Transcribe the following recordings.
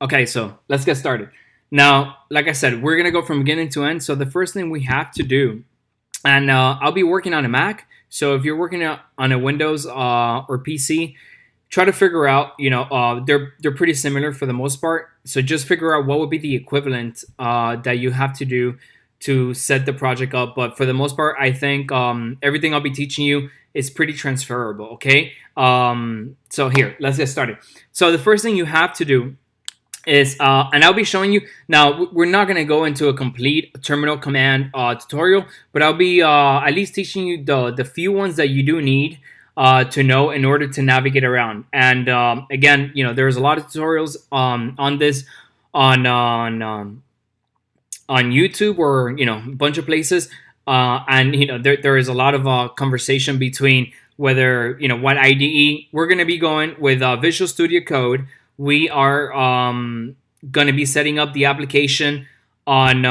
Okay, so let's get started. Now, like I said, we're gonna go from beginning to end. So the first thing we have to do, and I'll be working on a Mac. So if you're working on a Windows or PC, try to figure out. They're pretty similar for the most part. So just figure out what would be the equivalent that you have to do to set the project up. But for the most part, I think everything I'll be teaching you is pretty transferable. Okay. So here, let's get started. So the first thing you have to do is, and I'll be showing you now. We're not going to go into a complete terminal command tutorial, but I'll be at least teaching you the few ones that you do need to know in order to navigate around. And again, there's a lot of tutorials on this on YouTube or a bunch of places, and there is a lot of conversation between whether what IDE we're going to be going with. Visual Studio Code, we are going to be setting up the application on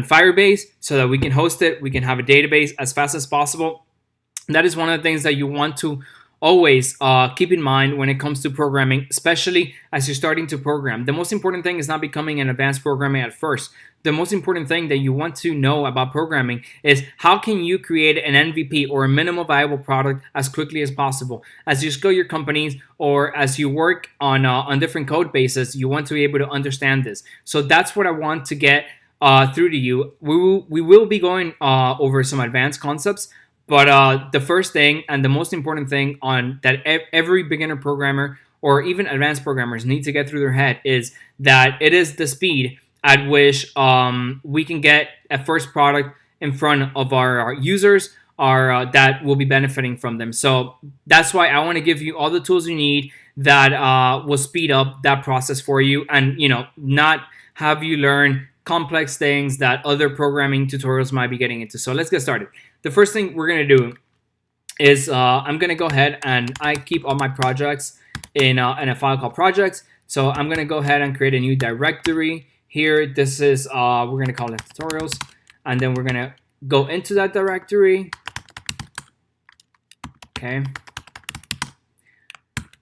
Firebase so that we can host it. We can have a database as fast as possible. That is one of the things that you want to always keep in mind when it comes to programming, especially as you're starting to program. The most important thing is not becoming an advanced programmer at first. The most important thing that you want to know about programming is how can you create an MVP or a minimal viable product as quickly as possible. As you scale your companies or as you work on different code bases, you want to be able to understand this. So that's what I want to get through to you. We will be going over some advanced concepts. But the first thing and the most important thing on that every beginner programmer or even advanced programmers need to get through their head is that it is the speed at which we can get a first product in front of our users that will be benefiting from them. So that's why I want to give you all the tools you need that will speed up that process for you, and not have you learn complex things that other programming tutorials might be getting into. So let's get started. The first thing we're going to do is I'm going to go ahead, and I keep all my projects in a file called projects. So I'm going to go ahead and create a new directory here. This is, we're going to call it tutorials. And then we're going to go into that directory. Okay.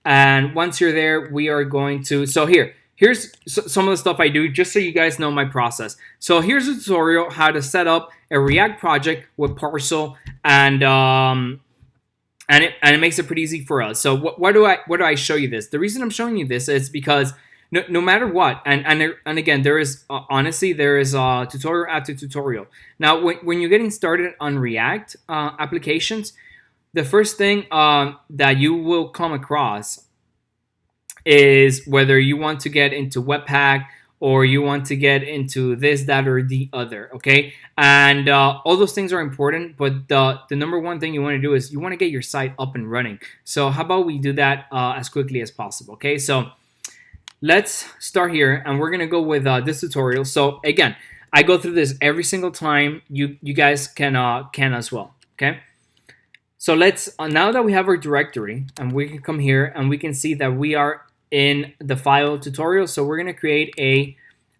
And once you're there, we are going to, so here's some of the stuff I do just so you guys know my process. So here's a tutorial how to set up a React project with Parcel, and it makes it pretty easy for us. So why do I show you this? The reason I'm showing you this is because no matter what, and again, there is honestly there is tutorial after tutorial. Now when you're getting started on React applications, the first thing that you will come across is whether you want to get into Webpack or you want to get into this, that, or the other, okay? And all those things are important, but the number one thing you want to do is you want to get your site up and running. So how about we do that as quickly as possible, okay? So let's start here, and we're going to go with this tutorial. So again, I go through this every single time. You guys can as well, okay? So let's, now that we have our directory, and we can come here and we can see that we are in the file tutorial. So we're going to create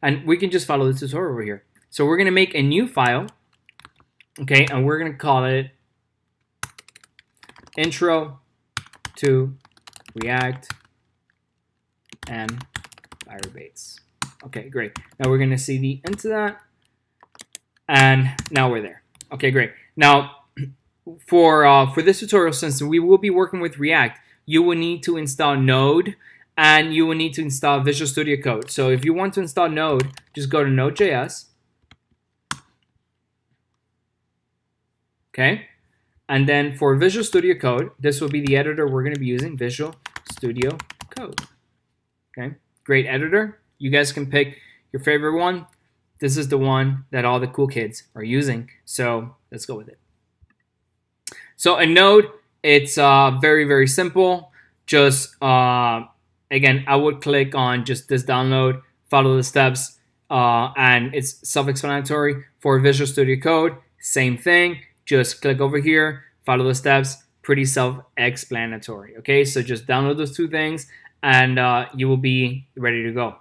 and we can just follow the tutorial over here. So we're going to make a new file, okay, and we're going to call it intro to React and Firebase. Okay, great. Now we're going to cd into that, and now we're there. Okay, great. Now for this tutorial, since we will be working with React, you will need to install Node, and you will need to install Visual Studio Code. So if you want to install Node, just go to Node.js. Okay. And then for Visual Studio Code, this will be the editor we're going to be using, Visual Studio Code. Okay. Great editor. You guys can pick your favorite one. This is the one that all the cool kids are using. So let's go with it. So a Node, it's very, very simple. Just again, I would click on just this download, follow the steps, and it's self-explanatory. For Visual Studio Code, same thing. Just click over here, follow the steps, pretty self-explanatory. Okay, so just download those two things, and you will be ready to go.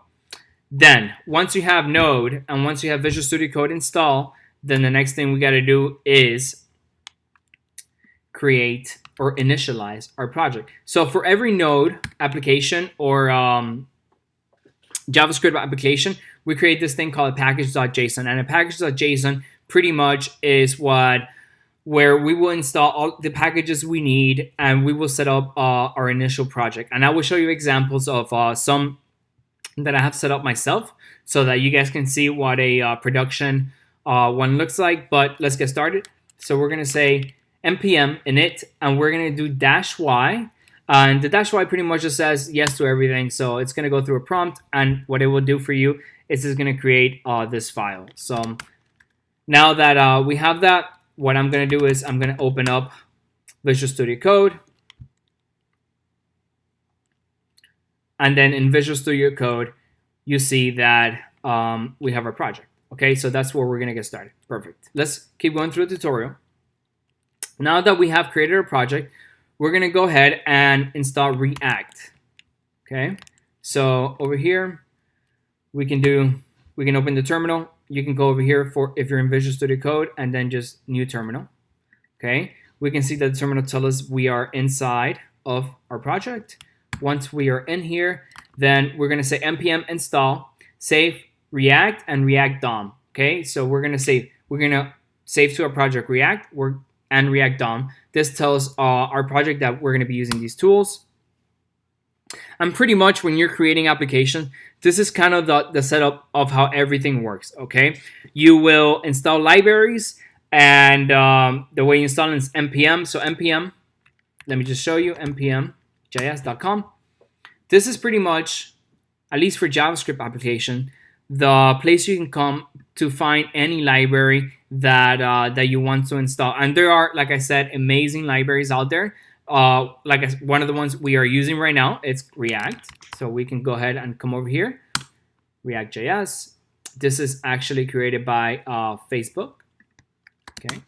Then, once you have Node and once you have Visual Studio Code installed, then the next thing we got to do is create or initialize our project. So for every Node application or JavaScript application, we create this thing called a package.json. And a package.json pretty much is where we will install all the packages we need, and we will set up our initial project. And I will show you examples of some that I have set up myself so that you guys can see what a production one looks like. But let's get started. So we're going to say npm init, and we're going to do -y. And the -y pretty much just says yes to everything. So it's going to go through a prompt, and what it will do for you is it's going to create this file. So now that we have that, what I'm going to do is I'm going to open up Visual Studio Code. And then in Visual Studio Code, you see that we have our project. Okay, so that's where we're going to get started. Perfect. Let's keep going through the tutorial. Now that we have created a project, we're going to go ahead and install React. Okay, so over here, we can open the terminal. You can go over here for if you're in Visual Studio Code and then just new terminal. Okay, we can see that the terminal tells us we are inside of our project. Once we are in here, then we're going to say npm install save React and React DOM. Okay, so we're going to save to our project React and React DOM. This tells our project that we're going to be using these tools. And pretty much when you're creating applications, this is kind of the setup of how everything works. Okay, you will install libraries, and the way you install it is npm. So npm, let me just show you npm.js.com. This is pretty much, at least for JavaScript application, the place you can come to find any library that you want to install. And there are, like I said, amazing libraries out there. One of the ones we are using right now, it's React. So we can go ahead and come over here, React.js. This is actually created by Facebook, okay,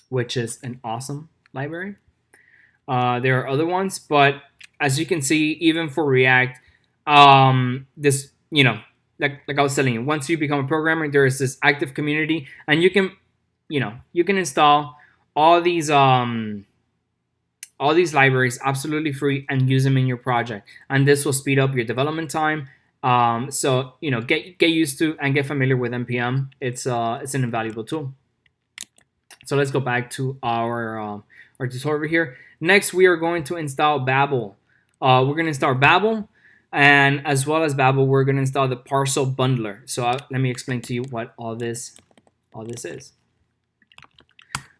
which is an awesome library. There are other ones, but as you can see, even for React, this, like I was telling you, once you become a programmer, there is this active community, and you can install all these libraries absolutely free and use them in your project, and this will speed up your development time. So get used to and get familiar with npm. It's an invaluable tool. So let's go back to our tutorial over here. Next, we are going to install Babel. We're going to install Babel, and as well as Babel, we're going to install the Parcel bundler. So let me explain to you what all this is.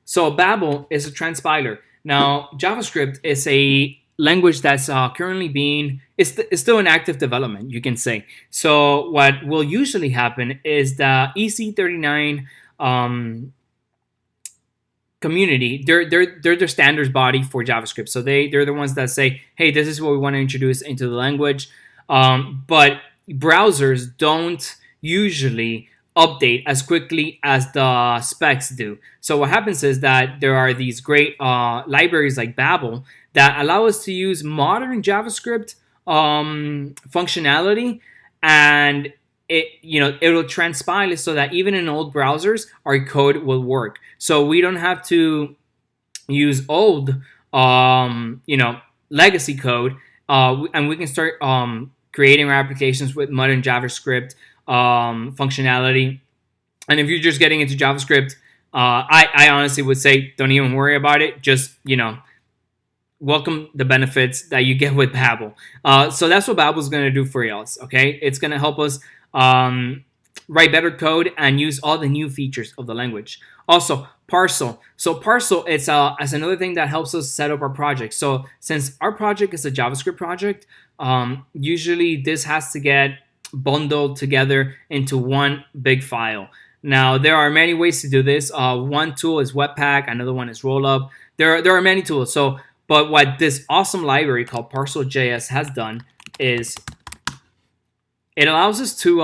So Babel is a transpiler. Now, JavaScript is a language that's currently it's still in active development, you can say. So what will usually happen is the EC39 community, they're the standards body for JavaScript. So they're the ones that say, hey, this is what we want to introduce into the language. But browsers don't usually update as quickly as the specs do. So what happens is that there are these great libraries like Babel that allow us to use modern JavaScript functionality, and it'll transpile it so that even in old browsers, our code will work. So we don't have to use old, legacy code, and we can start creating our applications with modern JavaScript functionality. And if you're just getting into JavaScript, I honestly would say don't even worry about it. Just welcome the benefits that you get with Babel. So that's what Babel is going to do for us. Okay, it's going to help us write better code and use all the new features of the language. Also, Parcel. So Parcel, it's as another thing that helps us set up our project. So since our project is a JavaScript project, usually this has to get bundled together into one big file. Now, there are many ways to do this. One tool is Webpack, another one is Rollup. There are many tools. But what this awesome library called Parcel.js has done is it allows us to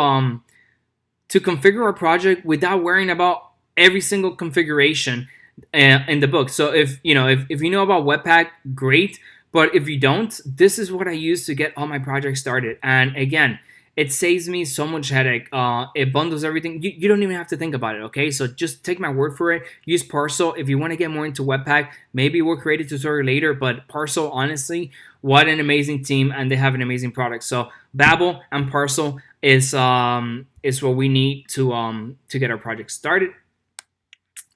configure our project without worrying about every single configuration in the book. So if you know about Webpack, great. But if you don't, this is what I use to get all my projects started. And again, it saves me so much headache. It bundles everything. You don't even have to think about it, okay? So just take my word for it. Use Parcel. If you want to get more into Webpack, maybe we'll create a tutorial later, but Parcel, honestly, what an amazing team, and they have an amazing product. So Babel and Parcel is what we need to get our project started.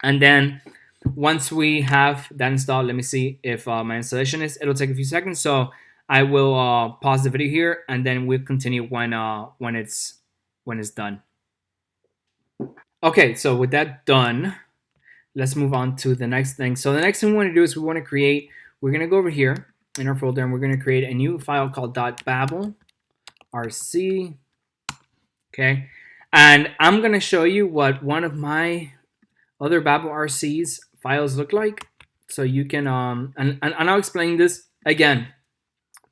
And then once we have that installed, let me see if my installation is. It'll take a few seconds, so I will pause the video here, and then we'll continue when it's done. Okay, so with that done, let's move on to the next thing. So the next thing we want to do is we want to create. We're gonna go over here in our folder, and we're gonna create a new file called .babel rc. Okay, and I'm gonna show you what one of my other Babel RCs files look like, so you can and I'll explain this again.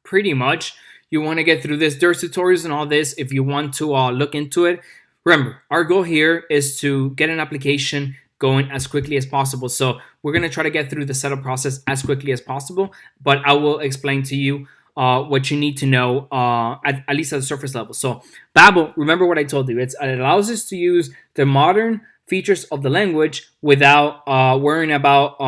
Pretty much, you want to get through this. There's tutorials and all this if you want to look into it. Remember, our goal here is to get an application going as quickly as possible. So we're going to try to get through the setup process as quickly as possible, but I will explain to you what you need to know at least at the surface level. So Babel, remember what I told you. It allows us to use the modern features of the language without worrying about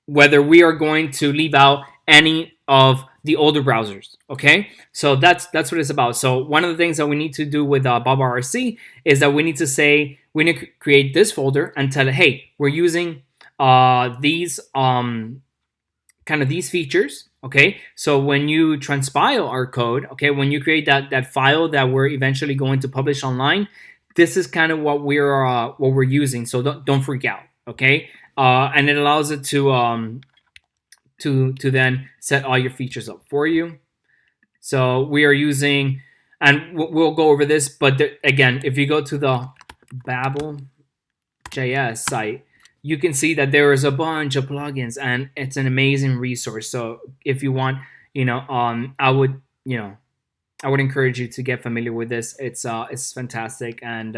whether we are going to leave out any of the older browsers. Okay, so that's what it's about. So one of the things that we need to do with Babel RC is that we need to say, we need to create this folder and tell it, hey, we're using these kind of these features. Okay, so when you transpile our code, okay, when you create that file that we're eventually going to publish online, this is kind of what we're using. So don't freak out. Okay, and it allows it to then set all your features up for you. So we are using, and we'll go over this, but again, if you go to the Babel.js site, you can see that there is a bunch of plugins, and it's an amazing resource. So if you want, I would encourage you to get familiar with this. It's fantastic, and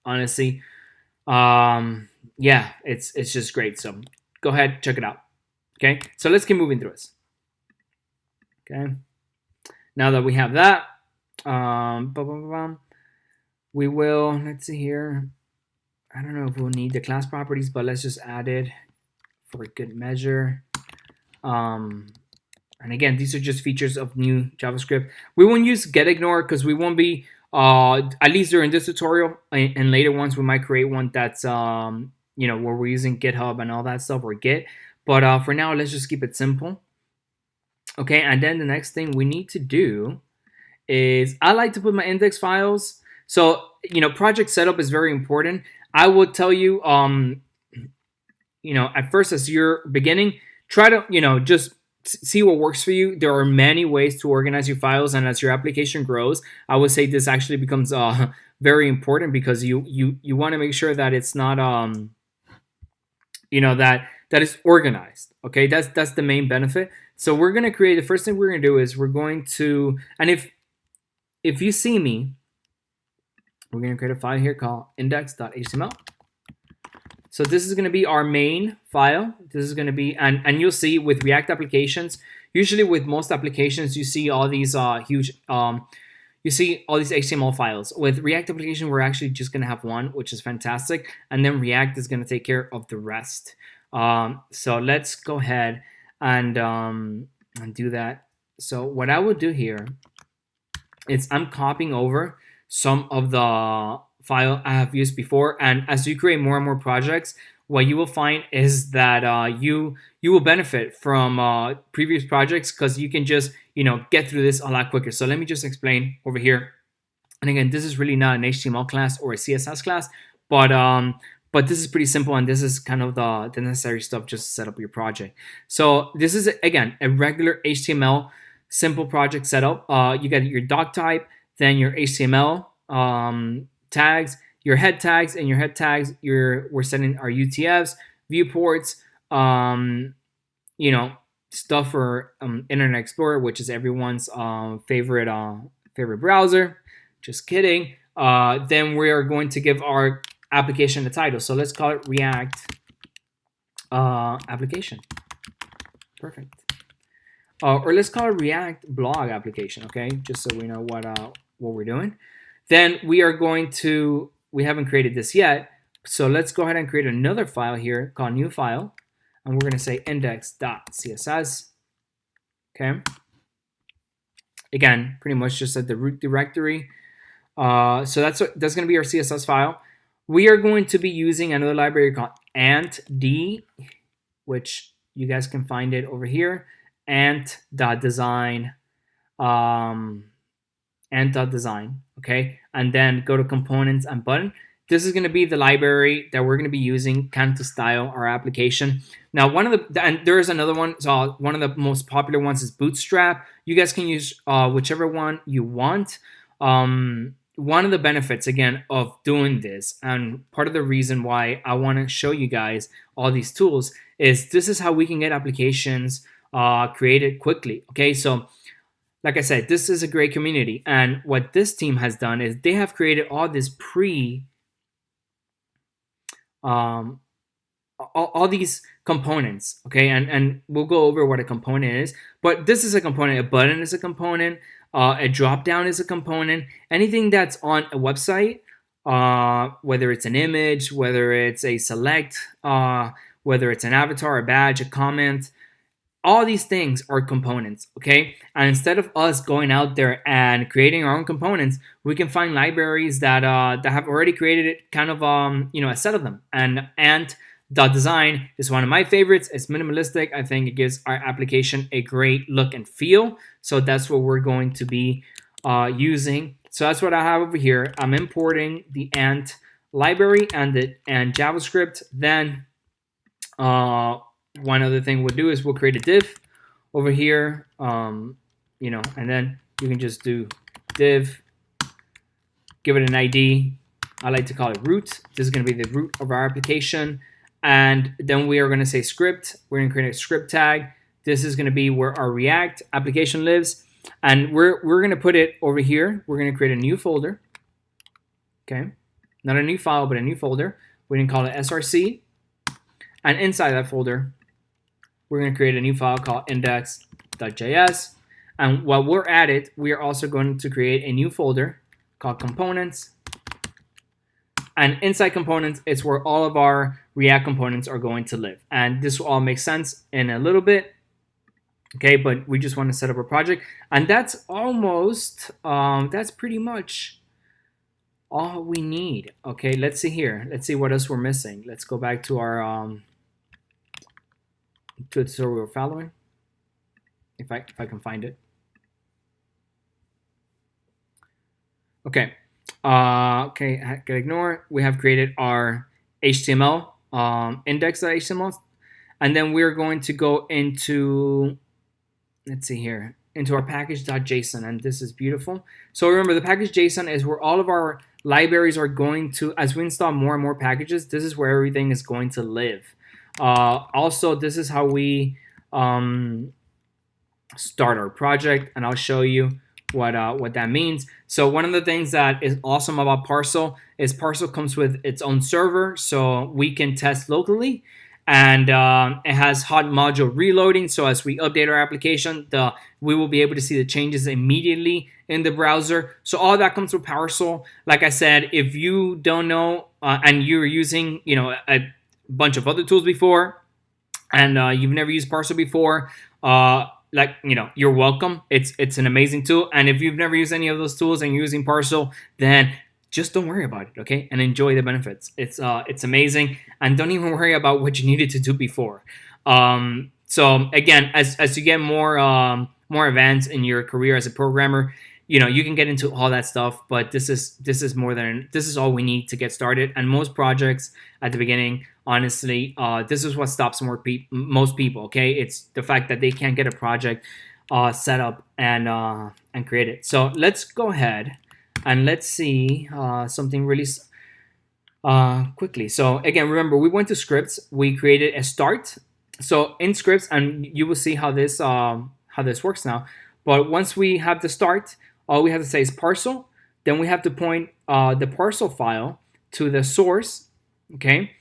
honestly, yeah, it's just great. So go ahead, check it out. Okay, so let's keep moving through this. Okay, now that we have that, we will, let's see here. I don't know if we'll need the class properties, but let's just add it for good measure. And again, these are just features of new JavaScript. We won't use getIgnore because we won't be, at least during this tutorial, and later ones we might create one that's, where we're using GitHub and all that stuff, or Git. But for now, let's just keep it simple. Okay, and then the next thing we need to do is, I like to put my index files. So, project setup is very important. I would tell you, at first, as you're beginning, try to, just see what works for you. There are many ways to organize your files, and as your application grows, I would say this actually becomes very important, because you want to make sure that it's not, that is organized. Okay, that's the main benefit. So we're going to create, the first thing we're going to do is we're going to, and if you see me, we're going to create a file here called index.html. So this is going to be our main file. This is going to be, and you'll see with React applications, usually with most applications, you see all these huge, you see all these HTML files. With React application, we're actually just going to have one, which is fantastic. And then React is going to take care of the rest. So let's go ahead and do that. So what I will do here is I'm copying over some of the file I have used before, and as you create more and more projects, what you will find is that you will benefit from previous projects, because you can just get through this a lot quicker. So let me just explain over here. And again, this is really not an HTML class or a CSS class, but this is pretty simple, and this is kind of the necessary stuff just to set up your project. So this is, again, a regular HTML simple project setup. You got your doc type, then your HTML tags, your head tags, and your head tags, we're setting our UTFs, viewports, stuff for Internet Explorer, which is everyone's favorite browser. Just kidding. Then we are going to give our application a title. So let's call it React application. Perfect. or let's call it React blog application, okay? Just so we know what we're doing. Then we are going to, we haven't created this yet, so let's go ahead and create another file here called new file, and we're going to say index.css, okay? Again, pretty much just at the root directory. So that's going to be our CSS file. We are going to be using another library called ant.d, which you guys can find it over here, ant.design, ant.design, okay? And then go to components and button. This is going to be the library that we're going to be using kind of to style our application. Now, one of the, and there is another one, so one of the most popular ones is Bootstrap. You guys can use whichever one you want. One of the benefits, again, of doing this, and part of the reason why I want to show you guys all these tools, is this is how we can get applications created quickly, okay? So like I said, this is a great community, and what this team has done is they have created all this all these components, okay? And we'll go over what a component is, but this is a component. A button is a component. A drop down is a component. Anything that's on a website, whether it's an image, whether it's a select, whether it's an avatar, a badge, a comment, all these things are components, okay? And instead of us going out there and creating our own components, we can find libraries that that have already created it, kind of a set of them. And ant.design is one of my favorites. It's minimalistic. I think it gives our application a great look and feel. So that's what we're going to be using. So that's what I have over here. I'm importing the ant library and JavaScript. Then one other thing we'll do is we'll create a div over here, and then you can just do div, give it an ID. I like to call it root. This is going to be the root of our application. And then we are going to say script. We're going to create a script tag. This is going to be where our React application lives. And we're going to put it over here. We're going to create a new folder. Okay. Not a new file, but a new folder. We're going to call it src. And inside that folder, we're going to create a new file called index.js. And while we're at it, we are also going to create a new folder called components. And inside components, it's where all of our React components are going to live. And this will all make sense in a little bit. Okay, but we just want to set up a project. And that's almost, that's pretty much all we need. Okay, let's see here. Let's see what else we're missing. Let's go back to our to the tutorial we're following. If I can find it. Okay. Okay, I can ignore. We have created our HTML index.html, and then we're going to go into, let's see here, into our package.json, and this is beautiful. So remember, the package.json is where all of our libraries are going to, as we install more and more packages, this is where everything is going to live. Also, this is how we start our project, and I'll show you what that means. So one of the things that is awesome about Parcel is Parcel comes with its own server, so we can test locally, and it has hot module reloading. So as we update our application, we will be able to see the changes immediately in the browser. So all that comes with Parcel. Like I said, if you don't know and you're using a bunch of other tools before, and you've never used Parcel before, you're welcome. It's an amazing tool. And if you've never used any of those tools and you're using Parcel, then just don't worry about it, okay? And enjoy the benefits. It's amazing. And don't even worry about what you needed to do before. So again, as you get more advanced in your career as a programmer, you can get into all that stuff, but this is all we need to get started. And most projects at the beginning, honestly, this is what stops most people. Okay, it's the fact that they can't get a project set up and create it. So let's go ahead and let's see something really quickly. So again, remember, we went to scripts. We created a start. So in scripts, and you will see how this works now. But once we have the start, all we have to say is Parcel. Then we have to point the Parcel file to the source, okay?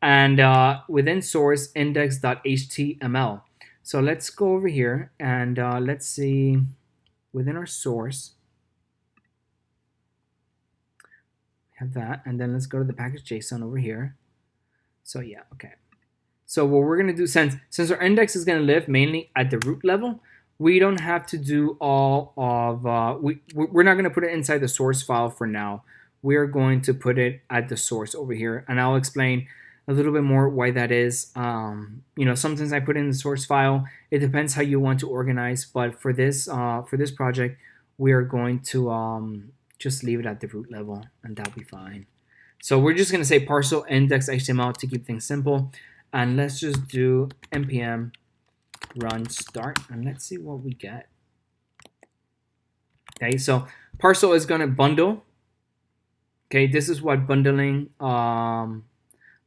And within source, index.html. So let's go over here and let's see within our source. We have that, and then let's go to the package JSON over here. So yeah, okay. So what we're gonna do, since our index is gonna live mainly at the root level, we don't have to do all of, we're not gonna put it inside the source file for now. We're going to put it at the source over here, and I'll explain a little bit more why that is. Sometimes I put in the source file. It depends how you want to organize, but for this project, we are going to just leave it at the root level, and that'll be fine. So we're just gonna say parcel index HTML to keep things simple. And let's just do npm run start, and let's see what we get. Okay, so Parcel is going to bundle. Okay, this is what bundling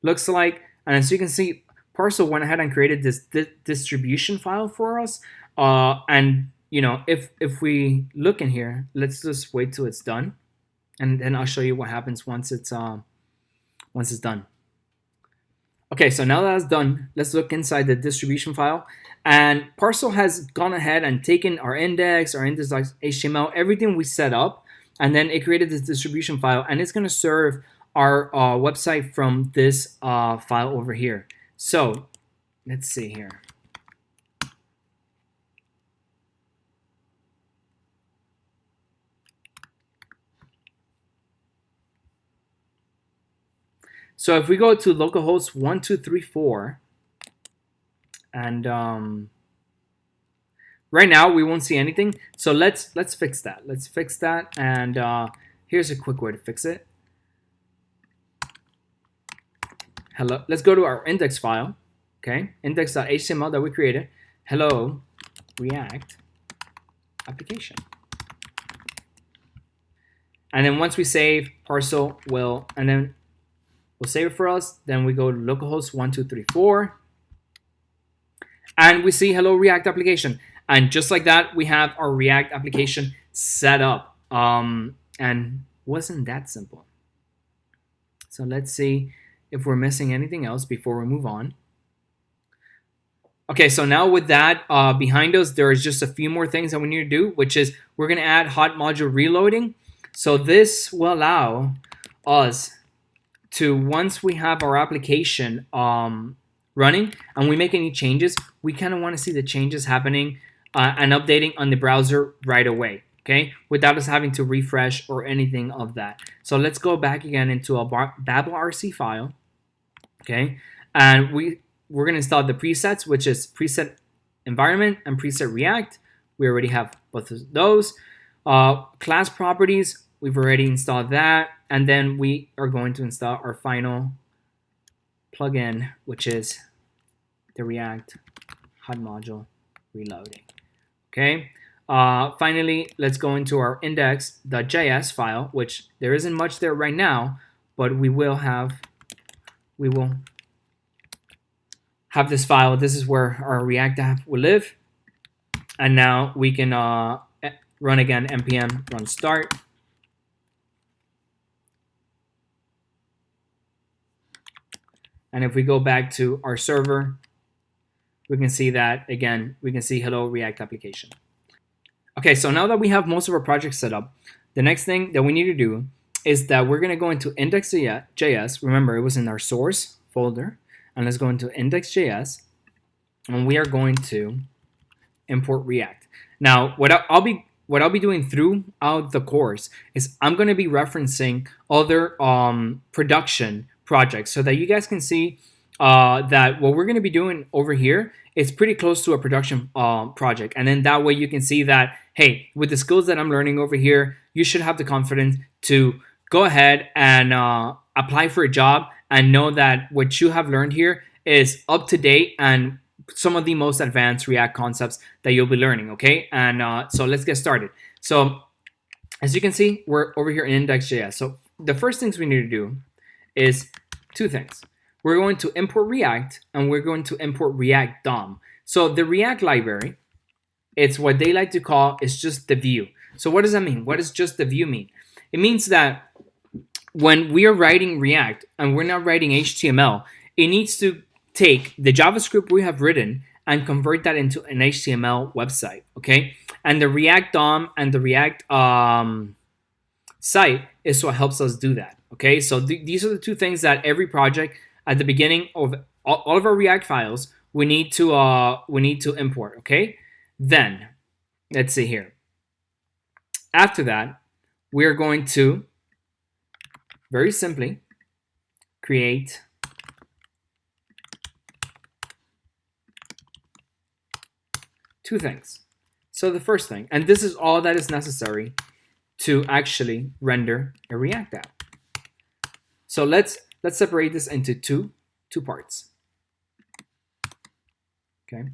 looks like. And as you can see, Parcel went ahead and created this distribution file for us. And if we look in here, let's just wait till it's done, and then I'll show you what happens once it's done. Okay, so now that it's done, let's look inside the distribution file. And Parcel has gone ahead and taken our index.html, everything we set up, and then it created this distribution file, and it's going to serve our website from this file over here. So let's see here. So if we go to localhost 1234, and right now we won't see anything. So let's fix that. Let's fix that, and here's a quick way to fix it. Hello. Let's go to our index file. Okay, index.html that we created. Hello, React application. And then once we save, Parcel will, and then we'll save it for us. Then we go to localhost 1234, and we see hello React application. And just like that, we have our React application set up. And wasn't that simple? So let's see if we're missing anything else before we move on. Okay, so now with that behind us, there is just a few more things that we need to do, which is we're going to add hot module reloading. So this will allow us to, once we have our application running and we make any changes, we kind of want to see the changes happening and updating on the browser right away, okay, without us having to refresh or anything of that. So let's go back again into a Babel RC file, okay, and we're going to install the presets, which is preset environment and preset React. We already have both of those. Class properties, we've already installed that, and then we are going to install our final plugin, which is the React hot module reloading. Okay. Finally, let's go into our index.js file, which there isn't much there right now, but we will have this file. This is where our React app will live. And now we can run again npm run start. And if we go back to our server, we can see that again, we can see hello React application. Okay, so now that we have most of our projects set up, the next thing that we need to do is that we're going to go into index.js. Remember, it was in our source folder. And let's go into index.js, and we are going to import React. Now, what I'll be doing throughout the course is I'm going to be referencing other production projects so that you guys can see that what we're going to be doing over here is pretty close to a production project. And then that way you can see that, hey, with the skills that I'm learning over here, you should have the confidence to go ahead and apply for a job and know that what you have learned here is up to date and some of the most advanced React concepts that you'll be learning, okay? And so let's get started. So as you can see, we're over here in index.js. So the first things we need to do is two things. We're going to import React, and we're going to import React DOM. So the React library, it's what they like to call, is just the view. So what does that mean? What does just the view mean? It means that when we are writing React and we're not writing HTML, it needs to take the JavaScript we have written and convert that into an HTML website. Okay, and the React DOM and the React site is what helps us do that. Okay, so these are the two things that every project at the beginning of all of our React files we need to import. Okay, then let's see here. After that, we're going to very simply create two things. So the first thing, and this is all that is necessary to actually render a React app. So let's separate this into two parts. Okay.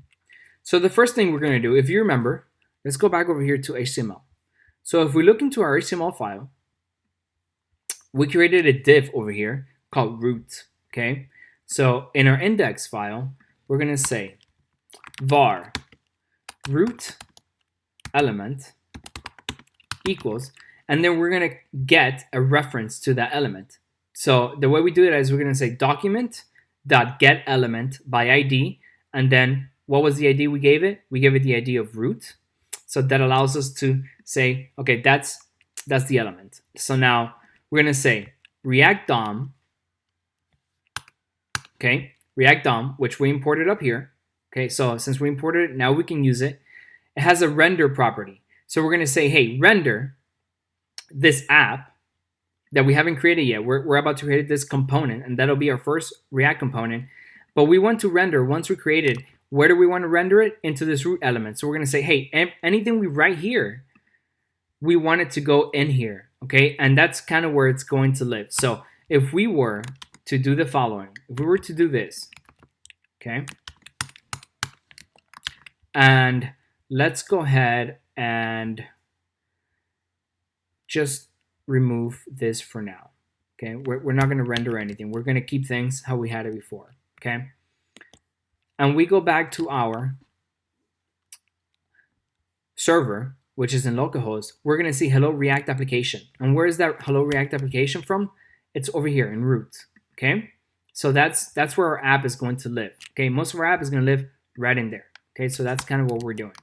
So the first thing we're going to do, if you remember, let's go back over here to HTML. So if we look into our HTML file, we created a div over here called root. Okay. So in our index file, we're going to say var root element equals, and then we're going to get a reference to that element. So the way we do it is we're going to say document.getElement by ID, and then what was the ID we gave it? We gave it the ID of root. So that allows us to say, okay, that's the element. So now we're going to say React DOM, okay, React DOM, which we imported up here. Okay, so since we imported it, now we can use it. It has a render property. So we're going to say, hey, render this app that we haven't created yet. We're about to create this component, and that'll be our first React component. But we want to render, once we create it, where do we want to render it? Into this root element. So we're going to say, hey, anything we write here, we want it to go in here. Okay, and that's kind of where it's going to live. So if we were to do the following, if we were to do this, okay, and let's go ahead and just remove this for now. Okay, we're not going to render anything. We're going to keep things how we had it before. Okay, and we go back to our server, which is in localhost. We're going to see hello React application. And where is that hello React application from? It's over here in root. Okay, so that's where our app is going to live. Okay, most of our app is going to live right in there. Okay, so that's kind of what we're doing.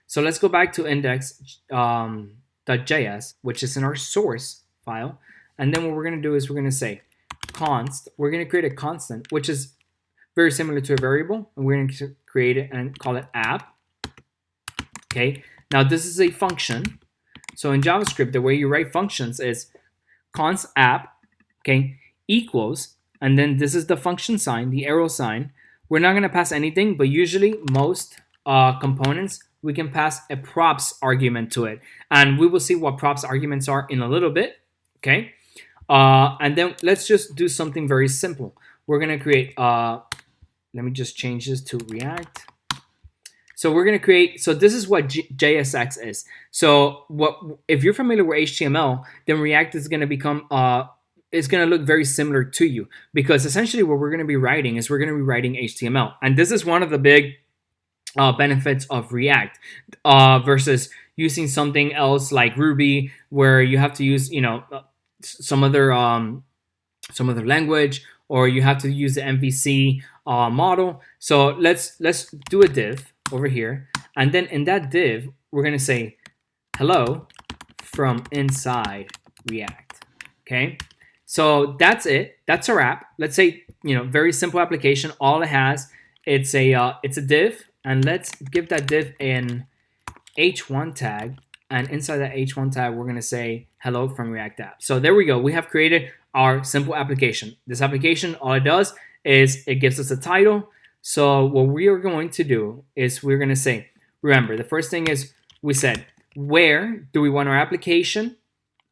So let's go back to index.js, which is in our source file. And then what we're going to do is we're going to say const. We're going to create a constant, which is very similar to a variable. And we're going to create it and call it app. Okay, now this is a function. So in JavaScript, the way you write functions is const app, okay, equals, and then this is the function sign, the arrow sign. We're not going to pass anything, but usually most components, we can pass a props argument to it. And we will see what props arguments are in a little bit, okay? And then let's just do something very simple. We're going to create, let me just change this to React. So we're going to create, so this is what JSX is. So if you're familiar with HTML, then React is going to become, it's going to look very similar to you, because essentially what we're going to be writing is we're going to be writing HTML. And this is one of the big benefits of React versus using something else like Ruby, where you have to use, you know, some other language, or you have to use the MVC model. So let's do a div over here, and then in that div we're going to say hello from inside React. Okay, so that's it. That's our app. Let's say, you know, very simple application. All it has, it's a div. And let's give that div an h1 tag. And inside that h1 tag, we're going to say hello from React app. So there we go. We have created our simple application. This application, all it does is it gives us a title. So what we are going to do is we're going to say, remember, the first thing is we said, where do we want our application,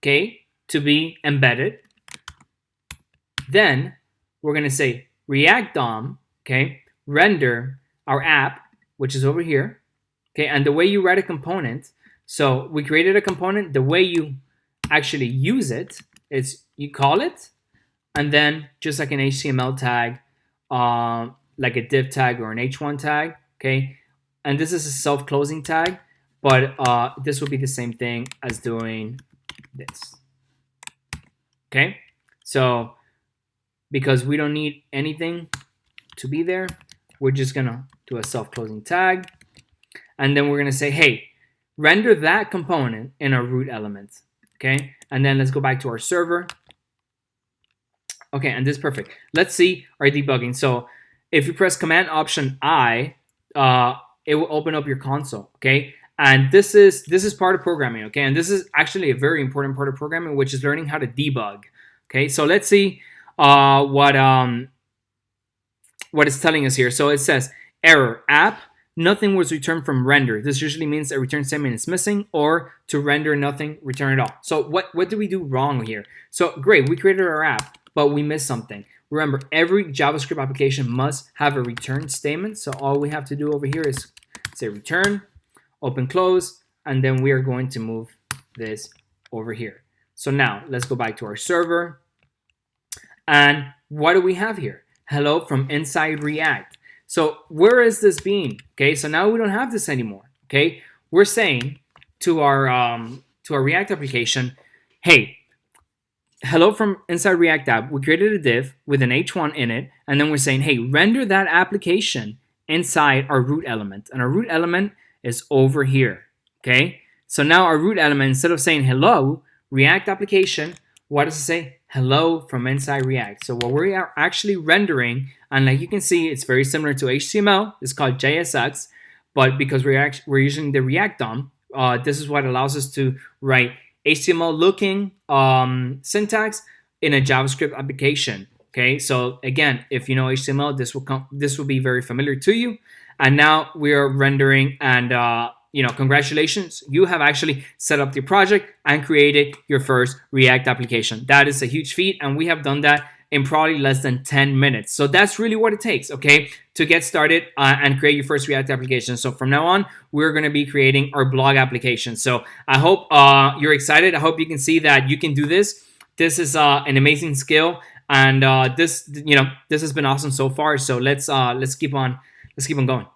okay, to be embedded? Then we're going to say React DOM, okay, render our app, which is over here, okay, and the way you write a component, so we created a component, the way you actually use it is you call it, and then just like an HTML tag, like a div tag or an h1 tag, okay, and this is a self-closing tag, but this will be the same thing as doing this, okay, so because we don't need anything to be there, we're just gonna do a self-closing tag, and then we're going to say, hey, render that component in our root element. Okay, and then let's go back to our server. Okay, and this is perfect. Let's see our debugging. So if you press Command Option I, it will open up your console. Okay, and this is part of programming. Okay, and this is actually a very important part of programming, which is learning how to debug. Okay, so let's see what it's telling us here. So it says error app. Nothing was returned from render. This usually means a return statement is missing, or to render nothing, return it all. So what did we do wrong here? So great, we created our app, but we missed something. Remember, every JavaScript application must have a return statement. So all we have to do over here is say return, open, close, and then we are going to move this over here. So now let's go back to our server. And what do we have here? Hello from inside React. So where is this being? Okay, so now we don't have this anymore. Okay, we're saying to our React application, hey, hello from inside React app. We created a div with an h1 in it, and then we're saying, hey, render that application inside our root element, and our root element is over here. Okay, so now our root element, instead of saying hello React application, what does it say? Hello from inside React. So what we are actually rendering, and like you can see, it's very similar to HTML. It's called JSX, but because we're using the React DOM, this is what allows us to write HTML looking syntax in a JavaScript application. Okay, so again, if you know HTML, this will be very familiar to you. And now we are rendering, and congratulations, you have actually set up the project and created your first React application. That is a huge feat, and we have done that in probably less than 10 minutes. So that's really what it takes, okay, to get started and create your first React application. So from now on, we're going to be creating our blog application. So I hope you're excited. I hope you can see that you can do this. This is an amazing skill, and this has been awesome so far. So let's keep on going.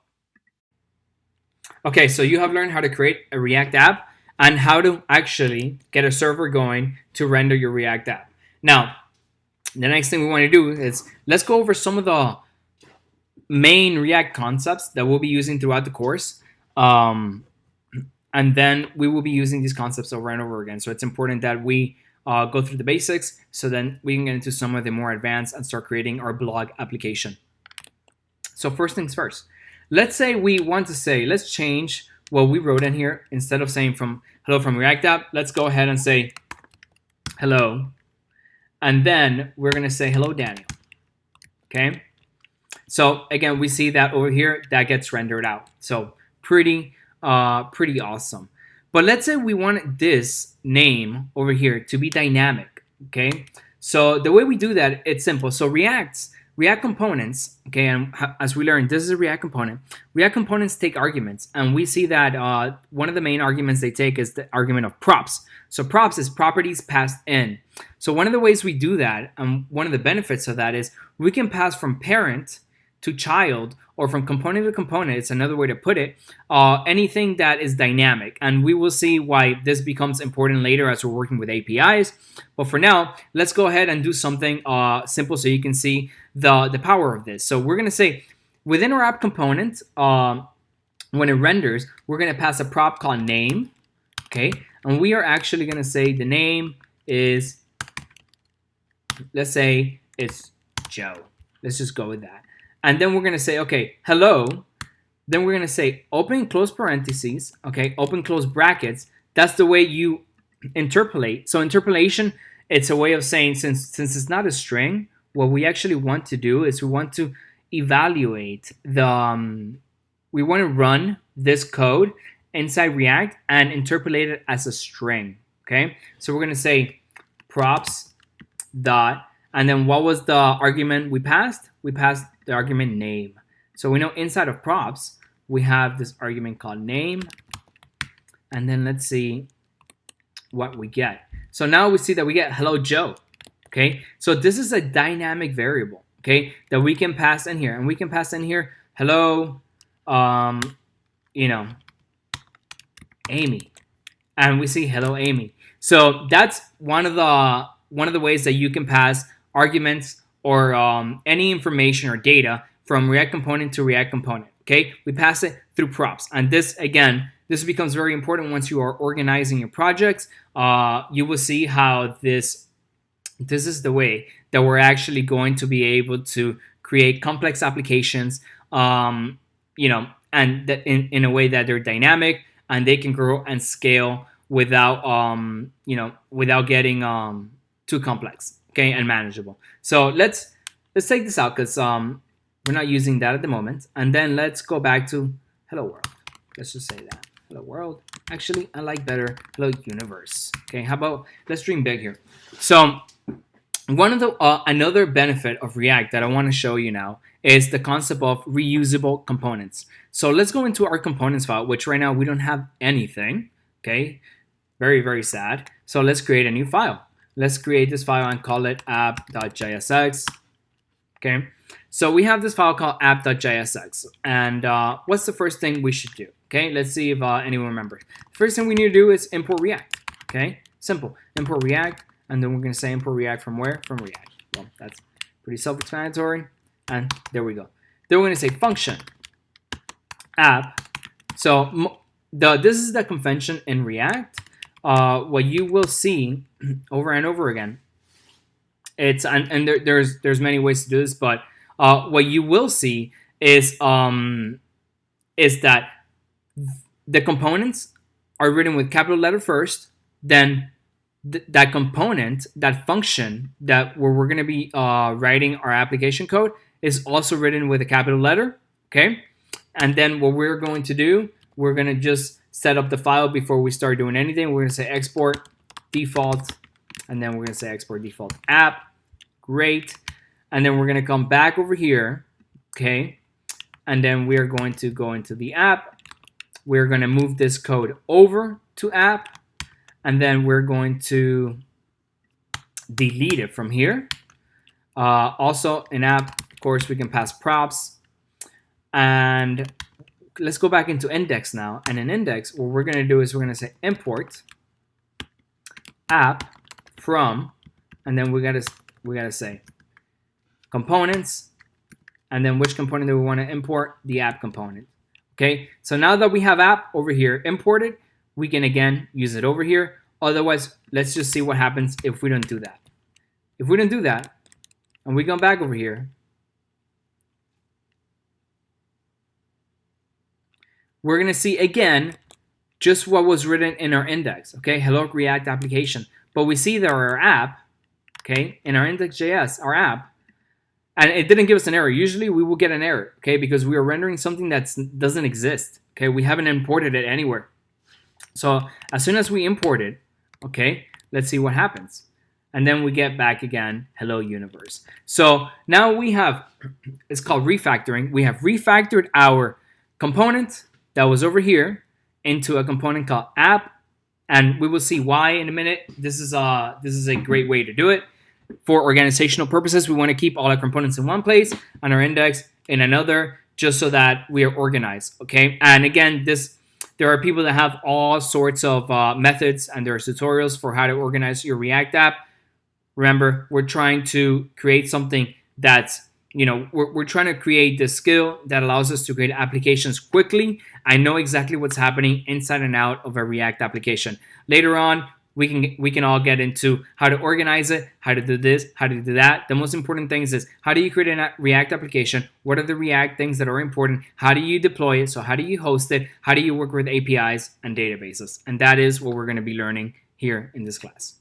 Okay, so you have learned how to create a React app and how to actually get a server going to render your React app. Now, the next thing we want to do is let's go over some of the main React concepts that we'll be using throughout the course. And then we will be using these concepts over and over again. So it's important that we go through the basics, so then we can get into some of the more advanced and start creating our blog application. So first things first. Let's say we want to say, let's change what we wrote in here. Instead of saying hello from React app, let's go ahead and say hello. And then we're going to say hello, Daniel. Okay. So again, we see that over here, that gets rendered out. So pretty awesome. But let's say we want this name over here to be dynamic. Okay. So the way we do that, it's simple. So React components, okay, and as we learned, this is a React component. React components take arguments, and we see that one of the main arguments they take is the argument of props. So props is properties passed in. So one of the ways we do that, and one of the benefits of that, is we can pass from parent to child, or from component to component. It's another way to put it. Anything that is dynamic, and we will see why this becomes important later as we're working with APIs. But for now, let's go ahead and do something simple so you can see the power of this. So we're going to say within our app component, when it renders, we're going to pass a prop called name. Okay, and we are actually going to say the name is, let's say it's Joe. Let's just go with that. And then we're going to say, okay, hello. Then we're going to say open and close parentheses, okay, open, close brackets. That's the way you interpolate. So interpolation, it's a way of saying, since it's not a string, what we actually want to do is we want to evaluate we want to run this code inside React and interpolate it as a string, okay? So we're going to say props dot, and then what was the argument we passed? We passed the argument name. So we know inside of props, we have this argument called name. And then let's see what we get. So now we see that we get hello, Joe. Okay, so this is a dynamic variable, okay, that we can pass in here. And we can pass in here, hello, Amy. And we see hello, Amy. So that's one of the ways that you can pass arguments or any information or data from React component to React component. Okay, we pass it through props, and this again, this becomes very important once you are organizing your projects. You will see how this is the way that we're actually going to be able to create complex applications, and in a way that they're dynamic and they can grow and scale without, without getting too complex, okay, and manageable. So let's take this out because we're not using that at the moment. And then let's go back to hello world. Let's just say that hello world. Actually, I like better hello universe. Okay, how about let's dream big here. So one of the another benefit of React that I want to show you now is the concept of reusable components. So let's go into our components file, which right now we don't have anything. Okay, very, very sad. So let's create a new file. Let's create this file and call it app.jsx. Okay, so we have this file called app.jsx. And what's the first thing we should do? Okay, let's see if anyone remembers. First thing we need to do is import React. Okay, simple. Import React. And then we're going to say import React from where? From React. Well, that's pretty self-explanatory. And there we go. Then we're going to say function app. So this is the convention in React. What you will see over and over again. There's many ways to do this, but what you will see is that the components are written with capital letter first, then that component, that function that where we're going to be writing our application code is also written with a capital letter, okay? And then what we're going to do, we're going to just set up the file before we start doing anything. We're going to say export default, and then we're going to say export default app. Great. And then we're going to come back over here, okay? And then we're going to go into the app. We're going to move this code over to app. And then we're going to delete it from here. Also, in app, of course, we can pass props. And let's go back into index now. And in index, what we're going to do is we're going to say import app from, and then we gotta say components, and then which component do we want to import? The app component. Okay. So now that we have app over here imported, we can again use it over here. Otherwise, let's just see what happens if we don't do that. If we don't do that, and we come back over here, we're going to see again just what was written in our index. Okay, hello React application. But we see that our app, okay, in our index.js, our app, and it didn't give us an error. Usually we will get an error, okay, because we are rendering something that doesn't exist. Okay, we haven't imported it anywhere. So as soon as we import it, okay, let's see what happens. And then we get back again, hello universe. So now we have, it's called refactoring. We have refactored our component that was over here into a component called app. And we will see why in a minute. This is a great way to do it. For organizational purposes, we want to keep all our components in one place and our index in another, just so that we are organized, okay? And again, there are people that have all sorts of methods, and there are tutorials for how to organize your React app. Remember, we're trying to create something that's, we're trying to create the skill that allows us to create applications quickly. I know exactly what's happening inside and out of a React application. Later on, we can all get into how to organize it, how to do this, how to do that. The most important things is how do you create a React application? What are the React things that are important? How do you deploy it? So how do you host it? How do you work with APIs and databases? And that is what we're going to be learning here in this class.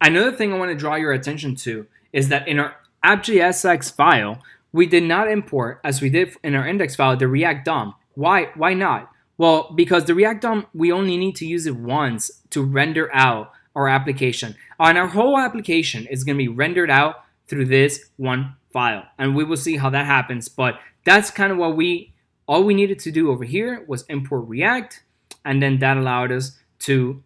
Another thing I want to draw your attention to is that in our app.jsx file, we did not import, as we did in our index file, the React DOM. Why not? Well, because the React DOM, we only need to use it once to render out our application. And our whole application is going to be rendered out through this one file. And we will see how that happens. But that's kind of what all we needed to do over here was import React. And then that allowed us to,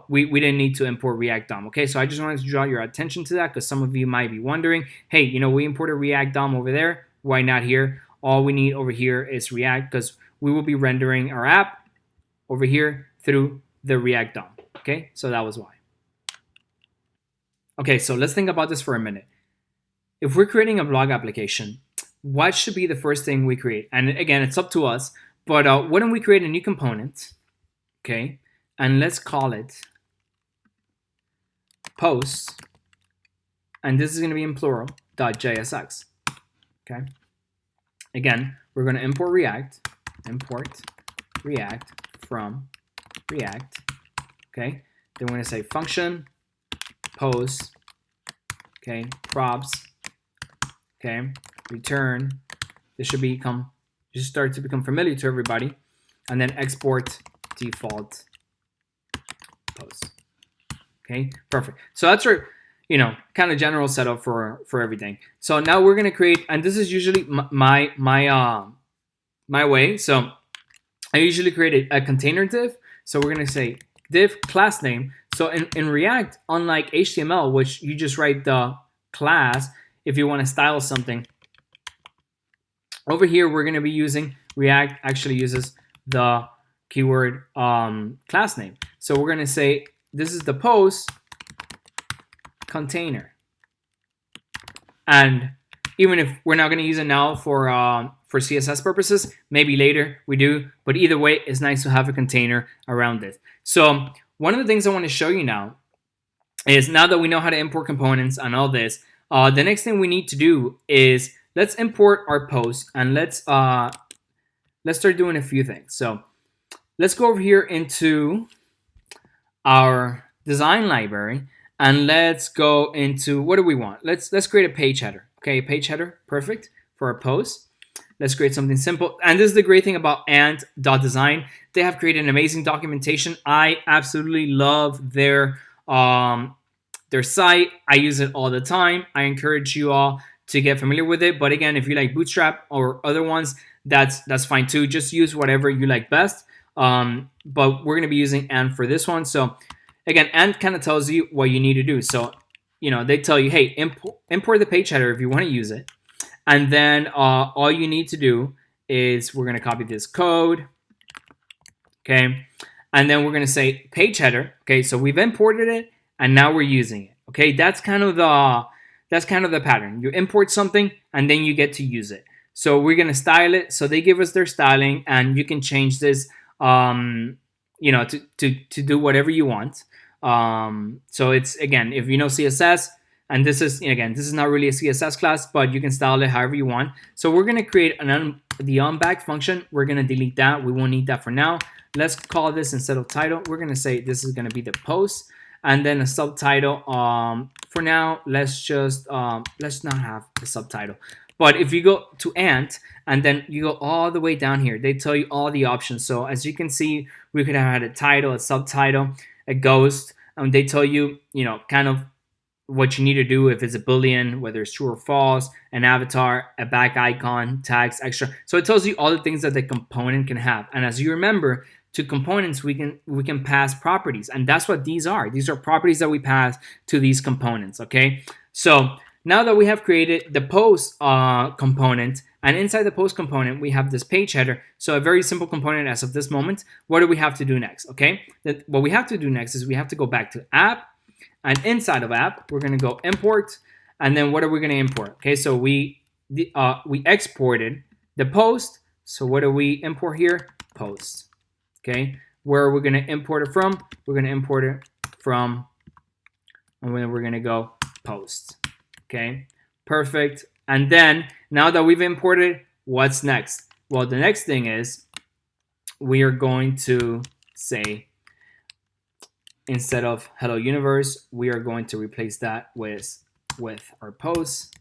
we didn't need to import React DOM. Okay, so I just wanted to draw your attention to that because some of you might be wondering, hey, we imported React DOM over there. Why not here? All we need over here is React because we will be rendering our app over here through the React DOM. Okay, so that was why. Okay, so let's think about this for a minute. If we're creating a blog application, what should be the first thing we create? And again, it's up to us. But why don't we create a new component, okay? And let's call it post, and this is going to be in plural, .jsx, okay? Again, we're going to import React from React, okay? Then we're going to say function post, okay, props, okay, return. This should start to become familiar to everybody, and then export default post. Okay, perfect. So that's our, kind of general setup for everything. So now we're gonna create, and this is usually my way. So I usually create a container div. So we're gonna say div class name. So in React, unlike HTML, which you just write the class if you want to style something, over here we're gonna be using, React actually uses the keyword class name. So we're gonna say this is the post container, and even if we're not going to use it now for CSS purposes, maybe later we do, but either way, it's nice to have a container around it. So one of the things I want to show you now is, now that we know how to import components and all this, the next thing we need to do is let's import our post, and let's start doing a few things. So let's go over here into our design library, and let's go into, what do we want? Let's create a page header. Okay, a page header, perfect for our post. Let's create something simple. And this is the great thing about ant.design. They have created an amazing documentation. I absolutely love their site. I use it all the time. I encourage you all to get familiar with it. But again, if you like Bootstrap or other ones, that's fine too. Just use whatever you like best. But we're going to be using Ant for this one. So again, Ant kind of tells you what you need to do. So, they tell you, hey, import the page header if you want to use it. And then all you need to do is, we're going to copy this code. Okay. And then we're going to say page header. Okay. So we've imported it and now we're using it. Okay. That's kind of the pattern. You import something and then you get to use it. So we're going to style it. So they give us their styling, and you can change this, to do whatever you want. So it's, again, if you know CSS, and this is not really a CSS class, but you can style it however you want. So we're going to create the onBack function. We're going to delete that. We won't need that for now. Let's call this, instead of title, we're going to say this is going to be the post, and then a subtitle. For now, let's not have the subtitle. But if you go to Ant and then you go all the way down here, they tell you all the options. So as you can see, we could have had a title, a subtitle, a ghost, and they tell you, kind of what you need to do, if it's a Boolean, whether it's true or false, an avatar, a back icon, tags, extra. So it tells you all the things that the component can have. And as you remember, to components, we can pass properties, and that's what these are. These are properties that we pass to these components, okay? So now that we have created the post component, and inside the post component, we have this page header. So a very simple component as of this moment. What do we have to do next? Okay, what we have to do next is we have to go back to app, and inside of app, we're going to go import, and then what are we going to import? Okay, so we exported the post. So what do we import here? Post. Okay, where are we going to import it from? We're going to import it from, and then we're going to go post. Okay, perfect. And then now that we've imported, what's next? Well, the next thing is we are going to say, instead of hello universe, we are going to replace that with our post.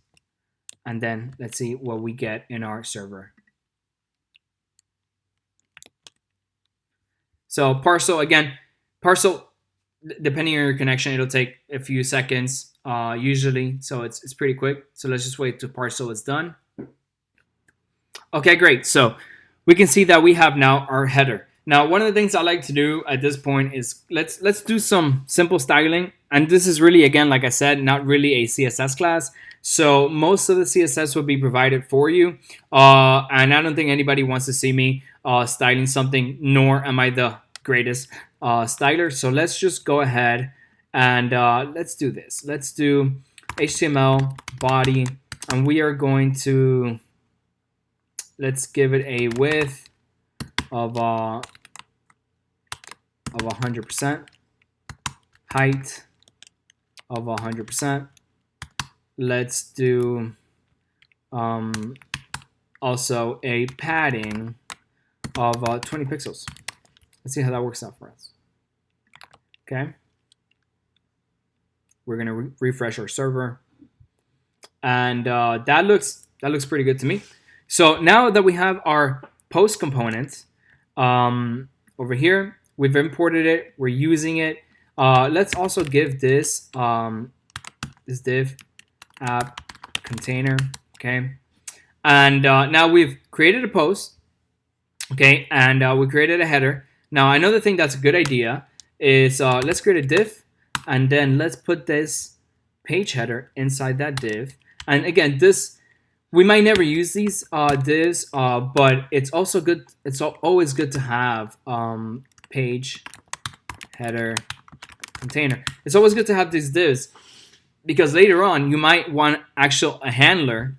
And then let's see what we get in our server. So Parcel, again, Parcel, depending on your connection, it'll take a few seconds usually. So it's pretty quick. So let's just wait till Parcel is done. Okay, great. So we can see that we have now our header. Now, one of the things I like to do at this point is let's do some simple styling. And this is really, again, like I said, not really a CSS class. So most of the CSS will be provided for you. And I don't think anybody wants to see me styling something, nor am I the greatest styler. So let's just go ahead and let's do this. Let's do HTML body, and we are going to let's give it a width of 100%, height of 100%. Let's do also a padding of 20 pixels. Let's see how that works out for us. Okay. We're gonna refresh our server, and that looks pretty good to me. So now that we have our post component over here, we've imported it. We're using it. Let's also give this this div app container. Okay, and now we've created a post. Okay, and we created a header. Now another thing that's a good idea is let's create a div, and then let's put this page header inside that div. And again, this, we might never use these divs, but it's also good. It's always good to have page header container. It's always good to have these divs because later on you might want a handler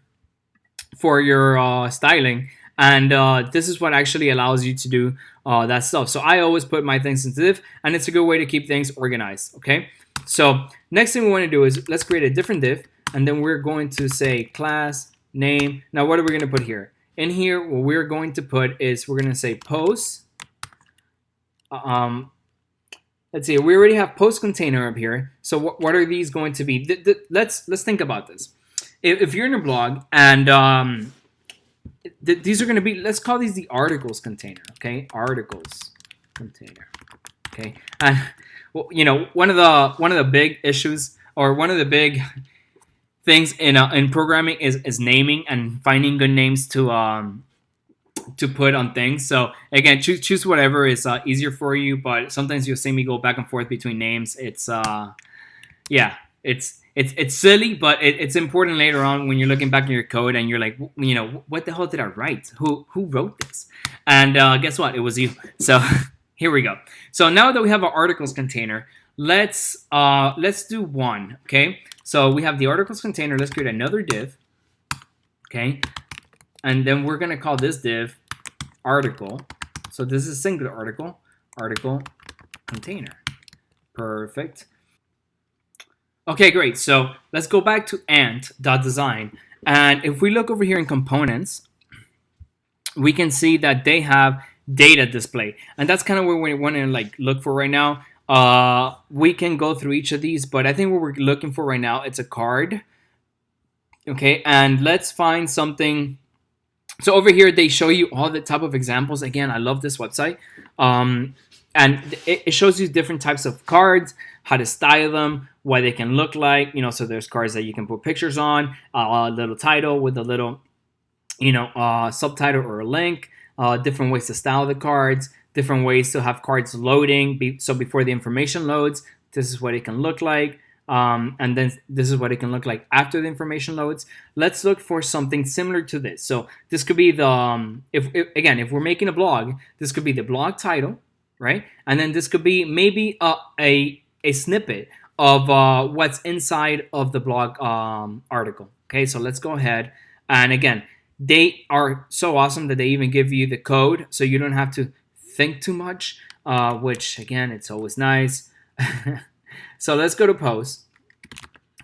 for your styling, and this is what actually allows you to do that stuff. So I always put my things into div, and it's a good way to keep things organized. Okay, so next thing we want to do is let's create a different div, and then we're going to say class name. Now what are we going to put here? In here, what we're going to put is we're going to say post. Let's see, we already have post container up here. So what are these going to be? Let's think about this. If you're in a blog and these are going to be, let's call these the articles container. Okay, articles container. Okay, and well, you know, one of the big issues, or one of the big things in programming is naming and finding good names to put on things. So again, choose whatever is easier for you. But sometimes you'll see me go back and forth between names. It's yeah, it's silly, but it's important later on when you're looking back in your code and you're like, you know, what the hell did I write? Who wrote this? And guess what? It was you. So here we go. So now that we have our articles container, let's do one. Okay. So we have the articles container. Let's create another div. Okay. And then we're going to call this div article. So this is a singular article container. Perfect. Okay, great. So let's go back to ant.design. And if we look over here in components, we can see that they have data display. And that's kind of where we want to like look for right now. We can go through each of these, but I think what we're looking for right now, it's a card. Okay, and let's find something. So over here, they show you all the type of examples. Again, I love this website. And it shows you different types of cards, how to style them, what they can look like. You know, so there's cards that you can put pictures on, a little title with a little, you know, subtitle or a link, different ways to style the cards, different ways to have cards loading. So before the information loads, this is what it can look like. And then this is what it can look like after the information loads. Let's look for something similar to this. So this could be the, if we're making a blog, this could be the blog title, right? And then this could be maybe a snippet of what's inside of the blog article. Okay, so let's go ahead. And again, they are so awesome that they even give you the code, so you don't have to think too much, which again, it's always nice. So let's go to post.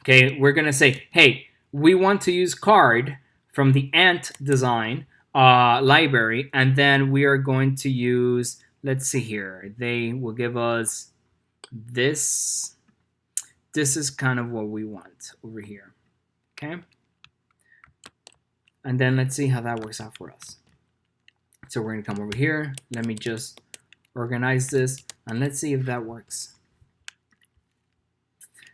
Okay, we're gonna say, hey, we want to use card from the ant design library, and then we are going to use, let's see here, they will give us this. This is kind of what we want over here. Okay, and then let's see how that works out for us. So we're gonna come over here. Let me just organize this, and let's see if that works.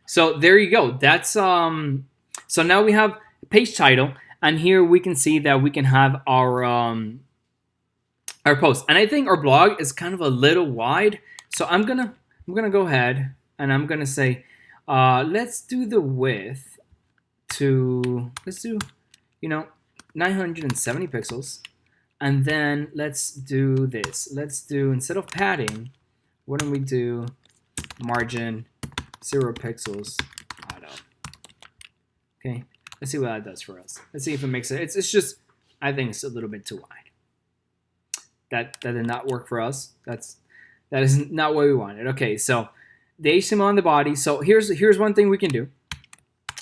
So there you go. That's so now we have page title, and here we can see that we can have our post. And I think our blog is kind of a little wide, so I'm gonna go ahead and I'm gonna say let's do the width to, let's do, you know, 970 pixels, and then let's do this. Let's do, instead of padding, why don't we do margin 0 pixels auto. Okay, let's see what that does for us. Let's see if it makes it. It's just I think it's a little bit too wide. That did not work for us. That is not what we wanted. Okay, so the HTML on the body. So here's one thing we can do.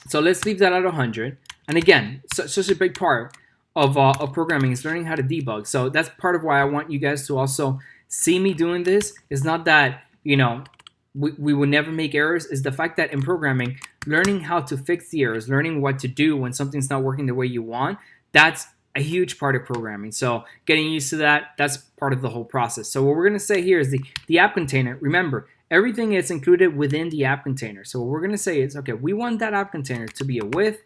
So let's leave that at 100. And again, such a big part of programming is learning how to debug. So that's part of why I want you guys to also see me doing this. It's not that, you know, we will never make errors. Is the fact that in programming, learning how to fix the errors, learning what to do when something's not working the way you want, that's a huge part of programming. So getting used to that, that's part of the whole process. So what we're going to say here is the app container. Remember, everything is included within the app container. So what we're going to say is, okay, we want that app container to be a width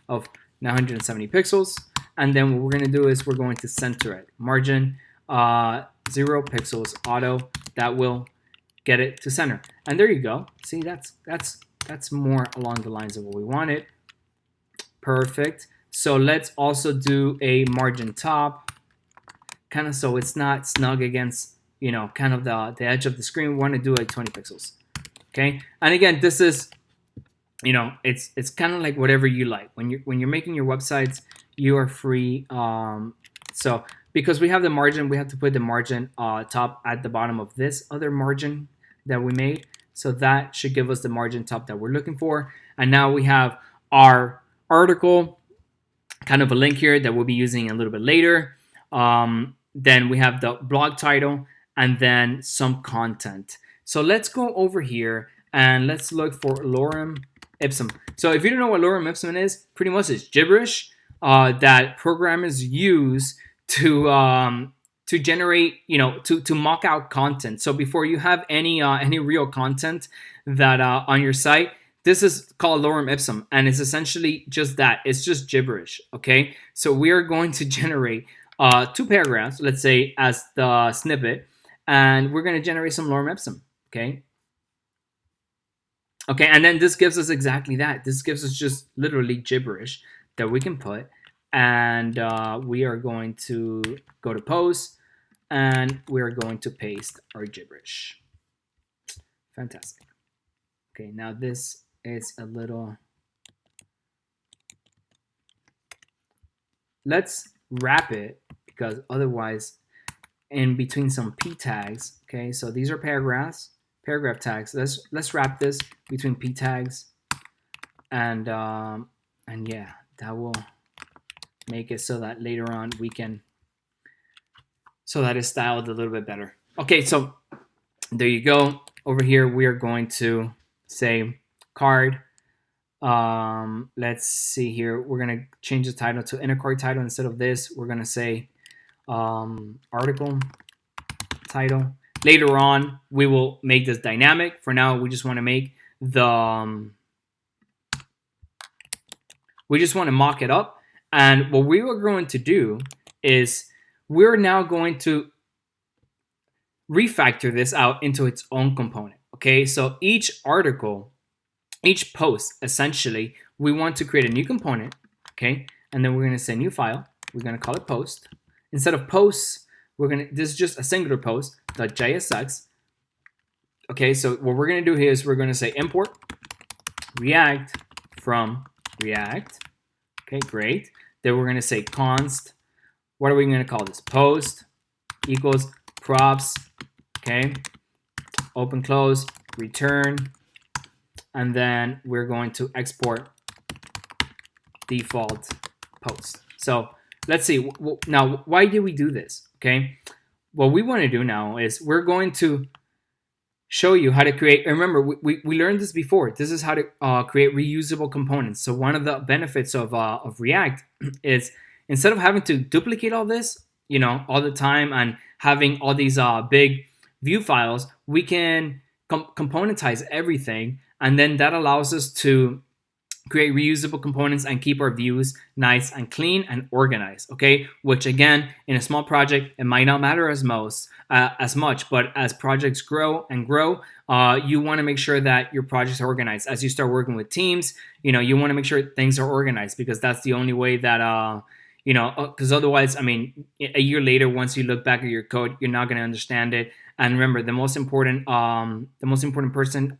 of 970 pixels. And then what we're going to do is we're going to center it. Margin 0 pixels auto. That will get it to center. And there you go. See, that's more along the lines of what we wanted. Perfect. So let's also do a margin top, kind of so it's not snug against, you know, kind of the edge of the screen. We want to do like 20 pixels. Okay. And again, this is, you know, it's kind of like whatever you like. When you're making your websites, you are free. So because we have the margin, we have to put the margin top at the bottom of this other margin that we made. So that should give us the margin top that we're looking for. And now we have our article, kind of a link here that we'll be using a little bit later. Then we have the blog title and then some content. So let's go over here and let's look for lorem ipsum. So if you don't know what lorem ipsum is, pretty much it's gibberish that programmers use to generate, you know, to mock out content. So before you have any real content that on your site, this is called lorem ipsum, and it's essentially just that. It's just gibberish, okay? So we are going to generate 2 paragraphs, let's say, as the snippet, and we're going to generate some lorem ipsum, okay? Okay, and then this gives us exactly that. This gives us just literally gibberish that we can put, and we are going to go to post, and we're going to paste our gibberish. Fantastic. Okay, now this is a little, let's wrap it, because otherwise in between some p tags, okay, so these are paragraph tags. Let's wrap this between p tags, and yeah, that will make it so that later on we can, so that it's styled a little bit better. Okay, so there you go. Over here we are going to say card. Let's see here. We're gonna change the title to inner card title. Instead of this, we're gonna say article title. Later on, we will make this dynamic. For now, we just want to make the we just want to mock it up. And what we are going to do is we're now going to refactor this out into its own component. Okay, so each article, each post, essentially, we want to create a new component, okay? And then we're going to say new file. We're going to call it post. Instead of posts, this is just a singular post, .jsx. Okay, so what we're going to do here is we're going to say import React from React. Okay, great. Then we're going to say const. What are we going to call this? Post equals props. Okay, open, close, return. And then we're going to export default post. So let's see. Now, why did we do this? Okay, what we want to do now is we're going to show you how to create. Remember, we learned this before. This is how to create reusable components. So one of the benefits of React is instead of having to duplicate all this, you know, all the time and having all these big view files, we can componentize everything. And then that allows us to create reusable components and keep our views nice and clean and organized, okay? Which again, in a small project, it might not matter as much, but as projects grow and grow, you wanna make sure that your projects are organized. As you start working with teams, you know, you wanna make sure things are organized, because that's the only way that, you know, because otherwise, I mean, a year later, once you look back at your code, you're not gonna understand it. And remember, the most important person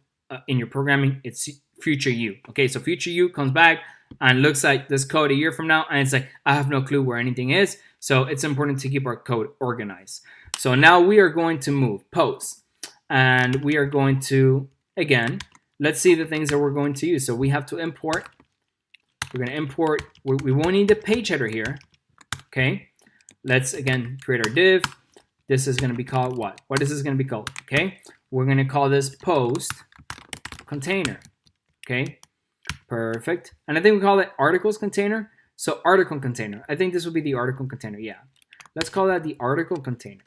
in your programming, it's future you. Okay, so future you comes back and looks like this code a year from now, and it's like, I have no clue where anything is. So it's important to keep our code organized. So now we are going to move post, and we are going to, again, let's see the things that we're going to use. So we have to import. We're going to import. We won't need the page header here. Okay. Let's, again, create our div. This is going to be called what? What is this going to be called? Okay. We're going to call this post container. Okay. Perfect. And I think we call it articles container. So article container. I think this will be the article container. Yeah. Let's call that the article container,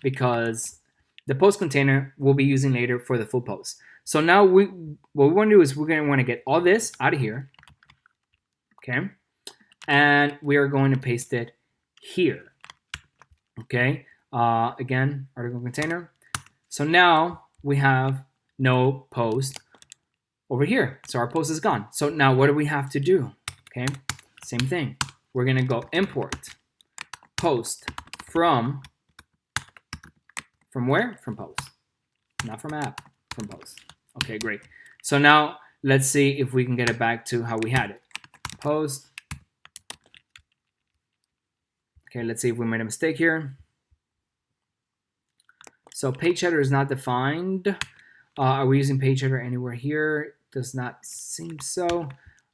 because the post container we'll be using later for the full post. So now what we want to do is we're going to want to get all this out of here. Okay. And we are going to paste it here. Okay. Again, article container. So now we have no post over here. So our post is gone. So now what do we have to do? Okay. Same thing. We're going to go import post from where? From post. Not from app, from post. Okay, great. So now let's see if we can get it back to how we had it. Post. Okay, let's see if we made a mistake here. So page header is not defined. Are we using page header anywhere here? Does not seem so.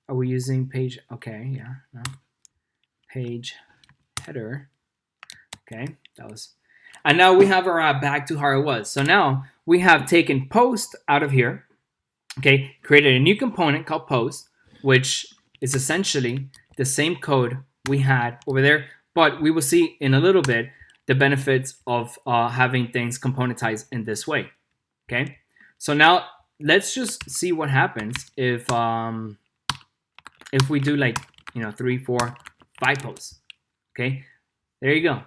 Are we using page? Okay, yeah, no. Page header. Okay, that was. And now we have our app back to how it was. So now we have taken post out of here. Okay, created a new component called post, which is essentially the same code we had over there. But we will see in a little bit the benefits of having things componentized in this way. Okay, so now let's just see what happens if we do like 3, 4, 5 posts. Okay, there you go.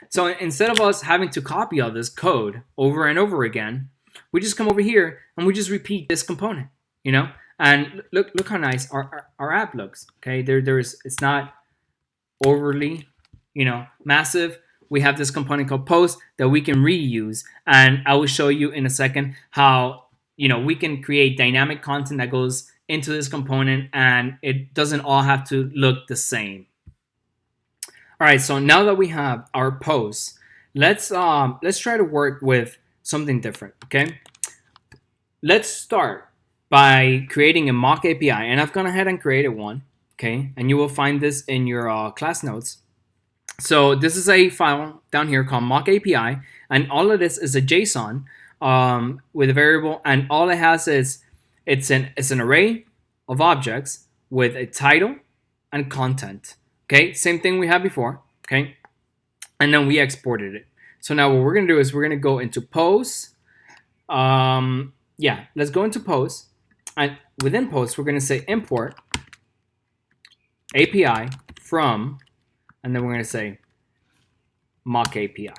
So instead of us having to copy all this code over and over again, we just come over here and we just repeat this component. And look how nice our app looks. Okay, it's not overly massive. We have this component called post that we can reuse, and I will show you in a second how we can create dynamic content that goes into this component, and it doesn't all have to look the same. All right, so now that we have our posts, let's try to work with something different. Okay, let's start by creating a mock API, and I've gone ahead and created one. Okay, and you will find this in your class notes. So this is a file down here called mock API, and all of this is a JSON with a variable, and all it has is it's an array of objects with a title and content. Okay, same thing we had before. Okay, and then we exported it. So now what we're gonna do is we're gonna go into posts. Let's go into posts, and within posts we're gonna say import API from, and then we're going to say mock API.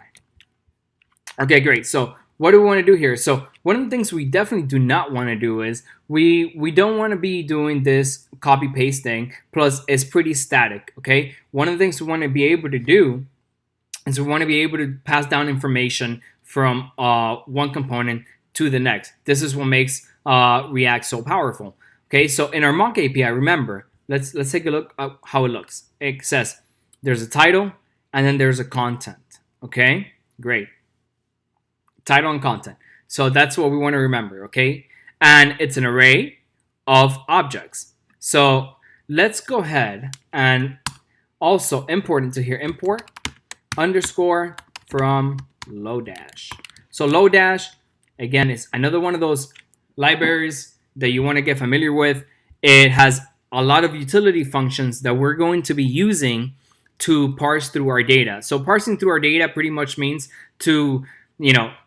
Okay, great. So what do we want to do here? So one of the things we definitely do not want to do is we don't want to be doing this copy paste thing. Plus, it's pretty static. Okay. One of the things we want to be able to do is we want to be able to pass down information from one component to the next. This is what makes React so powerful. Okay. So in our mock API, remember, let's take a look at how it looks. It says there's a title and then there's a content. Okay, great. Title and content. So that's what we want to remember. Okay, and it's an array of objects. So let's go ahead and also import into here. Import underscore from Lodash. So Lodash, again, is another one of those libraries that you want to get familiar with. It has a lot of utility functions that we're going to be using to parse through our data. So parsing through our data pretty much means to,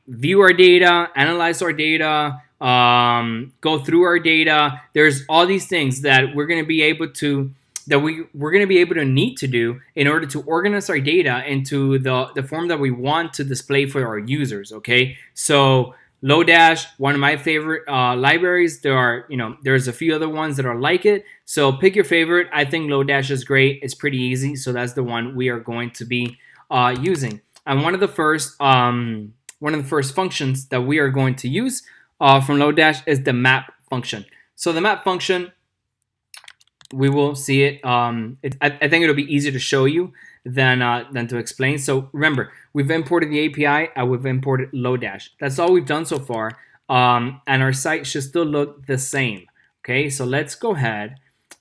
view our data, analyze our data, go through our data. There's all these things that we're going to be able to, we're going to be able to need to do in order to organize our data into the form that we want to display for our users. Okay, so Lodash, one of my favorite libraries. There's a few other ones that are like it. So pick your favorite. I think Lodash is great. It's pretty easy. So that's the one we are going to be using. And one of the first functions that we are going to use from Lodash is the map function. So the map function, we will see it. I think it'll be easier to show you than to explain. So remember, we've imported the API and we've imported Lodash. That's all we've done so far. And our site should still look the same. Okay, so let's go ahead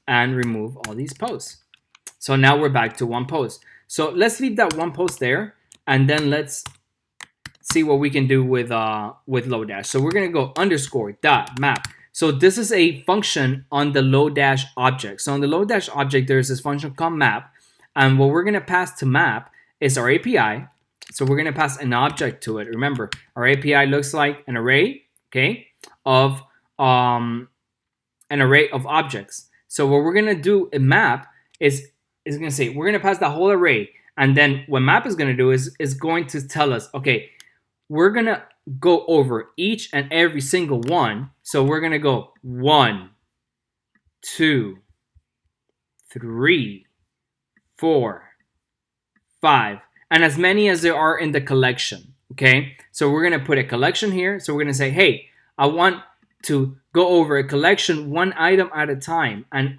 and remove all these posts. So now we're back to one post. So let's leave that one post there, and then let's see what we can do with Lodash. So we're gonna go underscore dot map. So this is a function on the Lodash object. So on the Lodash object, there's this function called map, and what we're gonna pass to map is our API. So we're gonna pass an object to it. Remember, our API looks like an array, okay, of objects. So what we're gonna do in map is gonna say we're gonna pass the whole array, and then what map is gonna do is going to tell us, okay, we're gonna go over each and every single one. So we're gonna go 1, 2, 3, 4, 5, and as many as there are in the collection. Okay, so we're gonna put a collection here. So we're gonna say, hey, I want to go over a collection one item at a time, and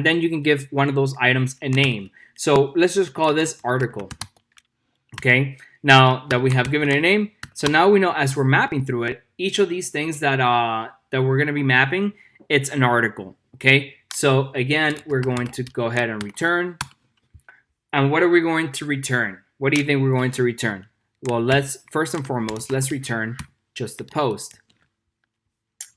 then you can give one of those items a name. So let's just call this article. Okay, now that we have given it a name, so now we know as we're mapping through it, each of these things that we're going to be mapping, it's an article. Okay, so again, we're going to go ahead and return. And what are we going to return? What do you think we're going to return? Well, let's first and foremost, let's return just the post.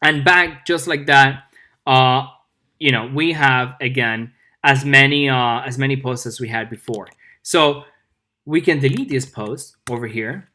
And back just like that, we have again as many posts as we had before. So we can delete this post over here,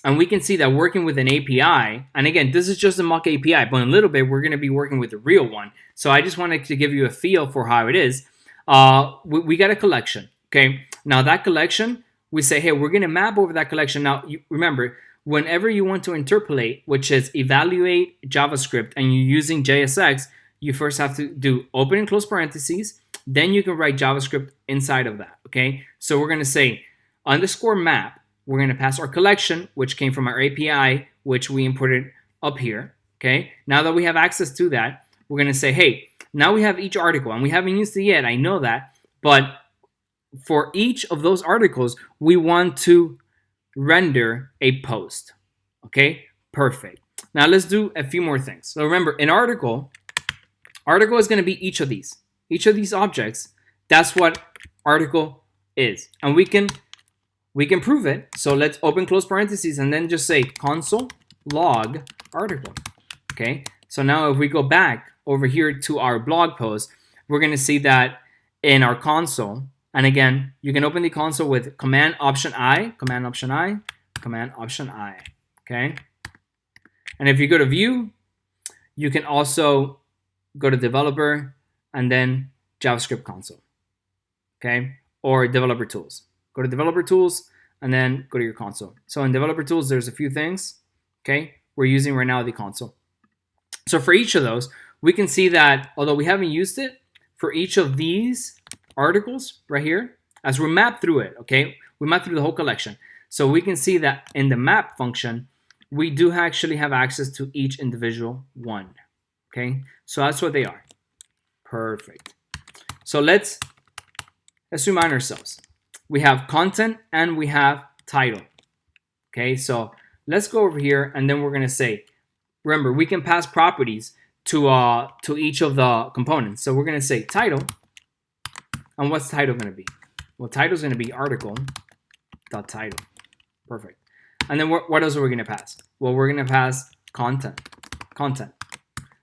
and we can see that working with an API, and again, this is just a mock API, but in a little bit we're going to be working with the real one. So I just wanted to give you a feel for how it is. We got a collection. Okay, now that collection, we say, hey, we're going to map over that collection. Now remember, whenever you want to interpolate, which is evaluate JavaScript, and you're using JSX, you first have to do open and close parentheses. Then you can write JavaScript inside of that. Okay, so we're going to say underscore map. We're going to pass our collection, which came from our API, which we imported up here. Okay, now that we have access to that, we're going to say, hey, now we have each article, and we haven't used it yet. I know that, but for each of those articles, we want to render a post. Okay, perfect. Now let's do a few more things. So remember, an article is going to be each of these objects. That's what article is, and we can prove it. So let's open close parentheses and then just say console log article. Okay, so now if we go back over here to our blog post, we're going to see that in our console. And again, you can open the console with Command Option I, Command Option I, Command Option I. Okay. And if you go to View, you can also go to Developer and then JavaScript Console. Okay. Or Developer Tools. Go to Developer Tools and then go to your console. So in Developer Tools, there's a few things. Okay. We're using right now the console. So for each of those, we can see that although we haven't used it, for each of these articles right here, as we map through it, okay, we map through the whole collection. So we can see that in the map function, we do actually have access to each individual one. Okay, so that's what they are. Perfect. So let's remind ourselves. We have content and we have title. Okay, so let's go over here and then we're gonna say, remember, we can pass properties to each of the components. So we're gonna say title. And what's title going to be? Well, title is going to be article.title. Perfect. And then what else are we going to pass? Well, we're going to pass content.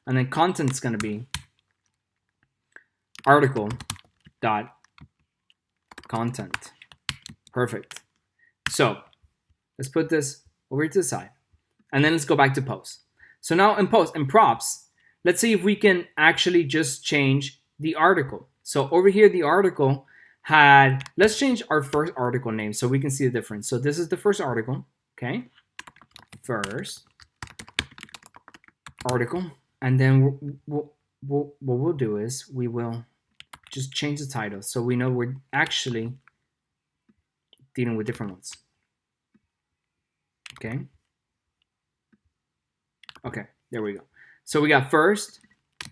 And then content is going to be article.content. Perfect. So let's put this over to the side. And then let's go back to post. So now in post and props, let's see if we can actually just change the article. So over here, the article had, let's change our first article name so we can see the difference. So this is the first article, okay? First article. And then what we'll do is we will just change the title so we know we're actually dealing with different ones. Okay. Okay, there we go. So we got first,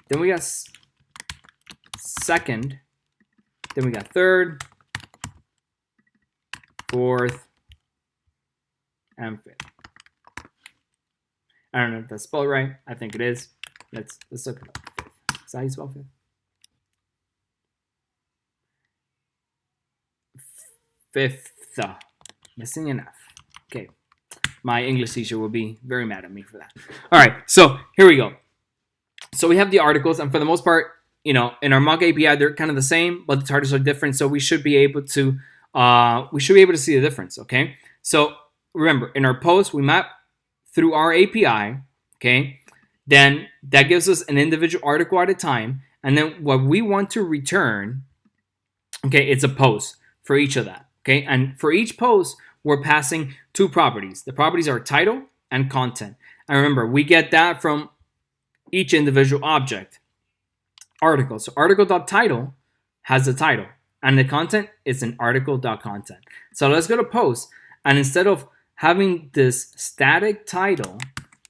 then we got second, then we got third, fourth, and fifth. I don't know if that's spelled right. I think it is. Let's look it up. Is that how you spell fifth? Fifth. Missing an F. Okay. My English teacher will be very mad at me for that. All right. So here we go. So we have the articles, and for the most part, in our mock API, they're kind of the same, but the titles are different. So we should be able to see the difference. Okay. So remember, in our post, we map through our API. Okay. Then that gives us an individual article at a time, and then what we want to return, okay, it's a post for each of that. Okay. And for each post, we're passing two properties. The properties are title and content. And remember, we get that from each individual object. Article. So article.title has the title, and the content is an article.content. So let's go to post, and instead of having this static title,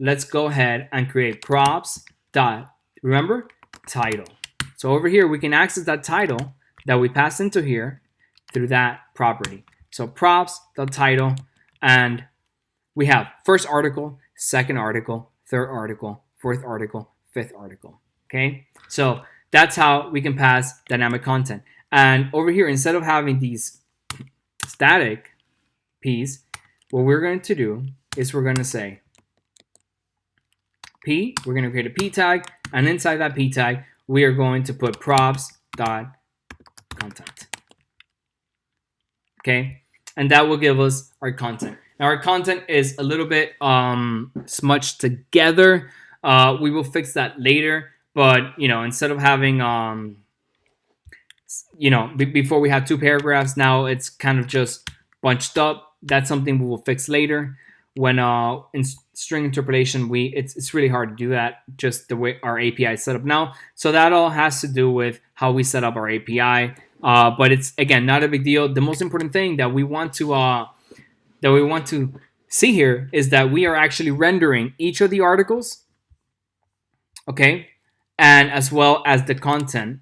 let's go ahead and create props dot, remember, title. So over here, we can access that title that we passed into here through that property. So props.title, and we have first article, second article, third article, fourth article, fifth article. Okay, so that's how we can pass dynamic content. And over here, instead of having these static P's, what we're going to do is we're going to say P, we're going to create a P tag, and inside that P tag, we are going to put props.content. Okay, and that will give us our content. Now our content is a little bit smudged together. We will fix that later, but instead of having before we had two paragraphs, now it's kind of just bunched up. That's something we will fix later. When in string interpolation, it's really hard to do that, just the way our API is set up now. So that all has to do with how we set up our API. But it's, again, not a big deal. The most important thing that we want to see here is that we are actually rendering each of the articles, okay, and as well as the content,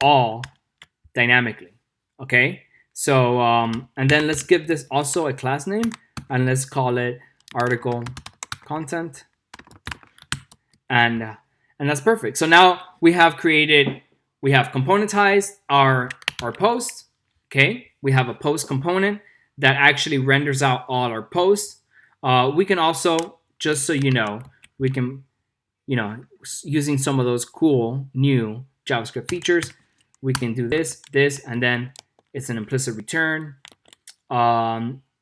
all dynamically, okay. So and then let's give this also a class name, and let's call it article content, and that's perfect. So now we have componentized our post. Okay, we have a post component that actually renders out all our posts. We can also, just so you know, we can, using some of those cool new JavaScript features, we can do this, and then it's an implicit return,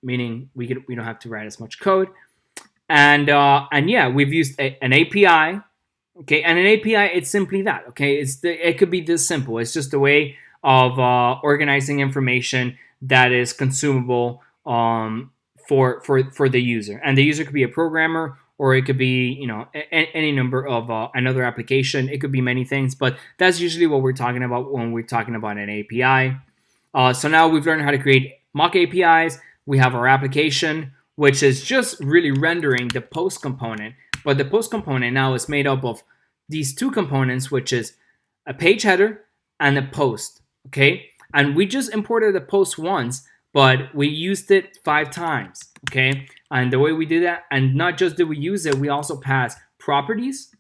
meaning we don't have to write as much code. And yeah, we've used an API. Okay, and an API, it's simply that. Okay, it could be this simple. It's just a way of organizing information that is consumable for the user, and the user could be a programmer, or it could be any number of another application. It could be many things, but that's usually what we're talking about when we're talking about an API. So now we've learned how to create mock APIs. We have our application, which is just really rendering the post component, but the post component now is made up of these two components, which is a page header and a post. Okay, and we just imported the post once, but we used it 5 times. Okay, and the way we did that, and not just did we use it, we also pass properties.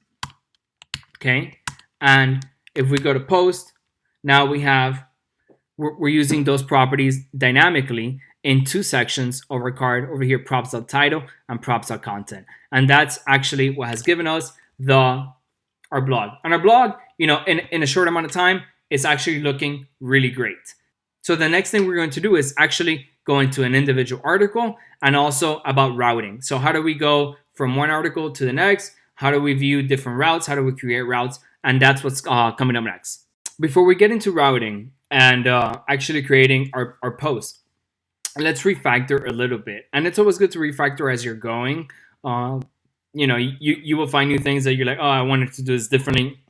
Okay, and if we go to post, now we're using those properties dynamically in 2 sections of our card over here, props.title and props.content, and that's actually what has given us our blog. And our blog, in a short amount of time, is actually looking really great. So the next thing we're going to do is actually go into an individual article, and also about routing. So how do we go from one article to the next? How do we view different routes? How do we create routes? And that's what's coming up next. Before we get into routing and actually creating our post, let's refactor a little bit. And it's always good to refactor as you're going. You will find new things that you're like, oh, I wanted to do this differently.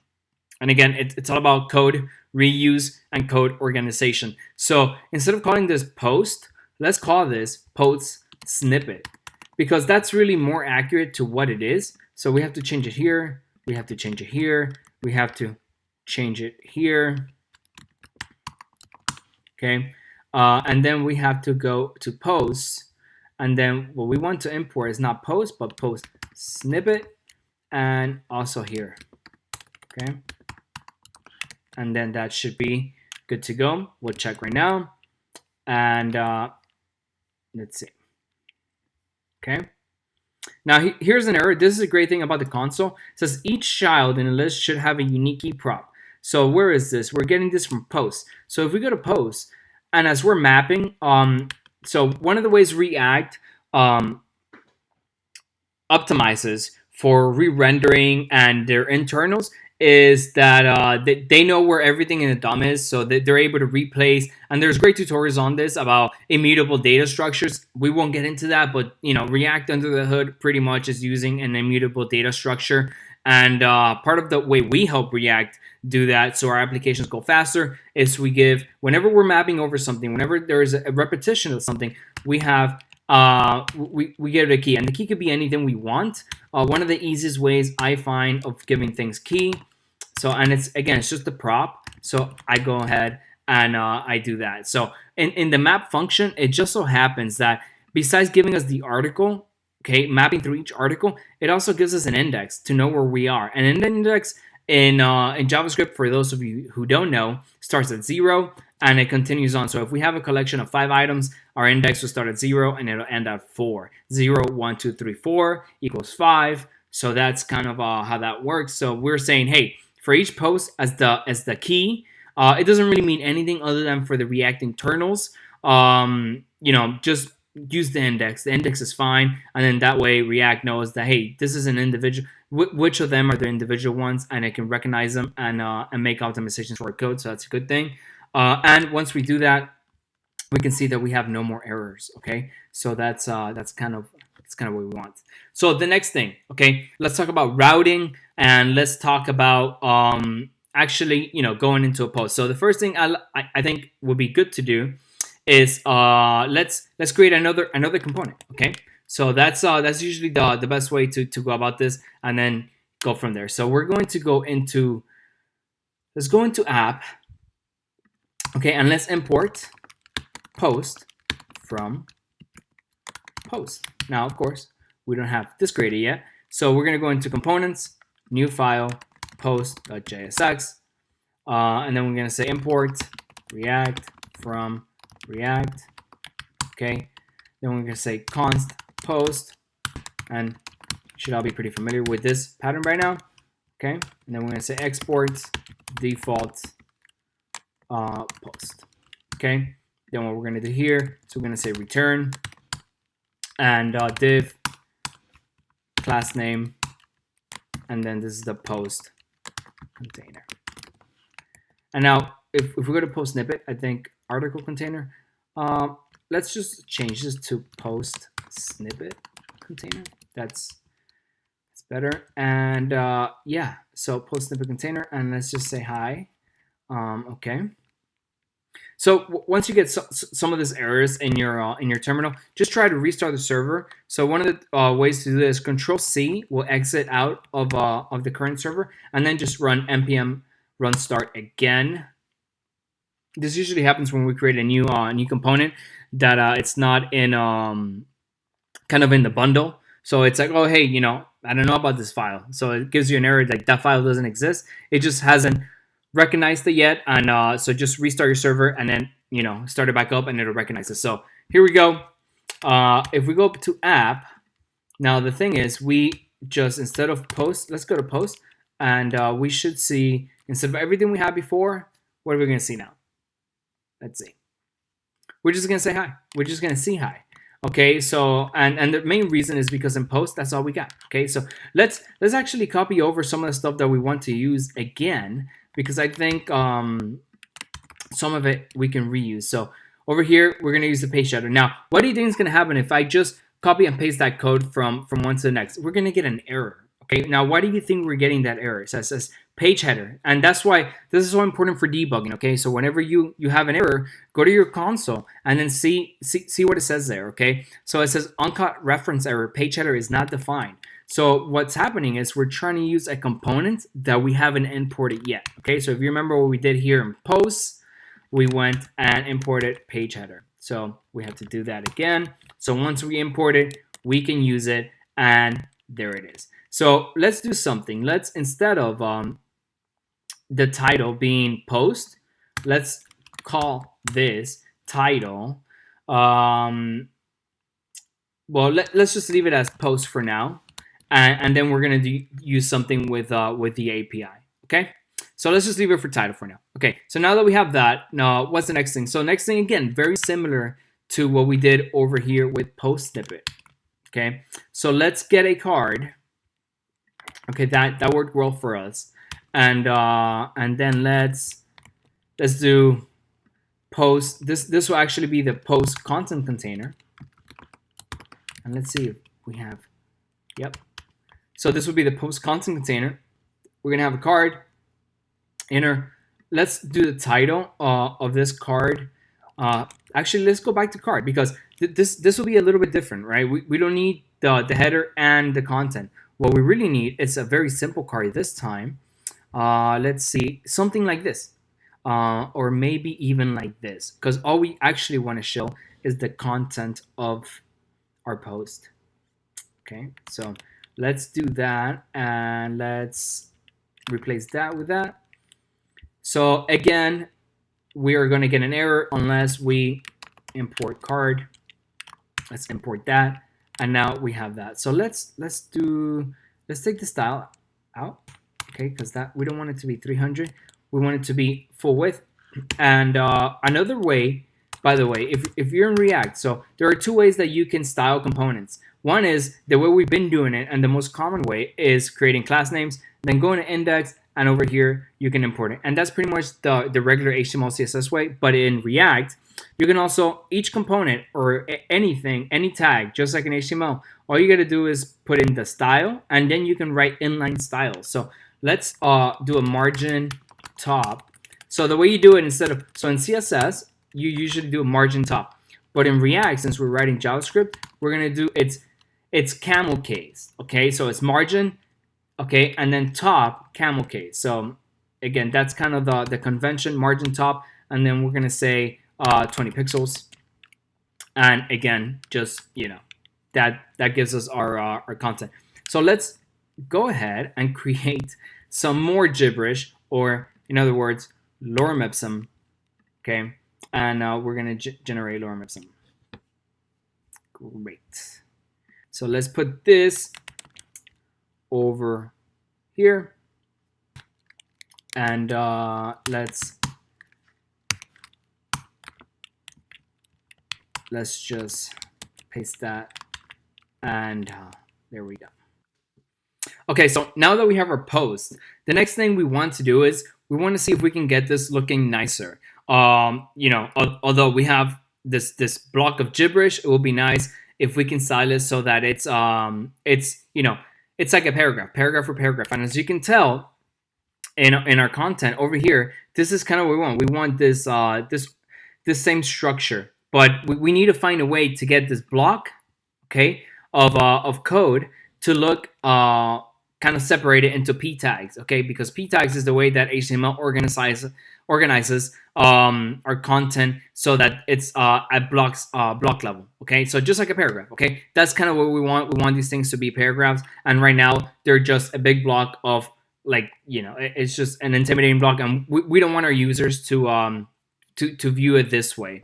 And again, it's all about code reuse and code organization. So instead of calling this post, let's call this post snippet, because that's really more accurate to what it is. So we have to change it here. We have to change it here. We have to change it here. Okay. And then we have to go to post. And then what we want to import is not post, but post snippet. And also here. Okay. And then that should be good to go. We'll check right now. And let's see. Okay. Now here's an error. This is a great thing about the console. It says each child in a list should have a unique key prop. So where is this? We're getting this from post. So if we go to post, and as we're mapping, so one of the ways React optimizes for re-rendering and their internals is that they know where everything in the DOM is, so that they're able to replace. And there's great tutorials on this about immutable data structures. We won't get into that, but React under the hood pretty much is using an immutable data structure. And part of the way we help React do that, so our applications go faster, is we give, whenever we're mapping over something, whenever there is a repetition of something, we have we give it a key, and the key could be anything we want. One of the easiest ways I find of giving things key, so, and it's just the prop. So I go ahead and I do that. So in the map function, it just so happens that besides giving us the article, okay, mapping through each article, it also gives us an index to know where we are. And an index in JavaScript, for those of you who don't know, starts at 0 and it continues on. So if we have a collection of 5 items, our index will start at 0 and it'll end at 4. 0, 1, 2, 3, 4 equals 5. So that's kind of how that works. So we're saying, hey, for each post as the key, it doesn't really mean anything other than for the React internals. Just use the index. The index is fine, and then that way React knows that, hey, this is an individual. Which of them are the individual ones, and it can recognize them and make optimizations for our code. So that's a good thing. And once we do that, we can see that we have no more errors. Okay, so that's kind of what we want. So the next thing, okay, let's talk about routing, and let's talk about actually going into a post. So the first thing I think would be good to do is let's create another component. Okay, so that's usually the best way to go about this, and then go from there. So we're going to go into, let's go into app. Okay, and let's import post from post. Now, of course, we don't have this created yet, so we're going to go into components, new file, post.jsx, and then we're going to say import React from React. Okay, then we're going to say const post, and you should all be pretty familiar with this pattern by now. Okay, and then we're going to say export default post. Okay, then what we're going to do here, so we're going to say return and div class name, and then this is the post container. And now if we go to post snippet, I think article container, let's just change this to post snippet container. That's better. And yeah, so post snippet container, and let's just say hi. Okay, so once you get some of these errors in your terminal, just try to restart the server. So one of the ways to do this, Control-C will exit out of the current server, and then just run npm run start again. This usually happens when we create a new component that it's not in kind of in the bundle. So it's like, oh hey, I don't know about this file, so it gives you an error like that file doesn't exist. It just hasn't recognized it yet, and so just restart your server and then start it back up, and it'll recognize it. So here we go. If we go up to app, now the thing is, we just, instead of post, let's go to post, and we should see, instead of everything we had before, what are we going to see now? Let's see. We're just going to say hi. We're just going to see hi. Okay, so and the main reason is because in post, that's all we got. Okay, so let's actually copy over some of the stuff that we want to use again, because I think some of it we can reuse. So over here, we're going to use the page header. Now, what do you think is going to happen if I just copy and paste that code from one to the next? We're going to get an error. Okay, now why do you think we're getting that error? It says page header, and that's why this is so important for debugging. Okay, so whenever you have an error, go to your console and then see what it says there. Okay, so it says uncut reference error, page header is not defined. So what's happening is we're trying to use a component that we haven't imported yet. Okay, so if you remember what we did here in posts, we went and imported page header. So we have to do that again. So once we import it, we can use it, and there it is. So let's do something. Let's, instead of the title being post, let's call this title. Well, let's just leave it as post for now, and then we're gonna use something with the API. Okay, so let's just leave it for title for now. Okay, so now that we have that, now what's the next thing? So next thing, again, very similar to what we did over here with post snippet. Okay, so let's get a card. Okay, that worked well for us, and then let's do post. This will actually be the post content container, and let's see if we have. Yep. So this will be the post content container. We're gonna have a card inner. Let's do the title of this card. Actually, let's go back to card, because this will be a little bit different, right? We don't need the header and the content. What we really need is a very simple card this time. Let's see, something like this, or maybe even like this, because all we actually want to show is the content of our post. Okay, so let's do that, and let's replace that with that. So again, we are going to get an error unless we import card. Let's import that, and now we have that. So let's take the style out, okay, because that we don't want it to be 300. We want it to be full width. And another way, by the way, if you're in React, so there are two ways that you can style components. One is the way we've been doing it, and the most common way is creating class names, then going to index, and over here you can import it. And that's pretty much the regular HTML CSS way. But in React, you can also, each component or anything, any tag, just like in HTML, all you got to do is put in the style, and then you can write inline styles. So let's do a margin top. So the way you do it, instead of, so in CSS, you usually do a margin top. But in React, since we're writing JavaScript, we're going to do, it's camel case. Okay, so it's margin, okay, and then top, camel case. So again, that's kind of the convention, margin top, and then we're going to say 20 pixels. And again, just, you know, that gives us our content. So let's go ahead and create some more gibberish, or in other words, lorem ipsum. Okay, and we're gonna generate lorem ipsum. Great. So let's put this over here, and let's just paste that, and there we go. Okay, so now that we have our post, the next thing we want to do is we want to see if we can get this looking nicer. You know, although we have this block of gibberish, it will be nice if we can style it so that it's you know, it's like a paragraph for paragraph. And as you can tell in our content over here, this is kind of what we want. We want this this same structure, but we need to find a way to get this block, okay, of code to look kind of separated into p tags, okay, because p tags is the way that HTML organizes our content so that it's at block level, okay, so just like a paragraph, okay, that's kind of what we want. We want these things to be paragraphs, and right now they're just a big block of, like, you know, it's just an intimidating block, and we don't want our users to view it this way.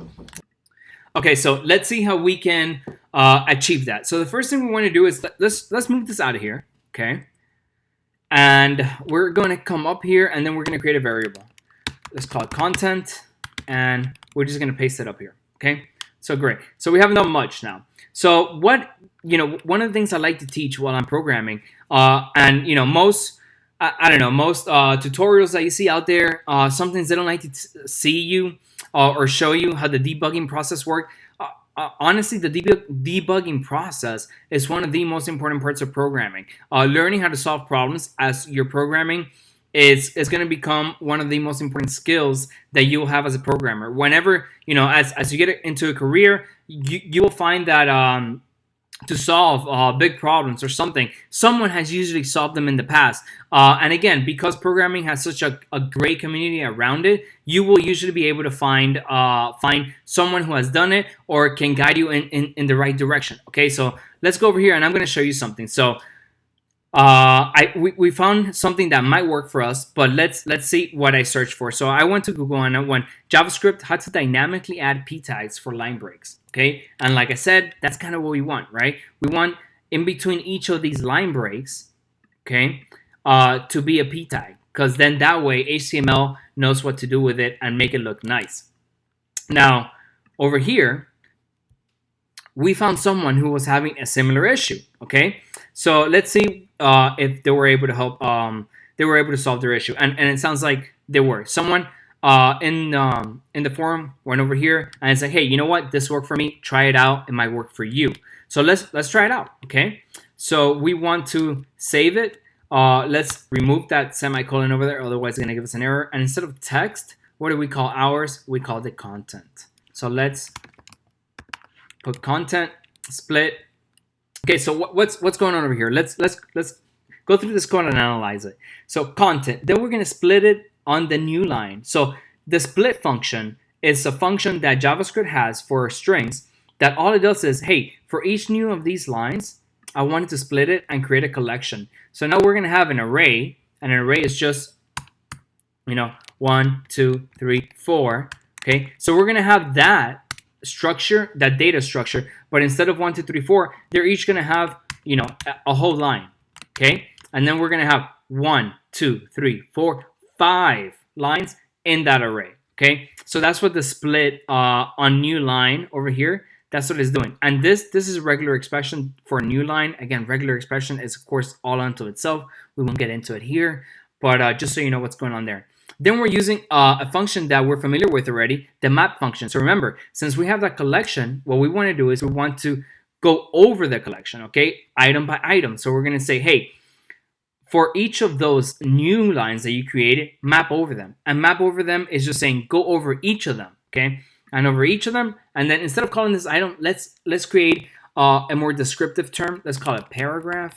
Okay, so let's see how we can achieve that. So the first thing we want to do is let's move this out of here, okay? And we're going to come up here, and then we're going to create a variable. Let's call it content, and we're just going to paste it up here, okay? So great. So we haven't done much now. So what, you know, one of the things I like to teach while I'm programming, and, you know, most, I don't know, most tutorials that you see out there, sometimes they don't like to see you or show you how the debugging process works. Honestly, the debugging process is one of the most important parts of programming. Learning how to solve problems as you're programming is going to become one of the most important skills that you'll have as a programmer. Whenever, you know, as you get into a career, you will find that to solve big problems or something, someone has usually solved them in the past. And again, because programming has such a great community around it, you will usually be able to find someone who has done it or can guide you in the right direction. Okay, so let's go over here and I'm going to show you something. So we found something that might work for us, but let's see what I searched for. So I went to Google and I went JavaScript how to dynamically add p tags for line breaks. Okay, and like I said, that's kind of what we want, right? We want in between each of these line breaks, okay, to be a p tag, because then that way HTML knows what to do with it and make it look nice. Now over here, we found someone who was having a similar issue. Okay, so let's see if they were able to help. They were able to solve their issue, and it sounds like they were. Someone in the forum went over here and said, "Hey, you know what? This worked for me. Try it out. It might work for you." So let's try it out. Okay, so we want to save it. Let's remove that semicolon over there, otherwise it's gonna give us an error. And instead of text, what do we call ours? We call it content. So let's put content, split. Okay, so what's going on over here? Let's go through this code and analyze it. So content, then we're gonna split it on the new line. So the split function is a function that JavaScript has for strings that all it does is, hey, for each new of these lines, I wanted to split it and create a collection. So now we're gonna have an array, and an array is just, 1, 2, 3, 4. Okay, so we're gonna have that structure, that data structure, but instead of 1, 2, 3, 4, they're each gonna have a whole line. Okay, and then we're gonna have 1, 2, 3, 4, 5 lines in that array. Okay, so that's what the split on new line over here, that's what it's doing. And this is a regular expression for a new line. Again, regular expression is of course all unto itself. We won't get into it here, but just so you know what's going on there. Then we're using a function that we're familiar with already, the map function. So remember, since we have that collection, what we want to do is we want to go over the collection, okay, item by item. So we're going to say, hey, for each of those new lines that you created, map over them. And map over them is just saying go over each of them, okay, and over each of them. And then instead of calling this item, let's create a more descriptive term. Let's call it paragraph.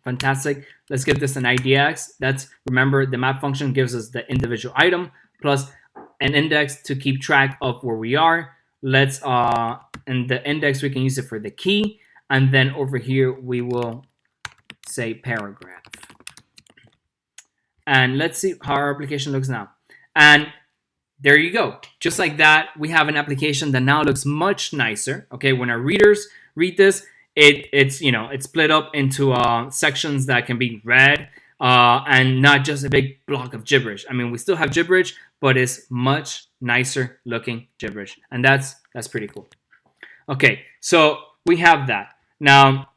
Fantastic. Let's give this an IDX. That's, remember, the map function gives us the individual item plus an index to keep track of where we are. Let's and the index, we can use it for the key, and then over here we will say paragraph. And let's see how our application looks now. And there you go. Just like that, we have an application that now looks much nicer. Okay, when our readers read this, it's split up into sections that can be read and not just a big block of gibberish. I mean, we still have gibberish, but it's much nicer looking gibberish, and that's pretty cool. Okay, so we have that. Now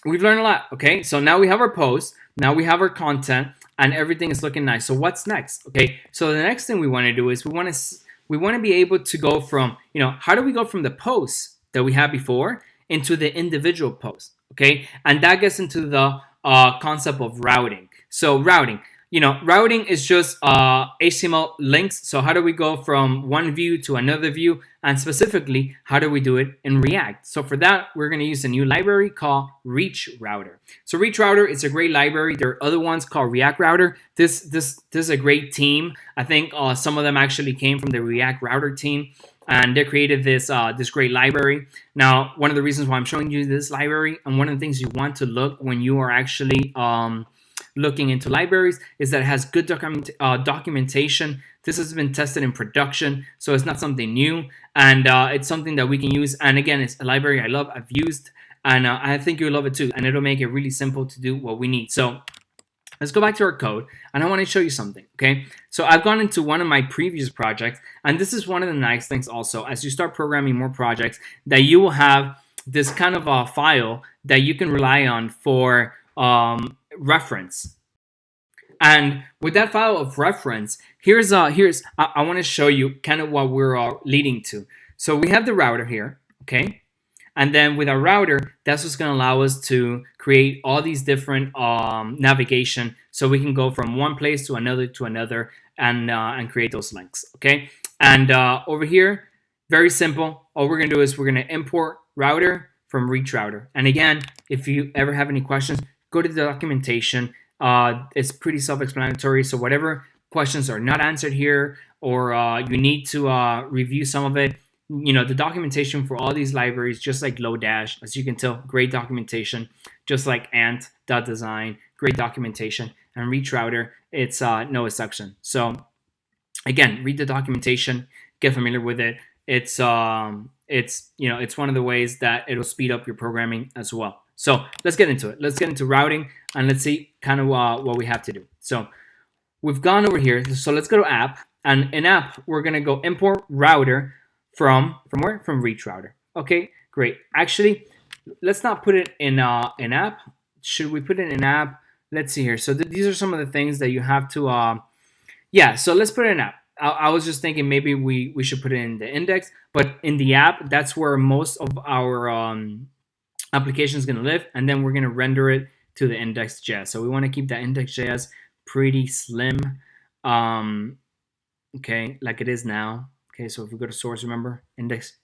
we've learned a lot. Okay, so now we have our post, now we have our content, and everything is looking nice. So what's next? Okay, so the next thing we want to do is we want to be able to go from, how do we go from the posts that we had before into the individual post, okay? And that gets into the concept of routing. So routing is just HTML links. So how do we go from one view to another view? And specifically, how do we do it in React? So for that, we're gonna use a new library called Reach Router. So Reach Router is a great library. There are other ones called React Router. This is a great team. I think some of them actually came from the React Router team, and they created this great library. Now, one of the reasons why I'm showing you this library, and one of the things you want to look when you are actually looking into libraries, is that it has good documentation. This has been tested in production, so it's not something new, and it's something that we can use. And again, it's a library I love, I've used, and I think you'll love it too, and it'll make it really simple to do what we need. So let's go back to our code, and I want to show you something, okay? So I've gone into one of my previous projects, and this is one of the nice things also, as you start programming more projects, that you will have this kind of a file that you can rely on for reference. And with that file of reference, I want to show you kind of what we're leading to. So we have the router here, okay? And then with our router, that's what's going to allow us to create all these different navigation, so we can go from one place to another and create those links, okay? And over here, very simple. All we're going to do is we're going to import router from Reach Router. And again, if you ever have any questions, go to the documentation. It's pretty self-explanatory. So whatever questions are not answered here, or you need to review some of it, the documentation for all these libraries, just like Lodash, as you can tell, great documentation. Just like Ant.design, great documentation. And Reach Router, it's no exception. So again, read the documentation, get familiar with it. It's one of the ways that it'll speed up your programming as well. So let's get into it. Let's get into routing, and let's see kind of what we have to do. So we've gone over here. So let's go to app, and in app we're gonna go import router from where? From Reach Router. Okay, great. Actually, let's not put it in app. Should we put it in app? Let's see here. So these are some of the things that you have to yeah, so let's put it in app. I was just thinking maybe we should put it in the index, but in the app, that's where most of our application is going to live, and then we're going to render it to the index.js. So we want to keep that index.js pretty slim, okay, like it is now. Okay, so if we go to source, remember, index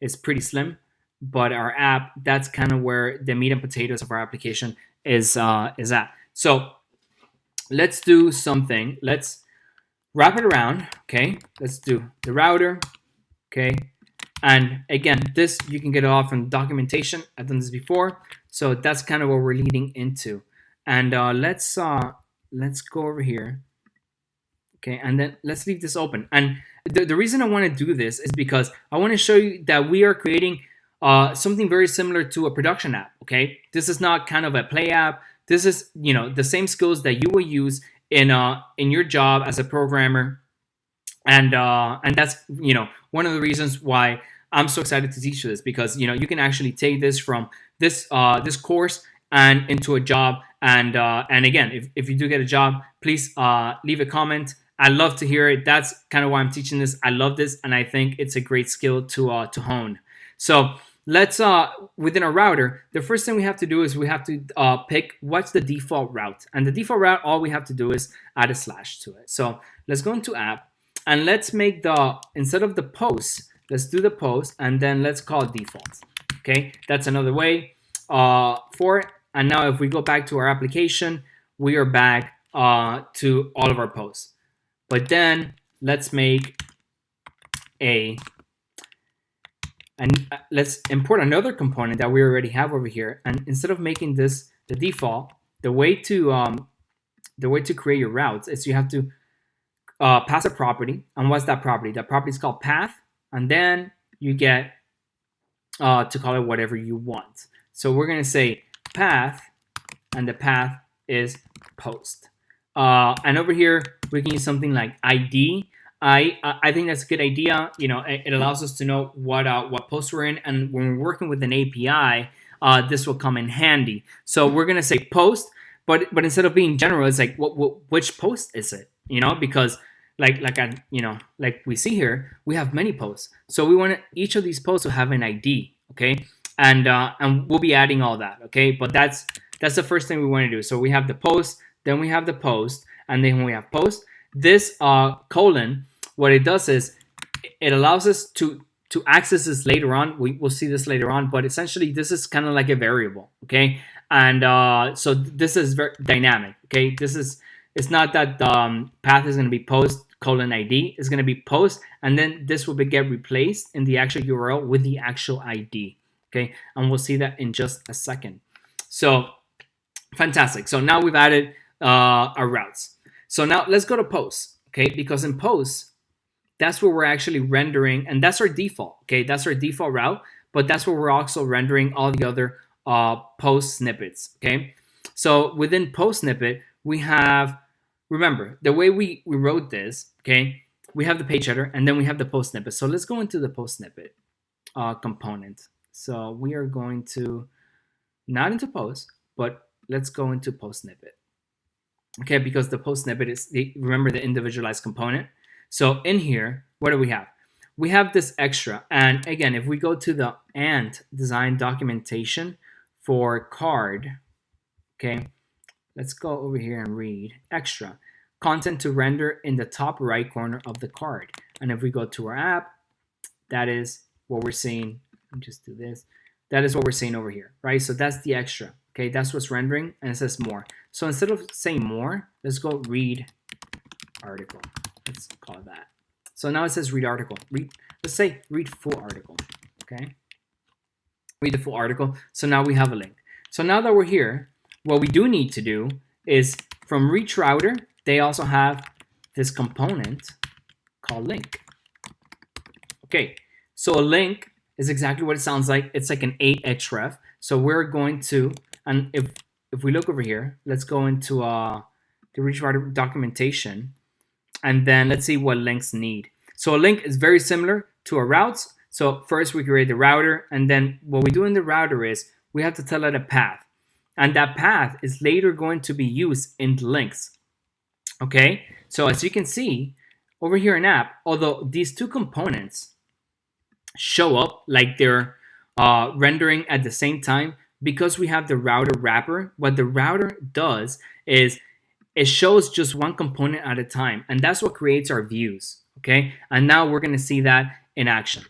is pretty slim, but our app, that's kind of where the meat and potatoes of our application is at. So let's do something. Let's wrap it around. Okay, let's do the router. Okay, and again, this you can get it off from documentation. I've done this before, so that's kind of what we're leading into. And let's go over here. Okay, and then let's leave this open. And the reason I want to do this is because I want to show you that we are creating something very similar to a production app. Okay, this is not kind of a play app. This is the same skills that you will use in your job as a programmer, and that's one of the reasons why I'm so excited to teach you this, because you can actually take this from this course and into a job. And again, if you do get a job, please leave a comment. I love to hear it. That's kind of why I'm teaching this. I love this, and I think it's a great skill to hone. So let's within our router, the first thing we have to do is we have to pick what's the default route. And the default route, all we have to do is add a slash to it. So let's go into app, and let's make instead of the post, let's do the post, and then let's call it default. Okay, that's another way for it. And now if we go back to our application, we are back to all of our posts. But then let's make and let's import another component that we already have over here. And instead of making this the default, the way to create your routes is you have to pass a property. And what's that property? That property is called path, and then you get to call it whatever you want. So we're gonna say path, and the path is post. And over here we can use something like ID. I think that's a good idea. It allows us to know what post we're in, and when we're working with an API, this will come in handy. So we're gonna say post, but instead of being general, it's like which post is it? Because like we see here, we have many posts. So we want each of these posts to have an ID, okay? And we'll be adding all that, okay? But that's the first thing we want to do. So we have the post, then we have the post, and then when we have post, this colon, what it does is it allows us to access this later on. We'll see this later on, but essentially this is kind of like a variable, okay? And so this is very dynamic, okay? It's not that the path is going to be post colon ID. It's going to be post, and then this will get replaced in the actual URL with the actual ID, okay? And we'll see that in just a second. So fantastic. So now we've added our routes. So now let's go to posts, okay? Because in posts, that's where we're actually rendering, and that's our default, okay? That's our default route, but that's where we're also rendering all the other post snippets, okay? So within post snippet, we have, remember, the way we wrote this, okay? We have the page header, and then we have the post snippet. So let's go into the post snippet component. So we are going to, not into post, but let's go into post snippet. Okay, because the post snippet is, remember, the individualized component. So in here, what do we have? We have this extra. And again, if we go to the Ant design documentation for card, okay, let's go over here and read extra. Content to render in the top right corner of the card. And if we go to our app, that is what we're seeing. Let me just do this. That is what we're saying over here, right? So that's the extra, okay? That's what's rendering, and it says more. So instead of saying more, let's go read article. Let's call it that. So now it says read article. Let's say read full article, okay? Read the full article. So now we have a link. So now that we're here, what we do need to do is from reach router, they also have this component called link. Okay, so a link is exactly what it sounds like. It's like an 8xref. So we're going to, and if we look over here, let's go into the reach router documentation, and then let's see what links need. So a link is very similar to a routes. So first we create the router, and then what we do in the router is we have to tell it a path, and that path is later going to be used in the links. Okay, so as you can see over here in app, although these two components show up like they're rendering at the same time, because we have the router wrapper, what the router does is it shows just one component at a time, and that's what creates our views. Okay, and now we're going to see that in action.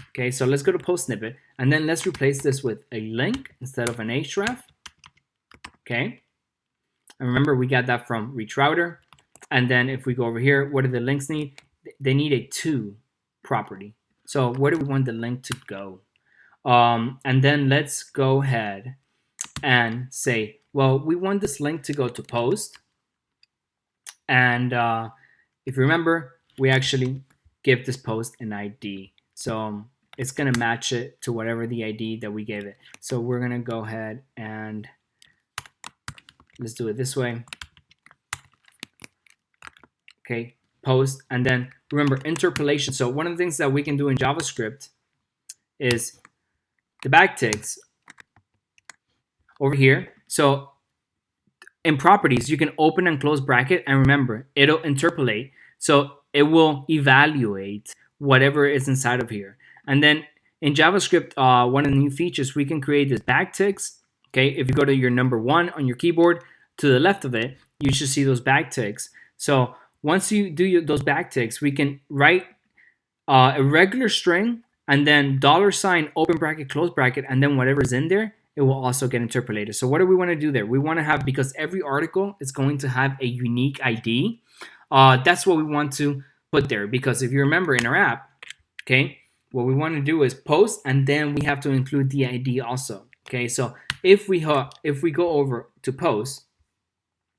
Okay, so let's go to post snippet, and then let's replace this with a link instead of an href. Okay, and remember we got that from reach router. And then if we go over here, what do the links need? They need a to property. So where do we want the link to go? And then let's go ahead and say, well, we want this link to go to post. And if you remember, we actually give this post an ID. So it's going to match it to whatever the ID that we gave it. So we're going to go ahead and let's do it this way. Okay, post, and then remember interpolation. So one of the things that we can do in JavaScript is the backticks over here. So in properties, you can open and close bracket, and remember, it'll interpolate. So it will evaluate whatever is inside of here. And then in JavaScript, one of the new features, we can create this backticks. Okay, if you go to your number 1 on your keyboard, to the left of it, you should see those backticks. So once you do those backticks, we can write a regular string and then $ open bracket, close bracket, and then whatever's in there, it will also get interpolated. So what do we want to do there? We want to have, because every article is going to have a unique ID, that's what we want to put there. Because if you remember in our app, okay, what we want to do is post, and then we have to include the ID also. Okay, so if we go over to post,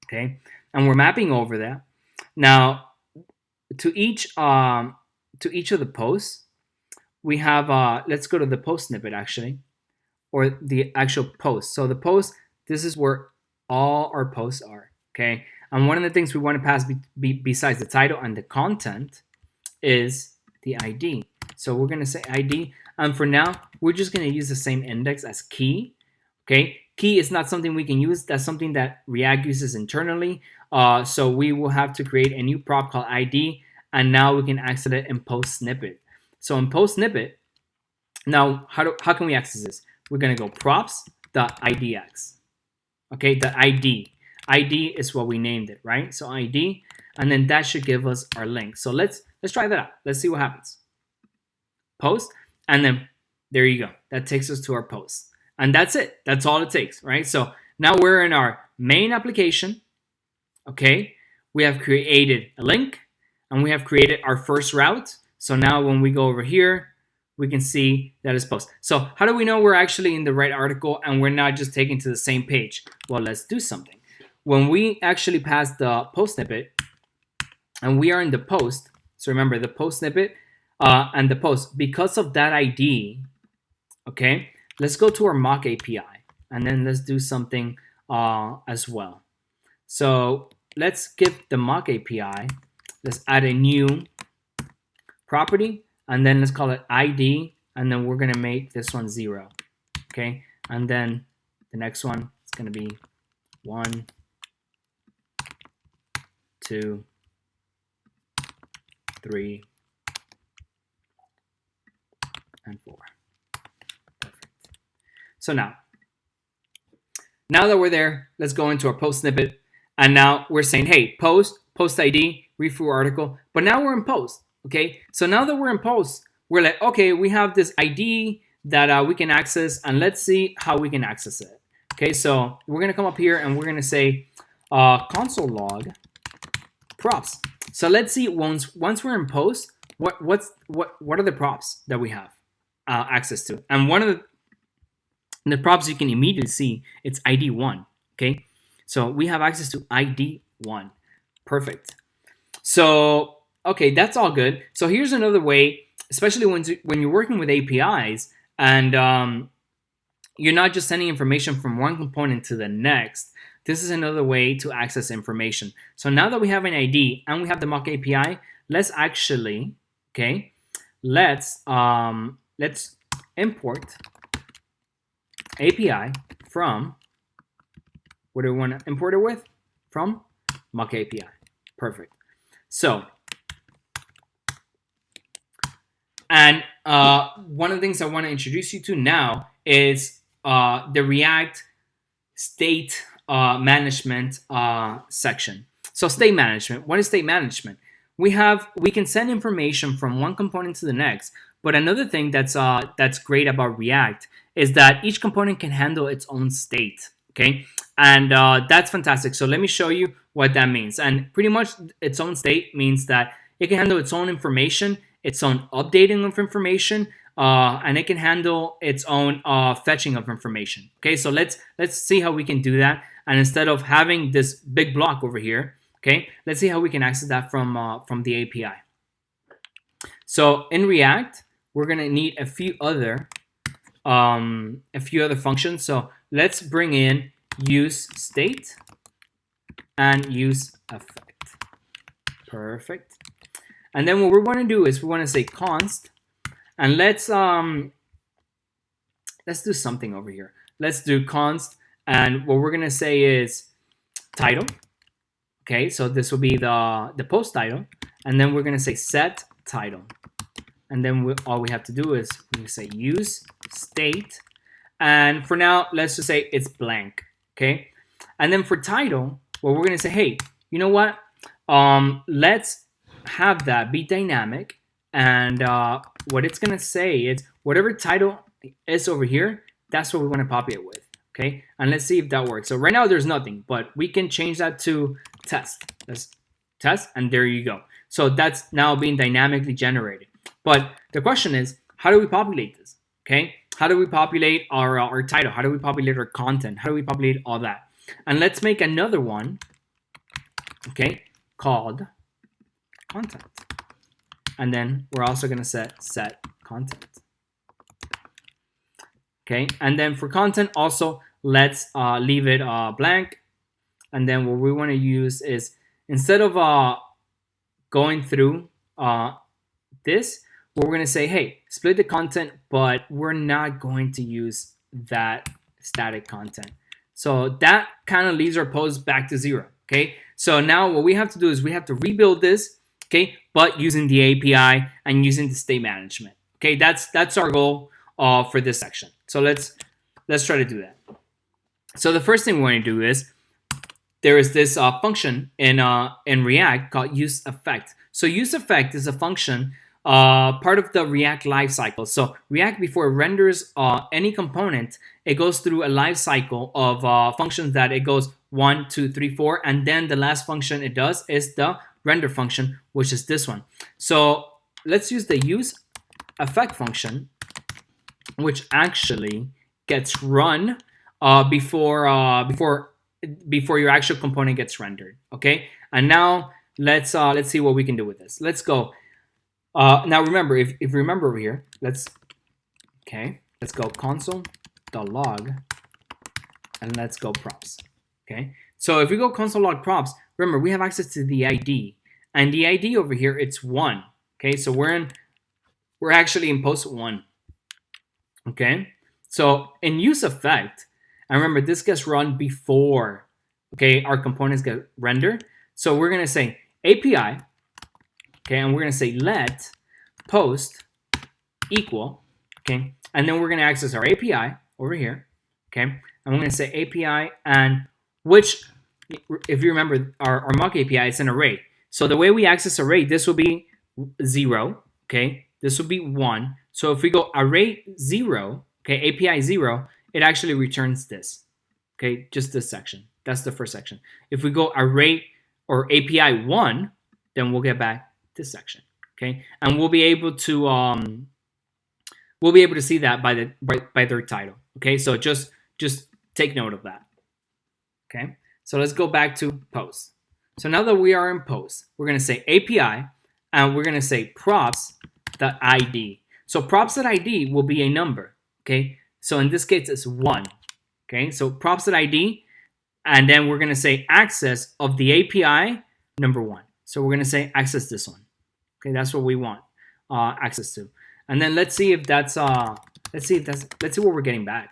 okay, and we're mapping over that. Now, to each of the posts, we have, let's go to the post snippet actually, or the actual post. So the post, this is where all our posts are, okay? And one of the things we want to pass besides the title and the content is the ID. So we're going to say ID, and for now, we're just going to use the same index as key, okay? Key is not something we can use. That's something that React uses internally. So we will have to create a new prop called ID, and now we can access it in post snippet. So in post snippet, now how can we access this? We're gonna go props.idx. Okay, the ID. ID is what we named it, right? So ID, and then that should give us our link. So let's try that out. Let's see what happens. Post, and then there you go. That takes us to our post. And that's it. That's all it takes, right? So now we're in our main application. Okay, we have created a link, and we have created our first route. So now when we go over here, we can see that it's post. So how do we know we're actually in the right article and we're not just taken to the same page? Well, let's do something. When we actually pass the post snippet, and we are in the post, so remember the post snippet and the post, because of that ID, okay, let's go to our mock API, and then let's do something as well. So let's give the mock API, let's add a new property, and then let's call it ID, and then we're going to make this one 0. Okay, and then the next one is going to be 1, 2, 3, and 4. Perfect. So now that we're there, let's go into our post snippet, and now we're saying, hey, post ID, read through article, but now we're in post. Okay, so now that we're in post, we're like, okay, we have this ID that we can access, and let's see how we can access it. Okay, so we're gonna come up here and we're gonna say console log props. So let's see once we're in post, what are the props that we have access to? And one of the props you can immediately see, it's ID1. Okay, so we have access to ID1. Perfect. So okay, that's all good. So here's another way, especially when you're working with APIs and you're not just sending information from one component to the next. This is another way to access information. So now that we have an ID and we have the mock API, let's actually, okay, let's import API from, what do we want to import it with? From mock API. Perfect. So, and one of the things I want to introduce you to now is the React state management section. So state management. What is state management? We can send information from one component to the next. But another thing that's great about React is that each component can handle its own state. Okay, and that's fantastic. So let me show you what that means. And pretty much its own state means that it can handle its own information, its own updating of information, and it can handle its own fetching of information. Okay, so let's see how we can do that. And instead of having this big block over here, okay, let's see how we can access that from the API. So in React, we're gonna need a few other functions. So let's bring in use state and use effect. Perfect. And then what we're going to do is we want to say const, and let's do something over here. Let's do const, and what we're going to say is title. Okay, so this will be the post title, and then we're going to say set title. And then all we have to do is we say use state, and for now let's just say it's blank. Okay, and then for title, well, we're gonna say, hey, you know what? Let's have that be dynamic, and what it's gonna say is whatever title is over here, that's what we want to populate with. Okay, and let's see if that works. So right now there's nothing, but we can change that to test. Let's test, and there you go. So that's now being dynamically generated. But the question is, how do we populate this? Okay, how do we populate our title? How do we populate our content? How do we populate all that? And let's make another one, okay, called content. And then we're also going to set content. Okay, and then for content also, let's leave it blank. And then what we want to use is, instead of going through this, we're going to say, hey, split the content, but we're not going to use that static content. So that kind of leaves our post back to 0. Okay, so now what we have to do is we have to rebuild this, okay, but using the API and using the state management. Okay, that's our goal for this section. So let's try to do that. So the first thing we want to do is, there is this function in React called use effect. So use effect is a function part of the React lifecycle. So React, before it renders any component, it goes through a lifecycle of functions that it goes 1, 2, 3, 4, and then the last function it does is the render function, which is this one. So let's use the use effect function, which actually gets run before your actual component gets rendered. Okay, and now let's see what we can do with this. Let's go. Now remember, if you remember over here, let's go console.log and let's go props. Okay, so if we go console.log props, remember we have access to the ID, and the ID over here, it's 1. Okay, so we're actually in post 1. Okay, so in use effect, and remember this gets run before, okay, our components get rendered. So we're gonna say API, okay, and we're gonna say let post equal, okay, and then we're gonna access our API over here, okay, and we're gonna say API, and which, if you remember, our mock API is an array. So the way we access array, this will be 0, okay, this will be 1. So if we go array 0, okay, API 0, it actually returns this, okay, just this section. That's the first section. If we go array or API 1, then we'll get back this section, okay, and we'll be able to see that by their title, okay. So just take note of that, okay. So let's go back to post. So now that we are in post, we're going to say API, and we're going to say props.id. So props.id will be a number, okay? So in this case, it's 1, okay? So props.id, and then we're going to say access of the API, number 1. So we're going to say access this one, okay? That's what we want access to. And then let's see if that's, let's see what we're getting back.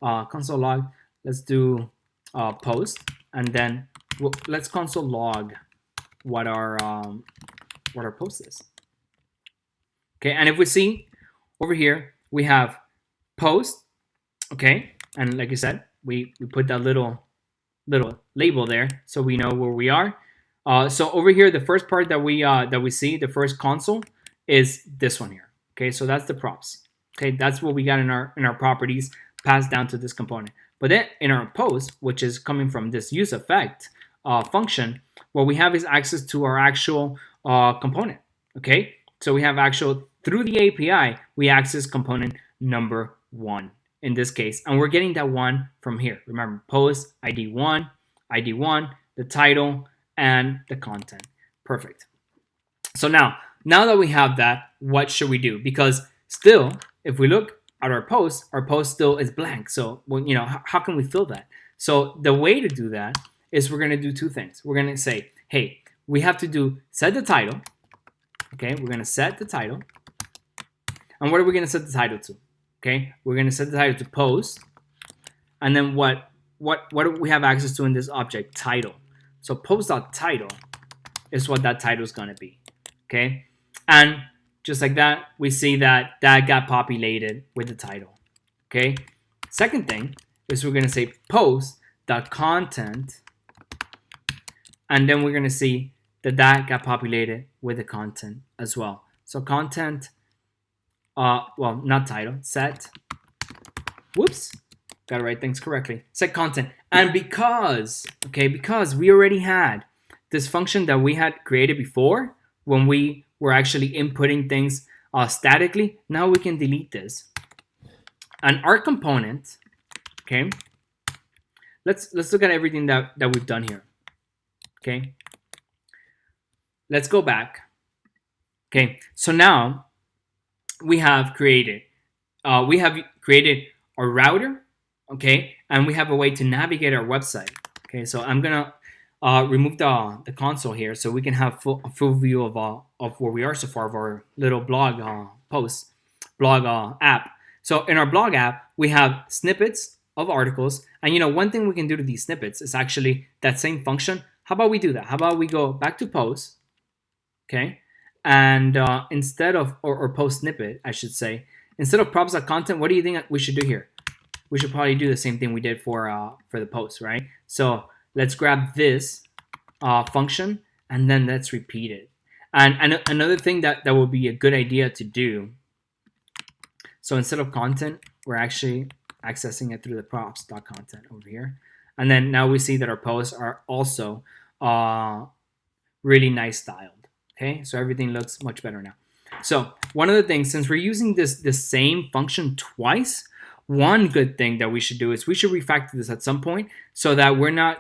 Console log, let's do post, and then let's console log what our post is. Okay, and if we see over here, we have post, okay, and like I said, we put that little label there so we know where we are. So over here, the first part that we see, the first console, is this one here. Okay, so that's the props. Okay, that's what we got in our properties passed down to this component. But then in our post, which is coming from this use effect function, what we have is access to our actual component. Okay, so we have actual, through the API, we access component number 1 in this case, and we're getting that 1 from here. Remember, post ID1, the title, and the content. Perfect. So now that we have that, what should we do? Because still, if we look at our post still is blank. So, well, you know, how can we fill that? So the way to do that is we're going to do two things. We're going to say, hey, we have to set the title. Okay, we're going to set the title. And what are we going to set the title to? Okay, we're going to set the title to post. And then what do we have access to in this object? Title. So post.title is what that title is going to be. Okay, and just like that, we see that got populated with the title. Okay, second thing is we're going to say post.content, and then we're going to see that got populated with the content as well. So content, well, not title, set, whoops, gotta write things correctly, set content. And because we already had this function that we had created before when we were actually inputting things statically, now we can delete this. And our component, okay, let's look at everything that we've done here. Okay, let's go back. Okay, so now we have created a router, okay, and we have a way to navigate our website. Okay, so I'm gonna remove the console here so we can have a full view of where we are so far of our little blog app. So in our blog app, we have snippets of articles, and you know, one thing we can do to these snippets is actually that same function. How about we do that? How about we go back to post, okay, and instead of or post snippet, I should say, instead of props.content, what do you think we should do here? We should probably do the same thing we did for the post, right? So let's grab this function and then let's repeat it. And another thing that would be a good idea to do, so instead of content, we're actually accessing it through the props.content over here. And then now we see that our posts are also really nice styled. Okay, so everything looks much better now. So one of the things, since we're using this same function twice, one good thing that we should do is we should refactor this at some point so that we're not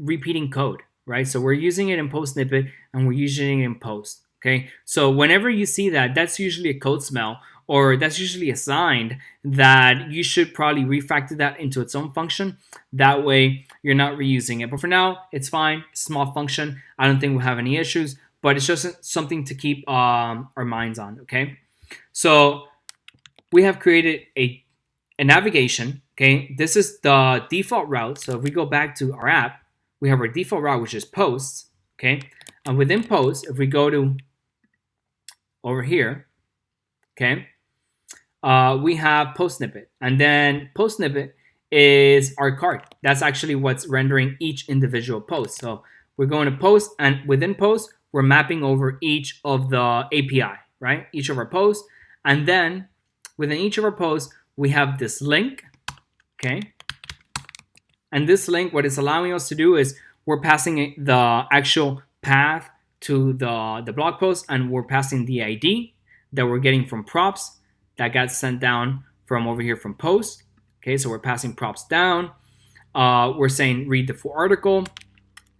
repeating code, right? So we're using it in post snippet and we're using it in post. Okay, so whenever you see that, that's usually a code smell, or that's usually a sign that you should probably refactor that into its own function. That way you're not reusing it. But for now, it's fine. Small function. I don't think we'll have any issues, but it's just something to keep our minds on. Okay, so we have created a navigation. Okay, this is the default route. So if we go back to our app, we have our default route, which is posts. Okay, and within posts, if we go to over here, okay, we have post snippet, and then post snippet is our card. That's actually what's rendering each individual post. So we're going to post, and within post, we're mapping over each of the API, right? Each of our posts, And then within each of our posts, we have this link, okay? And this link, what it's allowing us to do is we're passing the actual path to the blog post, and we're passing the ID that we're getting from props that got sent down from over here from post. Okay, so we're passing props down. We're saying read the full article.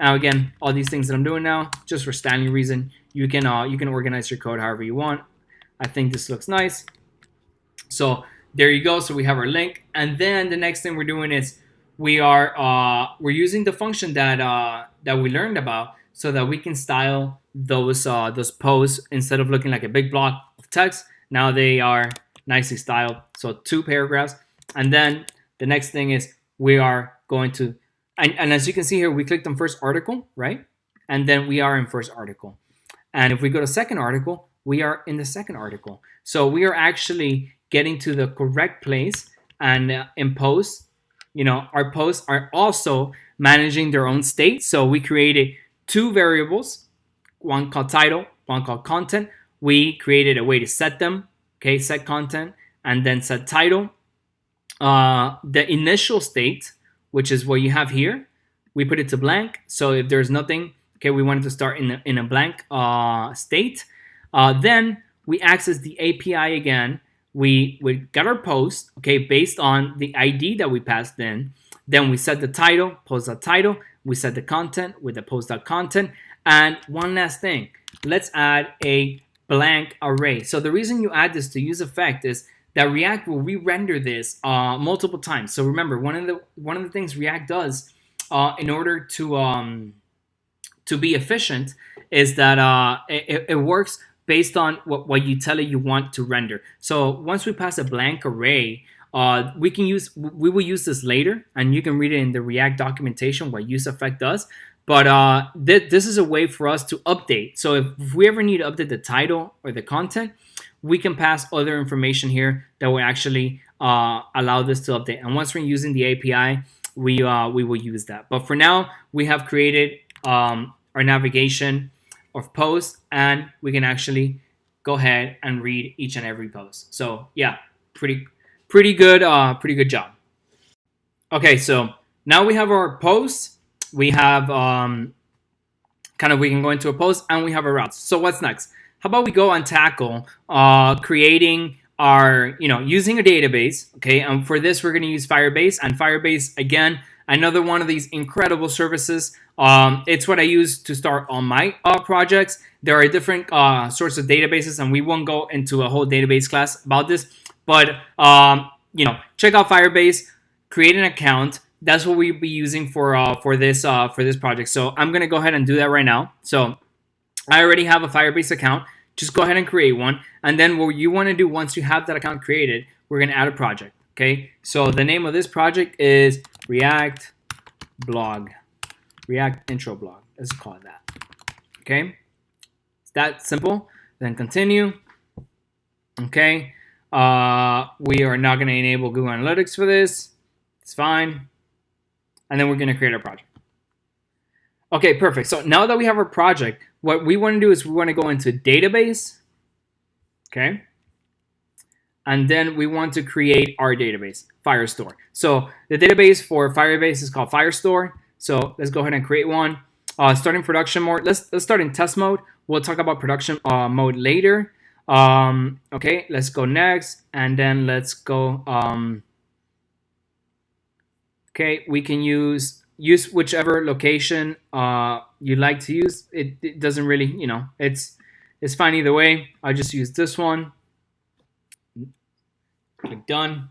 Now again, all these things that I'm doing now, just for styling reason, you can organize your code however you want. I think this looks nice. So there you go. So we have our link, and then the next thing we're doing is we're using the function that we learned about, so that we can style those posts. Instead of looking like a big block of text, now they are nicely styled. So 2 paragraphs, and then the next thing is we are going to, and as you can see here, we clicked on first article, right? And then we are in first article. And if we go to second article, we are in the second article. So we are actually getting to the correct place. And in posts, our posts are also managing their own state. So we created 2 variables, one called title, one called content. We created a way to set them, okay, set content, and then set title. The initial state, which is what you have here, we put it to blank. So if there's nothing, okay, we wanted to start in a blank state. Then we access the API again. We got our post, okay, based on the ID that we passed in. Then we set the title, post.title. We set the content with the post.content. And one last thing, let's add a blank array. So the reason you add this to use effect is that React will re-render this multiple times. So remember, one of the things React does in order to be efficient is that it works based on what you tell it you want to render. So once we pass a blank array, we will use this later, and you can read it in the React documentation what use effect does. But this is a way for us to update. So if we ever need to update the title or the content, we can pass other information here that will actually allow this to update. And once we're using the API, we will use that. But for now, we have created our navigation of posts, and we can actually go ahead and read each and every post. So yeah, pretty good job. Okay, so now we have our posts. We have we can go into a post, and we have our routes. So what's next? How about we go and tackle creating our, using a database, okay? And for this, we're going to use Firebase. And Firebase, again, another one of these incredible services. It's what I use to start all my projects. There are different sorts of databases, and we won't go into a whole database class about this. But, check out Firebase, create an account. That's what we'll be using for this project. So I'm going to go ahead and do that right now. So I already have a Firebase account. Just go ahead and create one. And then what you want to do once you have that account created, we're going to add a project. Okay. So the name of this project is React Blog, React Intro Blog. Let's call it that. Okay. It's that simple. Then continue. Okay. We are not going to enable Google Analytics for this. It's fine. And then we're going to create our project. Okay, perfect. So now that we have our project, what we want to do is we want to go into database. Okay. And then we want to create our database, Firestore. So the database for Firebase is called Firestore. So let's go ahead and create one. Starting production mode. Let's start in test mode. We'll talk about production mode later. Okay, let's go next. And then let's go. Okay, we can use whichever location you like to use. It doesn't really, it's fine either way. I'll just use this one. Click done.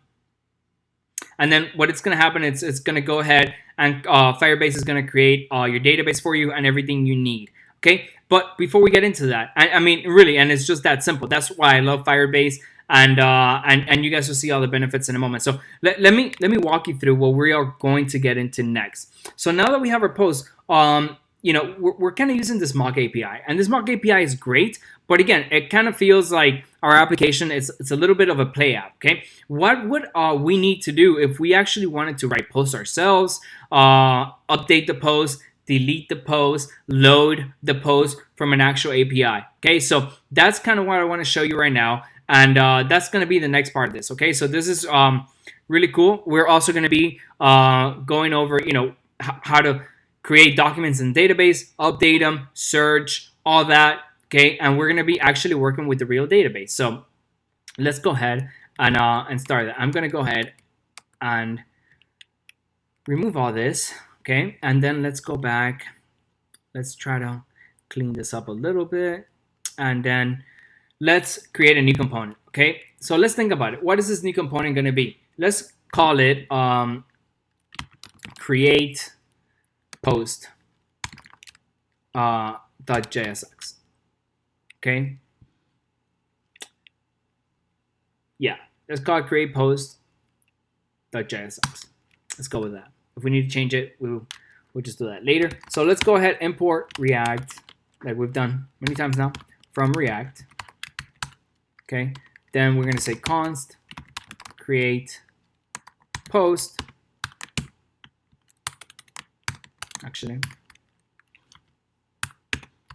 And then what it's going to happen, it's going to go ahead and Firebase is going to create your database for you and everything you need. Okay, but before we get into that, I mean, really, and it's just that simple. That's why I love Firebase. And you guys will see all the benefits in a moment. So let me walk you through what we are going to get into next. So now that we have our post, we're kind of using this mock API, and this mock API is great. But again, it kind of feels like our application it's a little bit of a play app. Okay, what would we need to do if we actually wanted to write posts ourselves, update the post, delete the post, load the post from an actual API? Okay, so that's kind of what I want to show you right now. and that's going to be the next part of this. Okay, so this is really cool. We're also going to be going over, how to create documents in database, update them, search, all that. Okay, and we're going to be actually working with the real database. So let's go ahead and start that. I'm going to go ahead and remove all this. Okay, and then let's go back. Let's try to clean this up a little bit, and then let's create a new component. Okay, so let's think about it. What is this new component going to be? Let's call it create post .jsx. Okay, yeah, let's call it create post .jsx. Let's go with that. If we need to change it, we'll just do that later. So let's go ahead, import React, like we've done many times now, from React. Okay, then we're going to say const create post. Actually,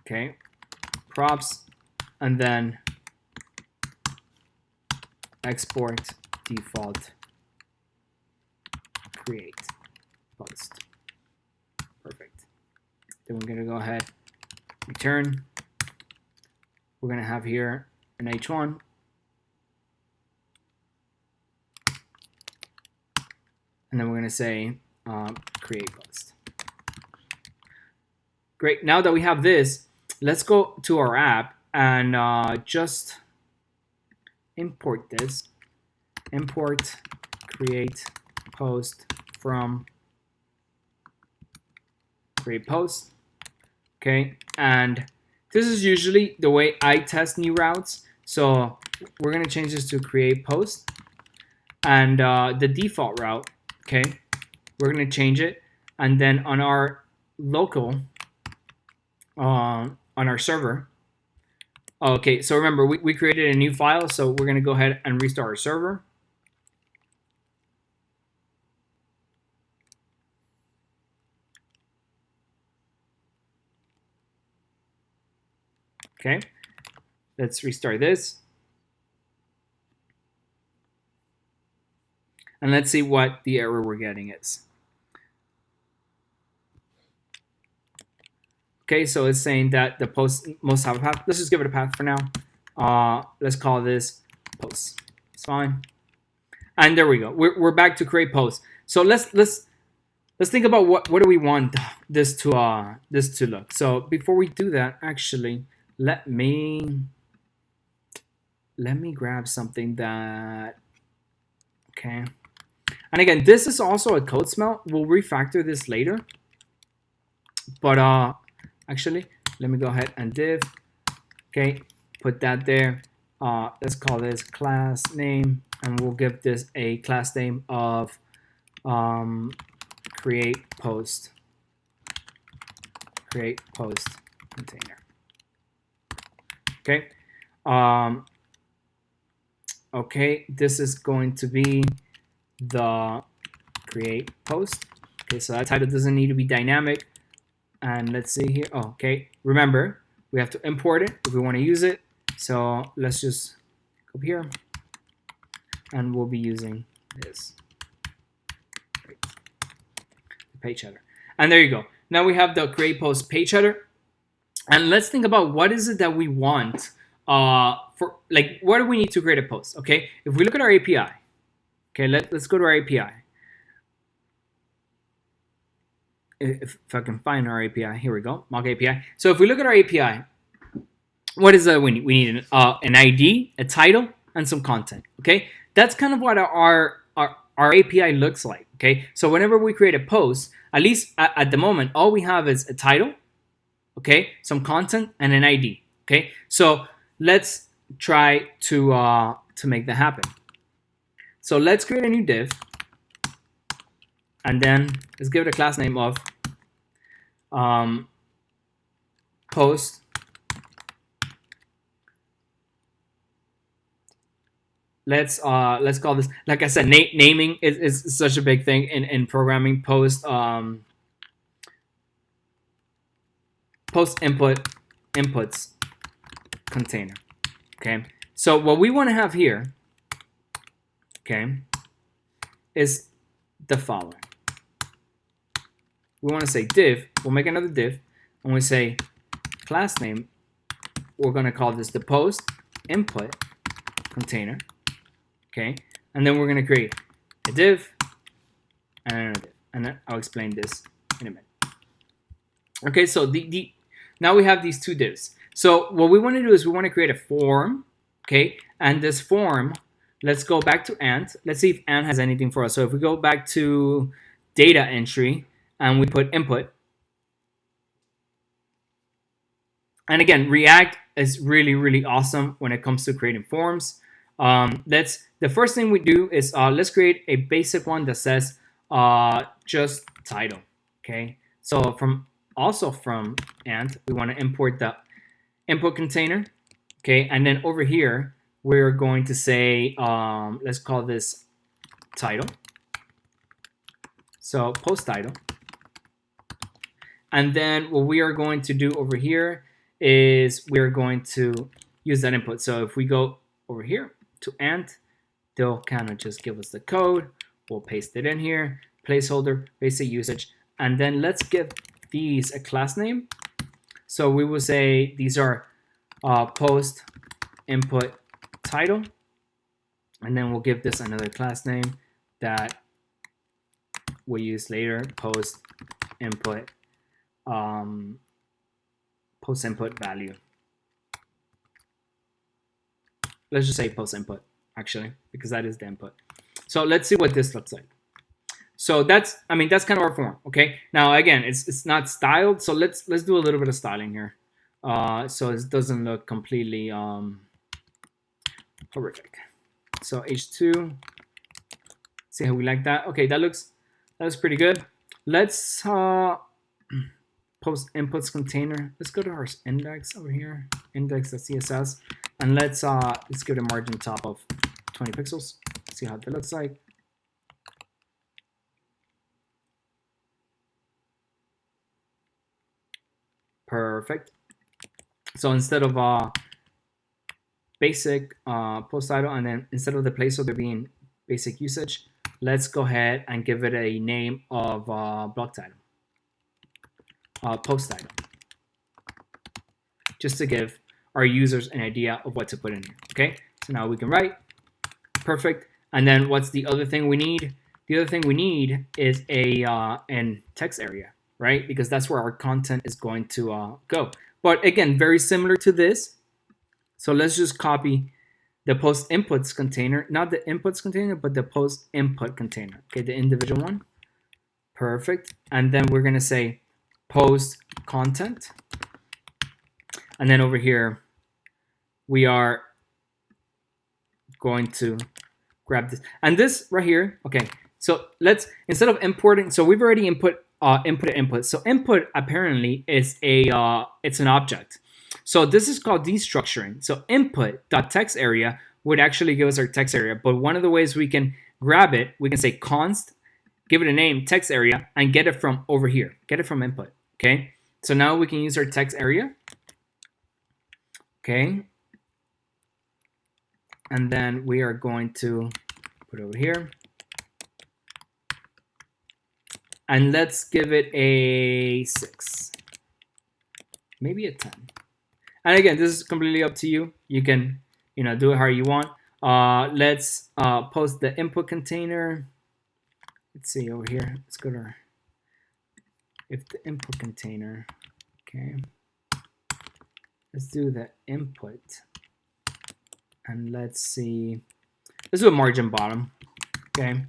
okay, props, and then export default create post. Perfect. Then we're going to go ahead, return. We're going to have here an h1. And then we're going to say create post. Great. Now that we have this, let's go to our app and just import this. Import create post from create post. Okay, and this is usually the way I test new routes. So we're going to change this to create post, and the default route. Okay, we're going to change it, and then on our local, on our server. Okay, so remember we created a new file, so we're going to go ahead and restart our server. Okay, let's restart this. And let's see what the error we're getting is. Okay, so it's saying that the post must have a path. Let's just give it a path for now. Let's call this post. It's fine. And there we go. We're back to create post. So let's think about what do we want this to look. So before we do that, actually, let me grab something that, okay. And again, this is also a code smell. We'll refactor this later. But actually, let me go ahead and div. Okay, put that there. Let's call this class name, and we'll give this a class name of create post container. Okay. Okay, this is going to be the create post. Okay, so that title doesn't need to be dynamic. And let's see here. Oh, okay, remember we have to import it if we want to use it. So let's just go here, and we'll be using this page header. And there you go. Now we have the create post page header. And let's think about what is it that we want for, like, what do we need to create a post? Okay, if we look at our API, okay, let's go to our API. If I can find our API, here we go, mock API. So if we look at our API, what is that we need? We need an ID, a title, and some content. Okay, that's kind of what our API looks like. Okay, so whenever we create a post, at least at the moment, all we have is a title, okay, some content, and an ID. Okay, so let's try to make that happen. So let's create a new div, and then let's give it a class name of post let's call this, like I said, naming is such a big thing in programming. Post post inputs container. Okay, So what we want to have here, okay, is the following. We want to say div. We'll make another div, and we say class name. We're going to call this the post input container, okay, and then we're going to create a div and another div, and then I'll explain this in a minute. Okay, so now we have these two divs. So what we want to do is we want to create a form, okay, and this form, let's go back to Ant. Let's see if Ant has anything for us. So if we go back to data entry and we put input, and again, React is really, really awesome when it comes to creating forms. The first thing we do is let's create a basic one that says just title. Okay, so from Ant, we want to import the input container. Okay, and then over here we're going to say let's call this title. So post title, and then what we are going to do over here is we're going to use that input. So if we go over here to Ant, they'll kind of just give us the code. We'll paste it in here, placeholder, basic usage, and then let's give these a class name. So we will say these are post input title, and then we'll give this another class name that we'll use later, post input value. Let's just say post input, actually, because that is the input. So let's see what this looks like. So that's kind of our form. Okay. Now again, it's not styled, so let's do a little bit of styling here, so it doesn't look completely horrific. So H2. See how we like that? Okay, that looks pretty good. Let's post inputs container. Let's go to our index over here, index.css, and let's give it a margin top of 20 pixels. See how that looks like. Perfect. So instead of basic post title, and then instead of the placeholder being basic usage, let's go ahead and give it a name of block title, post title, just to give our users an idea of what to put in here. Okay, so now we can write. Perfect. And then what's the other thing we need? The other thing we need is an text area, right? Because that's where our content is going to go. But again, very similar to this. So let's just copy the post inputs container, not the inputs container, but the post input container. Okay, the individual one. Perfect. And then we're going to say post content. And then over here, we are going to grab this. And this right here, okay, so let's, instead of importing, so we've already input input. So input apparently is it's an object. So this is called destructuring. So input.text area would actually give us our text area. But one of the ways we can grab it, we can say const, give it a name, text area, and get it from over here. Get it from input. Okay. So now we can use our text area. Okay. And then we are going to put it over here. And let's give it a 6. Maybe a 10. And again, this is completely up to you. You can, do it how you want. Let's post the input container. Let's see over here. Let's go to if the input container. Okay. Let's do the input. And let's see. Let's do a margin bottom. Okay.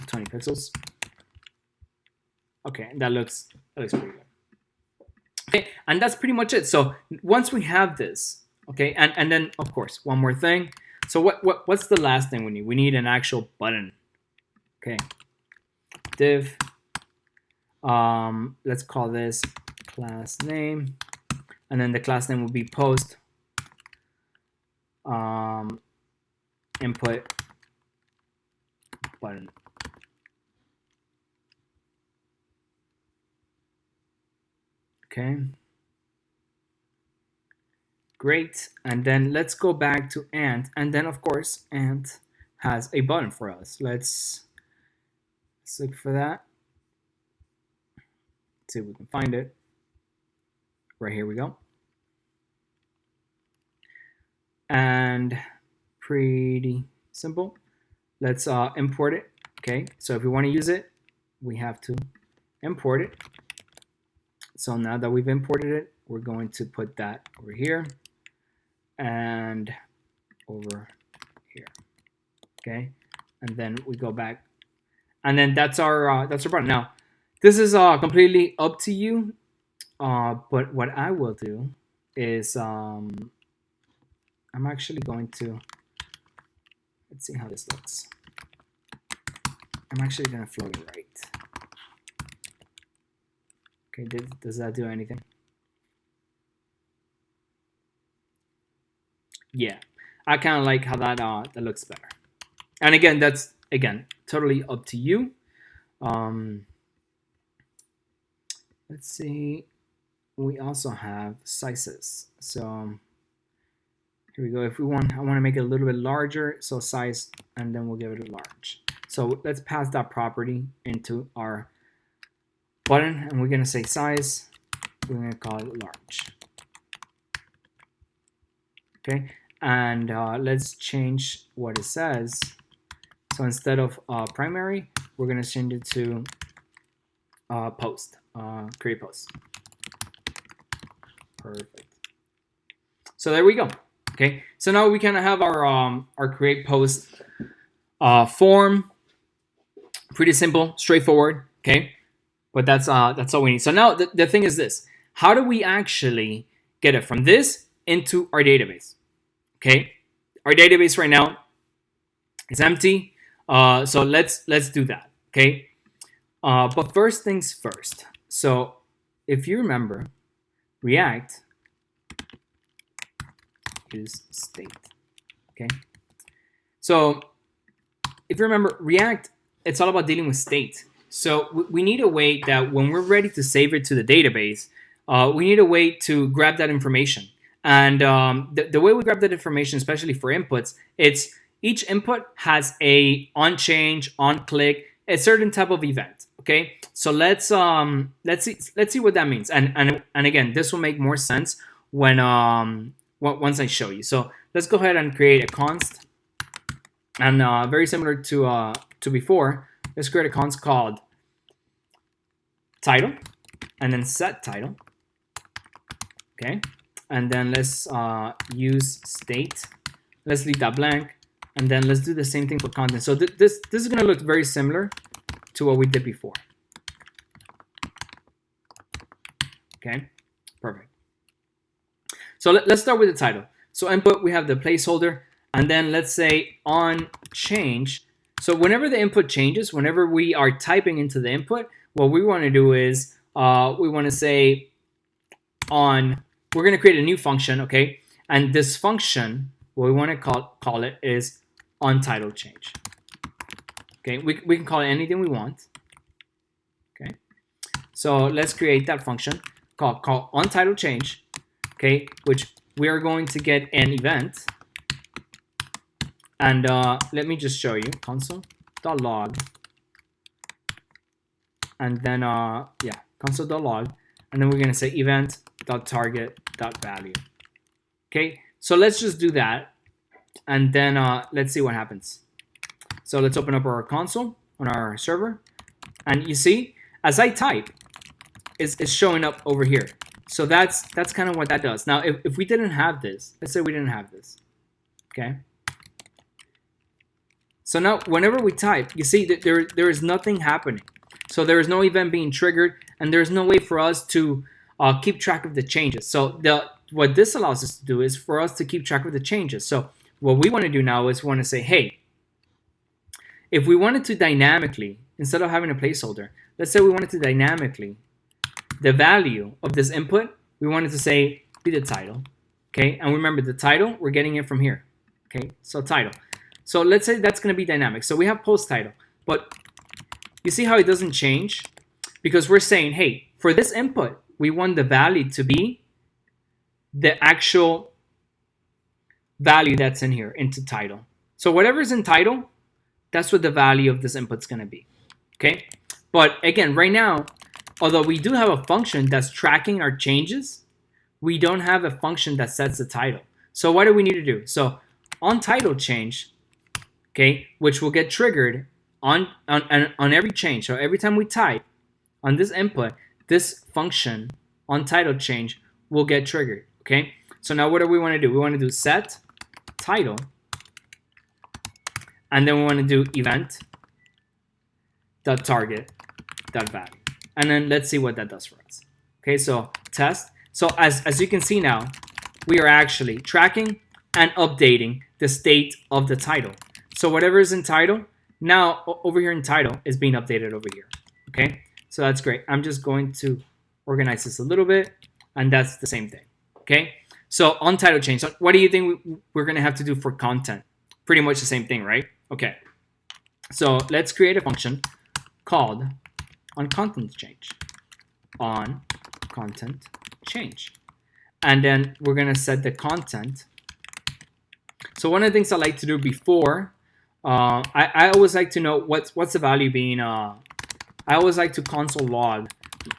20 pixels. Okay, that looks pretty good. Okay, and that's pretty much it. So once we have this, okay, and then of course one more thing. So what's the last thing we need? We need an actual button. Okay, div. Let's call this class name, and then the class name will be post input button. Okay. Great. And then let's go back to Ant. And then, of course, Ant has a button for us. Let's look for that. Let's see if we can find it. Right here we go. And pretty simple. Let's import it. Okay, so if we want to use it, we have to import it. So now that we've imported it, we're going to put that over here and over here. Okay, and then we go back, and then that's our button. Now, this is completely up to you. But what I will do is I'm actually going to, let's see how this looks. I'm actually going to float it right. Okay, does that do anything? Yeah, I kind of like how that looks better. And again, that's totally up to you. Let's see. We also have sizes. So here we go. If we want, I want to make it a little bit larger. So size, and then we'll give it a large. So let's pass that property into our button, and we're going to say size. We're going to call it large. Okay, and let's change what it says. So instead of primary, we're going to change it to post, create post. Perfect. So there we go. Okay, so now we kind of have our create post form. Pretty simple, straightforward. Okay, but that's all we need. So now the thing is this: how do we actually get it from this into our database? Okay, our database right now is empty. So let's do that. Okay, but first things first. So if you remember, React is state. Okay, so if you remember, React, it's all about dealing with state. So we need a way that when we're ready to save it to the database, we need a way to grab that information. And the way we grab that information, especially for inputs, it's each input has a on change, on click, a certain type of event. Okay, so let's see what that means. And again, this will make more sense when once I show you. So let's go ahead and create a const, and very similar to before, let's create a const called title, and then set title. Okay, and then let's use state. Let's leave that blank, and then let's do the same thing for content. So this is going to look very similar to what we did before. Okay, perfect. So let's start with the title. So input, we have the placeholder, and then let's say on change. So whenever the input changes, whenever we are typing into the input, what we want to do is we want to say on, we're going to create a new function, okay? And this function, what we want to call it is on title change. Okay, we can call it anything we want. Okay, so let's create that function called on title change. Okay, which we are going to get an event. And let me just show you console.log. And then yeah, console.log. And then we're going to say event.target.value. Okay, so let's just do that. And then let's see what happens. So let's open up our console on our server. And you see, as I type, it's showing up over here. So that's kind of what that does. Now, if we didn't have this, let's say we didn't have this. Okay. So now, whenever we type, you see that there is nothing happening. So there is no event being triggered, and there's no way for us to keep track of the changes. So what this allows us to do is for us to keep track of the changes. So what we want to do now is we want to say, hey, if we wanted to dynamically, instead of having a placeholder, let's say we wanted to dynamically, the value of this input, we wanted to say be the title. Okay, and remember the title, we're getting it from here. Okay, so title. So let's say that's going to be dynamic. So we have post title, but you see how it doesn't change? Because we're saying, hey, for this input, we want the value to be the actual value that's in here into title. So whatever's in title, that's what the value of this input's going to be. Okay. But again, right now, although we do have a function that's tracking our changes, we don't have a function that sets the title. So what do we need to do? So on title change, okay, which will get triggered on every change. So every time we type on this input, this function on title change will get triggered. Okay. So now what do we want to do? We want to do set title, and then we want to do event.target.value. And then let's see what that does for us. Okay, so test. So as you can see now, we are actually tracking and updating the state of the title. So whatever is in title, now over here in title is being updated over here. Okay, so that's great. I'm just going to organize this a little bit, and that's the same thing. Okay, so on title change, so what do you think we're going to have to do for content? Pretty much the same thing, right? Okay, so let's create a function called on content change. And then we're going to set the content. So one of the things I like to do before, I always like to know what's the value being. I always like to console log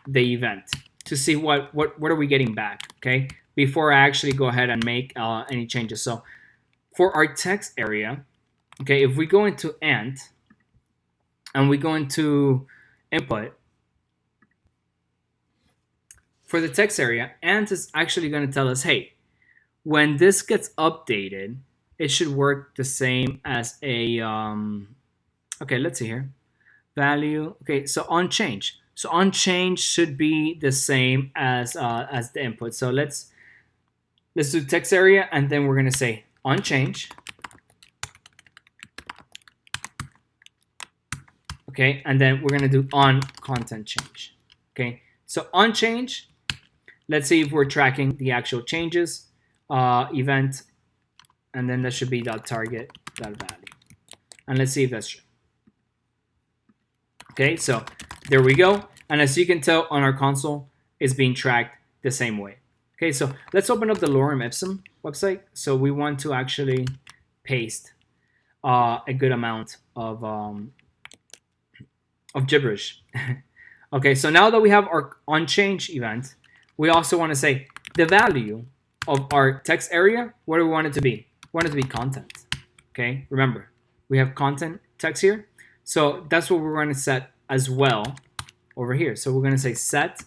the event to see what are we getting back, okay, before I actually go ahead and make any changes. So for our text area, okay, if we go into ant and we go into input, for the text area, ant is actually going to tell us, hey, when this gets updated, it should work the same as a, okay, let's see here, value, okay, so on change. So on change should be the same as the input. So let's do text area, and then we're going to say on change. Okay, and then we're going to do on content change. Okay, so on change, let's see if we're tracking the actual changes, event, and then that should be .target.value. And let's see if that's true. Okay, so there we go. And as you can tell on our console, it's being tracked the same way. Okay, so let's open up the Lorem Ipsum website. So we want to actually paste a good amount of gibberish. Okay, so now that we have our onChange event, we also want to say the value of our text area. What do we want it to be? We want it to be content. Okay, remember, we have content text here. So that's what we're going to set as well over here. So we're going to say set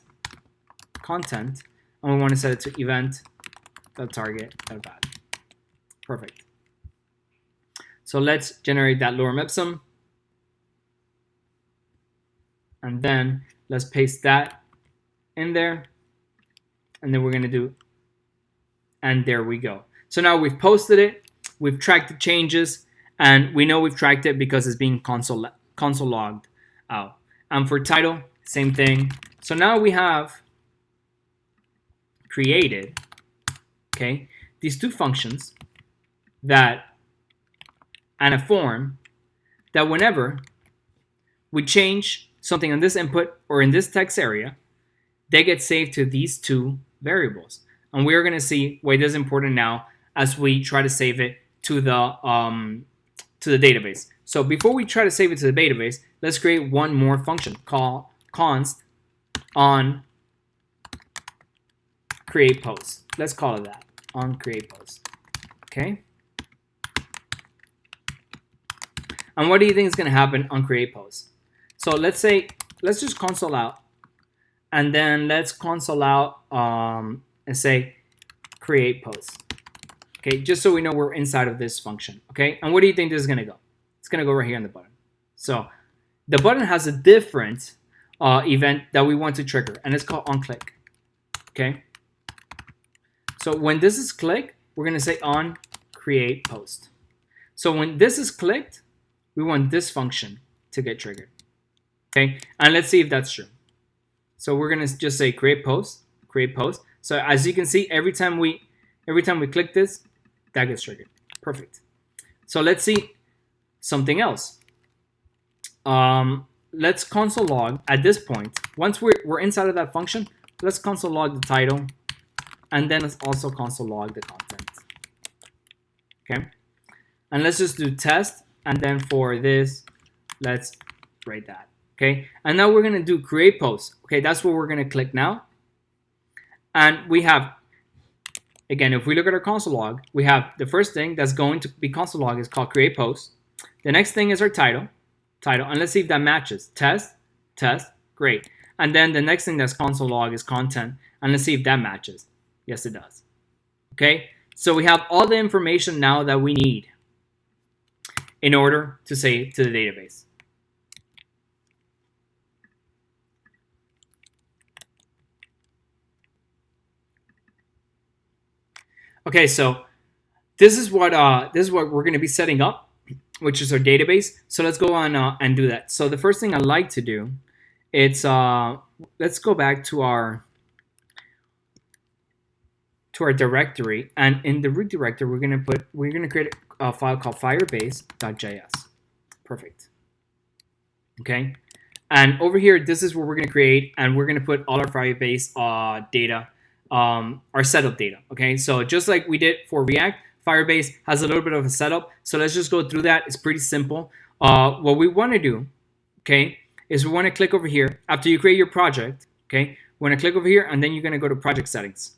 content, and we want to set it to event.target.value. Perfect. So let's generate that Lorem Ipsum. And then let's paste that in there. And then we're going to do, and there we go. So now we've posted it, we've tracked the changes, and we know we've tracked it because it's being console logged out. And for title, same thing. So now we have created, okay, these two functions that, and a form that whenever we change something on this input or in this text area, they get saved to these two variables. And we're going to see why this is important now as we try to save it to the database. So before we try to save it to the database, let's create one more function called const on create post. Let's call it that, on create post. Okay. And what do you think is going to happen on create post? So let's just console out, and then let's console out and say create post. Okay, just so we know we're inside of this function. Okay, and what do you think this is going to go? It's going to go right here on the button. So the button has a different event that we want to trigger, and it's called onClick. Okay, so when this is clicked, we're going to say on create post. So when this is clicked, we want this function to get triggered. Okay, and let's see if that's true. So we're gonna just say create post. So as you can see, every time we click this, that gets triggered. Perfect. So let's see something else. Let's console log at this point. Once we're inside of that function, let's console log the title, and then let's also console log the content. Okay, and let's just do test, and then for this, let's write that. Okay, and now we're gonna do create post. Okay, that's what we're gonna click now, and we have, again, if we look at our console log, we have the first thing that's going to be console log is called create post. The next thing is our title, and let's see if that matches. Test, great. And then the next thing that's console log is content, and let's see if that matches. Yes, it does. Okay, so we have all the information now that we need in order to save to the database. Okay, so this is what we're going to be setting up, which is our database. So let's go on and do that. So the first thing I like to do, it's let's go back to our directory, and in the root directory we're gonna create a file called firebase.js. Perfect. Okay, and over here this is where we're gonna create, and we're gonna put all our Firebase data, our setup data. Okay, so just like we did for React, Firebase has a little bit of a setup. So let's just go through that. It's pretty simple. What we want to do, okay, is we want to click over here after you create your project. Okay, we want to click over here, and then you're gonna go to project settings.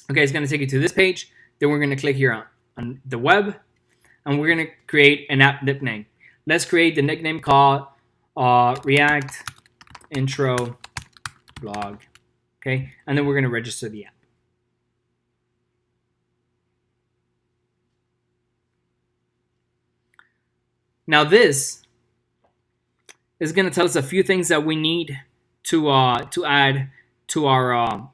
Okay, it's going to take you to this page. Then we're going to click here on the web, and we're going to create an app nickname. Let's create the nickname called React Intro Blog. Okay, and then we're going to register the app. Now this is going to tell us a few things that we need to add to our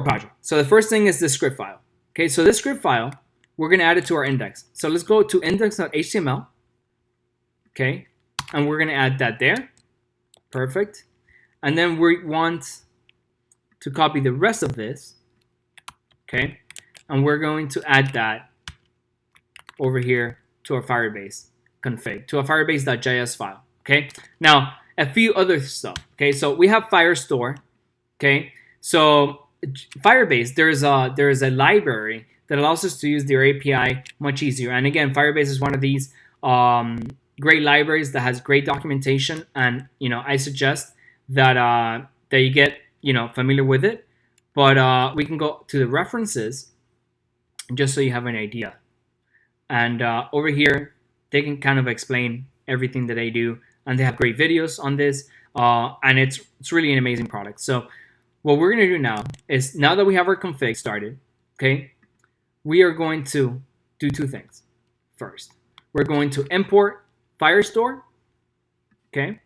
project. So the first thing is the script file. Okay, so this script file, we're going to add it to our index. So let's go to index.html. Okay, and we're going to add that there. Perfect. And then we want to copy the rest of this. Okay, and we're going to add that over here to our Firebase config, to a firebase.js file. Okay, now a few other stuff. Okay, so we have Firestore. Okay, so Firebase, there is a library that allows us to use their API much easier. And again, Firebase is one of these great libraries that has great documentation. And I suggest that that you get familiar with it. But we can go to the references just so you have an idea. And over here, they can kind of explain everything that they do, and they have great videos on this. And it's really an amazing product. So what we're going to do now is, now that we have our config started, okay, we are going to do two things. First, we're going to import Firestore, okay?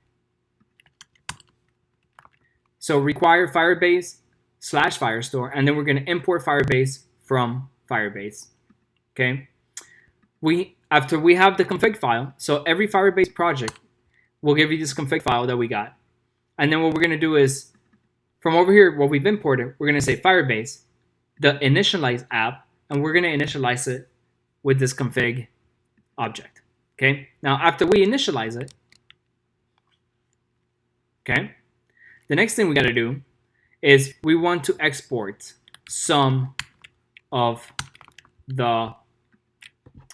So require Firebase/Firestore, and then we're going to import Firebase from Firebase, okay? After we have the config file, so every Firebase project will give you this config file that we got. And then what we're going to do is, from over here, what we've imported, we're going to say Firebase, the initialize app, and we're going to initialize it with this config object. Okay. Now, after we initialize it, okay, the next thing we got to do is we want to export some of the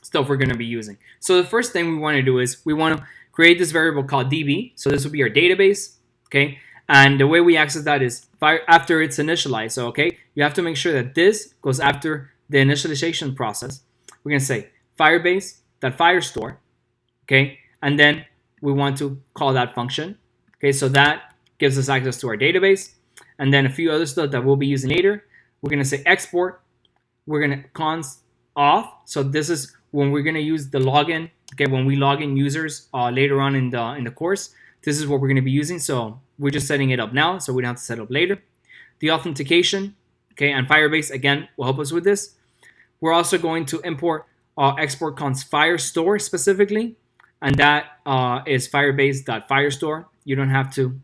stuff we're going to be using. So the first thing we want to do is we want to create this variable called DB. So this will be our database. Okay. And the way we access that is after it's initialized. So, okay, you have to make sure that this goes after the initialization process. We're going to say Firebase.Firestore, okay, and then we want to call that function. Okay, so that gives us access to our database, and then a few other stuff that we'll be using later. We're going to say export. We're going to const auth. So this is when we're going to use the login. Okay, when we log in users later on in the course, this is what we're going to be using. So we're just setting it up now, so we don't have to set it up later. The authentication, okay, and Firebase, again, will help us with this. We're also going to import export const Firestore specifically, and that is Firebase.Firestore. You don't have to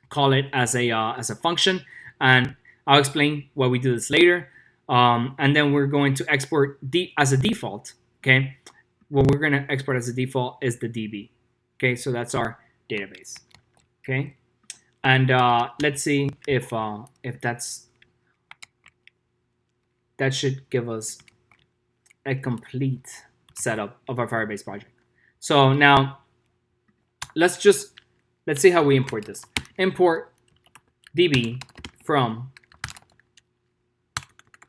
call it as a function, and I'll explain why we do this later. And then we're going to export as a default, okay? What we're going to export as a default is the DB. Okay, so that's our database. Okay, and let's see if that's that should give us a complete setup of our Firebase project. So now let's see how we import this. Import db from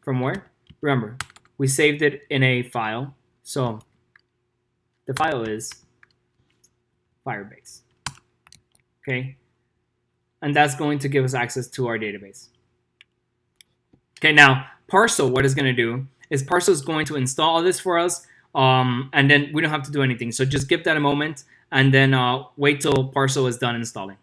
where? Remember, we saved it in a file. So the file is Firebase. Okay. And that's going to give us access to our database. Okay, now Parcel, what it's going to do is Parcel is going to install all this for us, and then we don't have to do anything. So just give that a moment, and then wait till Parcel is done installing.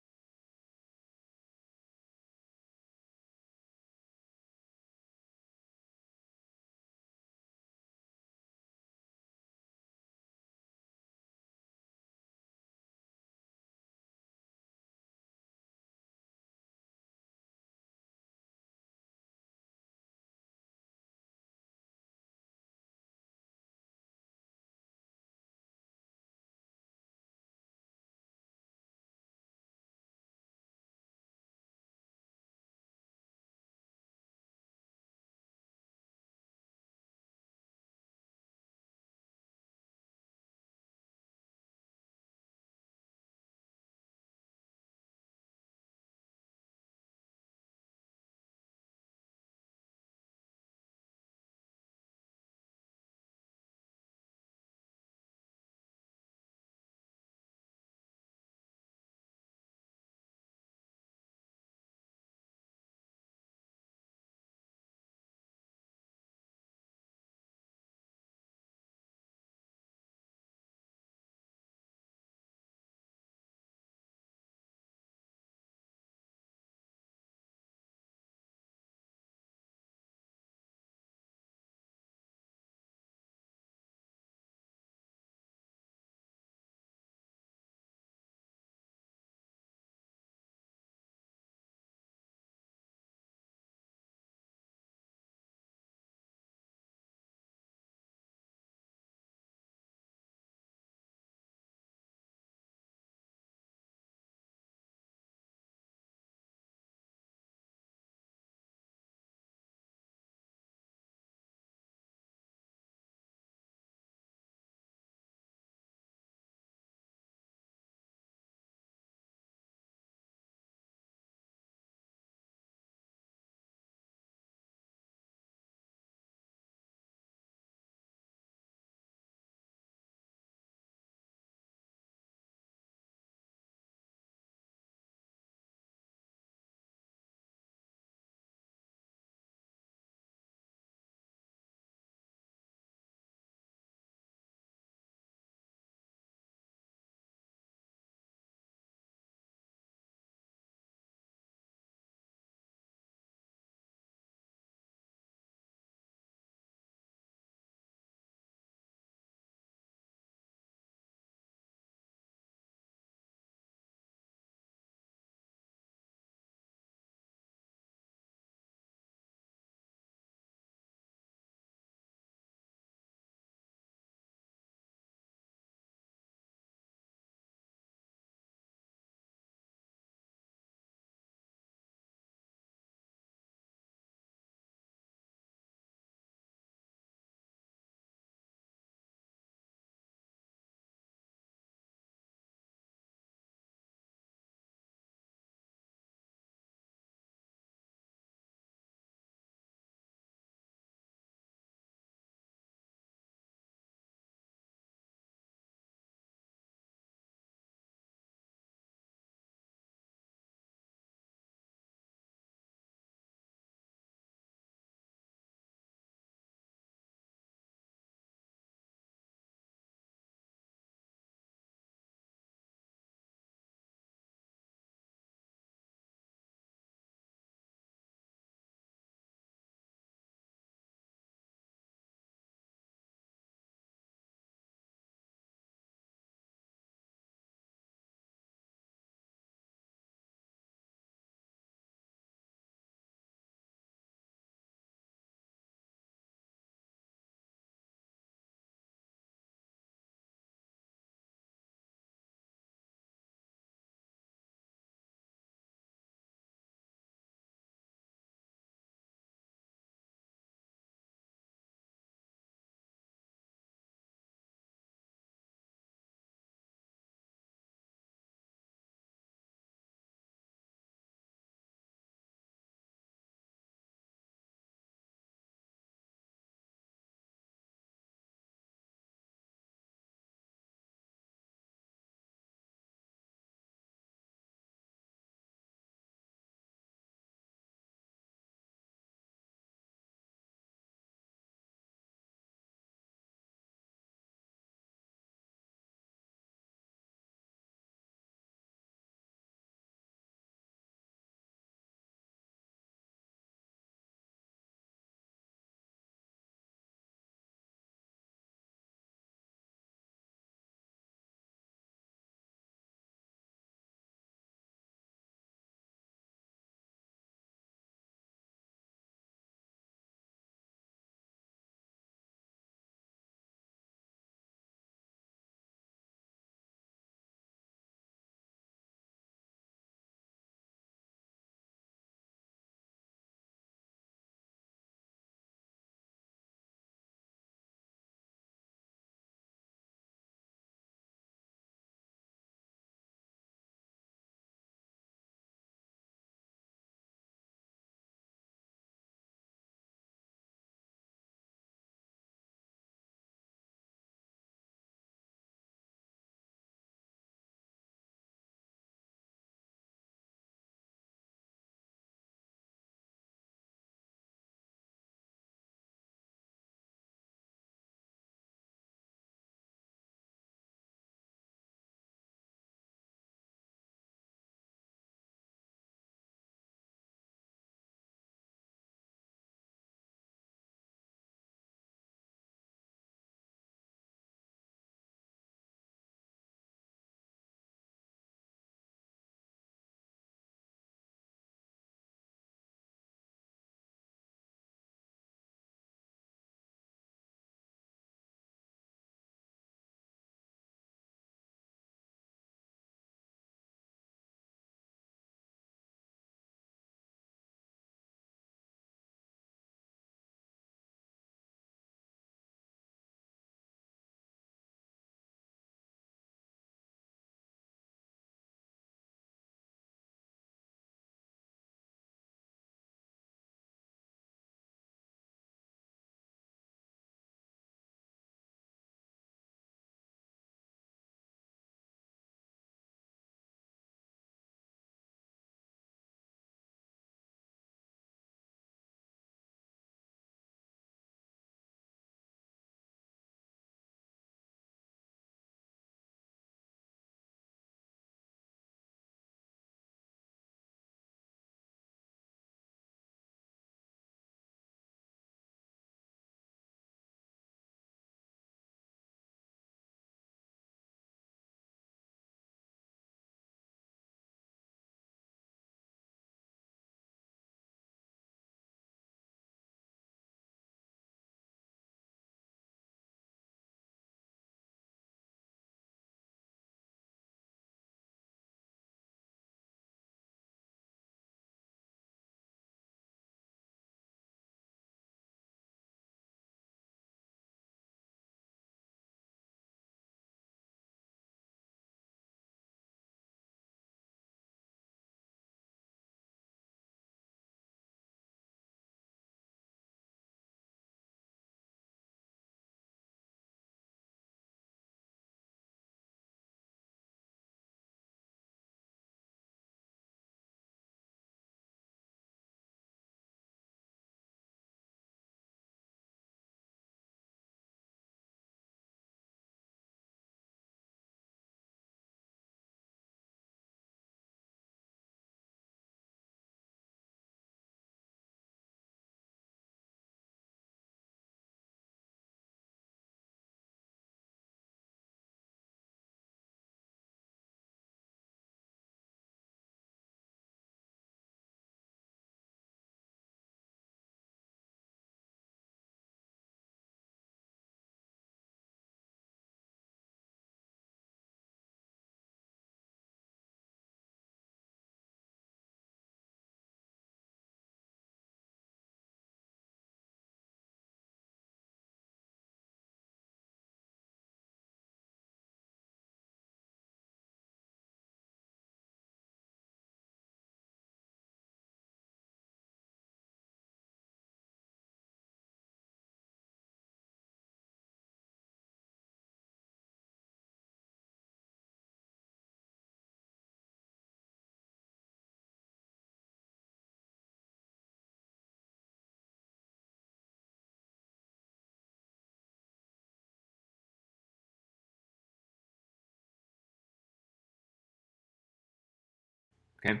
Okay.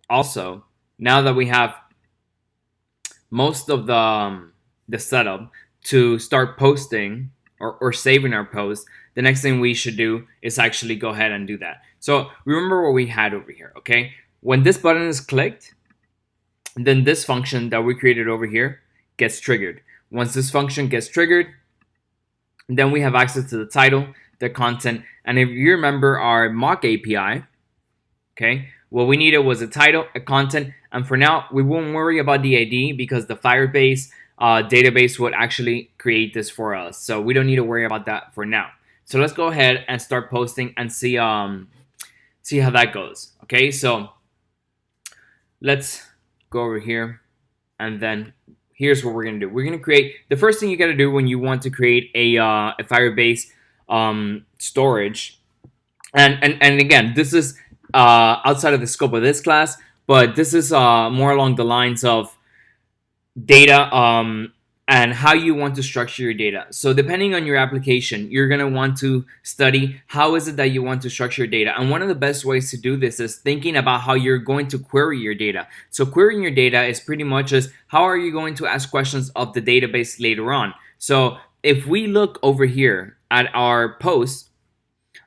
Also, now that we have most of the setup to start posting or saving our posts, the next thing we should do is actually go ahead and do that. So remember what we had over here, okay? When this button is clicked, then this function that we created over here gets triggered. Once this function gets triggered, then we have access to the title, the content, and if you remember our mock API, okay, what we needed was a title, a content, and for now, we won't worry about the ID because the Firebase database would actually create this for us. So we don't need to worry about that for now. So let's go ahead and start posting and see how that goes. Okay, so let's go over here, and then here's what we're gonna do. We're gonna create the first thing you gotta do when you want to create a Firebase storage, and again, this is outside of the scope of this class, but this is more along the lines of data and how you want to structure your data. So depending on your application, you're going to want to study how is it that you want to structure your data. And one of the best ways to do this is thinking about how you're going to query your data. So querying your data is pretty much as how are you going to ask questions of the database later on. So if we look over here at our posts,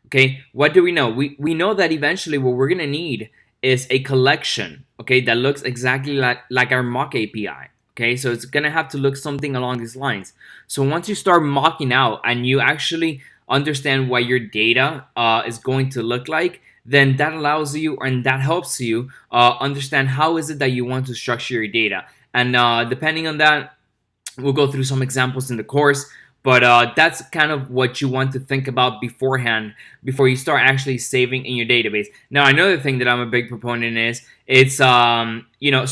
okay, what do we know? We know that eventually what we're going to need is a collection, okay, that looks exactly like our mock API. Okay, so it's gonna have to look something along these lines. So once you start mocking out and you actually understand what your data is going to look like, then that allows you and that helps you understand how is it that you want to structure your data. And depending on that, we'll go through some examples in the course. But that's kind of what you want to think about beforehand before you start actually saving in your database. Now, another thing that I'm a big proponent is it's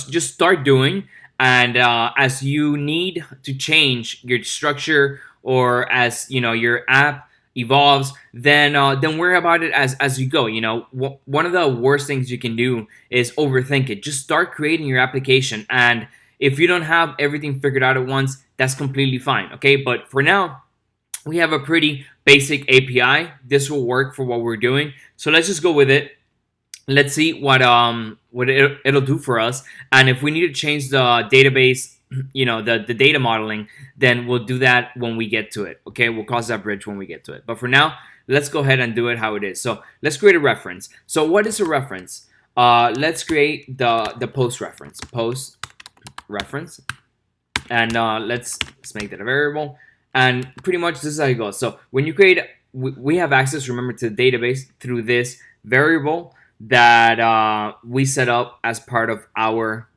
just start doing. And as you need to change your structure or as your app evolves, then worry about it as you go. One of the worst things you can do is overthink it. Just start creating your application, and if you don't have everything figured out at once, that's completely fine. Okay, but for now, we have a pretty basic API. This will work for what we're doing. So let's just go with it. Let's see what it'll do for us, and if we need to change the database, the data modeling, then we'll do that when we get to it. Okay, we'll cross that bridge when we get to it, but for now, let's go ahead and do it how it is. So let's create a reference. So what is a reference? Let's create the post reference, and let's make that a variable, and pretty much this is how it goes. So when you create, we have access, remember, to the database through this variable that we set up as part of our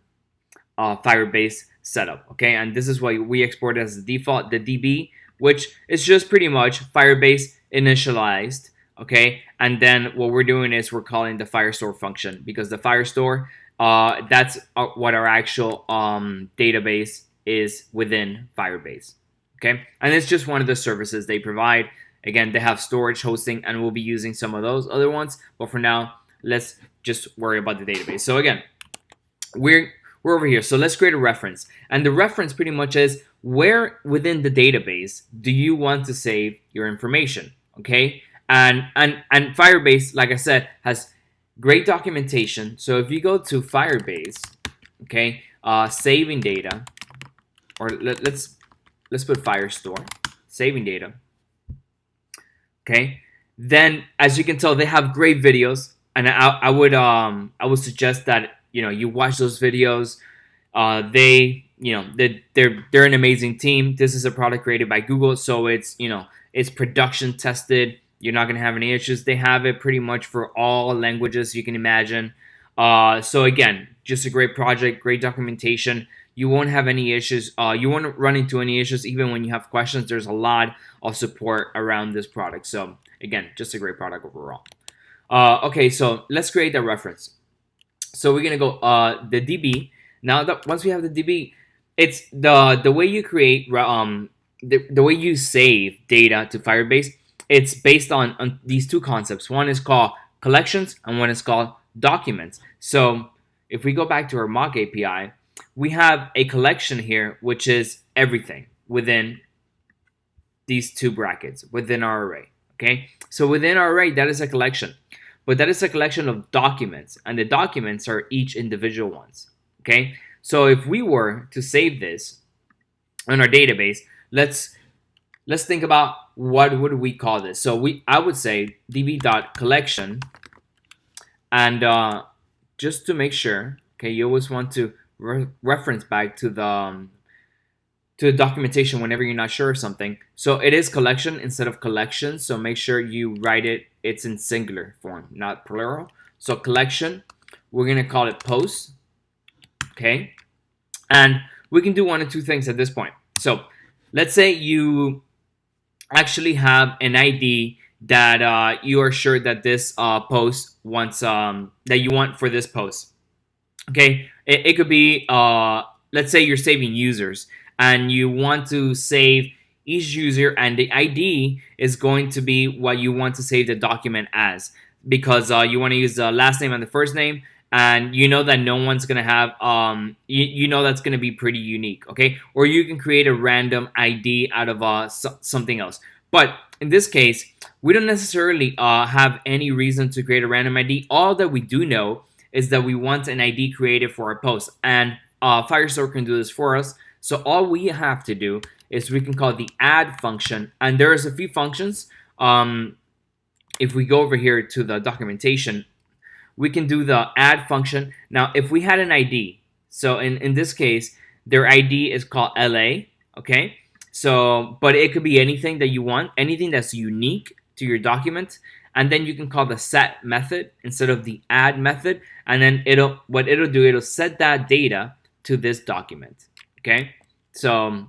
Firebase setup. Okay, and this is why we export as the default, the DB, which is just pretty much Firebase initialized. Okay, and then what we're doing is we're calling the Firestore function, because the Firestore, that's what our actual database is within Firebase. Okay, and it's just one of the services they provide. Again, they have storage, hosting, and we'll be using some of those other ones, but for now, let's just worry about the database. So again, we're over here. So let's create a reference. And the reference pretty much is where within the database do you want to save your information, okay? And Firebase, like I said, has great documentation. So if you go to Firebase, okay, saving data, or let's put Firestore, saving data, okay? Then as you can tell, they have great videos. And I would suggest that you watch those videos. They're an amazing team. This is a product created by Google, so it's production tested. You're not gonna have any issues. They have it pretty much for all languages you can imagine. So again, just a great project, great documentation. You won't have any issues. You won't run into any issues even when you have questions. There's a lot of support around this product. So again, just a great product overall. Okay, so let's create that reference. So we're gonna go the DB. Now that once we have the DB, it's the way you create the way you save data to Firebase. It's based on these two concepts. One is called collections, and one is called documents. So if we go back to our mock API, we have a collection here, which is everything within these two brackets within our array. Okay, so within our array, that is a collection. but that is a collection of documents, and the documents are each individual ones. Okay, so if we were to save this in our database, let's think about what would we call this. So I would say db.collection, and just to make sure, okay, you always want to reference back to the documentation whenever you're not sure of something. So it is collection instead of collection. So make sure you write it's in singular form, not plural. So collection, we're going to call it post. Okay. And we can do one of two things at this point. So let's say you actually have an ID that you are sure that this post wants, that you want for this post. Okay. It could be, let's say you're saving users, and you want to save each user, and the ID is going to be what you want to save the document as, because you want to use the last name and the first name, and you know that no one's going to have you know that's going to be pretty unique. Okay, or you can create a random ID out of something else. But in this case, we don't necessarily have any reason to create a random ID. All that we do know is that we want an ID created for our post, and Firestore can do this for us. So all we have to do is we can call the add function, and there's a few functions. If we go over here to the documentation, we can do the add function. Now, if we had an ID, so in this case, their ID is called LA, okay? So, but it could be anything that you want, anything that's unique to your document, and then you can call the set method instead of the add method, and then it'll set that data to this document. Okay, so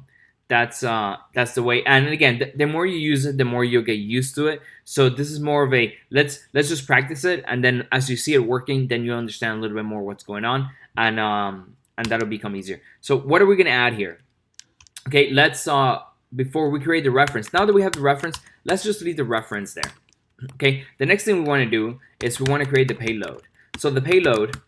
that's the way. And again, the more you use it, the more you'll get used to it. So this is more of a let's just practice it, and then as you see it working, then you'll understand a little bit more what's going on, and that'll become easier. So what are we gonna add here? Okay, let's before we create the reference. Now that we have the reference, let's just leave the reference there. Okay, the next thing we want to do is we want to create the payload. So the payload,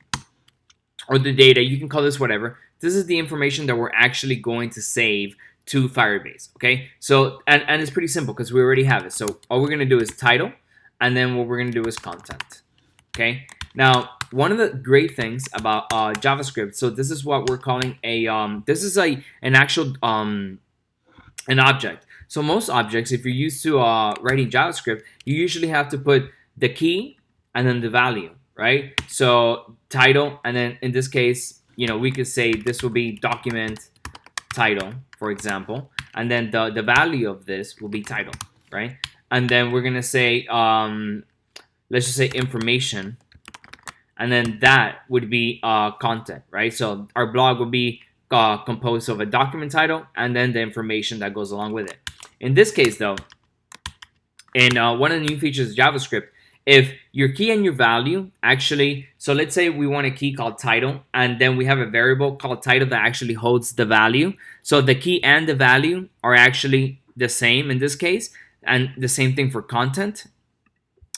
or the data, you can call this whatever. This is the information that we're actually going to save to Firebase. Okay, so and it's pretty simple because we already have it. So all we're going to do is title, and then what we're going to do is content. Okay, now one of the great things about JavaScript, so this is what we're calling a this is an actual an object. So most objects, if you're used to writing JavaScript, you usually have to put the key and then the value, right? So title, and then in this case, you know, we could say this will be document title, for example, and then the value of this will be title, right? And then we're gonna say let's just say information, and then that would be content, right? So our blog would be composed of a document title and then the information that goes along with it. In this case, though, in one of the new features of JavaScript, if your key and your value actually, so let's say we want a key called title, and then we have a variable called title that actually holds the value. So the key and the value are actually the same in this case, and the same thing for content.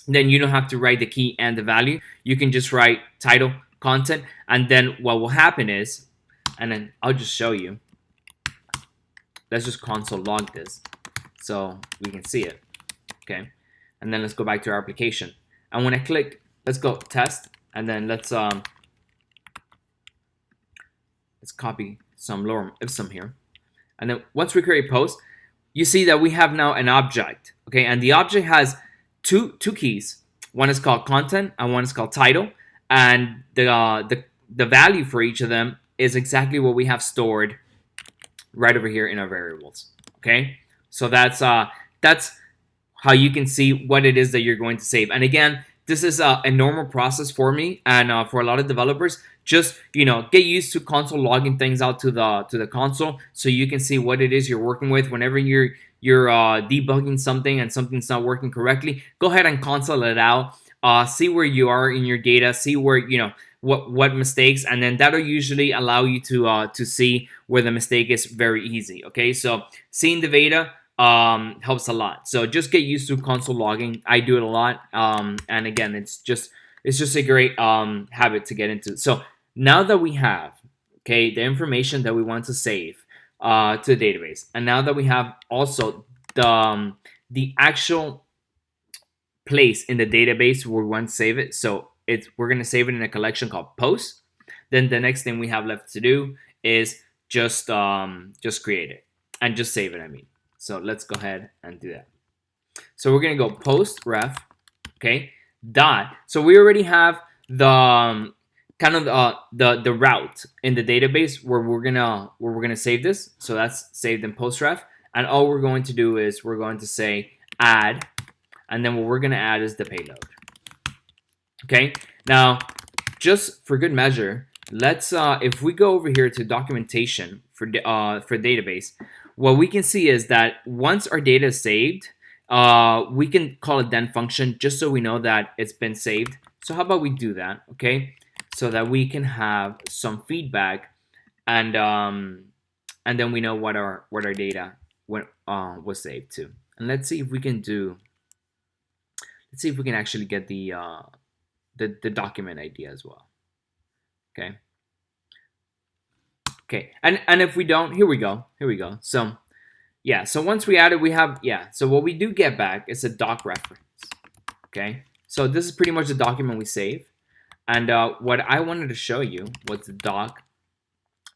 Then you don't have to write the key and the value. You can just write title, content, and then what will happen is, and then I'll just show you. Let's just console log this so we can see it. Okay, and then let's go back to our application. And when I click, let's go test, and then let's copy some lorem ipsum here. And then once we create post, you see that we have now an object. Okay, and the object has two keys. One is called content, and one is called title. And the value for each of them is exactly what we have stored right over here in our variables. Okay, so that's how you can see what it is that you're going to save. And again, this is a normal process for me and for a lot of developers. Just, you know, get used to console logging things out to the console so you can see what it is you're working with. Whenever you're debugging something and something's not working correctly, go ahead and console it out. See where you are in your data. See where, you know, what mistakes, and then that'll usually allow you to see where the mistake is very easy. Okay, so seeing the data helps a lot. So just get used to console logging. I do it a lot, and again, it's just a great habit to get into. So now that we have, okay, the information that we want to save to the database, and now that we have also the actual place in the database where we want to save it. So we're going to save it in a collection called post. Then the next thing we have left to do is just create it and just save it. I mean, so let's go ahead and do that. So we're going to go post ref, okay, dot. So we already have the kind of the route in the database where we're gonna save this. So that's saved in post-ref, and all we're going to do is we're going to say add, and then what we're gonna add is the payload. Okay, now just for good measure, let's if we go over here to documentation for database, what we can see is that once our data is saved, we can call a then function just so we know that it's been saved. So how about we do that, okay? So that we can have some feedback, and then we know what our data was saved to. And let's see if we can actually get the document ID as well. Okay. Okay, and if we don't, here we go. So yeah, so once we add it, we have, yeah, so what we do get back is a doc reference. Okay, so this is pretty much the document we save. And what I wanted to show you was the doc.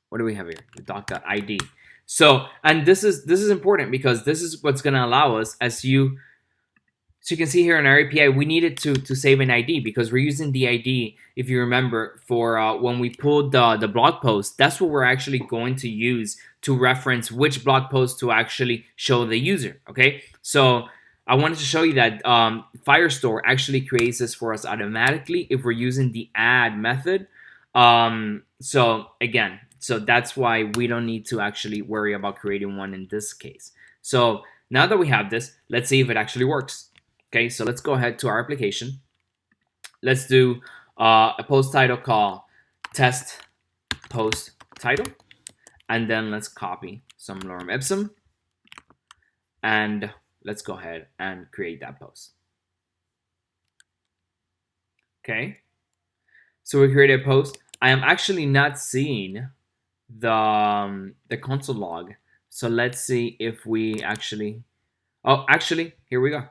What do we have here? The doc.id. So, and this is important because this is what's going to allow us, so you can see here in our API, we needed to save an ID because we're using the ID, if you remember, for when we pulled the blog post. That's what we're actually going to use to reference which blog post to actually show the user. Okay, so I wanted to show you that Firestore actually creates this for us automatically if we're using the add method. So again, so that's why we don't need to actually worry about creating one in this case. So now that we have this, let's see if it actually works. Okay, so let's go ahead to our application. Let's do a post title called test post title, and then let's copy some lorem ipsum, and let's go ahead and create that post. Okay, so we created a post. I am actually not seeing the console log, so let's see if we actually, oh, actually, here we go.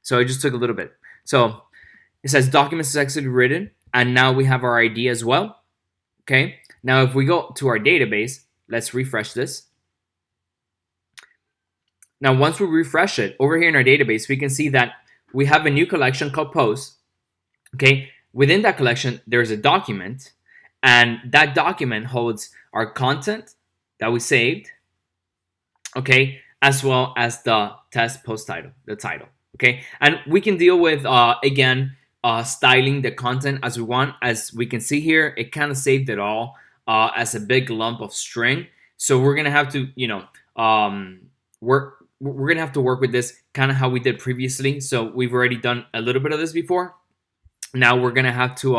So it just took a little bit. So it says document successfully written, and now we have our ID as well. Okay, now if we go to our database, let's refresh this. Now once we refresh it, over here in our database, we can see that we have a new collection called posts. Okay, within that collection, there's a document, and that document holds our content that we saved, okay, as well as the test post title, the title. Okay, and we can deal with again styling the content as we want. As we can see here, it kind of saved it all as a big lump of string. So we're gonna have to, we're gonna have to work with this kind of how we did previously. So we've already done a little bit of this before. Now we're gonna have to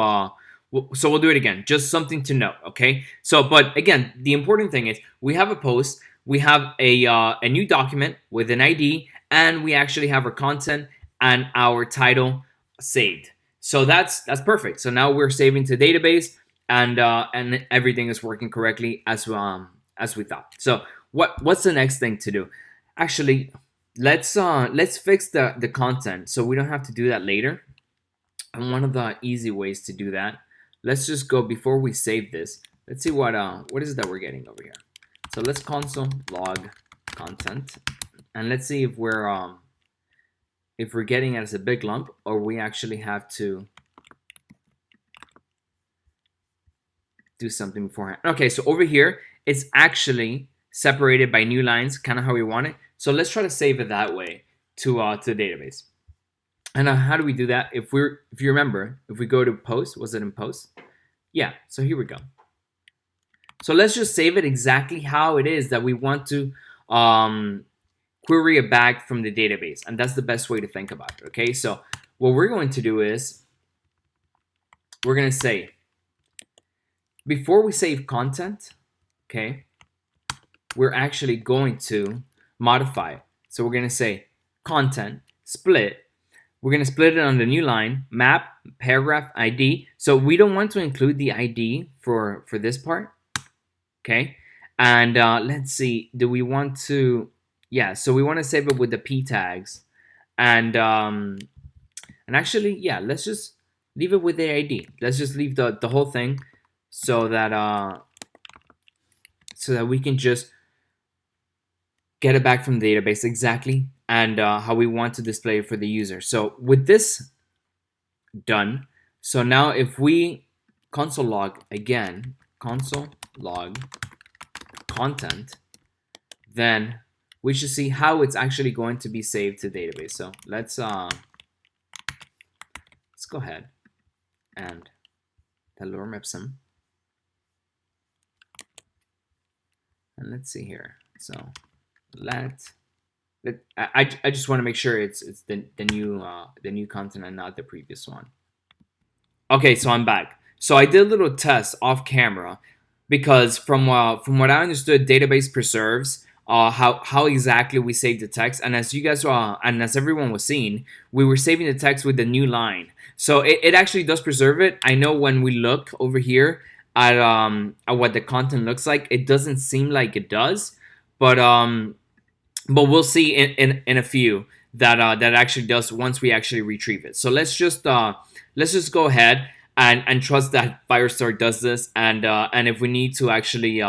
so we'll do it again. Just something to note, okay? So, but again, the important thing is we have a post, we have a new document with an ID, and we actually have our content and our title saved. So that's perfect. So now we're saving to database, and everything is working correctly as we thought. So what's the next thing to do? Actually, let's fix the content so we don't have to do that later. And one of the easy ways to do that, let's just go before we save this. Let's see what is it that we're getting over here. So let's console log content, and let's see if we're getting it as a big lump, or we actually have to do something beforehand. Okay, so over here it's actually separated by new lines, kind of how we want it. So let's try to save it that way to the database. And how do we do that? If you remember, if we go to post, was it in post? Yeah, so here we go. So let's just save it exactly how it is that we want to query it back from the database. And that's the best way to think about it, okay? So what we're going to do is we're going to say, before we save content, okay, we're actually going to modify it. So we're going to say content split. We're going to split it on the new line, map, paragraph, ID. So we don't want to include the ID for this part, okay? And let's see, do we want to, yeah, so we want to save it with the p tags. And And actually, yeah, let's just leave it with the ID. Let's just leave the whole thing so that we can just get it back from the database exactly and how we want to display it for the user. So with this done, so now if we console log again, console log content, then we should see how it's actually going to be saved to database. So let's go ahead and Talor Mipsum. And let's see here. So I just want to make sure it's the new content and not the previous one. Okay, so I'm back. So I did a little test off camera because from what I understood, database preserves how exactly we save the text, and as you guys and as everyone was seeing, we were saving the text with the new line. So it actually does preserve it. I know when we look over here at what the content looks like, it doesn't seem like it does, but we'll see in a few that that actually does once we actually retrieve it. So let's just go ahead and trust that Firestore does this, and if we need to actually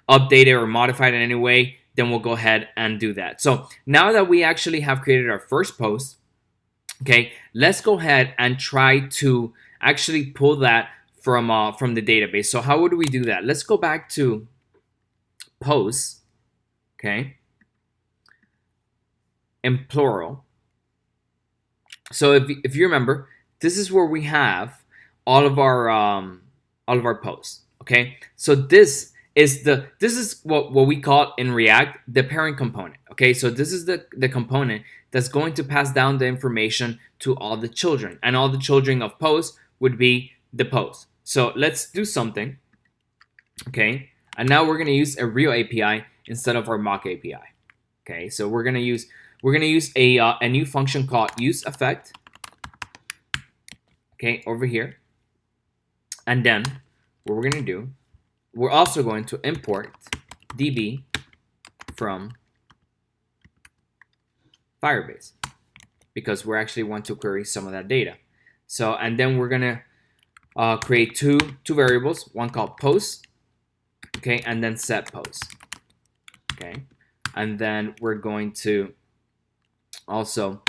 update it or modify it in any way, then we'll go ahead and do that. So now that we actually have created our first post, okay, let's go ahead and try to actually pull that from the database. So how would we do that? Let's go back to posts, okay, in plural. So if you remember, this is where we have all of our posts. Okay, so this is what we call in React the parent component. Okay, so this is the component that's going to pass down the information to all the children, and all the children of posts would be the post. So let's do something. Okay, and now we're gonna use a real API instead of our mock API. Okay, so we're gonna use a new function called useEffect. Okay, over here. And then what we're going to do, we're also going to import DB from Firebase because we actually want to query some of that data. So, and then we're going to create two variables, one called post, okay, and then set post, okay. And then we're going to also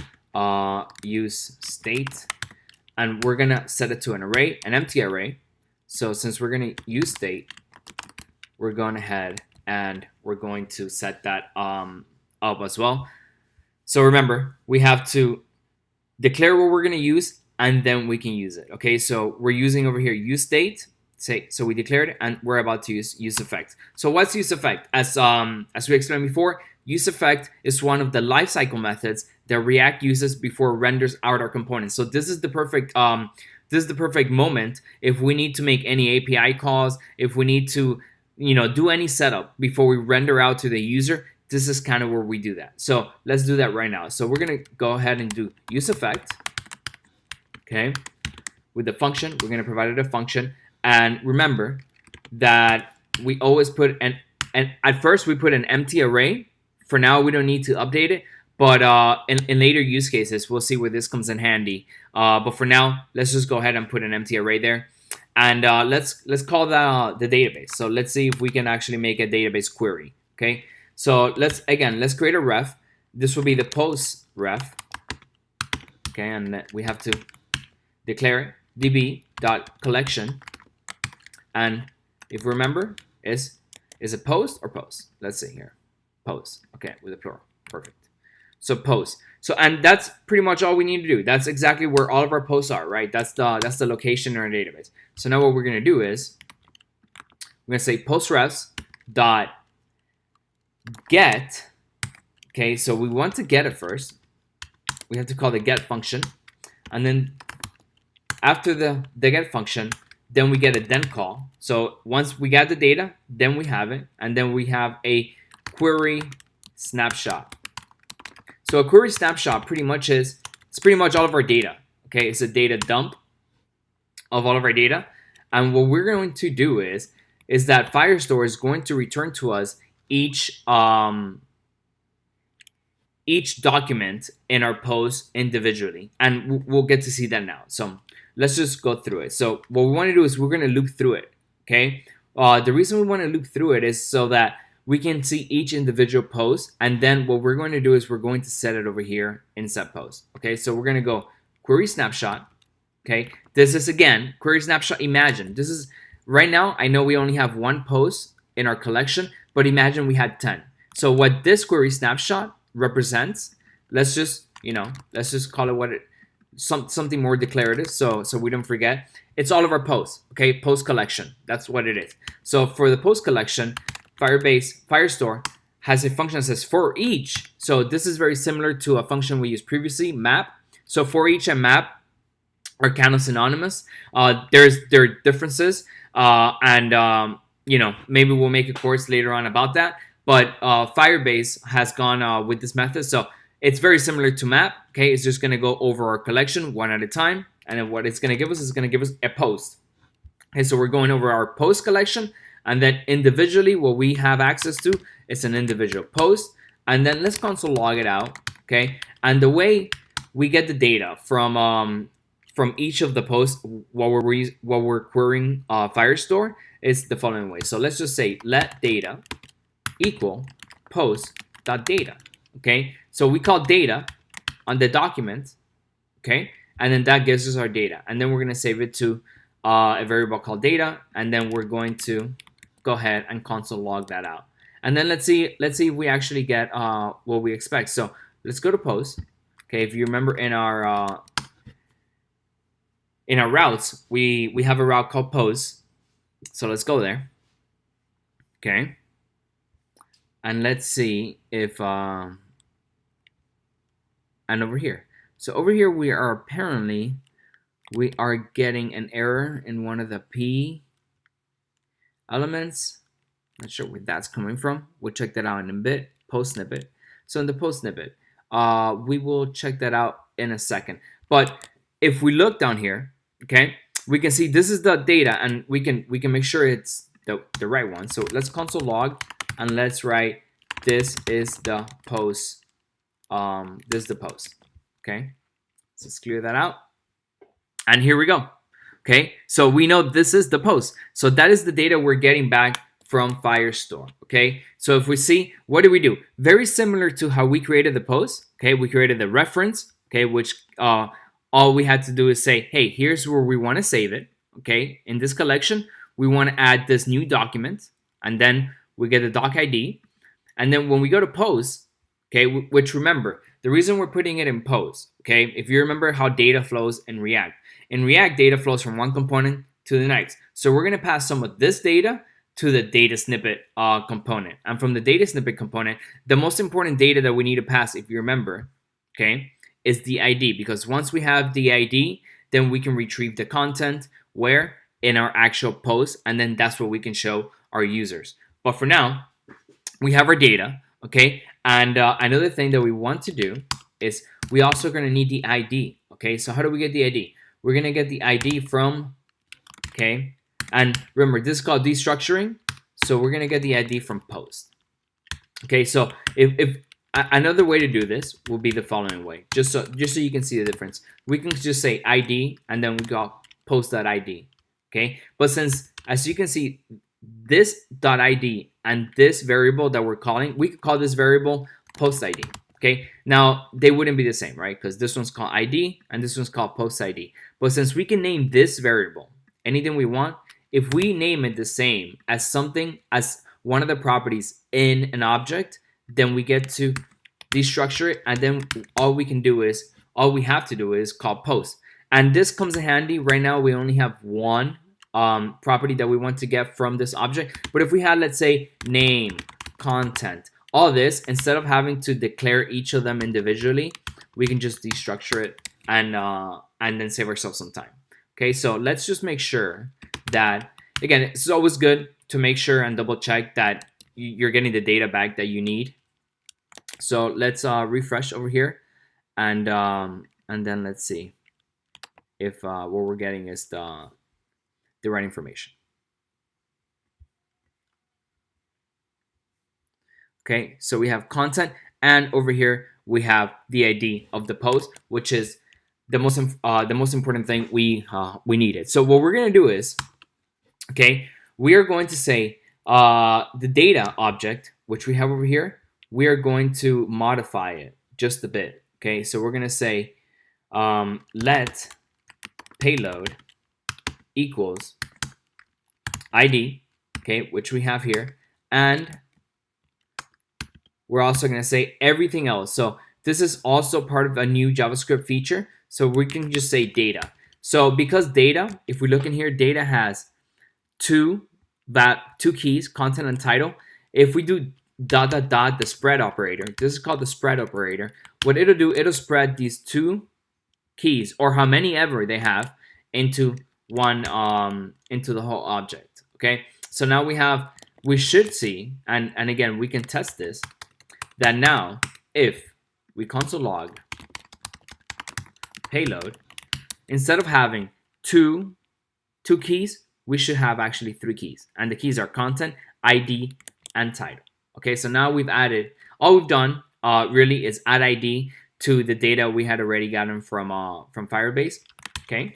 use state, and we're gonna set it to an array, an empty array. So since we're gonna use state, we're going ahead and we're going to set that up as well. So remember, we have to declare what we're gonna use, and then we can use it. Okay, so we're using over here use state. So we declared it, and we're about to use useEffect. So what's useEffect? As we explained before, useEffect is one of the lifecycle methods that React uses before it renders out our components. So this is the perfect moment if we need to make any API calls, if we need to do any setup before we render out to the user. This is kind of where we do that. So let's do that right now. So we're gonna go ahead and do useEffect. Okay, with the function, we're gonna provide it a function. And remember that we always put at first we put an empty array. For now, we don't need to update it, but in later use cases, we'll see where this comes in handy. But for now, let's just go ahead and put an empty array there. And let's call that the database. So let's see if we can actually make a database query. Okay, so let's create a ref. This will be the post ref. Okay, and we have to declare db.collection. And if you remember, is it post or post? Let's see here. Post. Okay, with a plural. Perfect. So post. So, and that's pretty much all we need to do. That's exactly where all of our posts are, right? That's the location in our database. So now what we're gonna do is we're gonna say postrefs dot get. Okay, so we want to get it first. We have to call the get function, and then after the get function, then we get a then call. So once we got the data, then we have it, and then we have a query snapshot. So a query snapshot pretty much it's pretty much all of our data. Okay, it's a data dump of all of our data, and what we're going to do is that Firestore is going to return to us each each document in our post individually, and we'll get to see that now. So let's just go through it. So what we want to do is we're going to loop through it. Okay. The reason we want to loop through it is so that we can see each individual post, and then what we're going to do is we're going to set it over here in set post. Okay. So we're going to go query snapshot. Okay. This is again query snapshot. Imagine this is right now. I know we only have one post in our collection, but imagine we had 10. So what this query snapshot represents, let's just call it what it something more declarative, so we don't forget. It's all of our posts. Okay, post collection. That's what it is. So for the post collection, Firebase Firestore has a function that says for each. So this is very similar to a function we used previously, map. So for each and map are kind of synonymous. There are differences, and maybe we'll make a course later on about that. But Firebase has gone with this method. So it's very similar to map. Okay, it's just going to go over our collection one at a time. And then what it's going to give us is going to give us a post. Okay, so we're going over our post collection. And then individually, what we have access to is an individual post. And then let's console log it out. Okay, and the way we get the data from each of the posts while we're querying Firestore is the following way. So let's just say let data equal post.data. Okay, so we call data on the document. Okay, and then that gives us our data, and then we're going to save it to a variable called data, and then we're going to go ahead and console log that out. And then let's see if we actually get what we expect. So let's go to post. Okay, if you remember in our routes, we have a route called post. So let's go there. Okay, and let's see if and over here. So over here we are getting an error in one of the P elements. Not sure where that's coming from. We'll check that out in a bit. Post snippet. So in the post snippet, we will check that out in a second. But if we look down here, okay, we can see this is the data, and we can make sure it's the right one. So let's console log and let's write this is the post. This is the post. Okay, so let's clear that out. And here we go. Okay, so we know this is the post. So that is the data we're getting back from Firestore. Okay, so if we see, what do we do? Very similar to how we created the post. Okay, we created the reference. Okay, which all we had to do is say, hey, here's where we want to save it. Okay, in this collection, we want to add this new document, and then we get the doc ID. And then when we go to post, okay, which remember, the reason we're putting it in post, okay, if you remember how data flows in React data flows from one component to the next. So we're going to pass some of this data to the data snippet component. And from the data snippet component, the most important data that we need to pass, if you remember, okay, is the ID. Because once we have the ID, then we can retrieve the content where in our actual post, and then that's what we can show our users. But for now, we have our data, okay? And another thing that we want to do is we also going to need the ID, okay? So how do we get the ID? We're going to get the ID from, okay? And remember, this is called destructuring. So we're going to get the ID from post. Okay, so if another way to do this will be the following way, just so you can see the difference. We can just say ID, and then we got post.id, okay? But since, as you can see, this .id and this variable that we're calling, we could call this variable post ID. Okay, now they wouldn't be the same, right? Because this one's called ID and this one's called post ID. But since we can name this variable anything we want, if we name it the same as something as one of the properties in an object, then we get to destructure it, and then all we have to do is call post. And this comes in handy. Right now we only have one property that we want to get from this object. But if we had, let's say, name, content, all this, instead of having to declare each of them individually, we can just destructure it and then save ourselves some time. Okay, so let's just make sure that, again, it's always good to make sure and double check that you're getting the data back that you need. So let's refresh over here, and then let's see if what we're getting is the right information. Okay, so we have content, And over here we have the ID of the post, which is the most important thing we needed. So what we're gonna do is, okay, we are going to say the data object, which we have over here, we are going to modify it just a bit. Okay, so we're gonna say let payload equals ID, okay, which we have here, and we're also going to say everything else. So this is also part of a new JavaScript feature. So we can just say data. So because data, if we look in here, data has two keys, content and title. If we do dot dot dot the spread operator, this is called the spread operator. What it'll do, it'll spread these two keys, or how many ever they have, into one into the whole object. Okay, so now we should see, and again we can test this, that now if we console log payload, instead of having two keys, we should have actually three keys, and the keys are content, ID, and title. Okay, so now we've added, all we've done really is add ID to the data we had already gotten from Firebase. Okay,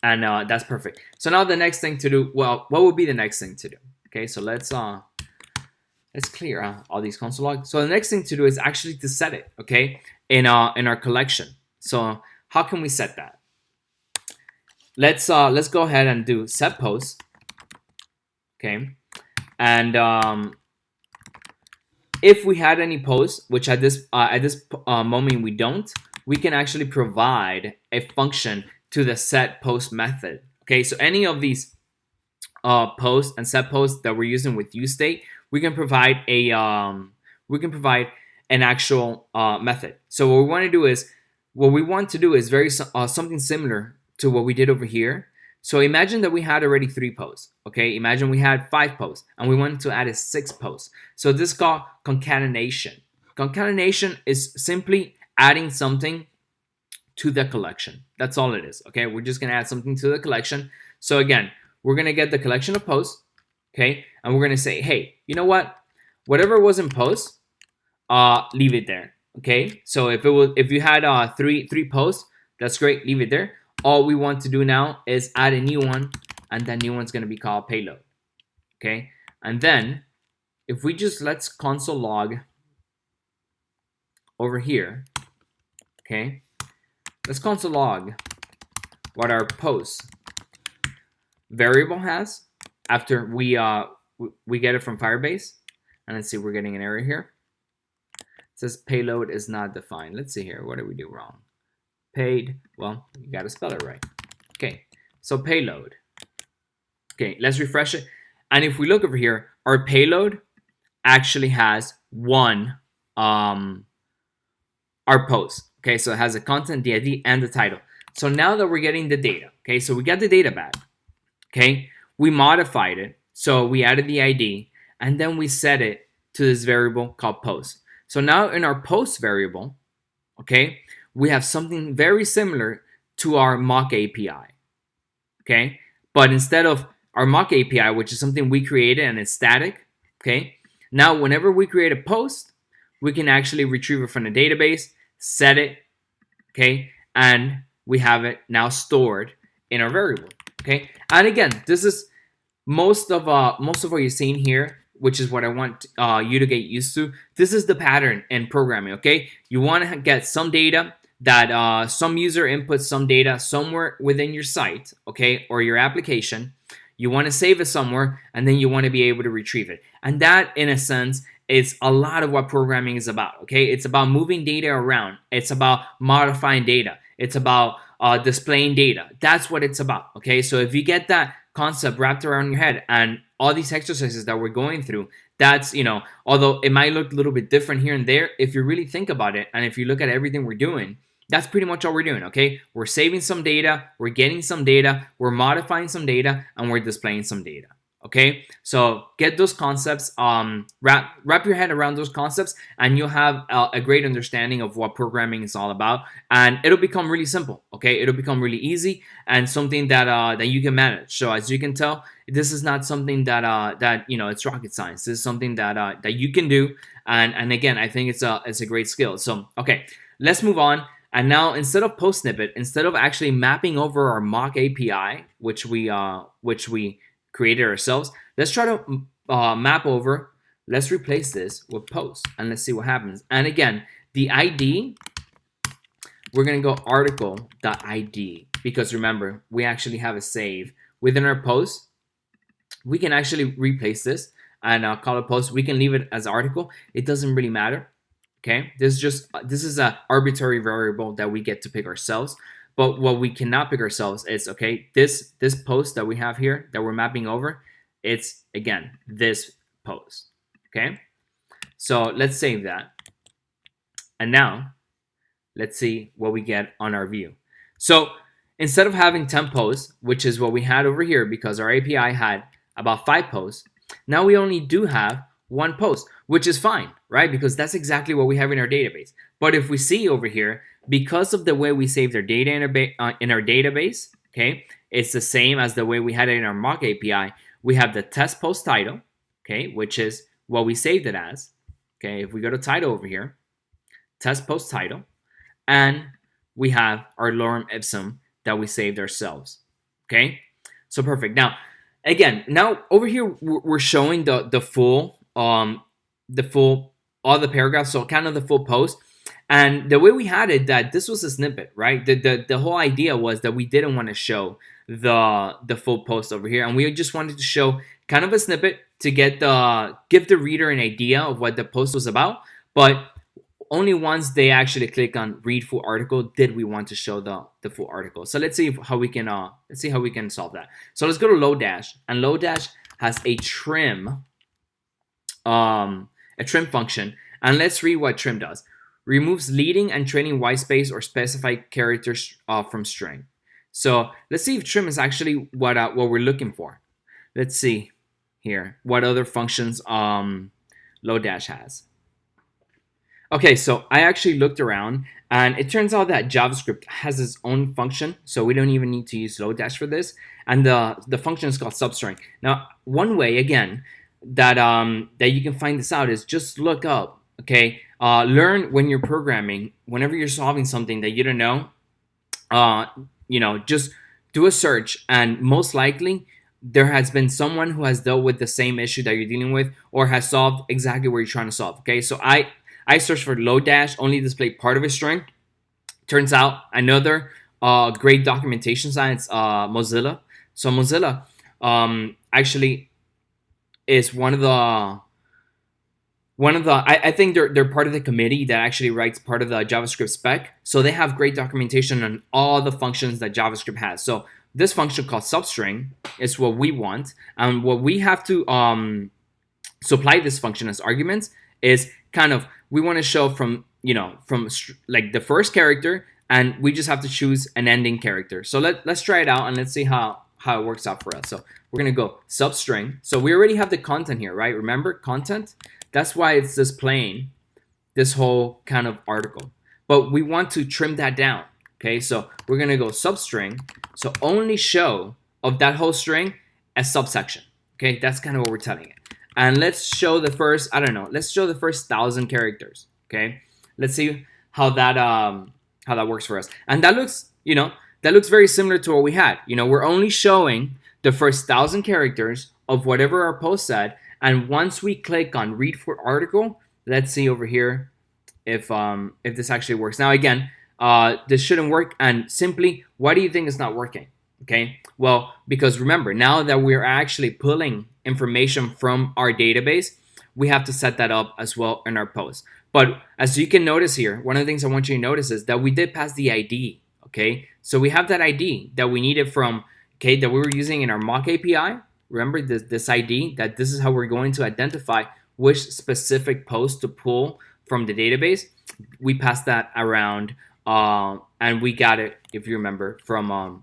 and that's perfect. So now the next thing to do, well, what would be the next thing to do? Okay, so let's clear all these console logs. So the next thing to do is actually to set it, okay, in our collection. So how can we set that? Let's go ahead and do set post, okay, and if we had any posts, which at this moment we don't, we can actually provide a function to the set post method. Okay, so any of these posts and set posts that we're using with useState, we can provide an actual method. So what we want to do is very something similar to what we did over here. So imagine that we had already 3 posts. Okay, imagine we had 5 posts and we wanted to add a 6th post. So this is called concatenation. Concatenation is simply adding something to the collection. That's all it is. Okay, we're just gonna add something to the collection. So again, we're gonna get the collection of posts, okay, and we're gonna say, hey, you know what? Whatever was in posts, leave it there. Okay, so if you had three posts, that's great, leave it there. All we want to do now is add a new one, and that new one's gonna be called payload. Okay, and then if we just let's console log over here, okay, let's console log what our post variable has after we get it from Firebase, and let's see, we're getting an error here. It says payload is not defined. Let's see here, what did we do wrong? Paid, well, you gotta spell it right. Okay, so payload. Okay, let's refresh it, and if we look over here, our payload actually has one our post. Okay, so it has the content, the ID, and the title. So now that we're getting the data, okay, so we got the data back. Okay, we modified it, so we added the ID, and then we set it to this variable called post. So now in our post variable, okay, we have something very similar to our mock API. Okay, but instead of our mock API, which is something we created and it's static, okay, now whenever we create a post, we can actually retrieve it from the database, set it, okay, and we have it now stored in our variable. Okay, and again, this is most of what you're seeing here, which is what I want you to get used to. This is the pattern in programming. Okay, you want to get some data that some user inputs some data somewhere within your site, okay, or your application. You want to save it somewhere, and then you want to be able to retrieve it. And that, in a sense, is a lot of what programming is about. Okay, it's about moving data around. It's about modifying data. It's about displaying data. That's what it's about. Okay, so if you get that concept wrapped around your head, and all these exercises that we're going through, that's, you know, although it might look a little bit different here and there, if you really think about it, and if you look at everything we're doing, that's pretty much all we're doing. Okay, we're saving some data, we're getting some data, we're modifying some data, and we're displaying some data. Okay, so get those concepts, wrap your head around those concepts, and you'll have a great understanding of what programming is all about, and it'll become really simple. Okay, it'll become really easy and something that that you can manage. So as you can tell, this is not something that that, you know, it's rocket science. This is something that that you can do, And again, I think it's a great skill. So okay, let's move on. And now instead of post snippet, instead of actually mapping over our mock API, which we created ourselves, let's try to map over. Let's replace this with post and let's see what happens. And again, the ID, we're going to go article.id because remember, we actually have a save within our post. We can actually replace this and call it post. We can leave it as article. It doesn't really matter. Okay, this is an arbitrary variable that we get to pick ourselves. But what we cannot pick ourselves is, okay, this post that we have here that we're mapping over, it's again this post. Okay, so let's save that. And now let's see what we get on our view. So instead of having 10 posts, which is what we had over here because our API had about 5 posts, now we only do have 1 post, which is fine, right? Because that's exactly what we have in our database. But if we see over here, because of the way we saved our data in our database, okay, it's the same as the way we had it in our mock API. We have the test post title, okay, which is what we saved it as. Okay, if we go to title over here, test post title, and we have our lorem ipsum that we saved ourselves. Okay, so perfect. Now, again, now over here we're showing the full all the paragraphs, so kind of the full post. And the way we had it, that this was a snippet, right? The whole idea was that we didn't want to show the full post over here, and we just wanted to show kind of a snippet to give the reader an idea of what the post was about. But only once they actually click on read full article did we want to show the full article. So let's see how we can solve that. So let's go to Lodash, and Lodash has a trim function, and let's read what trim does. Removes leading and trailing white space or specified characters from string. So let's see if trim is actually what we're looking for. Let's see here what other functions Lodash has. Okay, so I actually looked around, and it turns out that JavaScript has its own function, so we don't even need to use Lodash for this. And the function is called substring. Now, one way again that you can find this out is just look up. Okay, learn when you're programming. Whenever you're solving something that you don't know, just do a search, and most likely there has been someone who has dealt with the same issue that you're dealing with or has solved exactly what you're trying to solve. Okay, so I searched for Lodash, only display part of a string. Turns out another great documentation science, Mozilla. So Mozilla actually is one of the I think they're part of the committee that actually writes part of the JavaScript spec. So they have great documentation on all the functions that JavaScript has. So this function called substring is what we want, and what we have to supply this function as arguments is kind of, we want to show from like the first character, and we just have to choose an ending character. So let's try it out and let's see how it works out for us. So we're gonna go substring. So we already have the content here, right? Remember content? That's why it's displaying this whole kind of article. But we want to trim that down. Okay, so we're gonna go substring. So only show of that whole string as subsection. Okay, that's kind of what we're telling it. And let's show the first, let's show the first 1,000 characters. Okay, let's see how that works for us. And that looks very similar to what we had. We're only showing the first 1,000 characters of whatever our post said. And once we click on read for article, let's see over here if this actually works. Now again, this shouldn't work. And simply, why do you think it's not working? Okay, well, because remember, now that we're actually pulling information from our database, we have to set that up as well in our post. But as you can notice here, one of the things I want you to notice is that we did pass the ID. Okay, so we have that ID that we needed from, that we were using in our mock API. Remember this ID, that this is how we're going to identify which specific post to pull from the database. We passed that around, and we got it, if you remember, from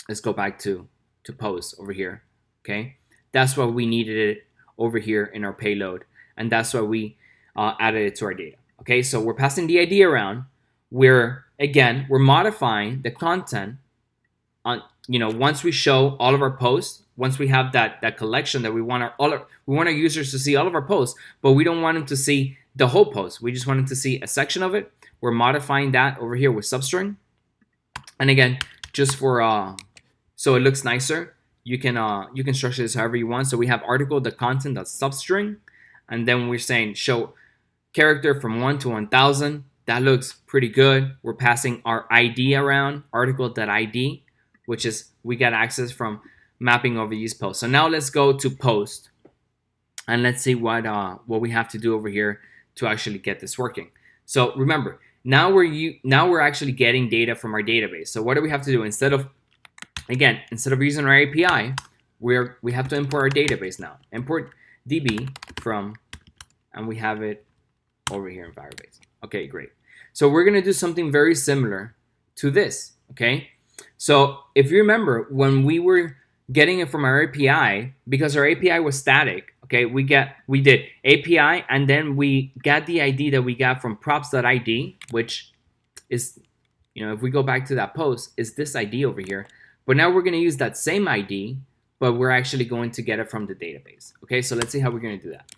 let's go back to post over here. Okay, that's why we needed it over here in our payload, and that's why we added it to our data. Okay, so we're passing the ID around. We're modifying the content on, once we show all of our posts, once we have that collection that we want we want our users to see all of our posts, but we don't want them to see the whole post. We just want them to see a section of it. We're modifying that over here with substring. And again, just for so it looks nicer, you can structure this however you want. So we have article, the content, that's substring, and then we're saying show character from 1 to 1000. That looks pretty good. We're passing our ID around, article.id, which is we get access from mapping over these posts. So now let's go to post, and let's see what we have to do over here to actually get this working. So remember, now we're actually getting data from our database. So what do we have to do? Instead of using our API, we have to import our database now. Import db from, and we have it over here in Firebase. Okay, great. So we're gonna do something very similar to this. Okay, so if you remember, when we were getting it from our API, because our API was static, okay, we did API, and then we got the ID that we got from props.id, which is, if we go back to that post, is this ID over here. But now we're going to use that same ID, but we're actually going to get it from the database. Okay, so let's see how we're going to do that.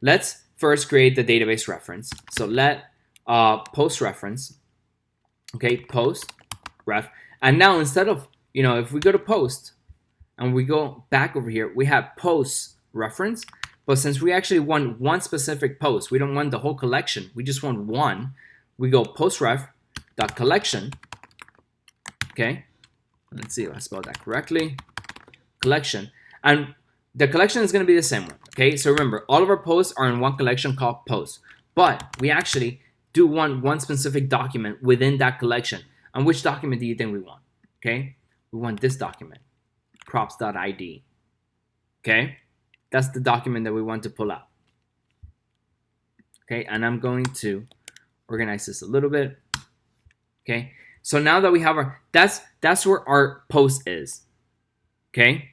Let's first create the database reference. So let post reference, okay, post ref. And now instead of, if we go to post and we go back over here, we have post reference. But since we actually want one specific post, we don't want the whole collection, we just want one, we go post ref dot collection. Okay, let's see if I spelled that correctly. Collection. And the collection is going to be the same one. Okay, so remember, all of our posts are in one collection called posts, but we actually do want one specific document within that collection. And which document do you think we want? Okay, we want this document, props.id. Okay, that's the document that we want to pull out. Okay, and I'm going to organize this a little bit. Okay, so now that we have our, that's where our post is. Okay,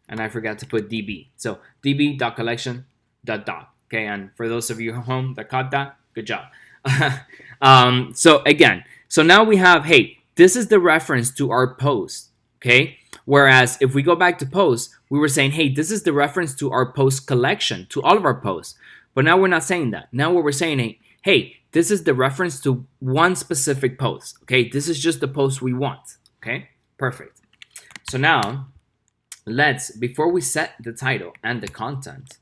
and I forgot to put db. So db.collection.doc. Okay, and for those of you at home that caught that, good job. So again, so now we have, hey, this is the reference to our post. Okay, whereas if we go back to post, we were saying, hey, this is the reference to our post collection, to all of our posts. But now we're not saying that. Now what we're saying, hey, this is the reference to one specific post. Okay, this is just the post we want. Okay, perfect. So now before we set the title and the content,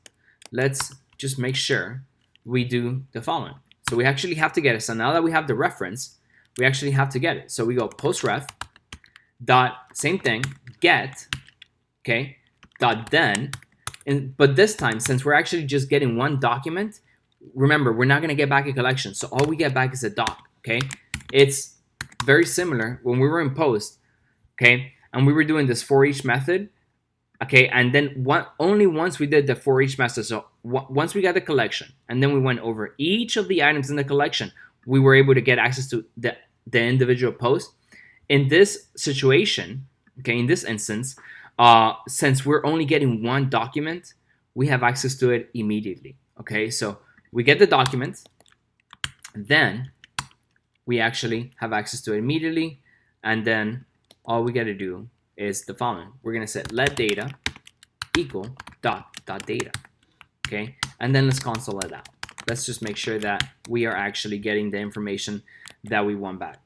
let's just make sure we do the following. So we actually have to get it. So now that we have the reference, we actually have to get it. So we go post ref dot, same thing, get, okay, dot then, but this time, since we're actually just getting one document, remember, we're not going to get back a collection. So all we get back is a doc. Okay, it's very similar when we were in post. Okay, and we were doing this for each method. Okay, and then only once we did the for each method. So once we got the collection, and then we went over each of the items in the collection, we were able to get access to the individual post. In this situation, okay, in this instance, since we're only getting one document, we have access to it immediately. Okay, so we get the document, then we actually have access to it immediately, and then all we got to do is the following. We're going to set let data equal dot data. Okay, and then let's console it out. Let's just make sure that we are actually getting the information that we want back.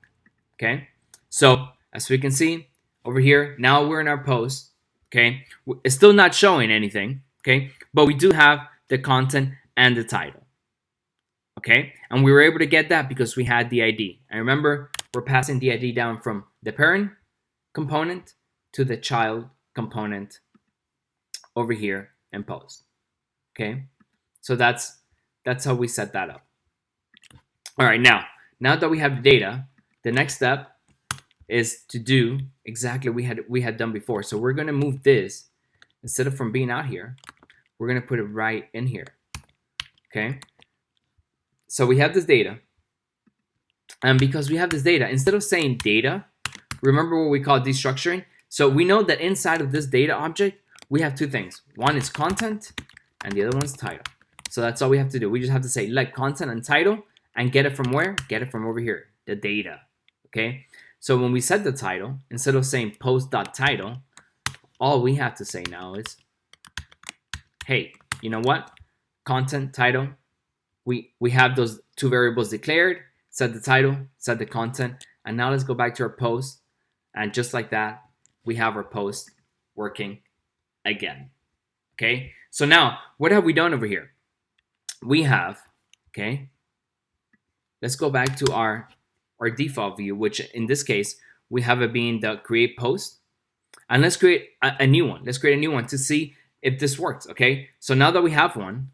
Okay, so as we can see over here, now we're in our post. Okay, it's still not showing anything. Okay, but we do have the content and the title. Okay, and we were able to get that because we had the ID. And remember, we're passing the ID down from the parent component to the child component over here in post. Okay, so that's how we set that up. All right, now that we have the data, the next step is to do exactly we had done before. So we're going to move this, instead of from being out here, we're going to put it right in here. Okay, so we have this data, and because we have this data, instead of saying data, remember what we call destructuring. So we know that inside of this data object, we have two things. One is content, and the other one is title. So that's all we have to do. We just have to say let content and title, and get it from where? Get it from over here, the data. Okay, So when we set the title, instead of saying post.title, all we have to say now is, hey, you know what? Content title. We have those two variables declared, set the title, set the content, and now let's go back to our post. And just like that, we have our post working again. Okay, so now what have we done over here? We have, okay, let's go back to our default view, which in this case, we have it being the create post. And let's create a new one. Let's create a new one to see if this works, okay? So now that we have one,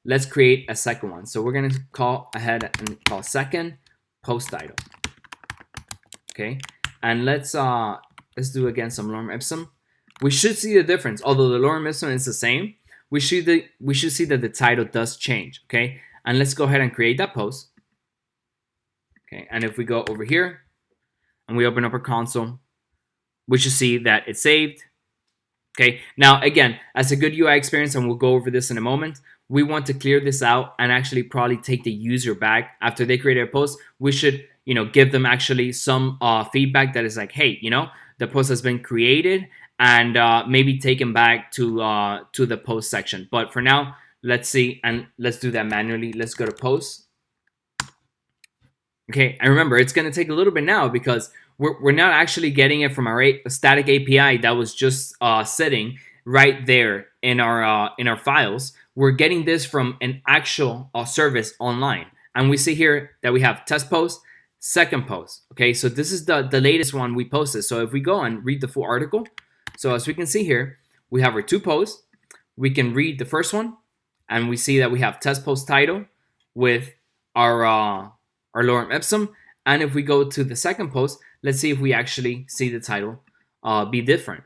let's create a second one. So we're gonna call ahead and call second post title, okay? And let's do again some lorem ipsum. We should see the difference. Although the lorem ipsum is the same, we should see that the title does change, okay? And let's go ahead and create that post, okay? And if we go over here and we open up our console, we should see that it's saved, okay? Now, again, as a good UI experience, and we'll go over this in a moment, we want to clear this out and actually probably take the user back after they create a post. We should, give them actually some feedback that is like, hey, the post has been created, and maybe take them back to the post section. But for now, let's see, and let's do that manually. Let's go to post. Okay, and remember, it's going to take a little bit now because we're not actually getting it from our static API that was just sitting right there in our files. We're getting this from an actual service online, and we see here that we have test post, second post. Okay, so this is the latest one we posted. So if we go and read the full article, so as we can see here, we have our two posts. We can read the first one, and we see that we have test post title with our lorem ipsum. And if we go to the second post, let's see if we actually see the title be different.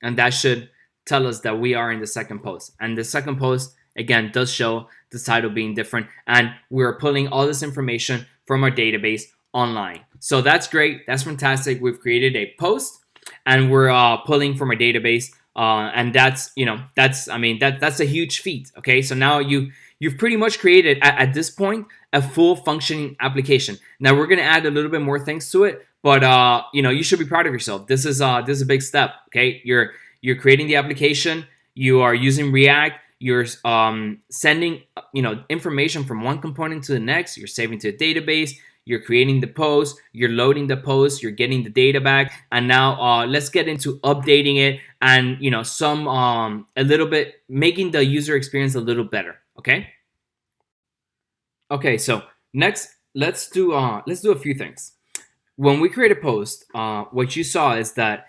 And that should tell us that we are in the second post. And the second post, again, does show the title being different. And we're pulling all this information from our database online. So that's great. That's fantastic. We've created a post, and we're pulling from our database. And that's a huge feat. Okay, so now you've pretty much created at this point a full functioning application. Now we're gonna add a little bit more things to it, but you should be proud of yourself. This is a big step. Okay, you're creating the application. You are using React. You're sending information from one component to the next. You're saving to a database. You're creating the post, you're loading the post, you're getting the data back, and now let's get into updating it and a little bit making the user experience a little better. Okay, so next let's do a few things. When we create a post, what you saw is that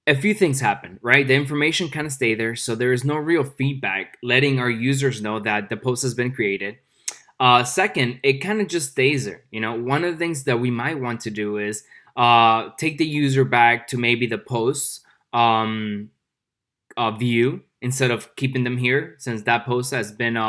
a few things happen, right? The information kind of stay there, so there is no real feedback letting our users know that the post has been created. Second, it kind of just stays there. One of the things that we might want to do is take the user back to maybe the post view instead of keeping them here, since that post has been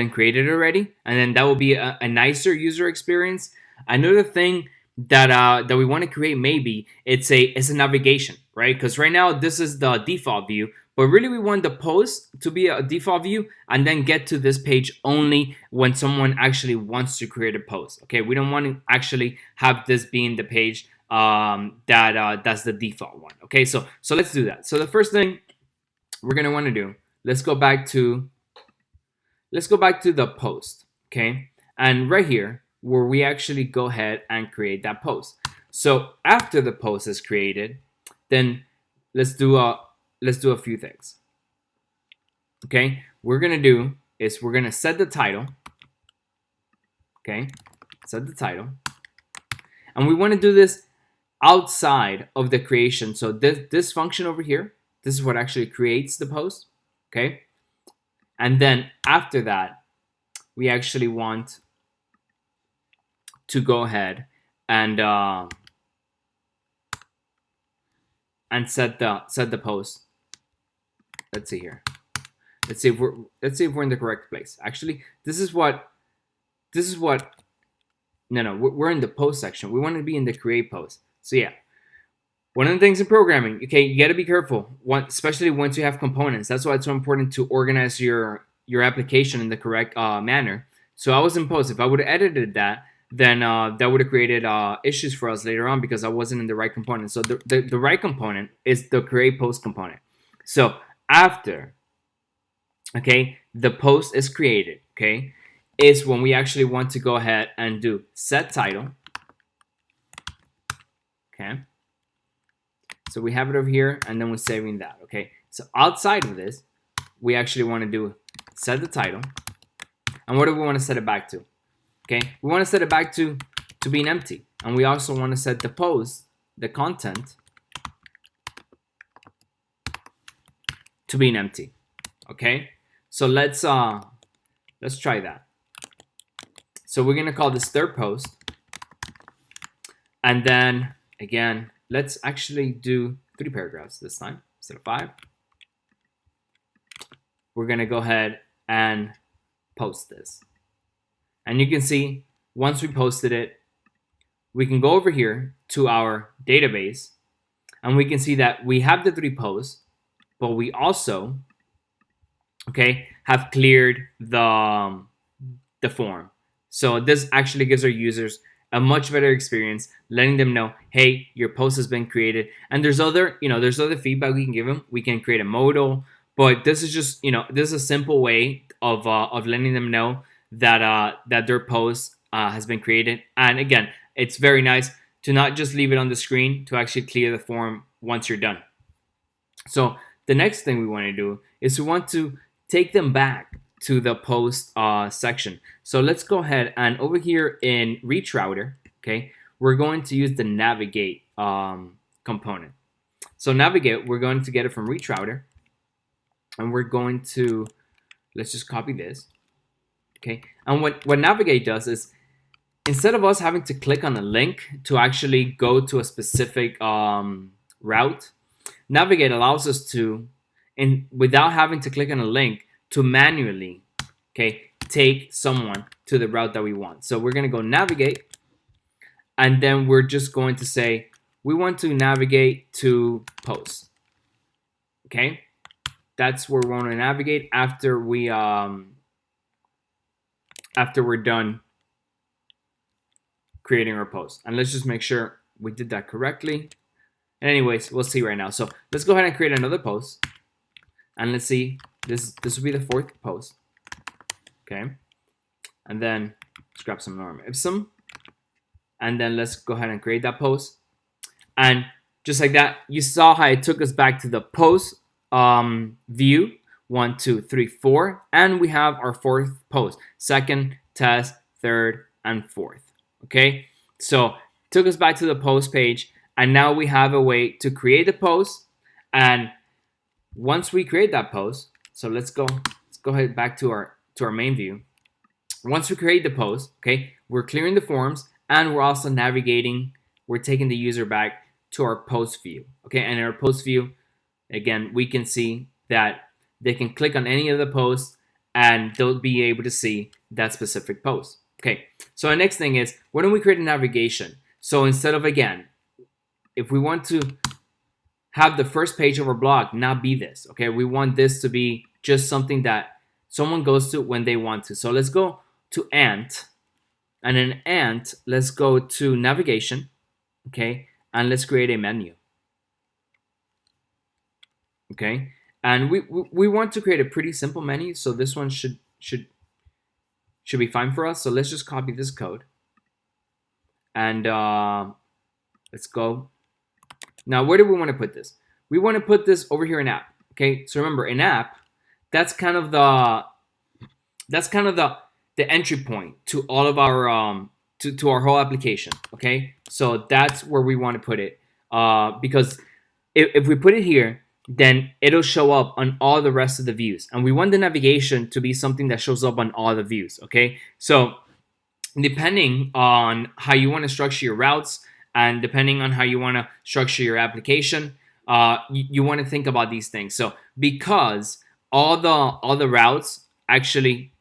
created already, and then that will be a nicer user experience. Another thing that we want to create, maybe it's a navigation, right? Because right now this is the default view. But really, we want the post to be a default view and then get to this page only when someone actually wants to create a post. Okay, we don't want to actually have this being the page that's the default one. Okay, so let's do that. So the first thing we're gonna want to do, let's go back to the post. Okay, and right here where we actually go ahead and create that post. So after the post is created, then let's do a few things. Okay, we're gonna do is we're gonna set the title. Okay, set the title, and we want to do this outside of the creation. So this function over here, this is what actually creates the post. Okay, and then after that, we actually want to go ahead and set the post. Let's see here. Let's see if we're in the correct place. Actually, we're in the post section. We want to be in the create post. So yeah, one of the things in programming, okay, you got to be careful, especially once you have components. That's why it's so important to organize your application in the correct manner. So I was in post. If I would have edited that, then that would have created issues for us later on because I wasn't in the right component. So the right component is the create post component. So after, okay, the post is created, okay, is when we actually want to go ahead and do set title. Okay, so we have it over here, and then we're saving that. Okay, so outside of this, we actually want to do set the title, and what do we want to set it back to? Okay, we want to set it back to being empty, and we also want to set the post, the content, to being empty. Okay, so let's try that. So we're gonna call this third post, and then again, let's actually do 3 paragraphs this time instead of 5. We're gonna go ahead and post this, and you can see once we posted it, we can go over here to our database, and we can see that we have the 3 posts, but we also, okay, have cleared the form. So this actually gives our users a much better experience, letting them know, hey, your post has been created. And there's other, there's other feedback we can give them. We can create a modal, but this is just, this is a simple way of letting them know that that their post has been created. And again, it's very nice to not just leave it on the screen, to actually clear the form once you're done. So the next thing we want to do is we want to take them back to the post section. So let's go ahead and over here in reach router, okay, we're going to use the navigate component. So navigate, we're going to get it from reach router, and we're going to, let's just copy this, okay. And what navigate does is, instead of us having to click on a link to actually go to a specific route, navigate allows us to, without having to click on a link, to manually, okay, take someone to the route that we want. So we're going to go navigate, and then we're just going to say we want to navigate to post. Okay, that's where we want to navigate after we're done creating our post. And let's just make sure we did that correctly. And anyways, we'll see right now. So let's go ahead and create another post, and let's see. This will be the 4th post, okay? And then let's grab some lorem ipsum, and then let's go ahead and create that post. And just like that, you saw how it took us back to the post view, 1, 2, 3, 4, and we have our 4th post, 2nd, test, 3rd, and 4th, okay? So took us back to the post page, and now we have a way to create the post. And once we create that post, so let's go ahead back to our main view. Once we create the post, okay, we're clearing the forms, and we're also navigating, we're taking the user back to our post view, okay? And in our post view, again, we can see that they can click on any of the posts, and they'll be able to see that specific post. Okay, so our next thing is, why don't we create a navigation? So instead of, again, if we want to have the first page of our blog not be this, okay, we want this to be just something that someone goes to when they want to. So let's go to Ant, and in Ant, let's go to navigation, okay, and let's create a menu, okay. And we want to create a pretty simple menu, so this one should be fine for us. So let's just copy this code, and let's go. Now, where do we want to put this? We want to put this over here in app. Okay, so remember, in app, that's kind of the entry point to all of our to our whole application. Okay, so that's where we want to put it, because if we put it here, then it'll show up on all the rest of the views, and we want the navigation to be something that shows up on all the views. Okay, so depending on how you want to structure your routes, and depending on how you want to structure your application, you want to think about these things. So because all the routes actually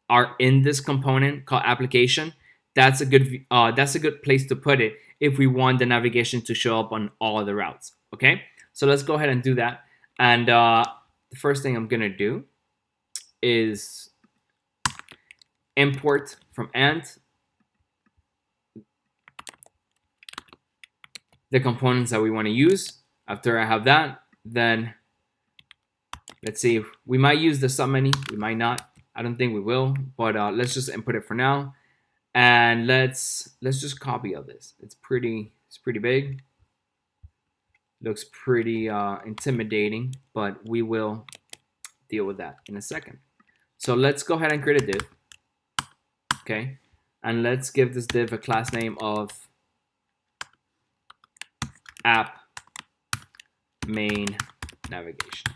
are in this component called application, that's a good place to put it if we want the navigation to show up on all the routes. Okay, so let's go ahead and do that. And the first thing I'm gonna do is import from Ant the components that we want to use. After I have that, then let's see if we might use the submenu. We might not. I don't think we will, but let's just input it for now. And let's just copy all this. It's pretty big. Looks pretty intimidating, but we will deal with that in a second. So let's go ahead and create a div. Okay, and let's give this div a class name of app main navigation.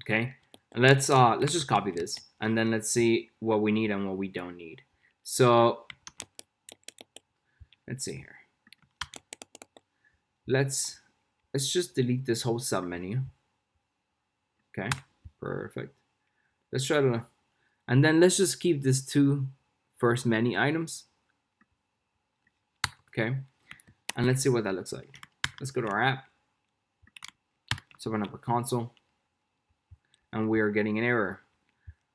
Okay, and let's just copy this, and then let's see what we need and what we don't need. So let's see here. Let's just delete this whole submenu. Okay, perfect. Let's try to, and then let's just keep these two first menu items. Okay, and let's see what that looks like. Let's go to our app. Let's open up our console, and we are getting an error.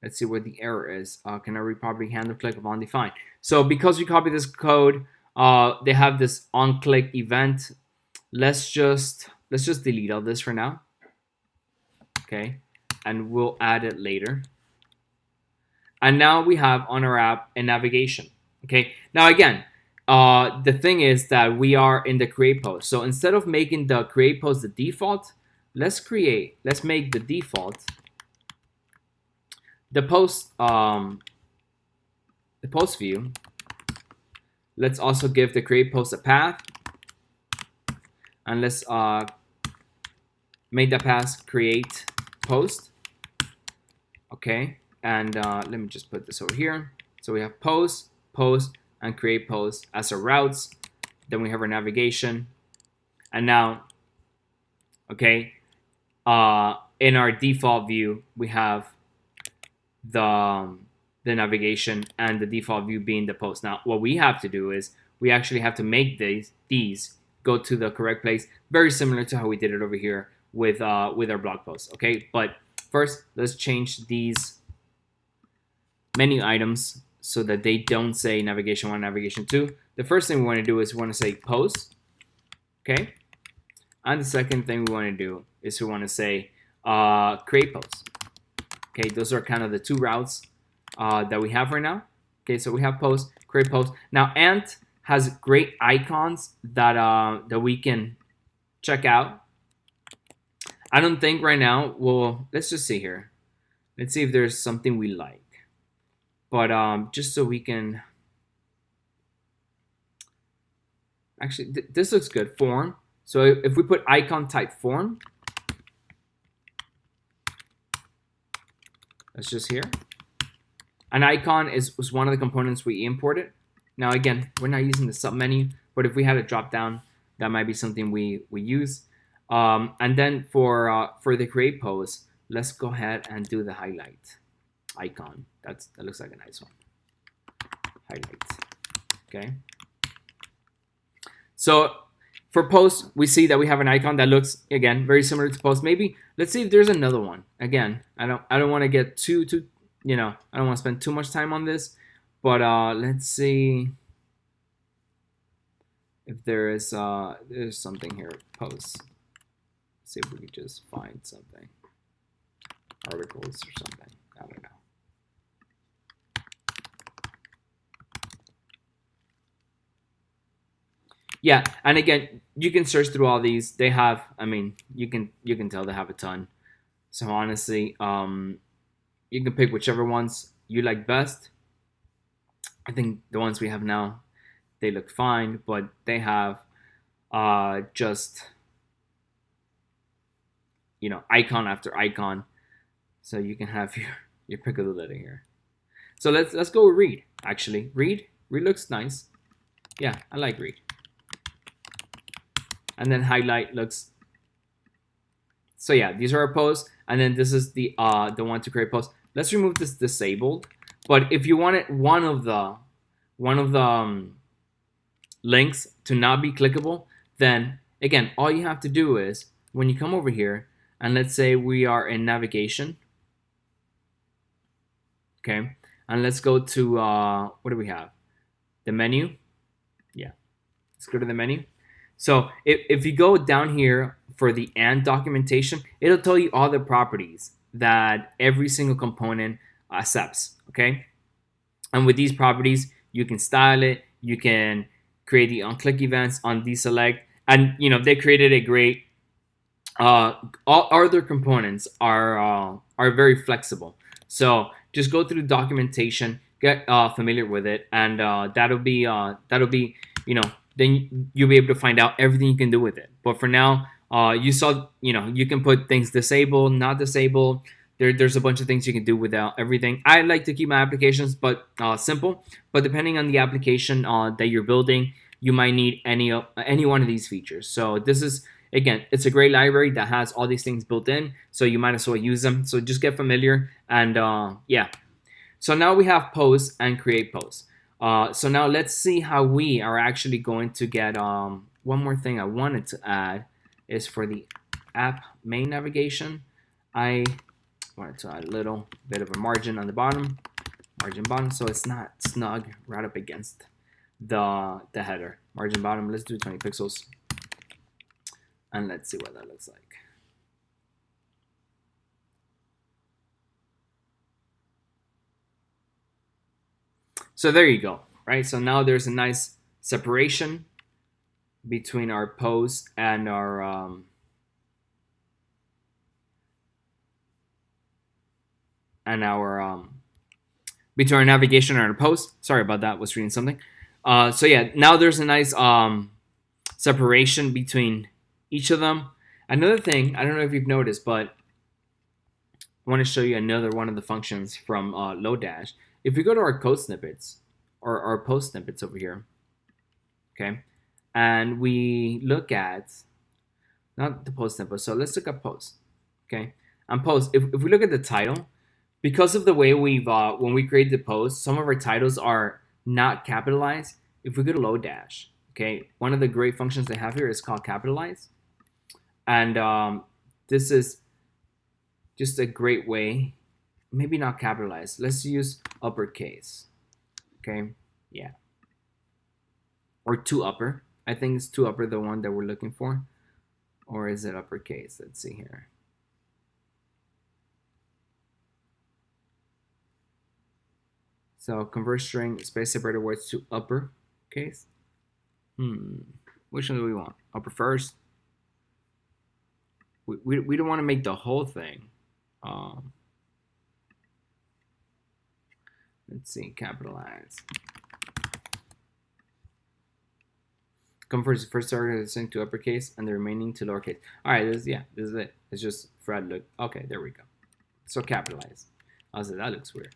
Let's see what the error is. Can I read property handle click of undefined? So because we copy this code, they have this on click event. Let's just delete all this for now. Okay, and we'll add it later. And now we have on our app a navigation. Okay, now again, the thing is that we are in the create post. So instead of making the create post the default, let's make the default the post view. Let's also give the create post a path, and let's make the path create post. Okay, and let me just put this over here. So we have post, and create post as our routes. Then we have our navigation, and now, okay, in our default view we have the navigation and the default view being the post. Now what we have to do is we actually have to make these go to the correct place, very similar to how we did it over here with our blog post. Okay, but first let's change these menu items so that they don't say navigation 1, navigation 2. The first thing we want to do is we want to say post. Okay, and the second thing we want to do is we want to say create post. Okay, those are kind of the two routes that we have right now. Okay, so we have post, create post. Now Ant has great icons that that we can check out. I don't think right now. Well, let's just see here. Let's see if there's something we like. But just so we can actually, this looks good. Form. So if we put icon type form, that's just here. An icon was one of the components we imported. Now again, we're not using the submenu, but if we had a drop down, that might be something we use. And then for the create post, let's go ahead and do the highlight icon. That looks like a nice one. Highlight. Okay. So for post, we see that we have an icon that looks, again, very similar to post. Maybe let's see if there's another one. Again, I don't want to get too I don't want to spend too much time on this, but let's see if there's something here. Posts. Let's see if we could just find something. Articles or something. I don't know. Yeah, and again, you can search through all these. They have, I mean, you can tell they have a ton. So honestly, you can pick whichever ones you like best. I think the ones we have now, they look fine, but they have just icon after icon, so you can have your pick of the litter here. So let's go with read. Actually, read looks nice. Yeah, I like read. And then highlight looks. So yeah, these are our posts, and then this is the one to create post. Let's remove this disabled. But if you wanted one of the links to not be clickable, then again, all you have to do is when you come over here, and let's say we are in navigation. Okay, and let's go to what do we have? The menu. Yeah, let's go to the menu. So if you go down here for the and documentation, it'll tell you all the properties that every single component accepts. Okay, and with these properties, you can style it. You can create the on-click events on deselect, and they created a great. All other components are very flexible. So just go through the documentation, get familiar with it, and that'll be then you'll be able to find out everything you can do with it. But for now, you saw you can put things disabled, not disabled. There's a bunch of things you can do without everything. I like to keep my applications but simple. But depending on the application that you're building, you might need any one of these features. So this is, again, it's a great library that has all these things built in, so you might as well use them. So just get familiar, and yeah. So now we have post and create post. So now let's see how we are actually going to get. One more thing I wanted to add is for the app main navigation. I wanted to add a little bit of a margin on the bottom, so it's not snug right up against the header. Margin bottom, let's do 20 pixels. And let's see what that looks like. So there you go, right? So now there's a nice separation between our post and our between our navigation and our post. Sorry about that, was reading something. So yeah, now there's a nice separation between each of them. Another thing, I don't know if you've noticed, but I want to show you another one of the functions from Lodash. If we go to our code snippets or our post snippets over here, okay, and we look at, not the post snippet, so let's look at post, okay, and post, if we look at the title, because of the way we've, when we create the post, some of our titles are not capitalized. If we go to Lodash, okay, one of the great functions they have here is called capitalize. And this is just a great way, maybe not capitalized. Let's use uppercase, okay? Yeah. Or two upper. I think it's two upper, the one that we're looking for. Or is it uppercase? Let's see here. So convert string space separated words to uppercase. Which one do we want? Upper first. We don't want to make the whole thing. Let's see, capitalize. Convert first string to uppercase and the remaining to lowercase. All right, this is it. It's just Fred look. Okay, there we go. So capitalize. I was like, that looks weird.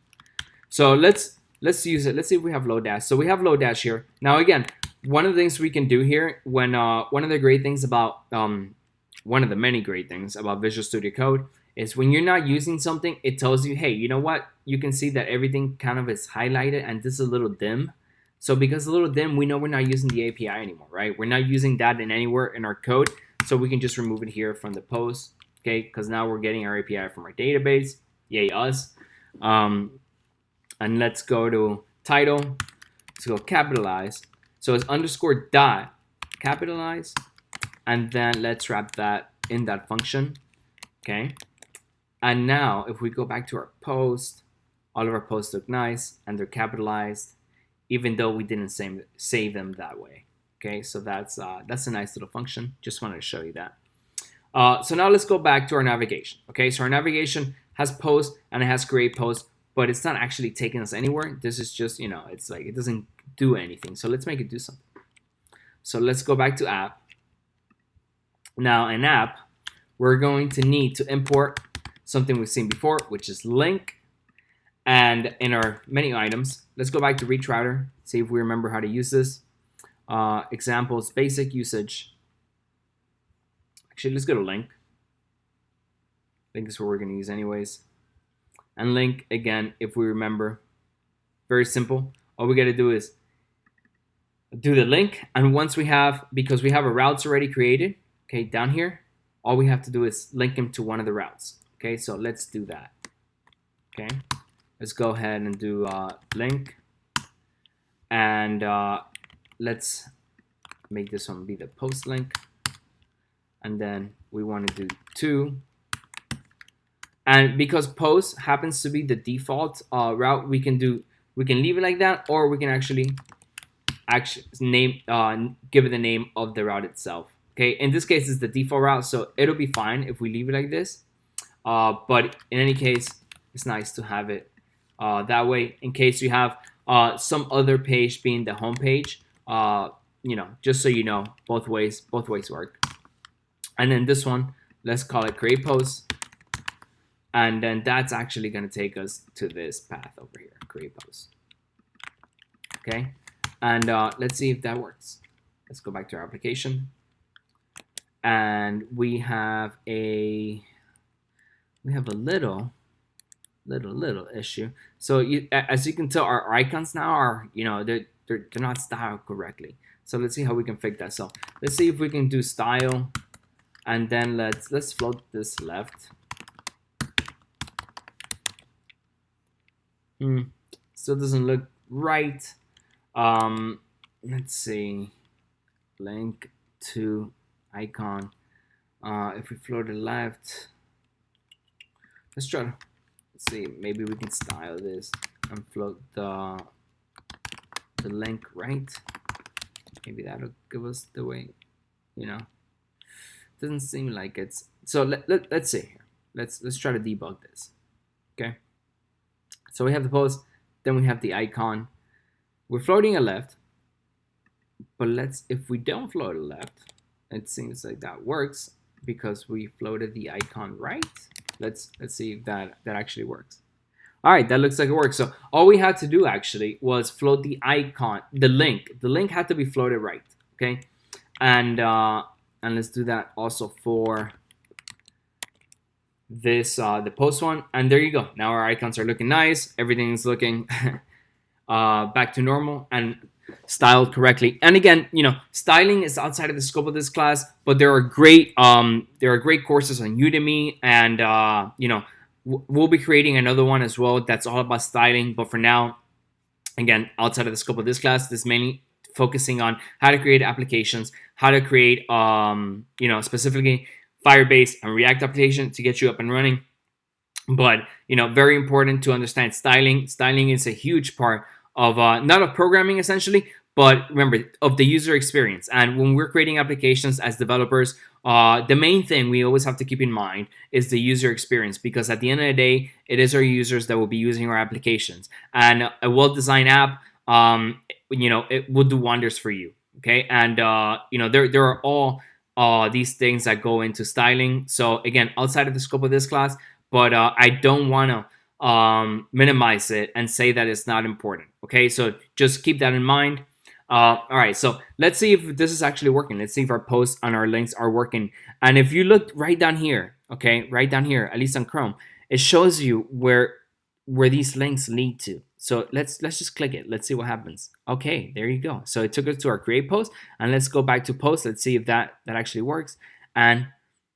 So let's use it. Let's see if we have Lodash. So we have Lodash here. Now again, one of the things we can do here, when one of the great things about one of the many great things about Visual Studio Code is when you're not using something, it tells you, hey, you know what? You can see that everything kind of is highlighted and this is a little dim. So because it's a little dim, we know we're not using the API anymore, right? We're not using that in anywhere in our code. So we can just remove it here from the post, okay? Because now we're getting our API from our database. Yay, us. And let's go to title. Let's go capitalize. So it's underscore dot capitalize. And then let's wrap that in that function, okay? And now if we go back to our post, all of our posts look nice and they're capitalized, even though we didn't save them that way, okay? So that's a nice little function. Just wanted to show you that. So now let's go back to our navigation, okay? So our navigation has post and it has create post, but it's not actually taking us anywhere. This is just, it's like it doesn't do anything. So let's make it do something. So let's go back to app. Now in app, we're going to need to import something we've seen before, which is link. And in our menu items, let's go back to reach router, see if we remember how to use this. Examples, basic usage. Actually, let's go to link. Link is what we're going to use anyways. And link, again, if we remember, very simple. All we got to do is do the link. And once we have, because we have our routes already created, okay, down here, all we have to do is link them to one of the routes. Okay, so let's do that. Okay, let's go ahead and do link. And let's make this one be the post link, and then we want to do 2. And because post happens to be the default route, we can leave it like that, or we can actually name give it the name of the route itself. Okay, in this case it's the default route, so it'll be fine if we leave it like this. But in any case, it's nice to have it that way in case you have some other page being the home page. Just so you know, both ways work. And then this one, let's call it create post, and then that's actually going to take us to this path over here, create post. Okay, and let's see if that works. Let's go back to our application, and we have a little issue. So as you can tell, our icons now are, they're not styled correctly. So let's see how we can fix that. So let's see if we can do style, and then let's float this left. Still doesn't look right. Let's see, link to icon. If we float it left, let's try to see, maybe we can style this and float the link right. Maybe that'll give us the way, doesn't seem like it's. So let's see here. Let's try to debug this. Okay, so we have the post, then we have the icon. We're floating it left, but if we don't float it left, it seems like that works because we floated the icon right. Let's see if that actually works. All right, that looks like it works. So all we had to do actually was float the icon, the link. The link had to be floated right, okay? And let's do that also for this the post one. And there you go. Now our icons are looking nice. Everything's looking back to normal and styled correctly. And again, styling is outside of the scope of this class, but there are great courses on Udemy, and we'll be creating another one as well that's all about styling. But for now, again, outside of the scope of this class, this is mainly focusing on how to create applications, how to create specifically Firebase and React application to get you up and running. But very important to understand styling. Styling is a huge part of not of programming essentially, but remember, of the user experience. And when we're creating applications as developers, the main thing we always have to keep in mind is the user experience, because at the end of the day, it is our users that will be using our applications. And a well-designed app, it will do wonders for you. Okay, and there are all these things that go into styling. So again, outside of the scope of this class, but I don't want to minimize it and say that it's not important. Okay, so just keep that in mind. All right, so let's see if this is actually working. Let's see if our posts and our links are working. And if you look right down here, okay, right down here, at least on Chrome, it shows you where these links lead to. So let's just click it. Let's see what happens. Okay, there you go. So it took us to our create post, and let's go back to post. Let's see if that actually works. And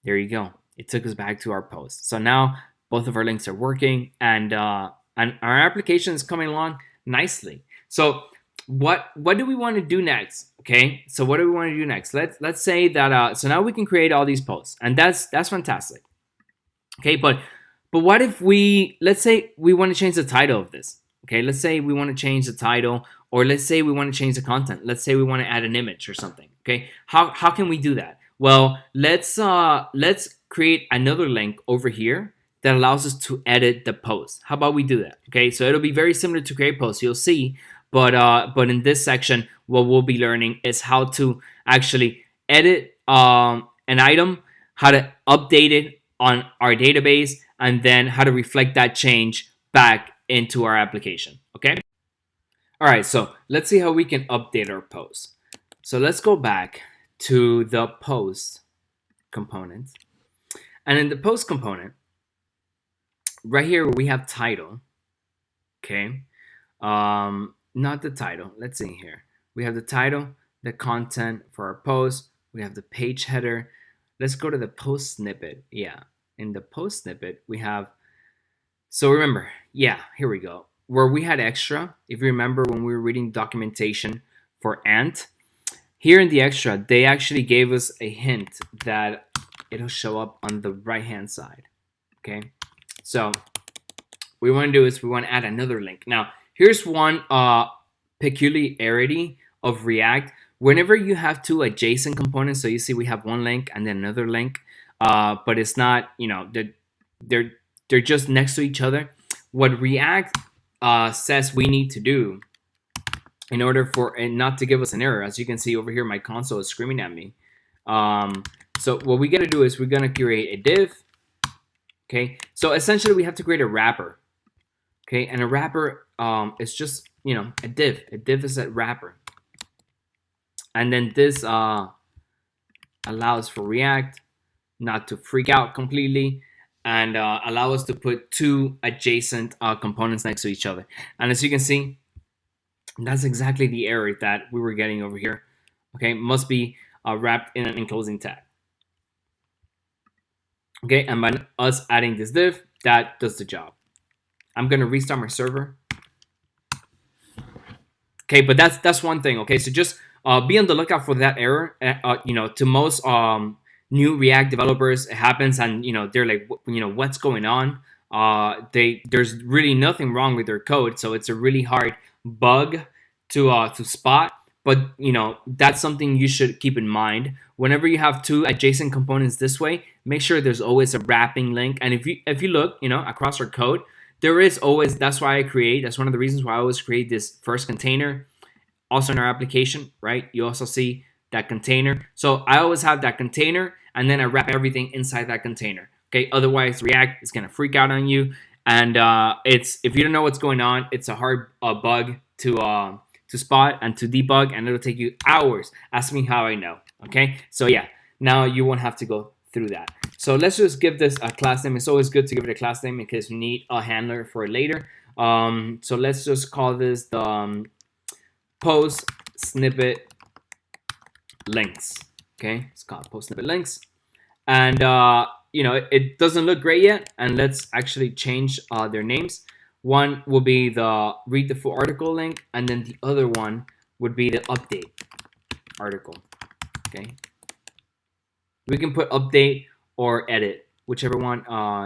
there you go. It took us back to our post. So now both of our links are working, and our application is coming along nicely. So what do we want to do next? Okay, so what do we want to do next? Let's say that so now we can create all these posts, and that's fantastic. Okay, but what if let's say we want to change the title of this? Okay, let's say we want to change the title, or let's say we want to change the content. Let's say we want to add an image or something. Okay, how can we do that? Well, let's create another link over here that allows us to edit the post. How about we do that? Okay, so it'll be very similar to create posts, you'll see, but in this section, what we'll be learning is how to actually edit an item, how to update it on our database, and then how to reflect that change back into our application. Okay. All right, so let's see how we can update our post. So let's go back to the post component, and in the post component, right here we have title. Okay, not the title. Let's see here. We have the title, the content for our post. We have the page header. Let's go to the post snippet. Yeah, in the post snippet we have. So remember, yeah, here we go. Where we had extra, if you remember when we were reading documentation for Ant, here in the extra, they actually gave us a hint that it'll show up on the right hand side. Okay, so what we want to do is we want to add another link. Now, here's one peculiarity of React. Whenever you have two adjacent components, so you see we have one link and then another link, but it's not, they're just next to each other. What React says we need to do in order for it not to give us an error, as you can see over here, my console is screaming at me. So what we got to do is we're going to create a div. Okay, so essentially we have to create a wrapper. Okay, and a wrapper is just, a div. A div is a wrapper. And then this allows for React not to freak out completely and allow us to put two adjacent components next to each other. And as you can see, that's exactly the error that we were getting over here. Okay, must be wrapped in an enclosing tag. Okay, and by us adding this div, that does the job. I'm gonna restart my server. Okay, but that's one thing. Okay, so just be on the lookout for that error. To most new React developers, it happens, and they're like, what's going on? There's really nothing wrong with their code, so it's a really hard bug to spot. But that's something you should keep in mind. Whenever you have two adjacent components this way, make sure there's always a wrapping link. And if you look, across our code, there is always, that's one of the reasons why I always create this first container. Also in our application, right? You also see that container. So I always have that container and then I wrap everything inside that container. Okay, otherwise React is gonna freak out on you. And if you don't know what's going on, it's a hard bug to spot and to debug, and it'll take you hours. Ask me how I know. Okay, so yeah, now you won't have to go through that. So let's just give this a class name. It's always good to give it a class name in case you need a handler for it later. So let's just call this the post snippet links. Okay, it's called post snippet links. And it doesn't look great yet, and let's actually change their names. One will be the read the full article link, and then the other one would be the update article. Okay, we can put update or edit, whichever one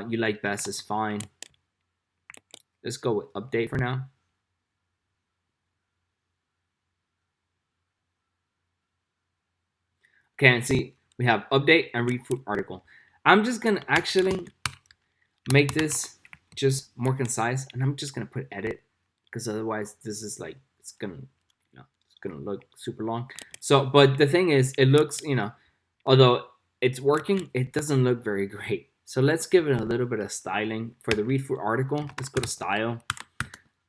you like best is fine. Let's go with update for now. Okay, and see we have update and read full article. I'm just gonna actually make this just more concise, and I'm just gonna put edit, because otherwise this is like it's gonna look super long. So, but the thing is, it looks, although it's working, it doesn't look very great. So let's give it a little bit of styling for the read full article. Let's go to style,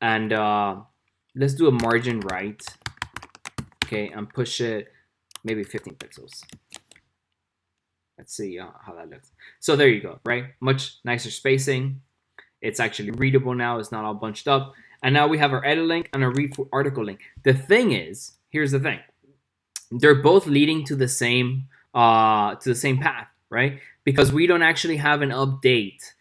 and let's do a margin right. Okay, and push it maybe 15 pixels. Let's see how that looks. So there you go, right? Much nicer spacing. It's actually readable now. It's not all bunched up. And now we have our edit link and our read full article link. The thing is, here's the thing. They're both leading to the same path, right? Because we don't actually have an update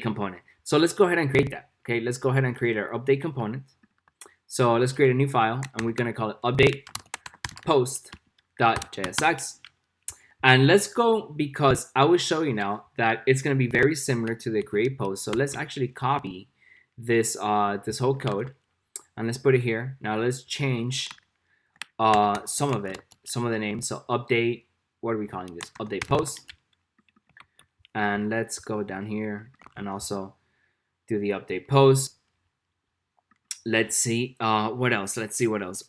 component. So let's go ahead and create that. Okay, let's go ahead and create our update component. So let's create a new file, and we're gonna call it update post.jsx. And let's go, because I will show you now that it's going to be very similar to the create post. So let's actually copy this this whole code, and let's put it here. Now let's change some of the names. So update, what are we calling this? Update post. And let's go down here and also do the update post. Let's see what else.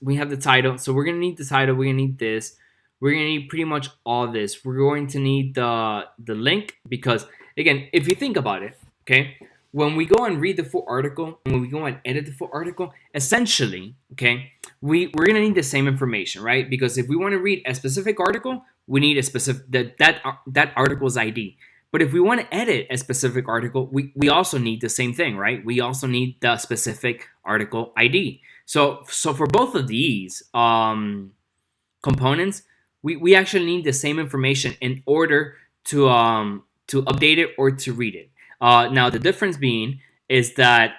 We have the title. So we're going to need the title. We're going to need this. We're going to need pretty much all this. We're going to need the link, because, again, if you think about it, okay, when we go and read the full article, and when we go and edit the full article, essentially, okay, we're going to need the same information, right? Because if we want to read a specific article, we need a specific that article's ID. But if we want to edit a specific article, we also need the same thing, right? We also need the specific article ID. So for both of these components, we actually need the same information in order to update it or to read it. Now the difference being is that,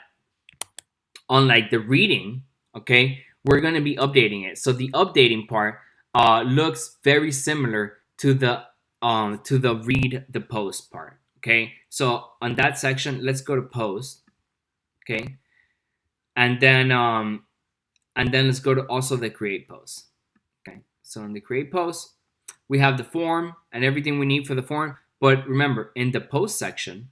unlike the reading, okay, we're going to be updating it. So the updating part looks very similar to the read the post part. Okay, so on that section, let's go to post. Okay, and then let's go to also the create post. Okay, so in the create post, we have the form and everything we need for the form. But remember, in the post section,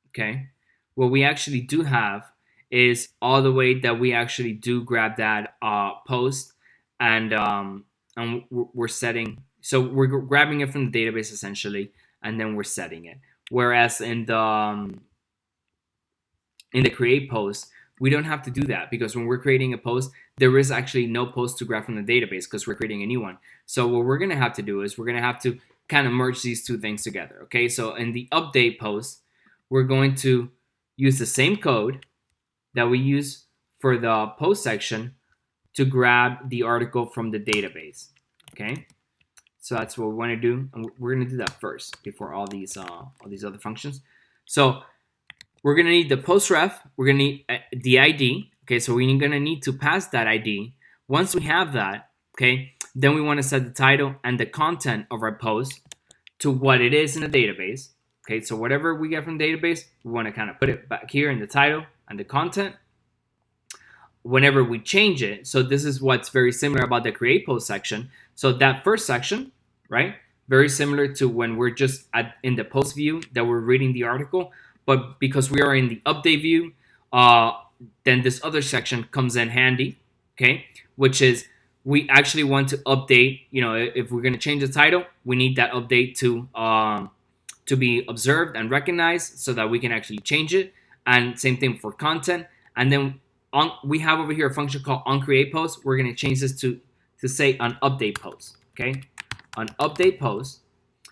okay, what we actually do have is all the way that we actually do grab that post and we're setting. So we're grabbing it from the database essentially, and then we're setting it. Whereas in the create post, we don't have to do that, because when we're creating a post, there is actually no post to grab from the database because we're creating a new one. So what we're going to have to do is we're going to have to kind of merge these two things together. Okay, so in the update post, we're going to use the same code that we use for the post section to grab the article from the database. Okay, so that's what we want to do, and we're going to do that first before all these other functions. So we're going to need the post ref. We're going to need the ID. Okay, so we're going to need to pass that ID. Once we have that, okay, then we want to set the title and the content of our post to what it is in the database. Okay, so whatever we get from the database, we want to kind of put it back here in the title and the content. Whenever we change it, so this is what's very similar about the create post section. So that first section, right, very similar to when we're just in the post view that we're reading the article. But because we are in the update view, then this other section comes in handy, okay? Which is we actually want to update. You know, if we're going to change the title, we need that update to be observed and recognized so that we can actually change it. And same thing for content. And then we have over here a function called onCreatePost. We're going to change this to say on update post, okay? On update post,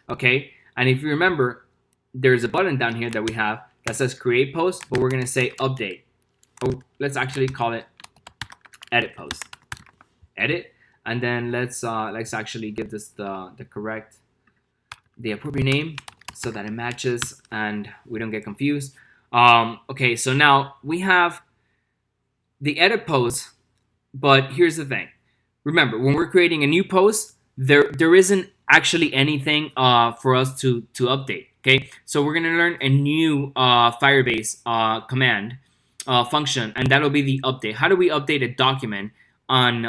okay? And if you remember, there's a button down here that we have that says create post, but we're going to say update. Oh, let's actually call it edit post. Edit, and then let's actually give this the appropriate name so that it matches and we don't get confused. Okay, so now we have the edit post, but here's the thing. Remember, when we're creating a new post, there isn't actually anything for us to update. Okay, so we're gonna learn a new Firebase command function, and that'll be the update. How do we update a document on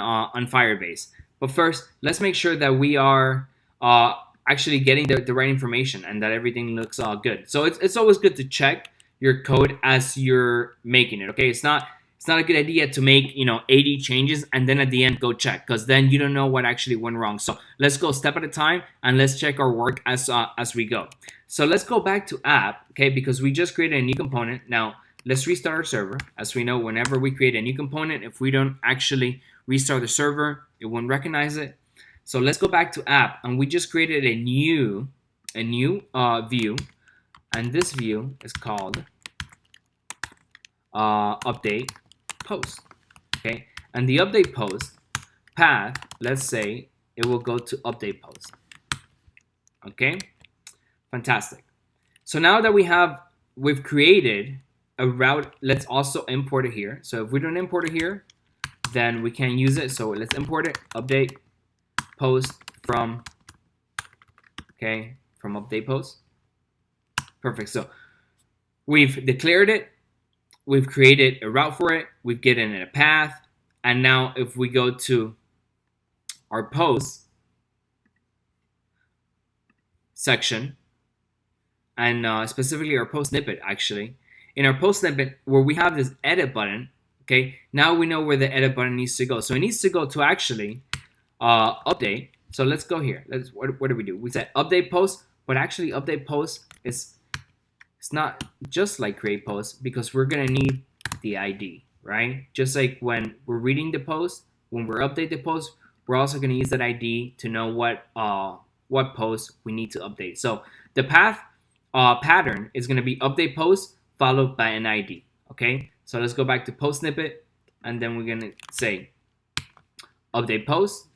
Firebase? But first, let's make sure that we are actually getting the right information and that everything looks good. So it's always good to check your code as you're making it. Okay, it's not a good idea to make 80 changes and then at the end go check, because then you don't know what actually went wrong. So let's go step at a time and let's check our work as we go. So let's go back to app, okay, because we just created a new component. Now let's restart our server. As we know, whenever we create a new component, if we don't actually restart the server, it won't recognize it. So let's go back to app, and we just created a new view, and this view is called update post. Okay, and the update post path, let's say it will go to update post. Okay, fantastic. So now that we've created a route, let's also import it here. So if we don't import it here, then we can't use it. So let's import it, update post from update post. Perfect. So we've declared it, we've created a route for it, we've given it a path, and now if we go to our post section, and specifically our post snippet, actually, in our post snippet where we have this edit button, okay, now we know where the edit button needs to go. So it needs to go to actually update. So let's go here. What do we do? We said update post, but actually update post it's not just like create post, because we're gonna need the ID, right? Just like when we're reading the post, when we're update the post, we're also gonna use that ID to know what post we need to update. So the path pattern is gonna be update post followed by an ID. Okay, so let's go back to post snippet, and then we're gonna say update post,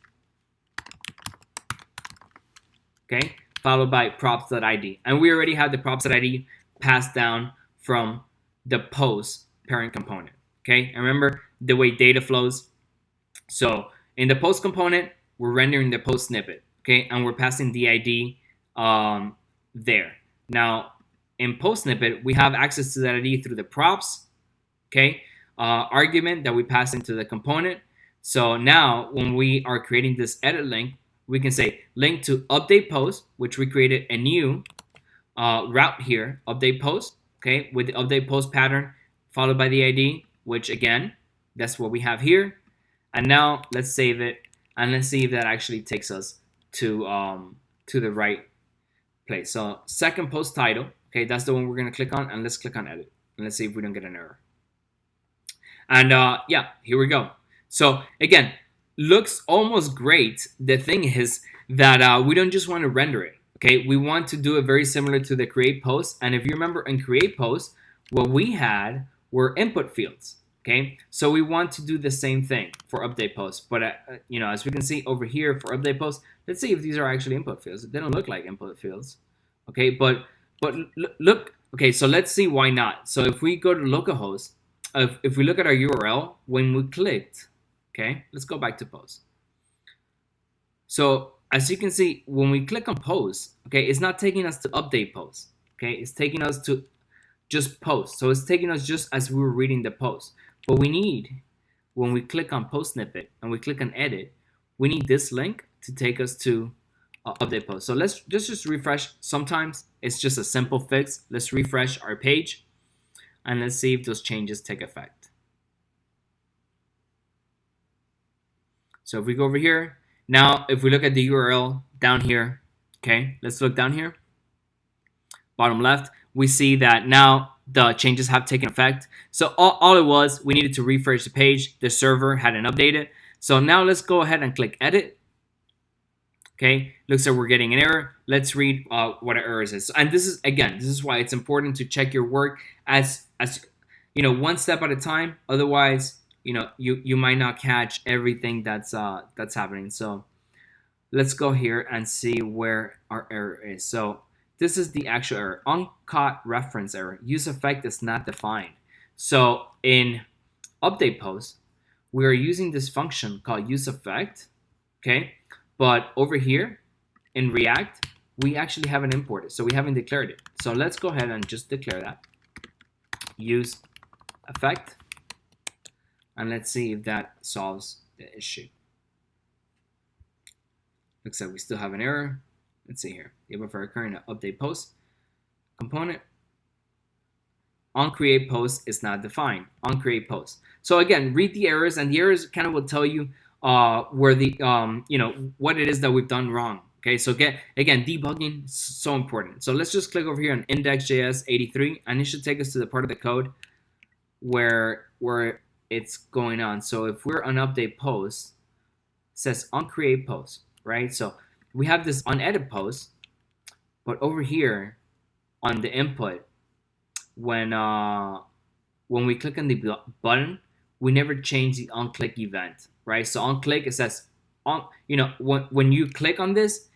okay, followed by props.id, and we already have the props.id passed down from the post parent component. Okay, and remember the way data flows, So in the post component, we're rendering the post snippet, okay, and we're passing the ID there. Now in post snippet, we have access to that ID through the props, okay, argument that we pass into the component. So now when we are creating this edit link, we can say link to update post, which we created a new route here, update post, okay, with the update post pattern followed by the ID, which again, that's what we have here. And now let's save it and let's see if that actually takes us to the right place. So second post title, okay, that's the one we're gonna click on, and let's click on edit and let's see if we don't get an error. And yeah, here we go. So again, looks almost great. The thing is that we don't just want to render it. Okay, we want to do it very similar to the create post. And if you remember in create post, what we had were input fields. Okay, so we want to do the same thing for update post. But you know, as we can see over here for update post, let's see if these are actually input fields. They don't look like input fields. Okay, but look. Okay, so let's see why not. So if we go to localhost, if we look at our URL, when we clicked, okay, let's go back to post. So as you can see, when we click on post, okay, it's not taking us to update post, okay, it's taking us to just post. So it's taking us just as we were reading the post. But we need, when we click on post snippet and we click on edit, we need this link to take us to update post. So let's just refresh. Sometimes it's just a simple fix. Let's refresh our page. And let's see if those changes take effect. So if we go over here, now if we look at the URL down here, okay, let's look down here. Bottom left, we see that now the changes have taken effect. So all it was, we needed to refresh the page. The server hadn't updated. So now let's go ahead and click edit. Okay, looks like we're getting an error. Let's read what our error is. And this is, again, this is why it's important to check your work as you know, one step at a time. Otherwise, you know, you might not catch everything that's happening. So let's go here and see where our error is. So this is the actual error. Uncaught reference error. Use effect is not defined. So in update post, we are using this function called use effect. Okay. But over here in React, we actually haven't imported, so we haven't declared it. So let's go ahead and just declare that. Use effect. And let's see if that solves the issue. Looks like we still have an error. Let's see here. Able for current update post component. On create post is not defined. On create post. So again, read the errors, and the errors kind of will tell you where the you know, what it is that we've done wrong. Okay, so again, debugging is so important. So let's just click over here on index.js 83, and it should take us to the part of the code where it's going on. So if we're on update post, it says on create post, right? So we have this on edit post, but over here on the input, when we click on the button, we never change the on click event, right? So on click, it says on, you know, when you click on this,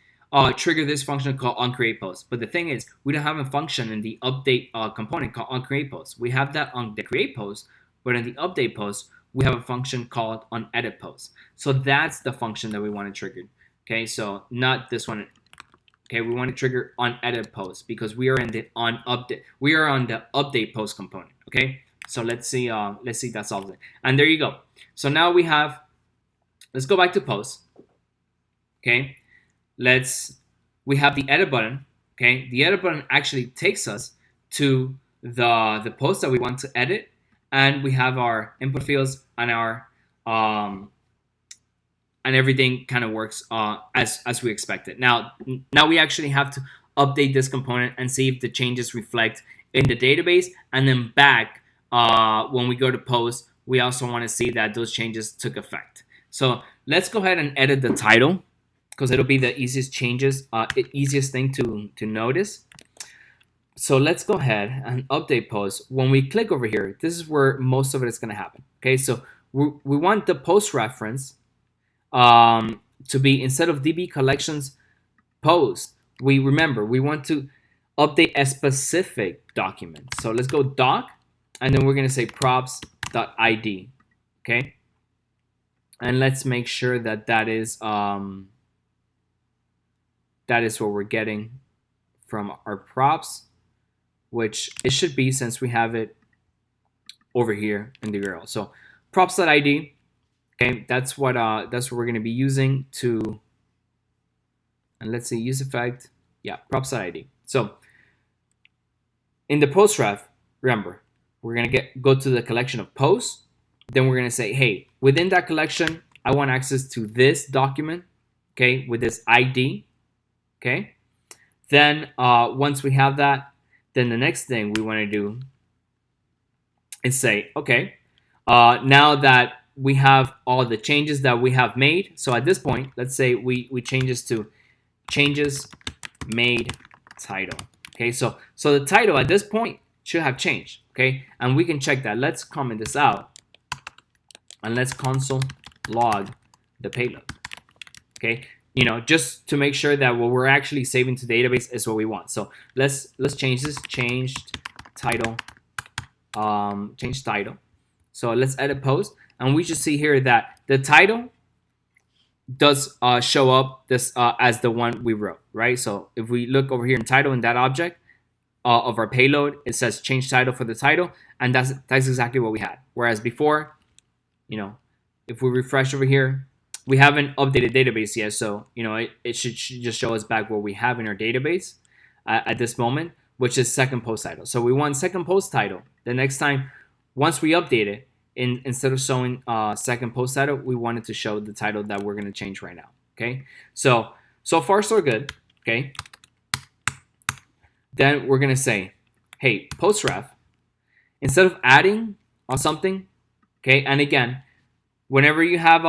trigger this function called on create post. But the thing is, we don't have a function in the update component called on create post. We have that on the create post, but in the update post, we have a function called on edit post. So that's the function that we want to trigger. Okay, so not this one. Okay, we want to trigger on edit post because we are in the on update. We are on the update post component. Okay, so let's see if that solves it. And there you go. So now we have. Let's go back to post. Okay, we have the edit button. Okay, the edit button actually takes us to the post that we want to edit, and we have our input fields and our and everything kind of works as we expected. Now we actually have to update this component and see if the changes reflect in the database, and then back when we go to post, we also want to see that those changes took effect. So let's go ahead and edit the title because it'll be the easiest changes, easiest thing to notice. So let's go ahead and update post. When we click over here, this is where most of it is going to happen. Okay, so we want the post reference to be, instead of DB collections post, we want to update a specific document. So let's go doc, and then we're going to say props.id. Okay. And let's make sure that that is what we're getting from our props, which it should be since we have it over here in the URL. So props.id, okay, that's what we're going to be using to, and let's see, use effect, yeah, props.id. So in the post ref, remember, we're going to go to the collection of posts. Then we're going to say, hey, within that collection, I want access to this document, okay, with this ID, okay. Then once we have that, then the next thing we want to do is say, okay, now that we have all the changes that we have made, so at this point, let's say we change this to changes made title. Okay, so the title at this point should have changed. Okay, and we can check that. Let's comment this out, and let's console log the payload. Okay, you know, just to make sure that what we're actually saving to the database is what we want. So let's change this. Changed title. Change title. So let's edit post, and we should see here that the title does show up this as the one we wrote, right? So if we look over here in title in that object of our payload, it says change title for the title, and that's exactly what we had. Whereas before, you know, if we refresh over here, we haven't updated database yet, so you know it should just show us back what we have in our database at this moment, which is second post title. So we want second post title. The next time, once we update it, instead of showing second post title, we wanted to show the title that we're going to change right now. Okay, so far so good. Okay, then we're going to say, hey, post ref, instead of adding something, okay, and again, whenever you have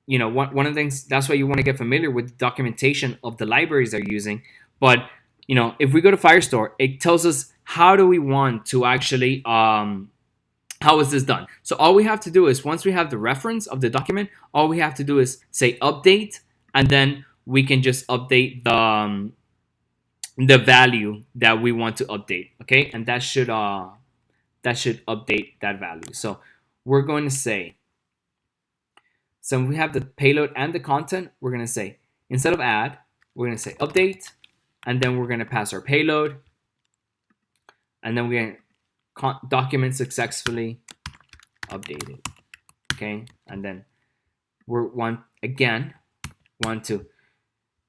you know, one of the things, that's why you want to get familiar with the documentation of the libraries they're using. But you know, if we go to Firestore, it tells us how do we want to actually how is this done. So all we have to do is, once we have the reference of the document, all we have to do is say update, and then we can just update the value that we want to update. Okay, and that should update that value. So we're going to say, so we have the payload and the content, we're going to say, instead of add, we're going to say update, and then we're going to pass our payload, and then we're going to document successfully updated. Okay, and then we want to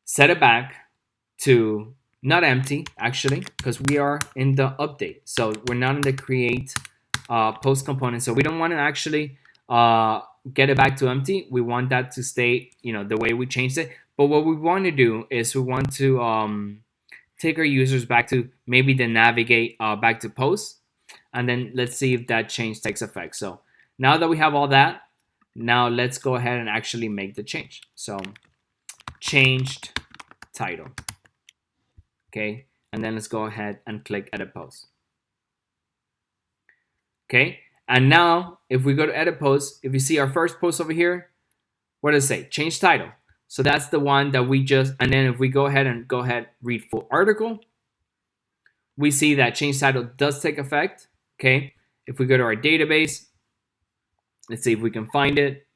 set it back to not empty, actually, because we are in the update. So we're not in the create post component. So we don't want to actually get it back to empty. We want that to stay, you know, the way we changed it. But what we want to do is we want to take our users back to maybe the navigate back to post, and then let's see if that change takes effect. So now that we have all that, now let's go ahead and actually make the change. So changed title. Okay, and then let's go ahead and click edit post. Okay, and now if we go to edit post, if you see our first post over here, what does it say? Change title. So that's the one that we just, and then if we go ahead read full article, we see that change title does take effect. Okay, if we go to our database, let's see if we can find it.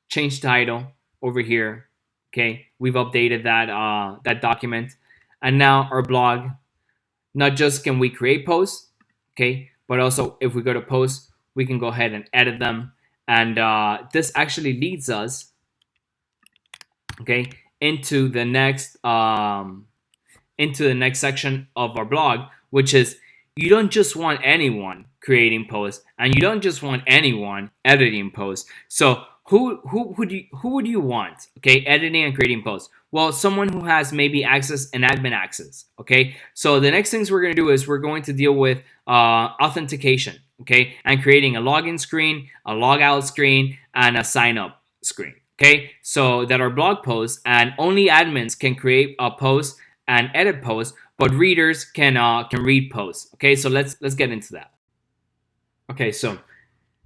Change title over here. Okay, we've updated that document, and now our blog, not just can we create posts, okay, but also if we go to posts, we can go ahead and edit them, and this actually leads us, okay, into the next section of our blog, which is, you don't just want anyone creating posts, and you don't just want anyone editing posts. So who would you want, okay, editing and creating posts? Well, someone who has maybe access and admin access. Okay, so the next things we're going to do is we're going to deal with authentication, okay, and creating a login screen, a logout screen, and a sign up screen. Okay, so that our blog posts and only admins can create a post and edit posts, but readers can read posts. Okay, so let's get into that. Okay, so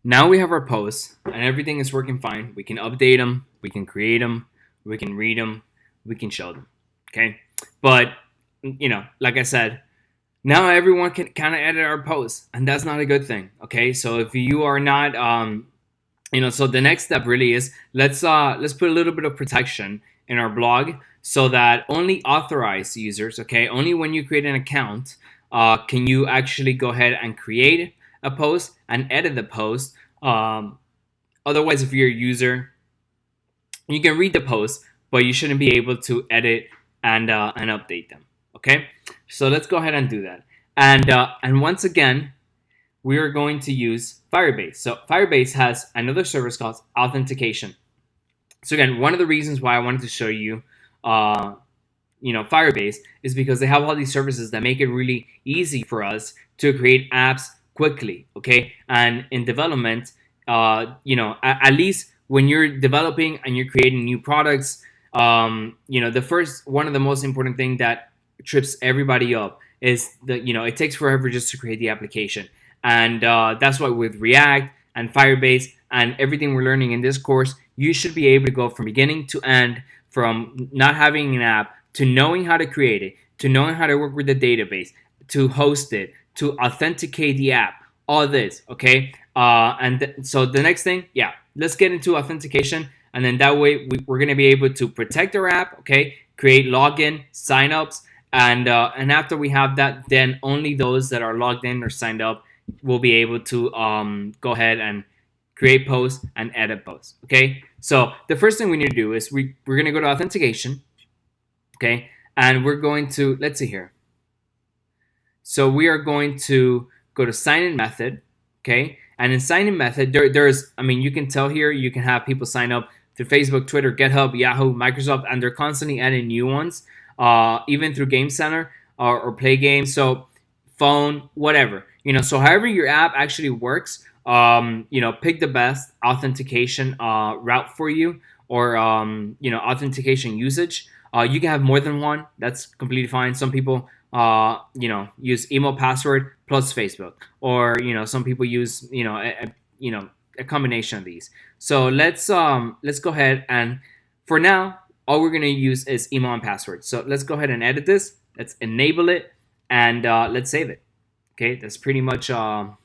now we have our posts and everything is working fine. We can update them, we can create them, we can read them, we can show them. Okay, but you know, like I said, now everyone can kind of edit our posts, and that's not a good thing. Okay, so if you are not So the next step really is let's put a little bit of protection in our blog so that only authorized users, okay, only when you create an account, can you actually go ahead and create a post and edit the post. Otherwise, if you're a user, you can read the post, but you shouldn't be able to edit and update them. Okay, so let's go ahead and do that. And once again, we are going to use Firebase. So Firebase has another service called authentication. So again, one of the reasons why I wanted to show you, uh, Firebase is because they have all these services that make it really easy for us to create apps quickly. Okay, and in development, at least when you're developing and you're creating new products, the first one of the most important thing that trips everybody up is that it takes forever just to create the application, and that's why with React and Firebase and everything we're learning in this course, you should be able to go from beginning to end, from not having an app to knowing how to create it, to knowing how to work with the database, to host it, to authenticate the app, all this, okay? So the next thing, yeah, let's get into authentication, and then that way we're gonna be able to protect our app, okay? Create login, signups, and after we have that, then only those that are logged in or signed up will be able to go ahead and create posts and edit posts. Okay, so the first thing we need to do is we're going to go to authentication. Okay, and we're going to, let's see here. So we are going to go to sign in method. Okay, and in sign in method, there's, I mean, you can tell here, you can have people sign up through Facebook, Twitter, GitHub, Yahoo, Microsoft, and they're constantly adding new ones, even through Game Center or Play Games. So phone, whatever, so however your app actually works, pick the best authentication route for you, or authentication usage. You can have more than one. That's completely fine. Some people use email password plus Facebook, or some people use a combination of these. So let's go ahead, and for now all we're going to use is email and password. So let's go ahead and edit this. Let's enable it, and let's save it. Okay, that's pretty much all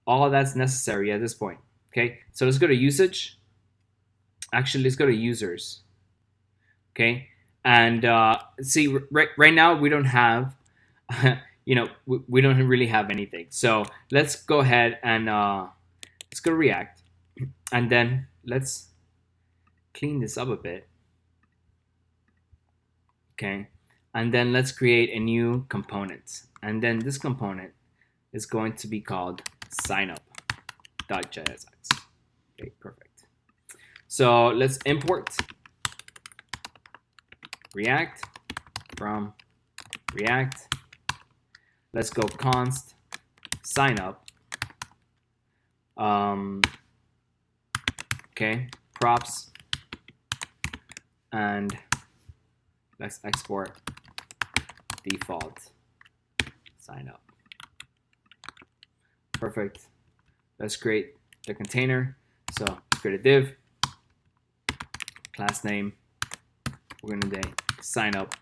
that's necessary at this point. Okay, so let's go to usage. Actually, let's go to users. Okay, and see, right now we don't have we don't really have anything. So let's go ahead and let's go to React, and then let's clean this up a bit. Okay, and then let's create a new component, and then this component is going to be called signup.jsx. Okay, perfect. So let's import React from React. Let's go const signup. Okay, props, and let's export default signup. Perfect. Let's create the container. So let's create a div, class name. We're gonna say sign up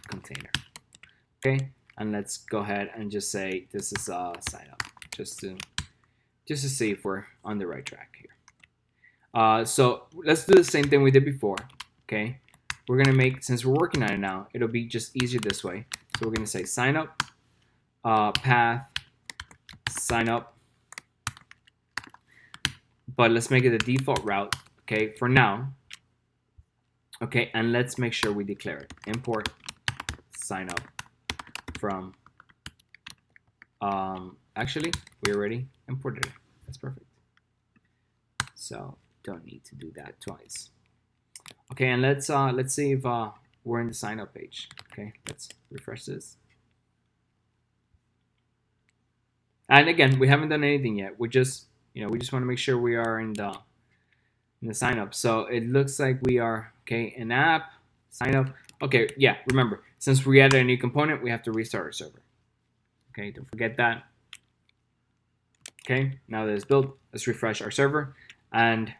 container. Okay, and let's go ahead and just say this is sign up, just to see if we're on the right track here. So let's do the same thing we did before. Okay, we're gonna make, since we're working on it now, it'll be just easier this way. So we're gonna say sign up, path, sign up, but let's make it the default route. Okay, for now. Okay, and let's make sure we declare it. Import sign up from, actually, we already imported it. That's perfect. So don't need to do that twice. Okay, and let's see if we're in the sign up page. Okay, let's refresh this. And again, we haven't done anything yet. We just want to make sure we are in the sign up. So it looks like we are, okay, an app, sign up. Okay, yeah, remember, since we added a new component, we have to restart our server. Okay, don't forget that. Okay, now that it's built, let's refresh our server. And,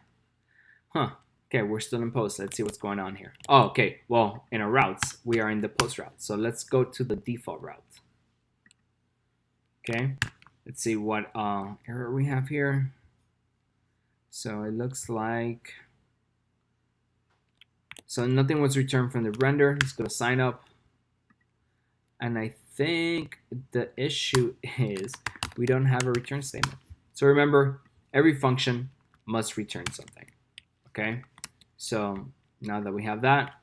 okay, we're still in post. Let's see what's going on here. Oh, okay, well, in our routes, we are in the post route. So let's go to the default route. Okay, let's see what error we have here. So it looks like, so nothing was returned from the render. Let's go to sign up. And I think the issue is we don't have a return statement. So remember, every function must return something. Okay, so now that we have that,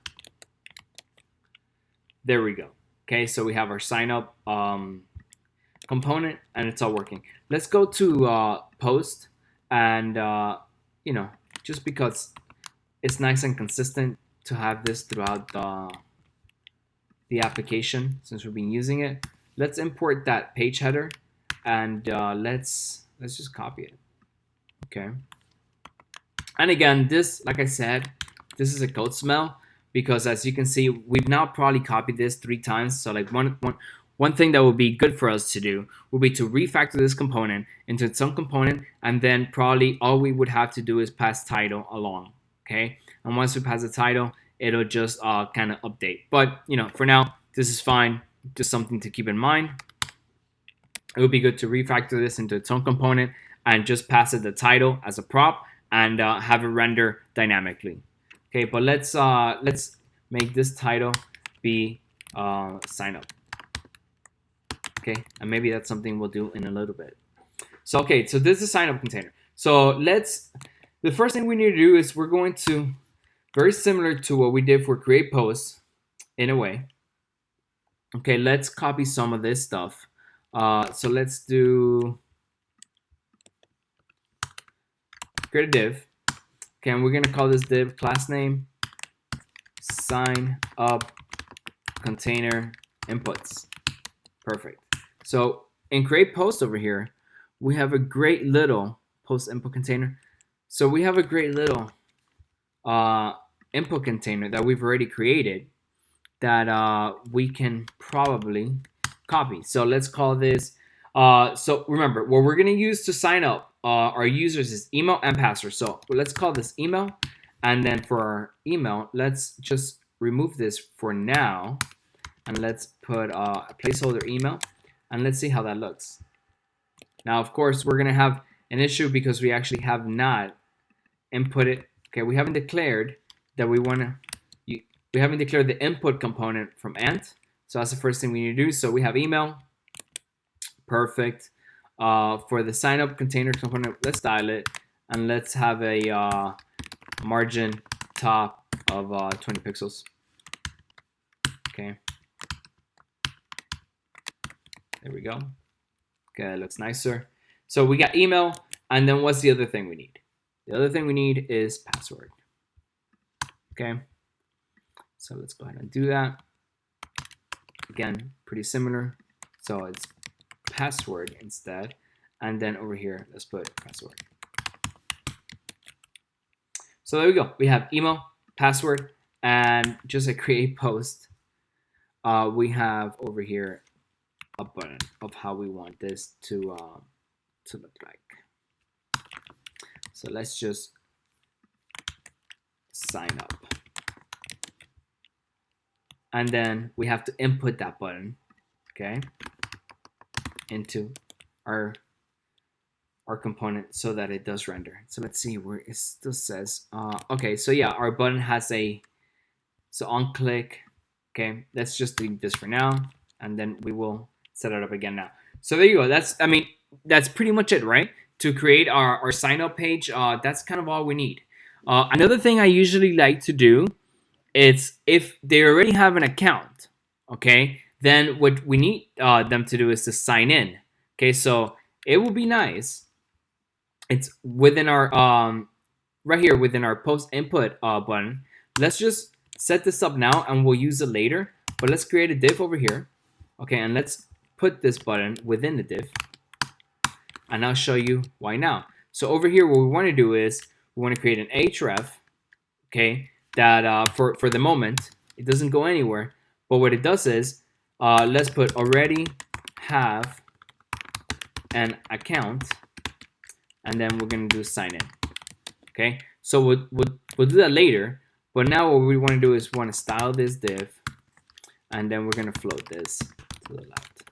there we go. Okay, so we have our sign up component and it's all working. Let's go to post and you know, just because it's nice and consistent to have this throughout the application since we've been using it. Let's import that page header and let's just copy it. Okay. And again, this, like I said, this is a code smell because as you can see, we've now probably copied this 3 times. So like one thing that would be good for us to do would be to refactor this component into its own component, and then probably all we would have to do is pass title along. Okay, and once we pass the title, it'll just kind of update. But you know, for now, this is fine. Just something to keep in mind. It would be good to refactor this into its own component and just pass it the title as a prop and have it render dynamically. Okay, but let's make this title be sign up. Okay, and maybe that's something we'll do in a little bit. So okay, so this is a sign up container. So the first thing we need to do is we're going to, very similar to what we did for create posts in a way. Okay, let's copy some of this stuff. So let's do create a div. Okay, and we're gonna call this div class name sign up container inputs. Perfect. So in create post over here, we have a great little post input container. So we have a great little input container that we've already created that we can probably copy. So let's call this, so remember, what we're gonna use to sign up our users is email and password. So let's call this email, and then for our email, let's just remove this for now, and let's put a placeholder email, and let's see how that looks. Now, of course, we're gonna have an issue because we actually have not inputted. Okay, we haven't declared that we haven't declared the input component from ent. So that's the first thing we need to do. So we have email. Perfect. For the sign up container component, let's style it and let's have a margin top of 20 pixels. Okay. There we go. Okay, that looks nicer. So we got email, and then what's the other thing we need? The other thing we need is password. Okay. So let's go ahead and do that. Again, pretty similar. So it's password instead. And then over here, let's put password. So there we go. We have email, password, and just a create post. We have over here a button of how we want this to look like. So let's just sign up. And then we have to input that button, okay, into our component so that it does render. So let's see where it still says, okay, so yeah, our button has so on click, okay, let's just leave this for now, and then we will set it up again now. So there you go. That's pretty much it, right? To create our sign up page, that's kind of all we need. Another thing I usually like to do, it's if they already have an account, okay, then what we need them to do is to sign in. Okay, so it will be nice. It's within our right here within our post input button. Let's just set this up now, and we'll use it later. But let's create a div over here, okay, and let's put this button within the div, and I'll show you why now. So over here, what we want to do is we want to create an href, okay, that for the moment it doesn't go anywhere, but what it does is let's put already have an account, and then we're gonna do sign in. Okay, so we'll do that later, but now what we want to do is we want to style this div, and then we're gonna float this to the left.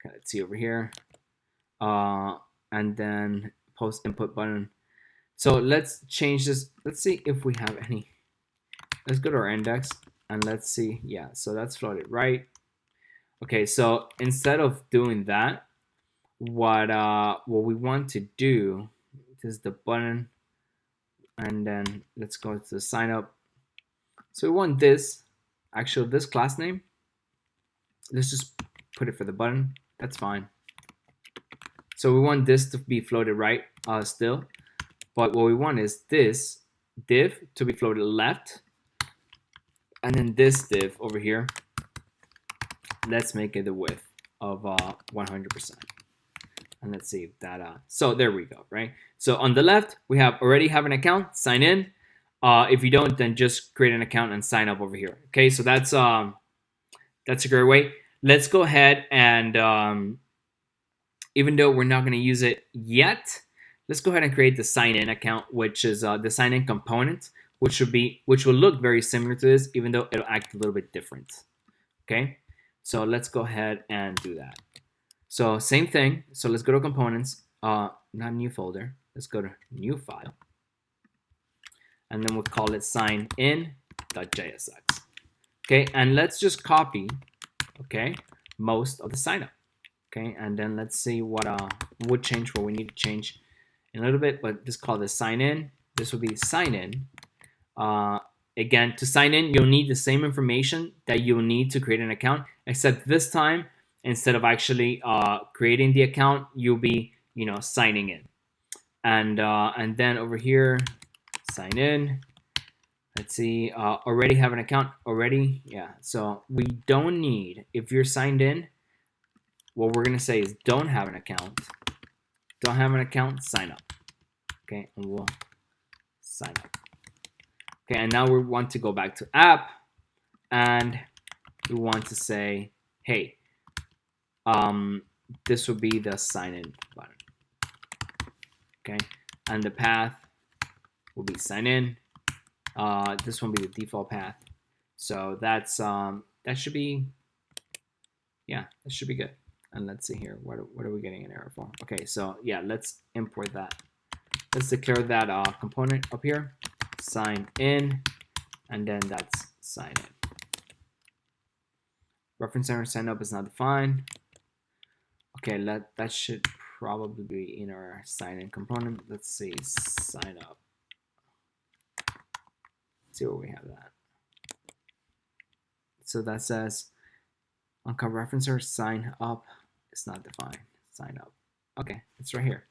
Okay, let's see over here. and then post input button. So let's change this. Let's see if we have any. Let's go to our index and let's see. Yeah, so that's floated right. Okay, so instead of doing that, what we want to do is the button, and then let's go to the sign up. So we want this, actually this class name. Let's just put it for the button. That's fine. So we want this to be floated right still, but what we want is this div to be floated left, and then this div over here, let's make it the width of 100%. And let's see if that, so there we go, right? So on the left, we already have an account, sign in. If you don't, then just create an account and sign up over here. Okay, so that's a great way. Let's go ahead and even though we're not going to use it yet, let's go ahead and create the sign in account, which is the sign in component, which will look very similar to this, even though it'll act a little bit different. Okay, so let's go ahead and do that. So same thing. So let's go to components, not new folder. Let's go to new file, and then we'll call it sign in.jsx. Okay, and let's just copy, okay, most of the sign up. Okay, and then let's see what would change, what we need to change in a little bit, but just call this sign in. This will be sign in. Again, to sign in, you'll need the same information that you'll need to create an account, except this time, instead of actually creating the account, you'll be, signing in. And then over here, sign in. Let's see, already have an account already. Yeah, so we don't need, if you're signed in, what we're gonna say is don't have an account, sign up. Okay, and we'll sign up. Okay, and now we want to go back to app, and we want to say, hey, this will be the sign in button. Okay, and the path will be sign in. This won't be the default path. So that's that should be, yeah, that should be good. And let's see here, what are we getting an error for? Okay, so yeah, let's import that. Let's declare that component up here, sign in, and then that's sign in. Reference center sign up is not defined. Okay, that should probably be in our sign in component. Let's see, sign up. Let's see where we have that. So that says on referencer sign up is not defined. Sign up. Okay, it's right here.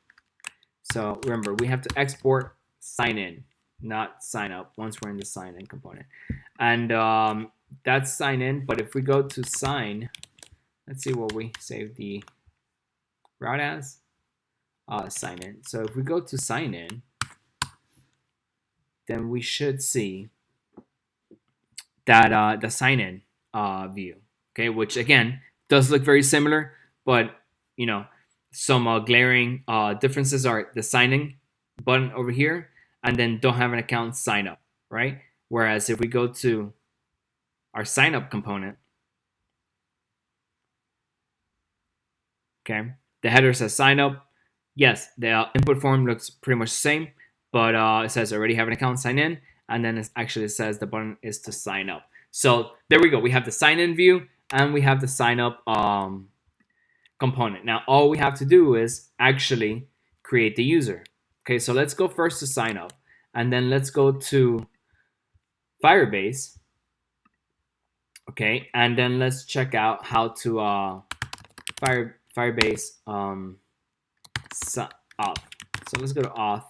So remember, we have to export sign in, not sign up, once we're in the sign in component. And that's sign in, but if we go to sign, let's see what we save the route as. Sign in. So if we go to sign in, then we should see that the sign in view. Okay, which again does look very similar, but some glaring differences are the signing button over here, and then don't have an account, sign up, right? Whereas if we go to our sign up component, okay, the header says sign up. Yes, the input form looks pretty much the same, but it says already have an account, sign in, and then it actually says the button is to sign up. So there we go. We have the sign in view and we have the sign up component. Now all we have to do is actually create the user. Okay, so let's go first to sign up, and then let's go to Firebase. Okay, and then let's check out how to Firebase auth. So let's go to auth,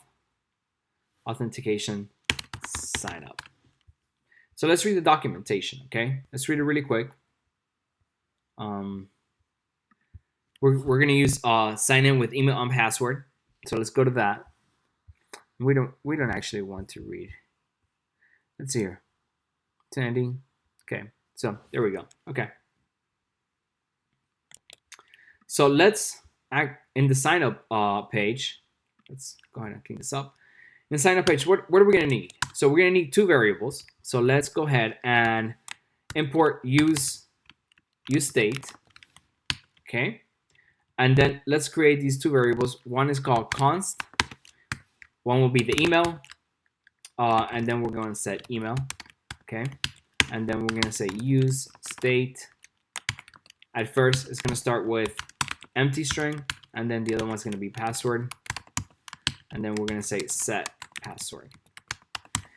authentication, sign up. So let's read the documentation. Okay, let's read it really quick. We're gonna use sign in with email and password. So let's go to that. We don't actually want to read. Let's see here. 1090. Okay, so there we go. Okay. So let's act in the sign up page. Let's go ahead and clean this up. In the sign up page, what are we gonna need? So we're gonna need two variables. So let's go ahead and import use state. Okay. And then let's create these two variables. One is called const. One will be the email. And then we're going to set email. Okay. And then we're going to say use state. At first, it's going to start with empty string. And then the other one's going to be password. And then we're going to say set password.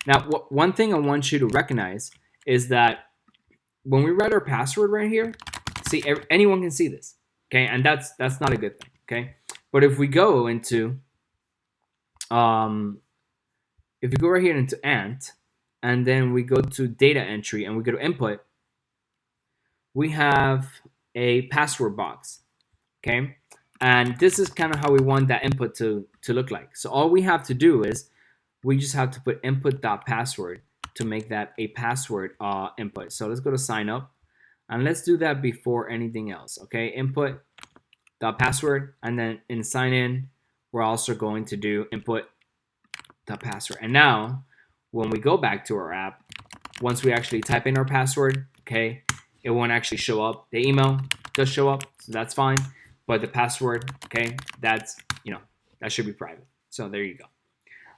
Now, one thing I want you to recognize is that when we write our password right here, see, anyone can see this, okay? And that's not a good thing, okay? But if we go into, if we go right here into Ant, and then we go to data entry and we go to input, we have a password box, okay? And this is kind of how we want that input to look like. So all we have to do is we just have to put input.password to make that a password input. So let's go to sign up, and let's do that before anything else, okay? Input.password, and then in sign in, we're also going to do input.password. And now, when we go back to our app, once we actually type in our password, okay, it won't actually show up. The email does show up, so that's fine. But the password, okay, that's, that should be private. So there you go.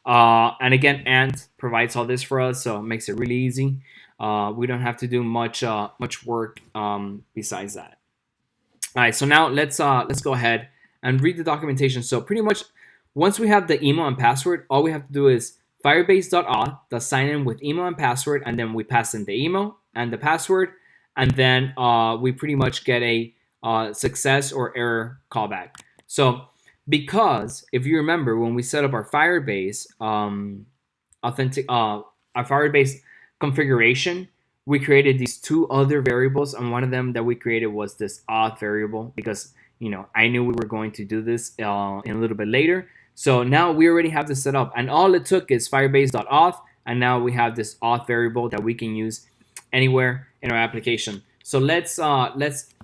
And again, Ant provides all this for us, so it makes it really easy. We don't have to do much work besides that. All right, so now let's go ahead and read the documentation. So pretty much, once we have the email and password, all we have to do is Firebase.auth, the sign in with email and password, and then we pass in the email and the password, and then we pretty much get a success or error callback. So because if you remember when we set up our Firebase our Firebase configuration, we created these two other variables, and one of them that we created was this auth variable because I knew we were going to do this in a little bit later. So now we already have this set up, and all it took is Firebase.auth, and now we have this auth variable that we can use anywhere in our application. So let's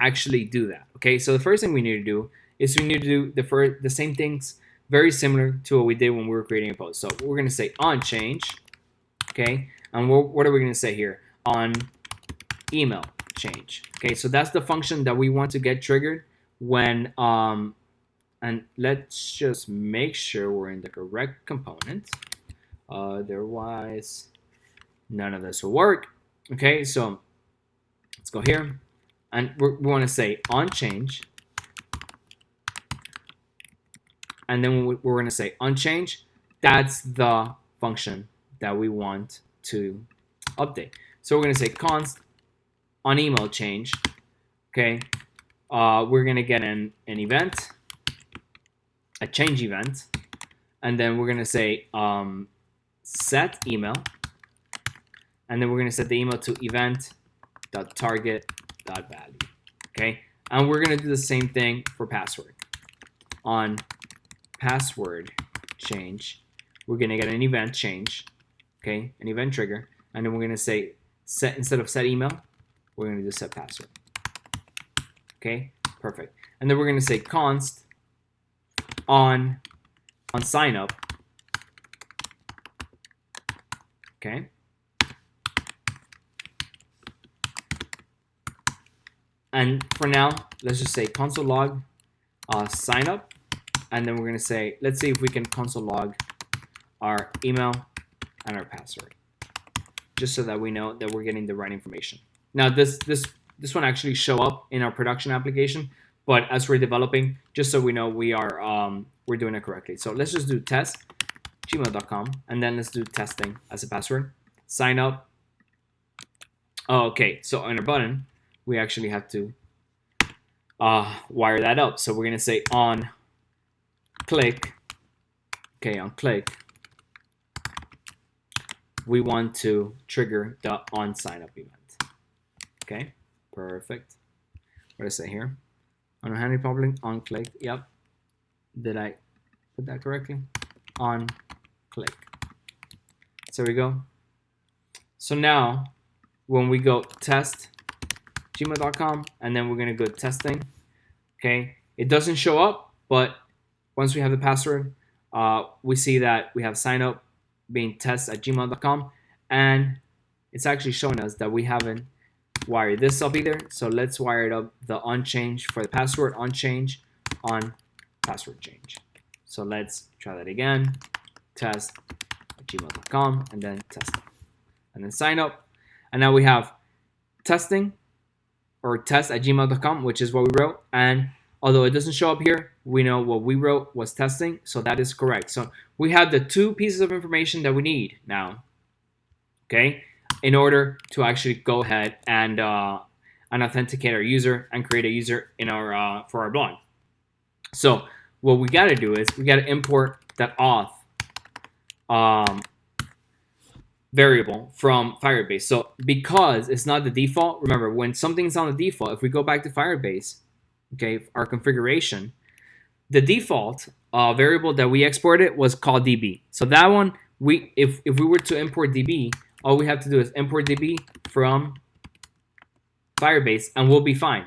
actually do that. Okay, so the first thing we need to do is we need to do the same things very similar to what we did when we were creating a post. So we're going to say on change, okay, and what are we going to say here? On email change. Okay, so that's the function that we want to get triggered when and let's just make sure we're in the correct component. Otherwise, none of this will work. Okay, so let's go here, and we want to say on change, and then we're going to say on change. That's the function that we want to update. So we're going to say const on email change. Okay, we're going to get an event, a change event, and then we're going to say set email, and then we're going to set the email to event.target.value. Okay, and we're going to do the same thing for password. On password change, we're going to get an event change, okay, an event trigger, and then we're going to say set, instead of set email, we're going to do set password. Okay, perfect. And then we're going to say const on sign up. Okay, and for now, let's just say console log sign up, and then we're going to say, let's see if we can console log our email and our password, just so that we know that we're getting the right information. Now this one actually show up in our production application, but as we're developing, just so we know we are we're doing it correctly. So let's just do test gmail.com, and then let's do testing as a password. Sign up. Oh, okay, so on our button, we actually have to wire that up. So we're gonna say on click. Okay, on click, we want to trigger the on sign up event. Okay, perfect. What did I say here? On handy problem, on click. Yep. Did I put that correctly? On click. So we go. So now when we go test gmail.com, and then we're going to go testing, okay, it doesn't show up, but once we have the password, we see that we have sign up being test@gmail.com, and it's actually showing us that we haven't wired this up either. So let's wire it up, the on change for the password on change on password change. So let's try that again. Test@gmail.com and then test, and then sign up. And now we have testing or test@gmail.com, which is what we wrote. And although it doesn't show up here, we know what we wrote was testing, so that is correct. So we have the two pieces of information that we need now, okay, in order to actually go ahead and authenticate our user and create a user in our for our blog. So what we got to do is we got to import that auth variable from Firebase. So because it's not the default, remember when something's on the default, if we go back to Firebase, okay, our configuration, the default variable that we exported was called DB. So that one, if we were to import DB, all we have to do is import DB from Firebase and we'll be fine.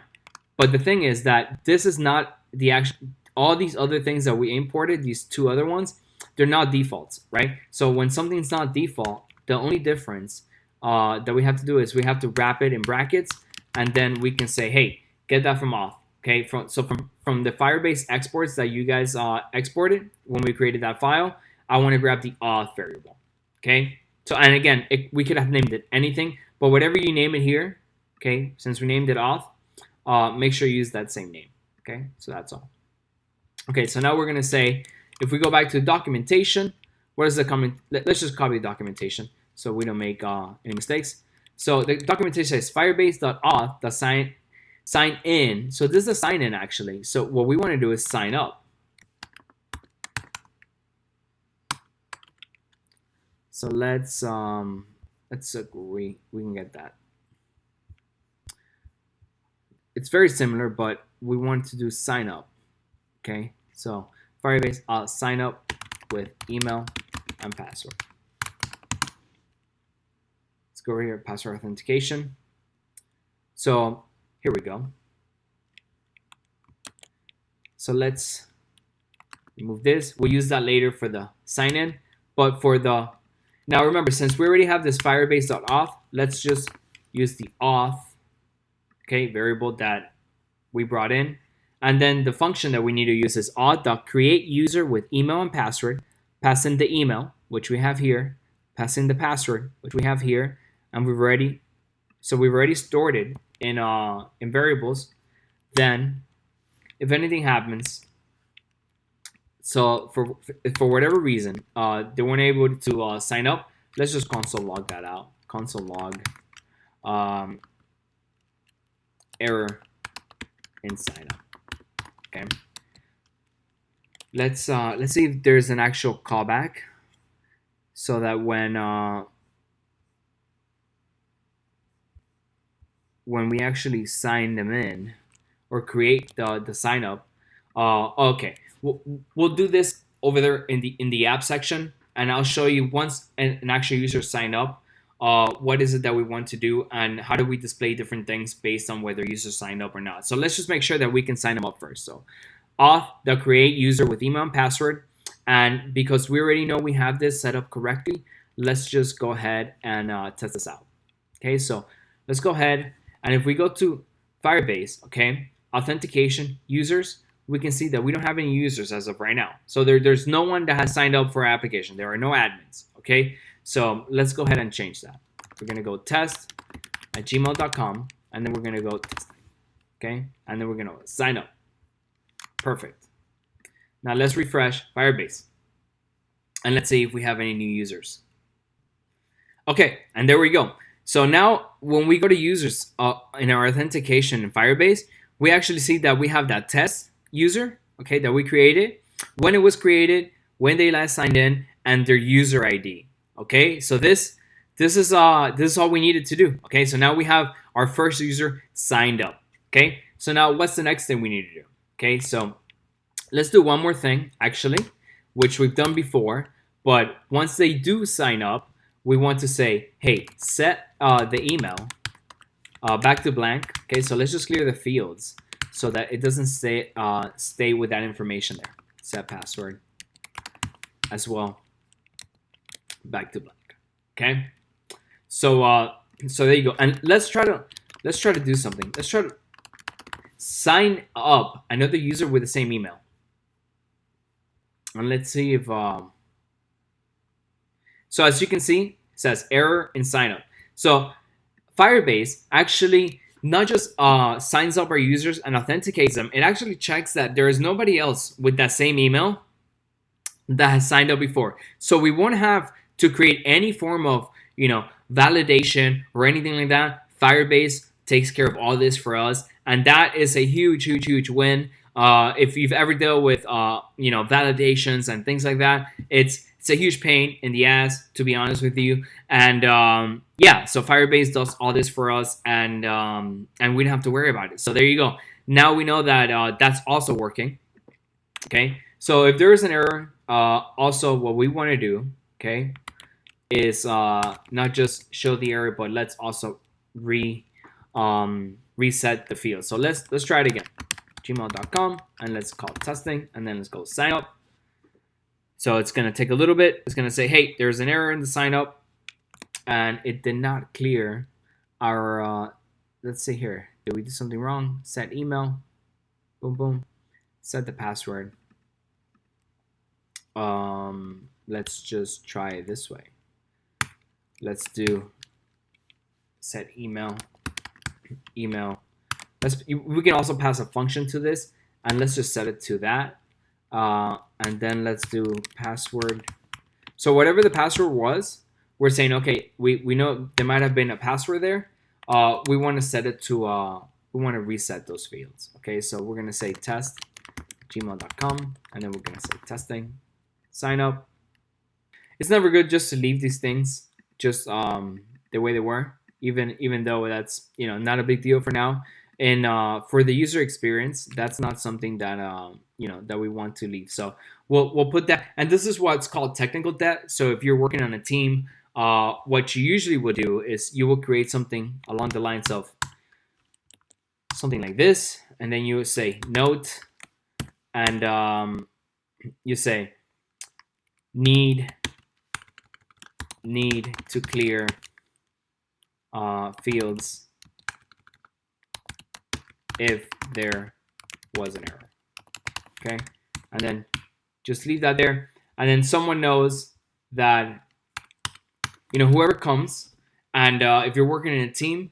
But the thing is that this is not the actual, all these other things that we imported, these two other ones, they're not defaults, right? So when something's not default, the only difference that we have to do is we have to wrap it in brackets, and then we can say, hey, get that from auth, okay? From the Firebase exports that you guys exported when we created that file, I want to grab the auth variable, okay? So, and again, we could have named it anything, but whatever you name it here, okay, since we named it auth, make sure you use that same name, okay? So that's all. Okay, so now we're going to say, if we go back to the documentation, what is the comment? Let's just copy the documentation so we don't make any mistakes. So the documentation says firebase.auth, sign in. So this is a sign in actually. So what we want to do is sign up. So let's agree. We can get that. It's very similar, but we want to do sign up. Okay, so Firebase, I'll sign up with email and password. Let's go over here, password authentication. So here we go. So let's remove this. We'll use that later for the sign in, but for the, now remember, since we already have this firebase.auth, let's just use the auth, okay, variable that we brought in. And then the function that we need to use is auth.createUser with email and password. Pass in the email, which we have here. Pass in the password, which we have here. And we've already stored it in variables. Then, if anything happens, so for whatever reason they weren't able to sign up, let's just console log that out. Console log error in sign up. Okay. Let's see if there's an actual callback, so that when we actually sign them in or create the sign up, okay, we'll do this over there in the app section, and I'll show you once an actual user sign up, what is it that we want to do and how do we display different things based on whether users signed up or not. So let's just make sure that we can sign them up first. So auth the create user with email and password, and because we already know we have this set up correctly, let's just go ahead and test this out. Okay, so let's go ahead, and if we go to Firebase, okay, authentication users, we can see that we don't have any users as of right now. So there's no one that has signed up for our application. There are no admins. Okay, so let's go ahead and change that. We're gonna go test@gmail.com, and then we're gonna go testing. Okay, and then we're gonna sign up. Perfect. Now let's refresh Firebase, and let's see if we have any new users. Okay, and there we go. So now when we go to users in our authentication in Firebase, we actually see that we have that test user, okay, that we created, when it was created, when they last signed in, and their user ID. Okay, so this is all we needed to do. Okay, so now we have our first user signed up. Okay, so now what's the next thing we need to do? Okay, so let's do one more thing actually, which we've done before, but once they do sign up, we want to say, hey, set the email back to blank. Okay, so let's just clear the fields so that it doesn't stay with that information there. Set password as well back to blank. Okay, so there you go. And let's try to do something. Let's try to sign up another user with the same email. And let's see if so as you can see, it says error in sign up. So Firebase actually not just signs up our users and authenticates them, it actually checks that there is nobody else with that same email that has signed up before. So we won't have to create any form of, validation or anything like that. Firebase takes care of all this for us, and that is a huge win. If you've ever dealt with, validations and things like that, it's a huge pain in the ass, to be honest with you. And yeah, so Firebase does all this for us, and we don't have to worry about it. So there you go. Now we know that that's also working. Okay, so if there is an error, also what we want to do, okay, is not just show the error, but let's also reset the field. So let's try it again. Gmail.com, and let's call it testing, and then let's go sign up. So it's going to take a little bit. It's going to say, hey, there's an error in the sign up, and it did not clear our, let's see here. Did we do something wrong? Set email. Boom, boom. Set the password. Let's just try it this way. Let's do set email. We can also pass a function to this, and let's just set it to that. And then let's do password. So whatever the password was, we're saying, okay, we know there might have been a password there. We want to set it to, we want to reset those fields. Okay, so we're going to say test gmail.com, and then we're going to say testing, sign up. It's never good just to leave these things just the way they were, even though that's, not a big deal for now. And for the user experience, that's not something that that we want to leave. So we'll put that, and this is what's called technical debt. So if you're working on a team, what you usually would do is you will create something along the lines of something like this, and then you would say note, and you say need to clear fields if there was an error. Okay, and then just leave that there, and then someone knows that, whoever comes, and if you're working in a team,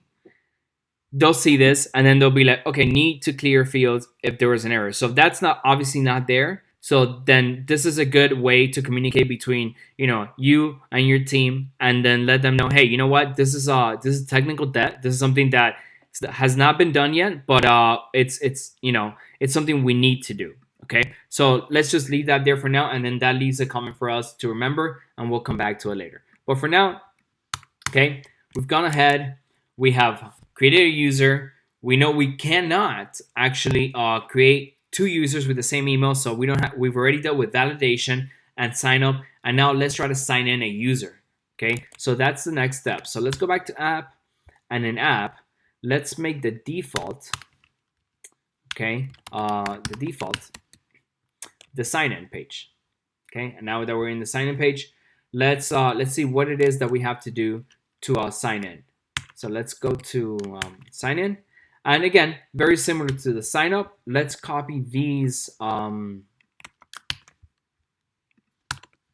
they'll see this, and then they'll be like, okay, need to clear fields if there was an error. So if that's obviously not there, so then this is a good way to communicate between, you and your team, and then let them know, hey, you know what, this is technical debt. This is something that has not been done yet, but it's something we need to do. Okay, so let's just leave that there for now, and then that leaves a comment for us to remember, and we'll come back to it later. But for now, okay, we've gone ahead. We have created a user. We know we cannot actually create two users with the same email, so we've already dealt with validation and sign up, and now let's try to sign in a user. Okay, so that's the next step. So let's go back to app, and in app, let's make the default, okay, the sign-in page. Okay, and now that we're in the sign-in page, let's see what it is that we have to do to sign in. So let's go to sign in, and again, very similar to the sign up. Let's copy these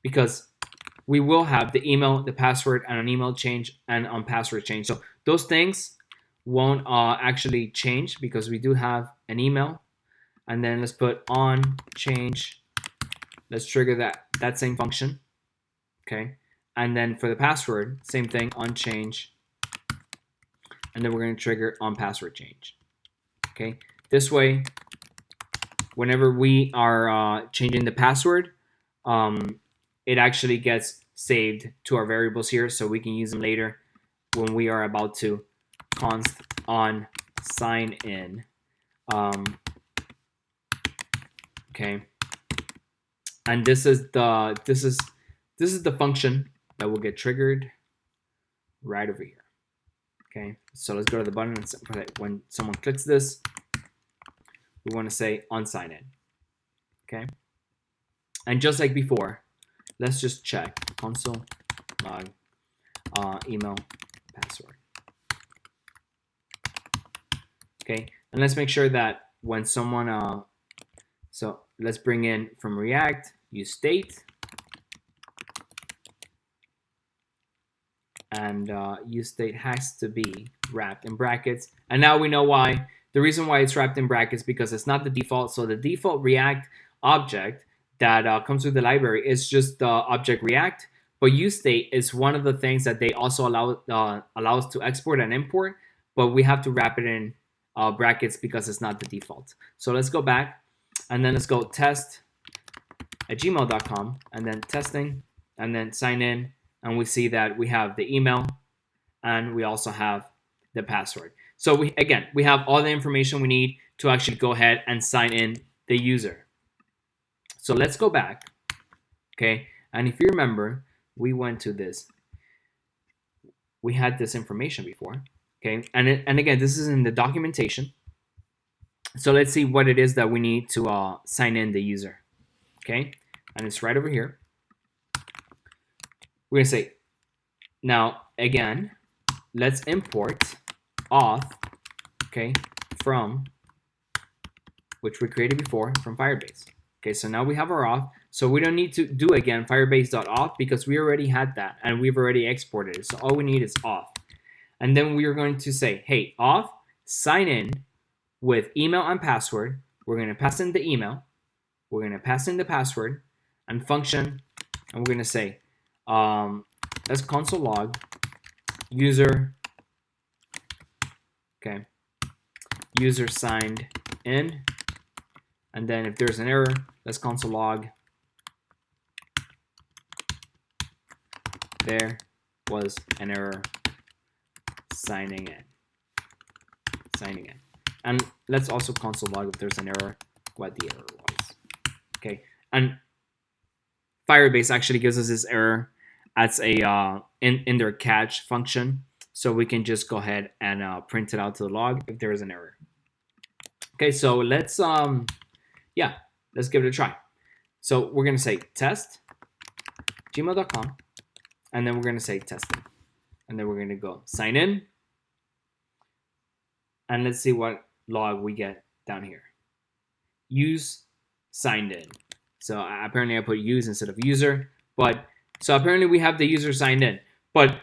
because we will have the email, the password, and an email change and on password change. So those things won't actually change because we do have an email. And then let's put on change. Let's trigger that same function. Okay. And then for the password, same thing, on change. And then we're going to trigger on password change. Okay. This way, whenever we are changing the password, it actually gets saved to our variables here, so we can use them later when we are about to const on sign in. Okay, and this is the function that will get triggered right over here. Okay, so let's go to the button, and when someone clicks this, we want to say on sign in. Okay, and just like before, let's just check console log email password. Okay, and let's make sure that when someone so let's bring in from React use state, and use state has to be wrapped in brackets. And now we know why. The reason why it's wrapped in brackets because it's not the default. So the default React object that comes with the library is just the object React, but use state is one of the things that they also allow us to export and import, but we have to wrap it in brackets because it's not the default. So let's go back, and then let's go test@gmail.com, and then testing, and then sign in, and we see that we have the email, and we also have the password. So we have all the information we need to actually go ahead and sign in the user. So let's go back, okay? And if you remember, we went to this. We had this information before, okay? And again, this is in the documentation. So let's see what it is that we need to sign in the user, okay? And it's right over here. We're gonna say, now again, let's import auth, okay, from, which we created before, from Firebase. Okay, so now we have our auth, so we don't need to do again firebase.auth because we already had that and we've already exported it. So all we need is auth. And then we are going to say, hey, auth, sign in with email and password. We're going to pass in the email. We're going to pass in the password and function. And we're going to say, let's console log user, okay, user signed in. And then if there's an error, let's console log there was an error signing in. And let's also console log if there's an error, what the error was. Okay, and Firebase actually gives us this error as a in their catch function, so we can just go ahead and print it out to the log if there is an error. Okay, so let's let's give it a try. So we're gonna say test@gmail.com, and then we're gonna say testing, and then we're gonna go sign in, and let's see what log we get down here. Use signed in. So apparently I put use instead of user, but so apparently we have the user signed in. But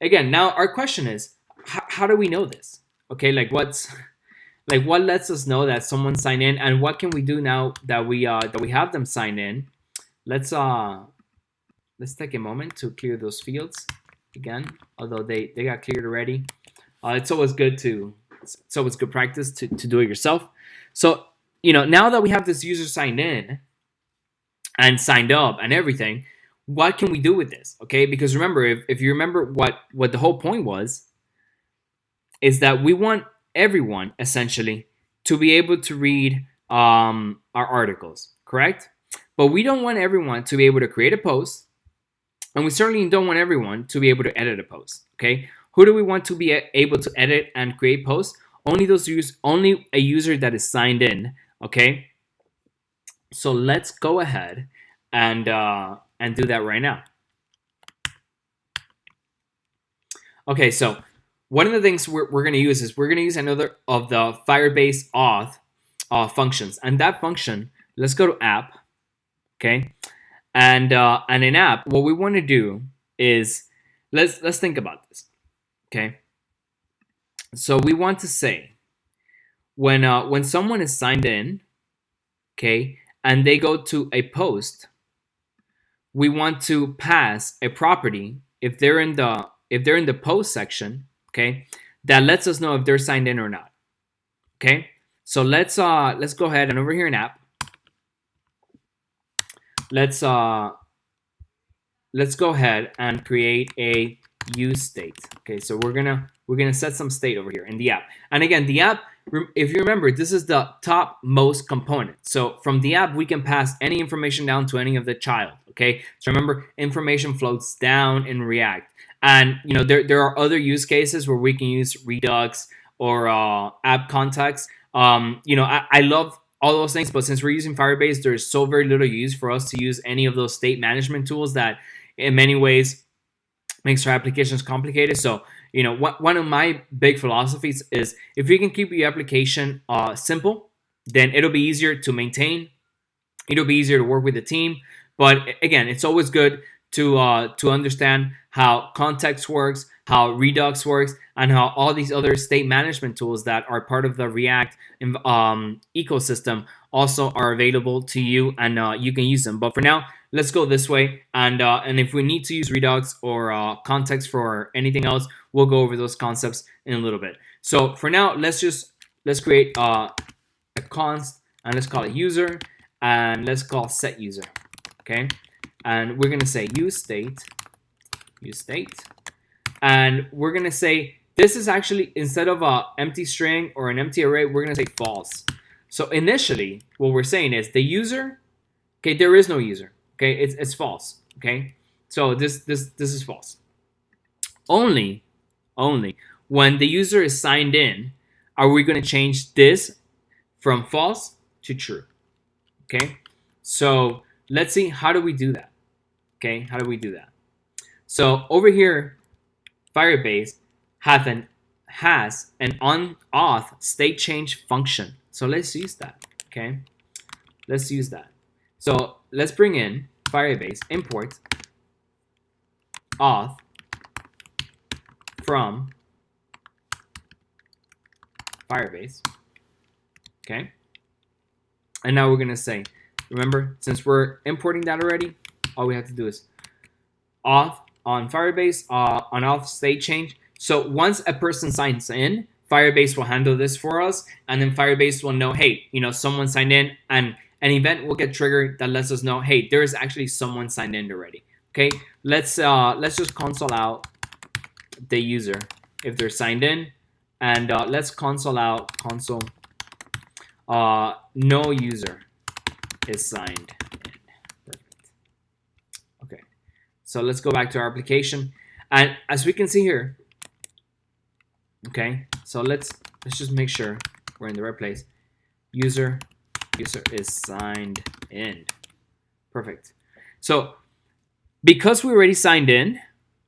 again, now our question is, how do we know this? Okay, like what lets us know that someone signed in, and what can we do now that we have them sign in? Let's take a moment to clear those fields again, although they got cleared already. It's always good practice to do it yourself. So now that we have this user signed in and signed up and everything, what can we do with this? Okay, because remember, if you remember what the whole point was, is that we want everyone essentially to be able to read our articles, correct? But we don't want everyone to be able to create a post, and we certainly don't want everyone to be able to edit a post. Okay, who do we want to be able to edit and create posts? Only only a user that is signed in. Okay, so let's go ahead and do that right now. Okay, so one of the things we're going to use is we're going to use another of the Firebase auth functions, and that function, let's go to app, okay, and in app, what we want to do is let's think about this, okay. So we want to say when someone is signed in, okay, and they go to a post, we want to pass a property if they're in the post section, okay, that lets us know if they're signed in or not. Okay, so let's go ahead and over here in app, let's go ahead and create a use state. Okay, so we're gonna set some state over here in the app. And again, the app, if you remember, this is the top most component. So from the app, we can pass any information down to any of the child. Okay, so remember, information floats down in React. And there are other use cases where we can use Redux or app context. I love all those things, but since we're using Firebase, there's so very little use for us to use any of those state management tools that in many ways makes our applications complicated. So one of my big philosophies is if you can keep your application simple, then it'll be easier to maintain. It'll be easier to work with the team. But again, it's always good to understand how context works, how Redux works, and how all these other state management tools that are part of the React ecosystem also are available to you, and you can use them. But for now, let's go this way, and if we need to use Redux or context for anything else, we'll go over those concepts in a little bit. So for now, let's create a const, and let's call it user, and let's call set user. Okay, and we're gonna say use state, and we're gonna say this is actually, instead of a empty string or an empty array, we're gonna say false. So initially, what we're saying is the user, okay, there is no user. Okay, it's false. Okay, so this is false. Only when the user is signed in are we going to change this from false to true. Okay, so let's see, how do we do that? Okay, how do we do that? So over here, Firebase has an on-auth state change function. So let's use that. Okay, let's use that. So let's bring in Firebase import auth from Firebase. Okay, and now we're gonna say, remember, since we're importing that already, all we have to do is auth on Firebase, on auth state change. So once a person signs in, Firebase will handle this for us, and then Firebase will know, hey, someone signed in, and an event will get triggered that lets us know, hey, there is actually someone signed in already. Okay, let's just console out the user if they're signed in, and let's console out no user is signed in. Perfect. Okay, so let's go back to our application, and as we can see here, okay, so let's just make sure we're in the right place. User is signed in. Perfect. So because we already signed in,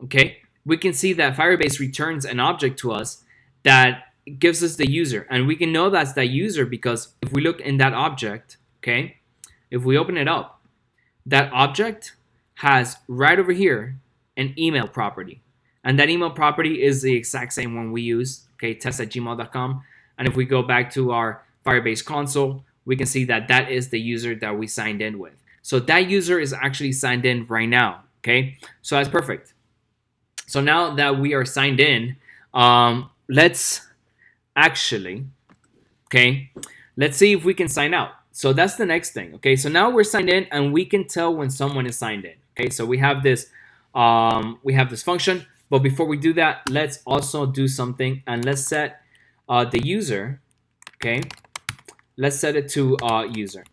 okay, we can see that Firebase returns an object to us that gives us the user, and we can know that's that user because if we look in that object, okay, if we open it up, that object has right over here an email property, and that email property is the exact same one we use, okay, test@gmail.com. And if we go back to our Firebase console, we can see that that is the user that we signed in with. So that user is actually signed in right now. Okay, so that's perfect. So now that we are signed in, let's actually, okay, let's see if we can sign out. So that's the next thing. Okay, so now we're signed in, and we can tell when someone is signed in. Okay, so we have this function, but before we do that, let's also do something, and let's set the user. Okay, let's set it to user.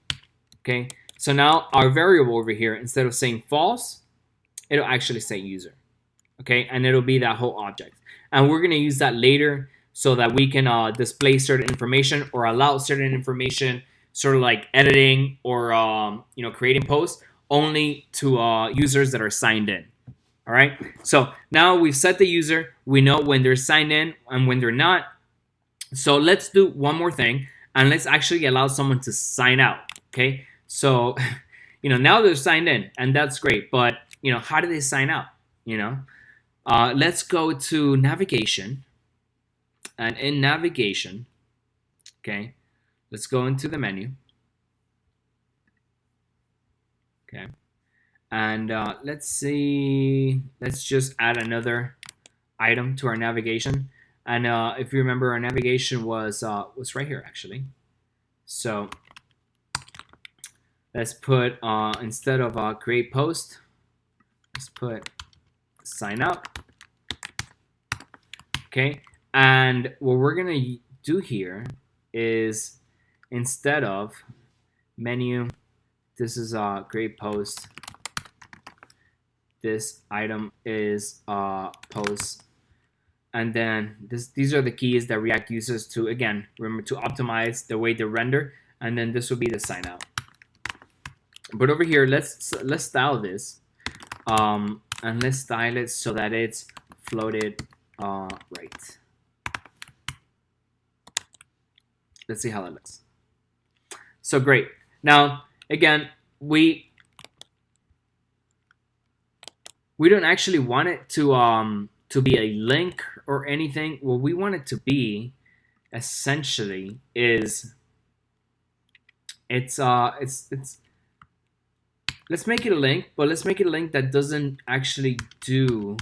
Okay, so now our variable over here, instead of saying false, it'll actually say user. Okay, and it'll be that whole object, and we're going to use that later so that we can display certain information or allow certain information, sort of like editing or creating posts, only to users that are signed in. All right, so now we've set the user. We know when they're signed in and when they're not. So let's do one more thing, and let's actually allow someone to sign out. Okay, so now they're signed in, and that's great, but how do they sign out? Let's go to navigation, and in navigation, okay, let's go into the menu. Okay, and let's see, let's just add another item to our navigation. And if you remember, our navigation was right here actually. So let's put instead of create post, let's put sign up. Okay, and what we're gonna do here is, instead of menu, this is create post. This item is post. And then these are the keys that React uses to, again, remember, to optimize the way they render. And then this will be the sign out. But over here, let's style this, and let's style it so that it's floated right. Let's see how that looks. So great. Now, again, we don't actually want it to be a link or anything. What we want it to be essentially is it's let's make it a link, but let's make it a link that doesn't actually do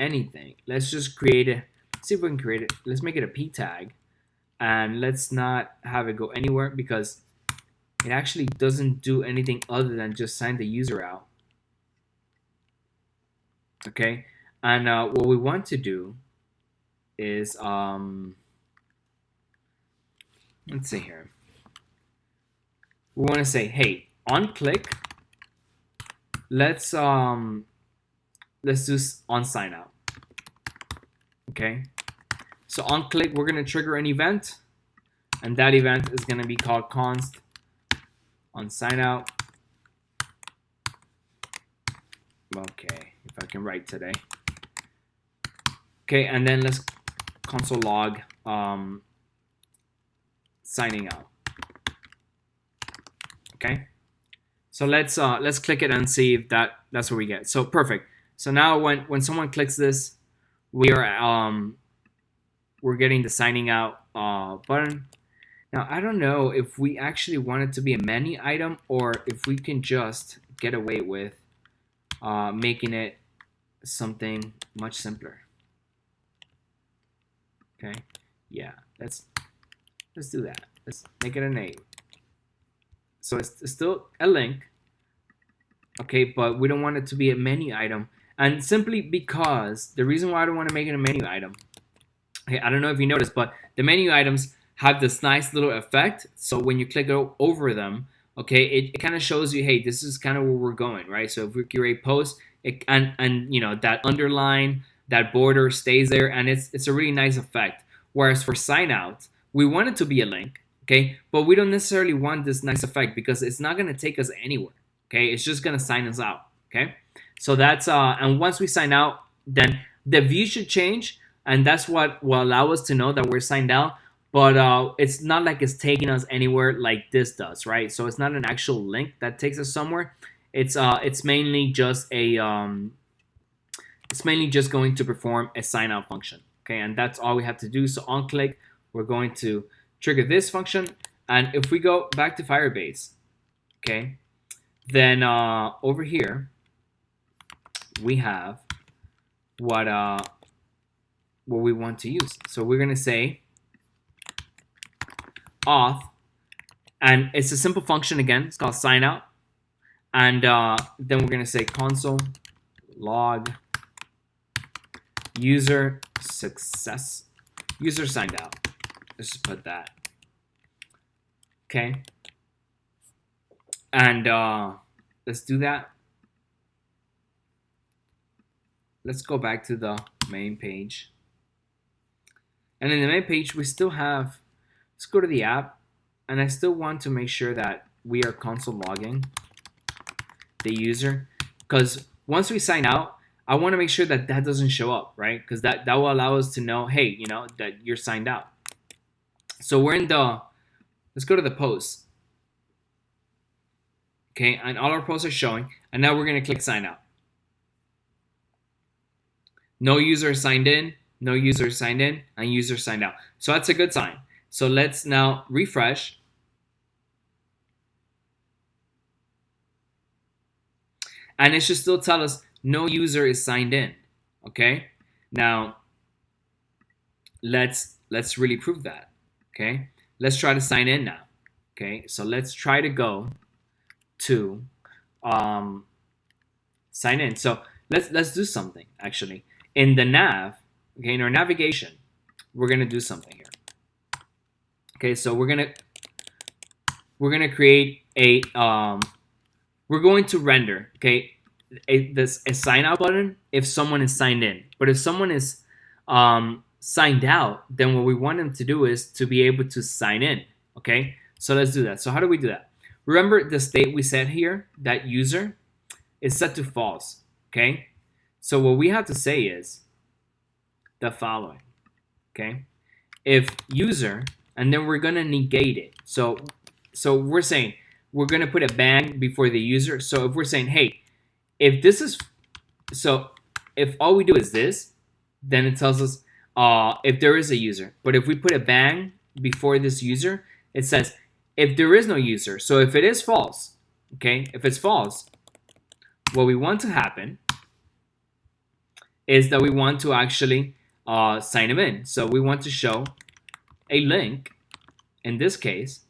anything. Let's just create it. See if we can create it. Let's make it a p tag, and let's not have it go anywhere because it actually doesn't do anything other than just sign the user out. Okay, and what we want to do is let's see here. We want to say, hey, on click, let's do on sign out. Okay, so on click, we're gonna trigger an event, and that event is gonna be called const on sign out. Okay, if I can write today. Okay, and then let's console log signing out. Okay, so let's click it and see if that's what we get. So perfect. So now when someone clicks this, we're getting the signing out button. Now I don't know if we actually want it to be a menu item or if we can just get away with making it something much simpler. Okay, yeah, let's do that. Let's make it a name. So it's still a link, okay, but we don't want it to be a menu item. And simply because the reason why I don't want to make it a menu item, okay, I don't know if you noticed, but the menu items have this nice little effect. So when you click over them, okay, it kind of shows you, hey, this is kind of where we're going, right? So if we create post, and you know that underline, that border stays there, and it's a really nice effect. Whereas for sign out, we want it to be a link, okay, but we don't necessarily want this nice effect because it's not going to take us anywhere. Okay, it's just going to sign us out. Okay, so that's and once we sign out, then the view should change, and that's what will allow us to know that we're signed out. But it's not like it's taking us anywhere like this does, right? So it's not an actual link that takes us somewhere. It's mainly just a it's mainly just going to perform a sign out function. Okay, and that's all we have to do. So on click, we're going to trigger this function, and if we go back to Firebase, okay, then over here we have what we want to use. So we're gonna say auth, and it's a simple function again. It's called sign out, and then we're gonna say console log user success, user signed out. Let's just put that. Okay, and let's do that. Let's go back to the main page, and in the main page we still have, let's go to the app, and I still want to make sure that we are console logging the user, because once we sign out, I want to make sure that that doesn't show up, right? Because that will allow us to know, hey, you know, that you're signed out. So we're in the, let's go to the post. Okay, and all our posts are showing, and now we're going to click sign out. No user signed in, no user signed in, and user signed out. So that's a good sign. So let's now refresh. And it should still tell us no user is signed in. Okay, now let's really prove that. Okay, let's try to sign in now. Okay, so let's try to go to sign in. So let's do something actually in the nav. Okay, in our navigation, we're gonna do something here. Okay, so we're gonna create a we're going to render, okay, a sign out button if someone is signed in. But if someone is signed out, then what we want them to do is to be able to sign in. Okay, so let's do that. So how do we do that? Remember the state we set here, that user is set to false. Okay, so what we have to say is the following. Okay, if user, and then we're gonna negate it. So we're saying we're gonna put a bang before the user. So if we're saying, hey, if this is, so if all we do is this, then it tells us if there is a user. But if we put a bang before this user, it says if there is no user. So if it is false, okay, if it's false, what we want to happen is that we want to actually sign him in. So we want to show a link in this case,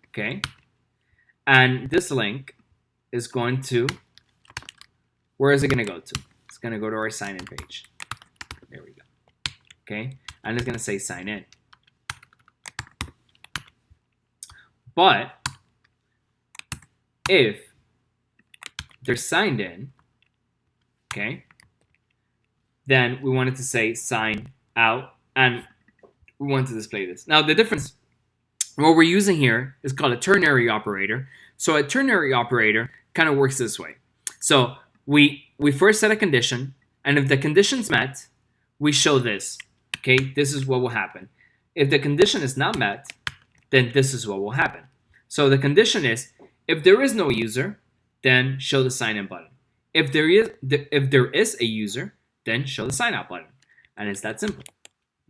okay, and this link is going to, where is it going to go to? It's going to go to our sign in page. There we go. Okay, and it's going to say sign in. But if they're signed in, okay, then we want it to say sign out, and we want to display this. Now the difference, what we're using here is called a ternary operator. So a ternary operator kind of works this way. So we first set a condition, and if the condition's met, we show this. Okay, this is what will happen. If the condition is not met, then this is what will happen. So the condition is, if there is no user, then show the sign in button. If there is a user, then show the sign out button. And it's that simple.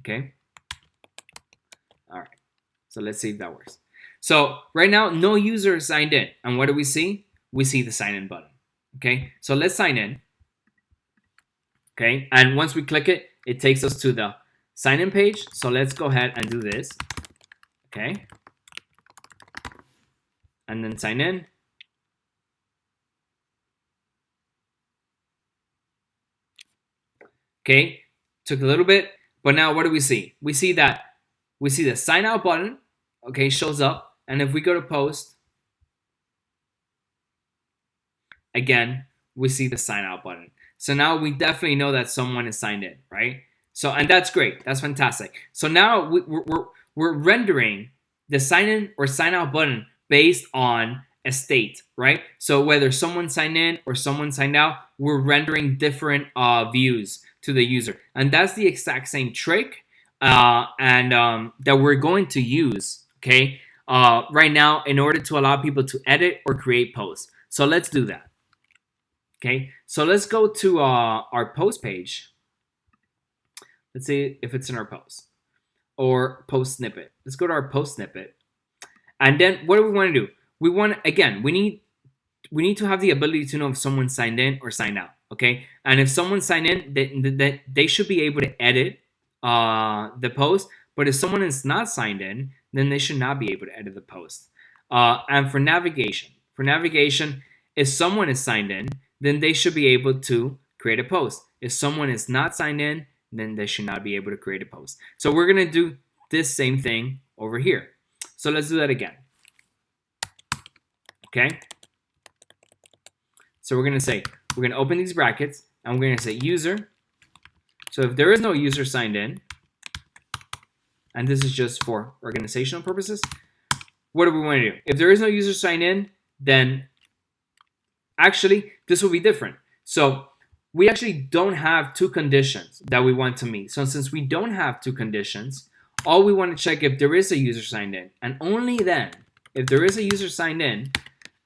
Okay? All right. So let's see if that works. So right now, no user is signed in. And what do we see? We see the sign in button. Okay? So let's sign in. Okay? And once we click it, it takes us to the sign in page. So let's go ahead and do this. Okay? And then sign in. Okay, took a little bit, but now what do we see? We see the sign out button, okay, shows up, and if we go to post, again, we see the sign out button. So now we definitely know that someone is signed in, right? So, and that's great, that's fantastic. So now we're rendering the sign in or sign out button based on a state, right? So whether someone signed in or someone signed out, we're rendering different views to the user, and that's the exact same trick that we're going to use, okay, right now in order to allow people to edit or create posts. So let's do that. Okay, so let's go to our post page. Let's see if it's in our post or post snippet. Let's go to our post snippet, and then what do we want to do? We want, again, we need to have the ability to know if someone signed in or signed out. Okay, and if someone signed in, they should be able to edit the post. But if someone is not signed in, then they should not be able to edit the post. And for navigation, if someone is signed in, then they should be able to create a post. If someone is not signed in, then they should not be able to create a post. So we're gonna do this same thing over here. So let's do that again. Okay. So we're going to open these brackets, and we're going to say user. So if there is no user signed in, and this is just for organizational purposes, what do we want to do? If there is no user signed in, then actually this will be different. So we actually don't have two conditions that we want to meet. So since we don't have two conditions, all we want to check if there is a user signed in, and only then, if there is a user signed in,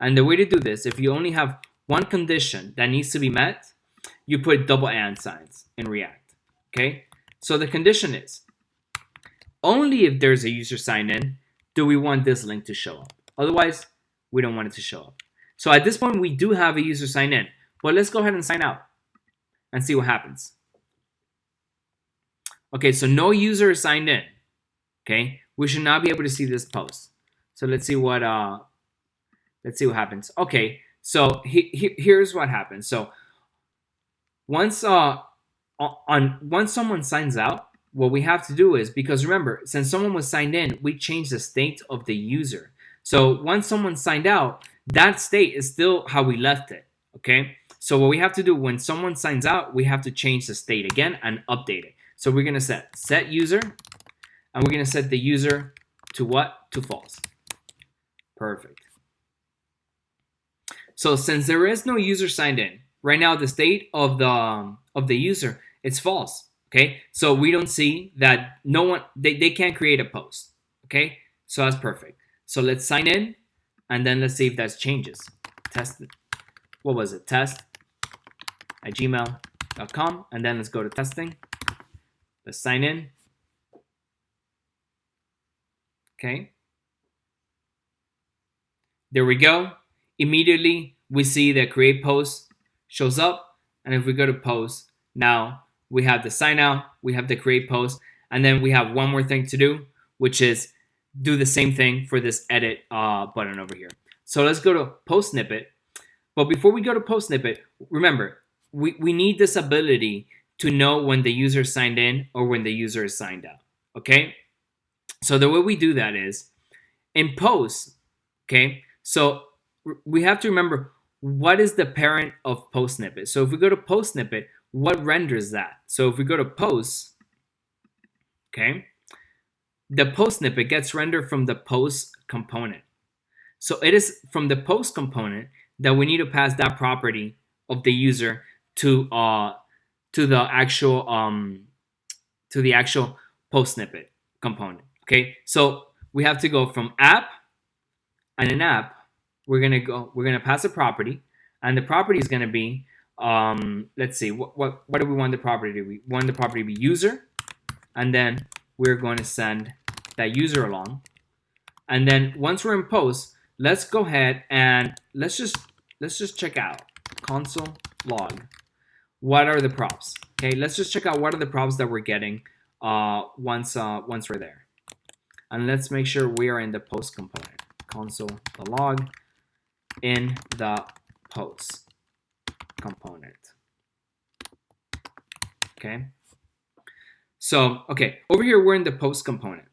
and the way to do this, if you only have one condition that needs to be met, you put double and signs in React, okay? So the condition is, only if there's a user signed in, do we want this link to show up. Otherwise, we don't want it to show up. So at this point, we do have a user sign in, but let's go ahead and sign out and see what happens. Okay, so no user is signed in, okay? We should not be able to see this post. So let's see what happens. Okay. So here's what happens. So once someone signs out, what we have to do is, because remember, since someone was signed in, we change the state of the user. So once someone signed out, that state is still how we left it. Okay. So what we have to do when someone signs out, we have to change the state again and update it. So we're going to set user, and we're going to set the user to what? To false. Perfect. So since there is no user signed in, right now the state of the user, it's false. Okay, so we don't see that no one, they can't create a post. Okay, so that's perfect. So let's sign in and then let's see if that changes. Test, what was it? Test at gmail.com. And then let's go to testing. Let's sign in. Okay. There we go. Immediately we see that create post shows up. And if we go to post, now we have the sign out, we have the create post, and then we have one more thing to do, which is do the same thing for this edit button over here. So let's go to post snippet. But before we go to post snippet, remember, we need this ability to know when the user signed in or when the user is signed out. Okay? So the way we do that is in post, okay? So we have to remember what is the parent of post snippet. So if we go to post snippet, what renders that? So if we go to post, okay, the post snippet gets rendered from the post component. So it is from the post component that we need to pass that property of the user to the actual post snippet component. Okay, so we have to go from app, and in app we're gonna pass a property, and the property is gonna be let's see, what do we want the property to be? We want the property to be user, and then we're going to send that user along. And then once we're in post, let's go ahead and let's just check out console log. What are the props? Okay, let's just check out what are the props that we're getting once we're there. And let's make sure we are in the post component. Console the log in the post component. Okay. So, okay, over here we're in the post component.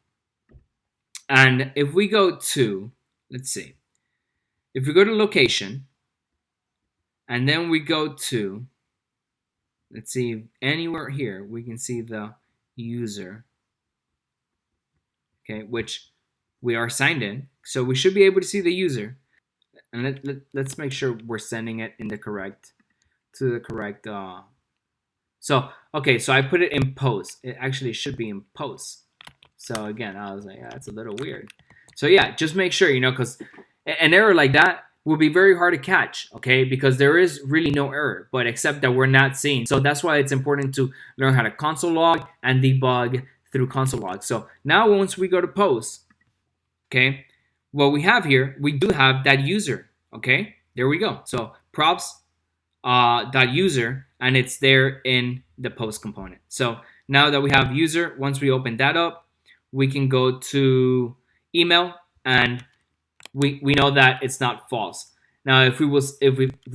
And if we go to, let's see, if we go to location, and then we go to, let's see, anywhere here, we can see the user, okay, which we are signed in. So we should be able to see the user. And let's make sure we're sending it in the correct, to the correct, so, okay, so I put it in post. It actually should be in post. So again, I was like, yeah, that's a little weird. So yeah, just make sure, because an error like that will be very hard to catch, okay? Because there is really no error, but except that we're not seeing. So that's why it's important to learn how to console log and debug through console log. So now once we go to post, okay, what we have here, we do have that user, okay? There we go. So props dot user, and it's there in the post component. So now that we have user, once we open that up, we can go to email, and we know that it's not false. Now, if we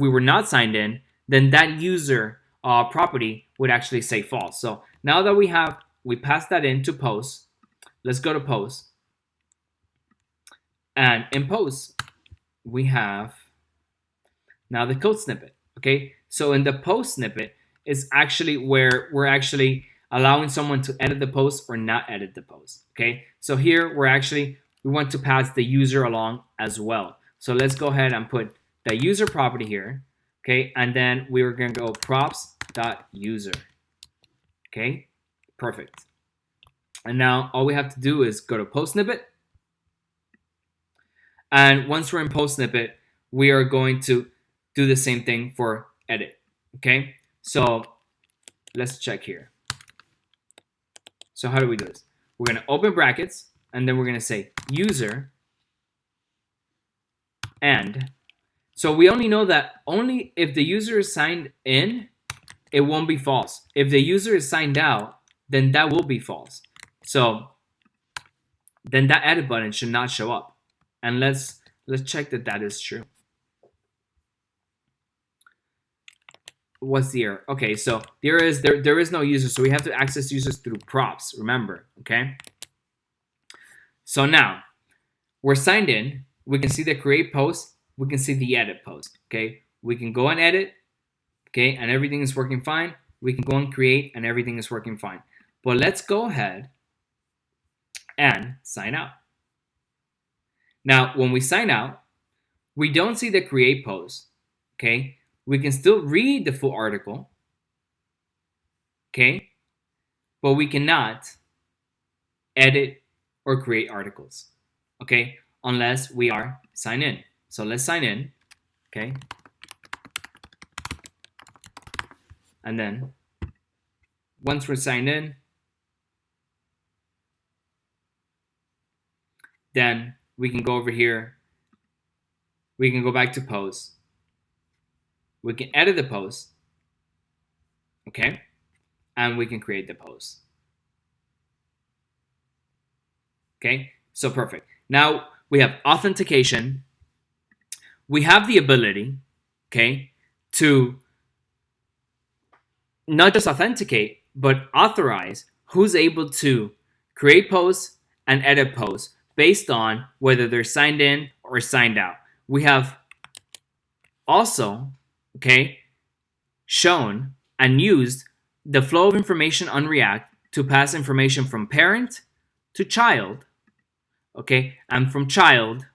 were not signed in, then that user property would actually say false. So now that we passed that into post, let's go to post, and in post we have now the code snippet. Okay, so in the post snippet is actually where we're actually allowing someone to edit the post or not edit the post. Okay, so here we want to pass the user along as well. So let's go ahead and put the user property here. Okay, and then we're going to go props.user. Okay, perfect. And now all we have to do is go to post snippet. And once we're in post snippet, we are going to do the same thing for edit. Okay, so let's check here. So how do we do this? We're going to open brackets, and then we're going to say user, and so we only know that only if the user is signed in, it won't be false. If the user is signed out, then that will be false. So then that edit button should not show up. And let's check that that is true. What's the error? Okay, so there is no user, so we have to access users through props, remember, okay? So now we're signed in, we can see the create post, we can see the edit post, okay? We can go and edit, okay, and everything is working fine. We can go and create, and everything is working fine. But let's go ahead and sign out. Now, when we sign out, we don't see the create post, okay? We can still read the full article, okay? but we cannot edit or create articles, okay, unless we are signed in. So let's sign in, okay, and then once we're signed in, then we can go over here. We can go back to post. We can edit the post, okay, and we can create the post. Okay, so perfect. Now we have authentication. We have the ability, okay, to not just authenticate, but authorize who's able to create posts and edit posts based on whether they're signed in or signed out. We have also, okay, shown and used the flow of information on React to pass information from parent to child, okay, and from child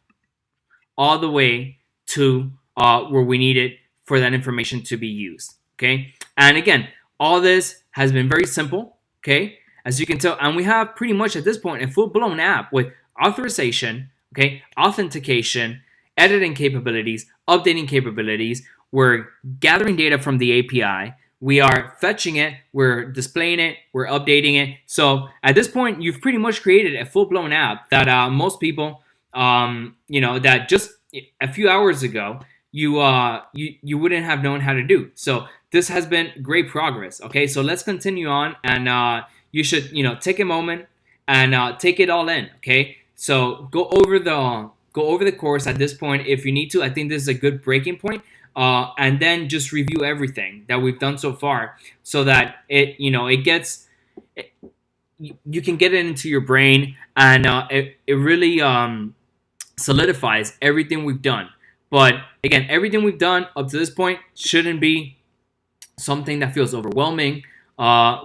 all the way to where we need it for that information to be used, okay? And again, all this has been very simple, okay? As you can tell, and we have pretty much at this point a full-blown app with authorization, okay, authentication, editing capabilities, updating capabilities. We're gathering data from the API. We are fetching it, we're displaying it, we're updating it. So at this point, you've pretty much created a full-blown app that most people, that just a few hours ago you wouldn't have known how to do. So this has been great progress. Okay, so let's continue on, and you should take a moment and take it all in. Okay, so go over the course at this point if you need to. I think this is a good breaking point. And then just review everything that we've done so far, so that it gets you can get it into your brain, and it really solidifies everything we've done. But again, everything we've done up to this point shouldn't be something that feels overwhelming.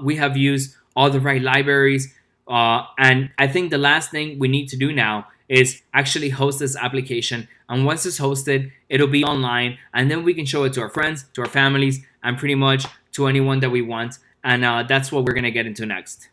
We have used all the right libraries. And I think the last thing we need to do now is actually host this application. And once it's hosted, it'll be online. And then we can show it to our friends, to our families, and pretty much to anyone that we want. And that's what we're going to get into next.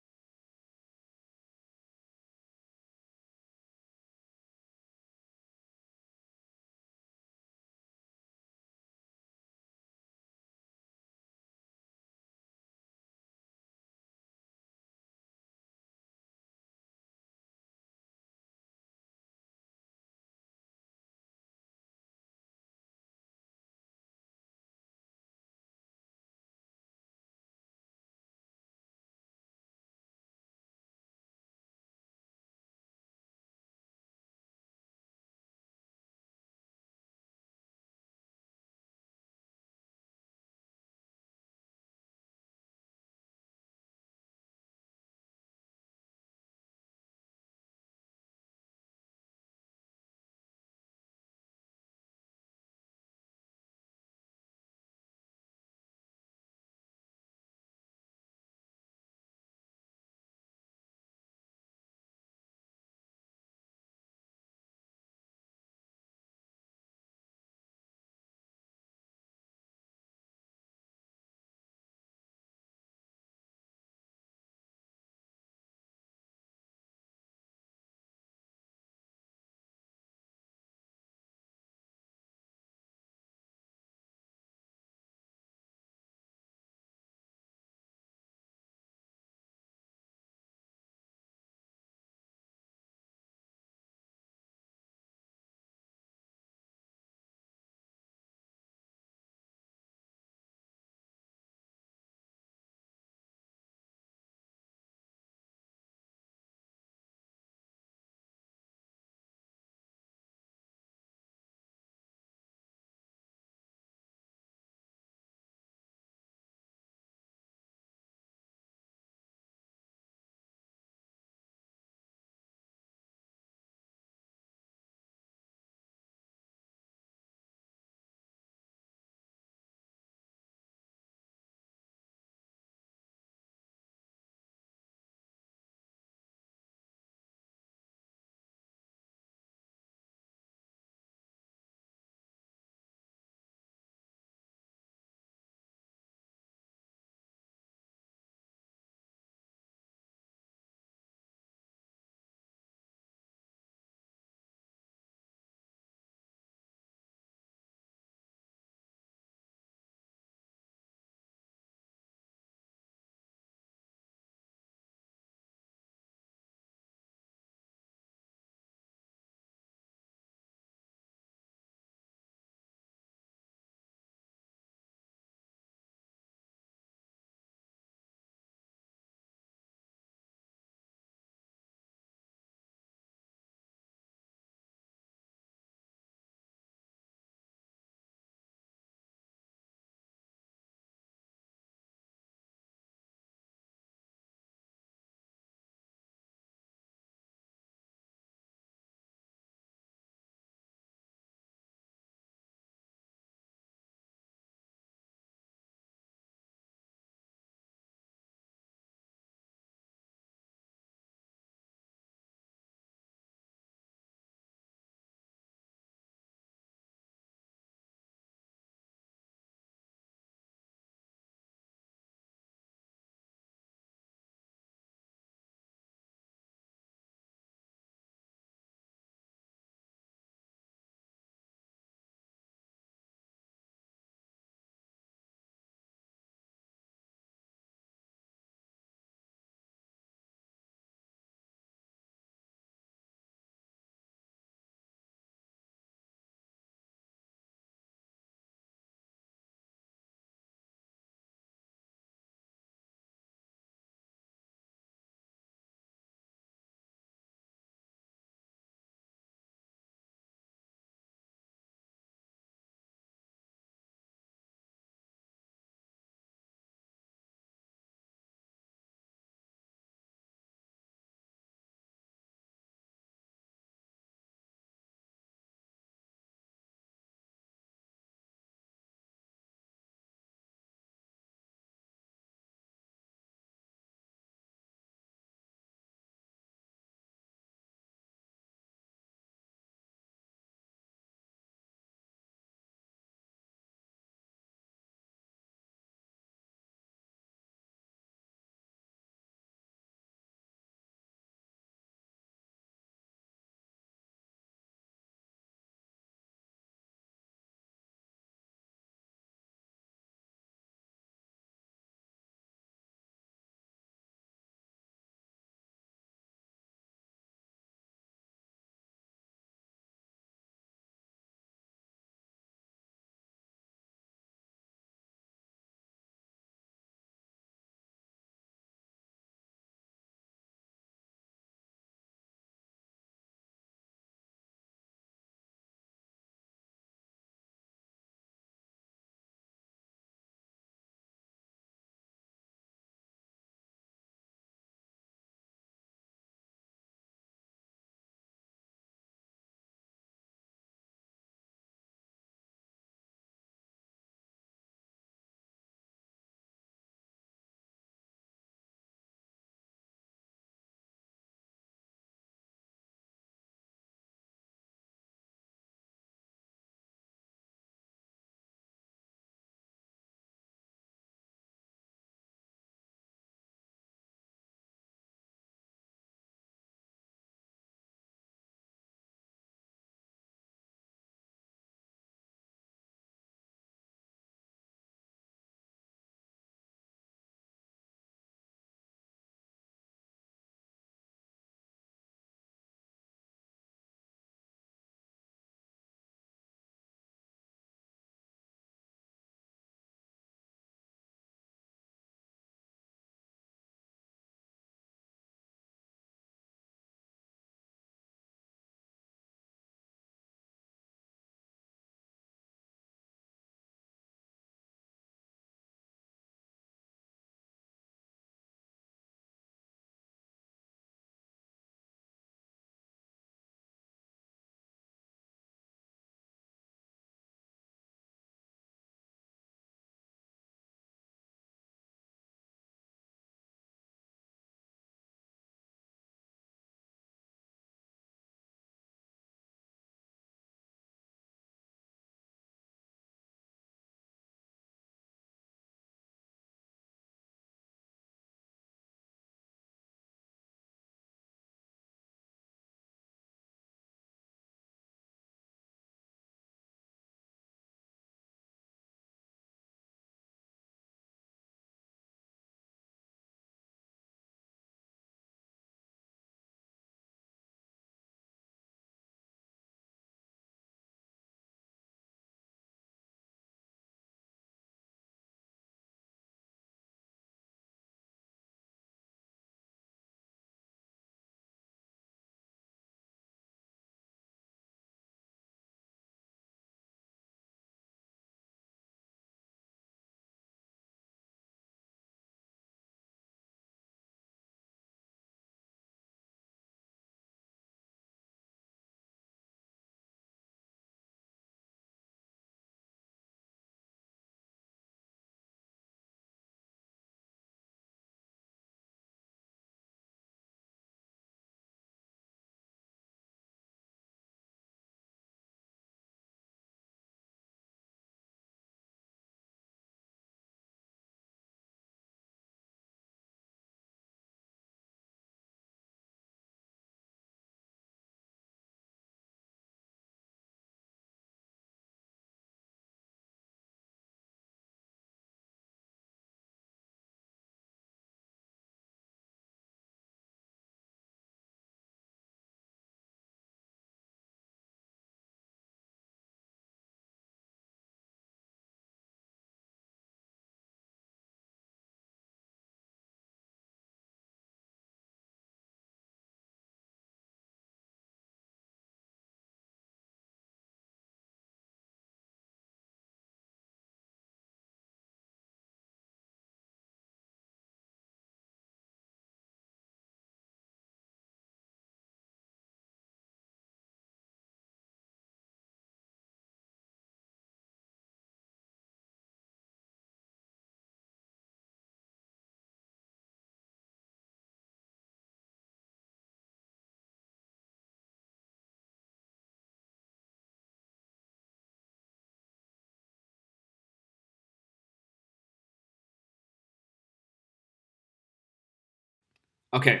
Okay,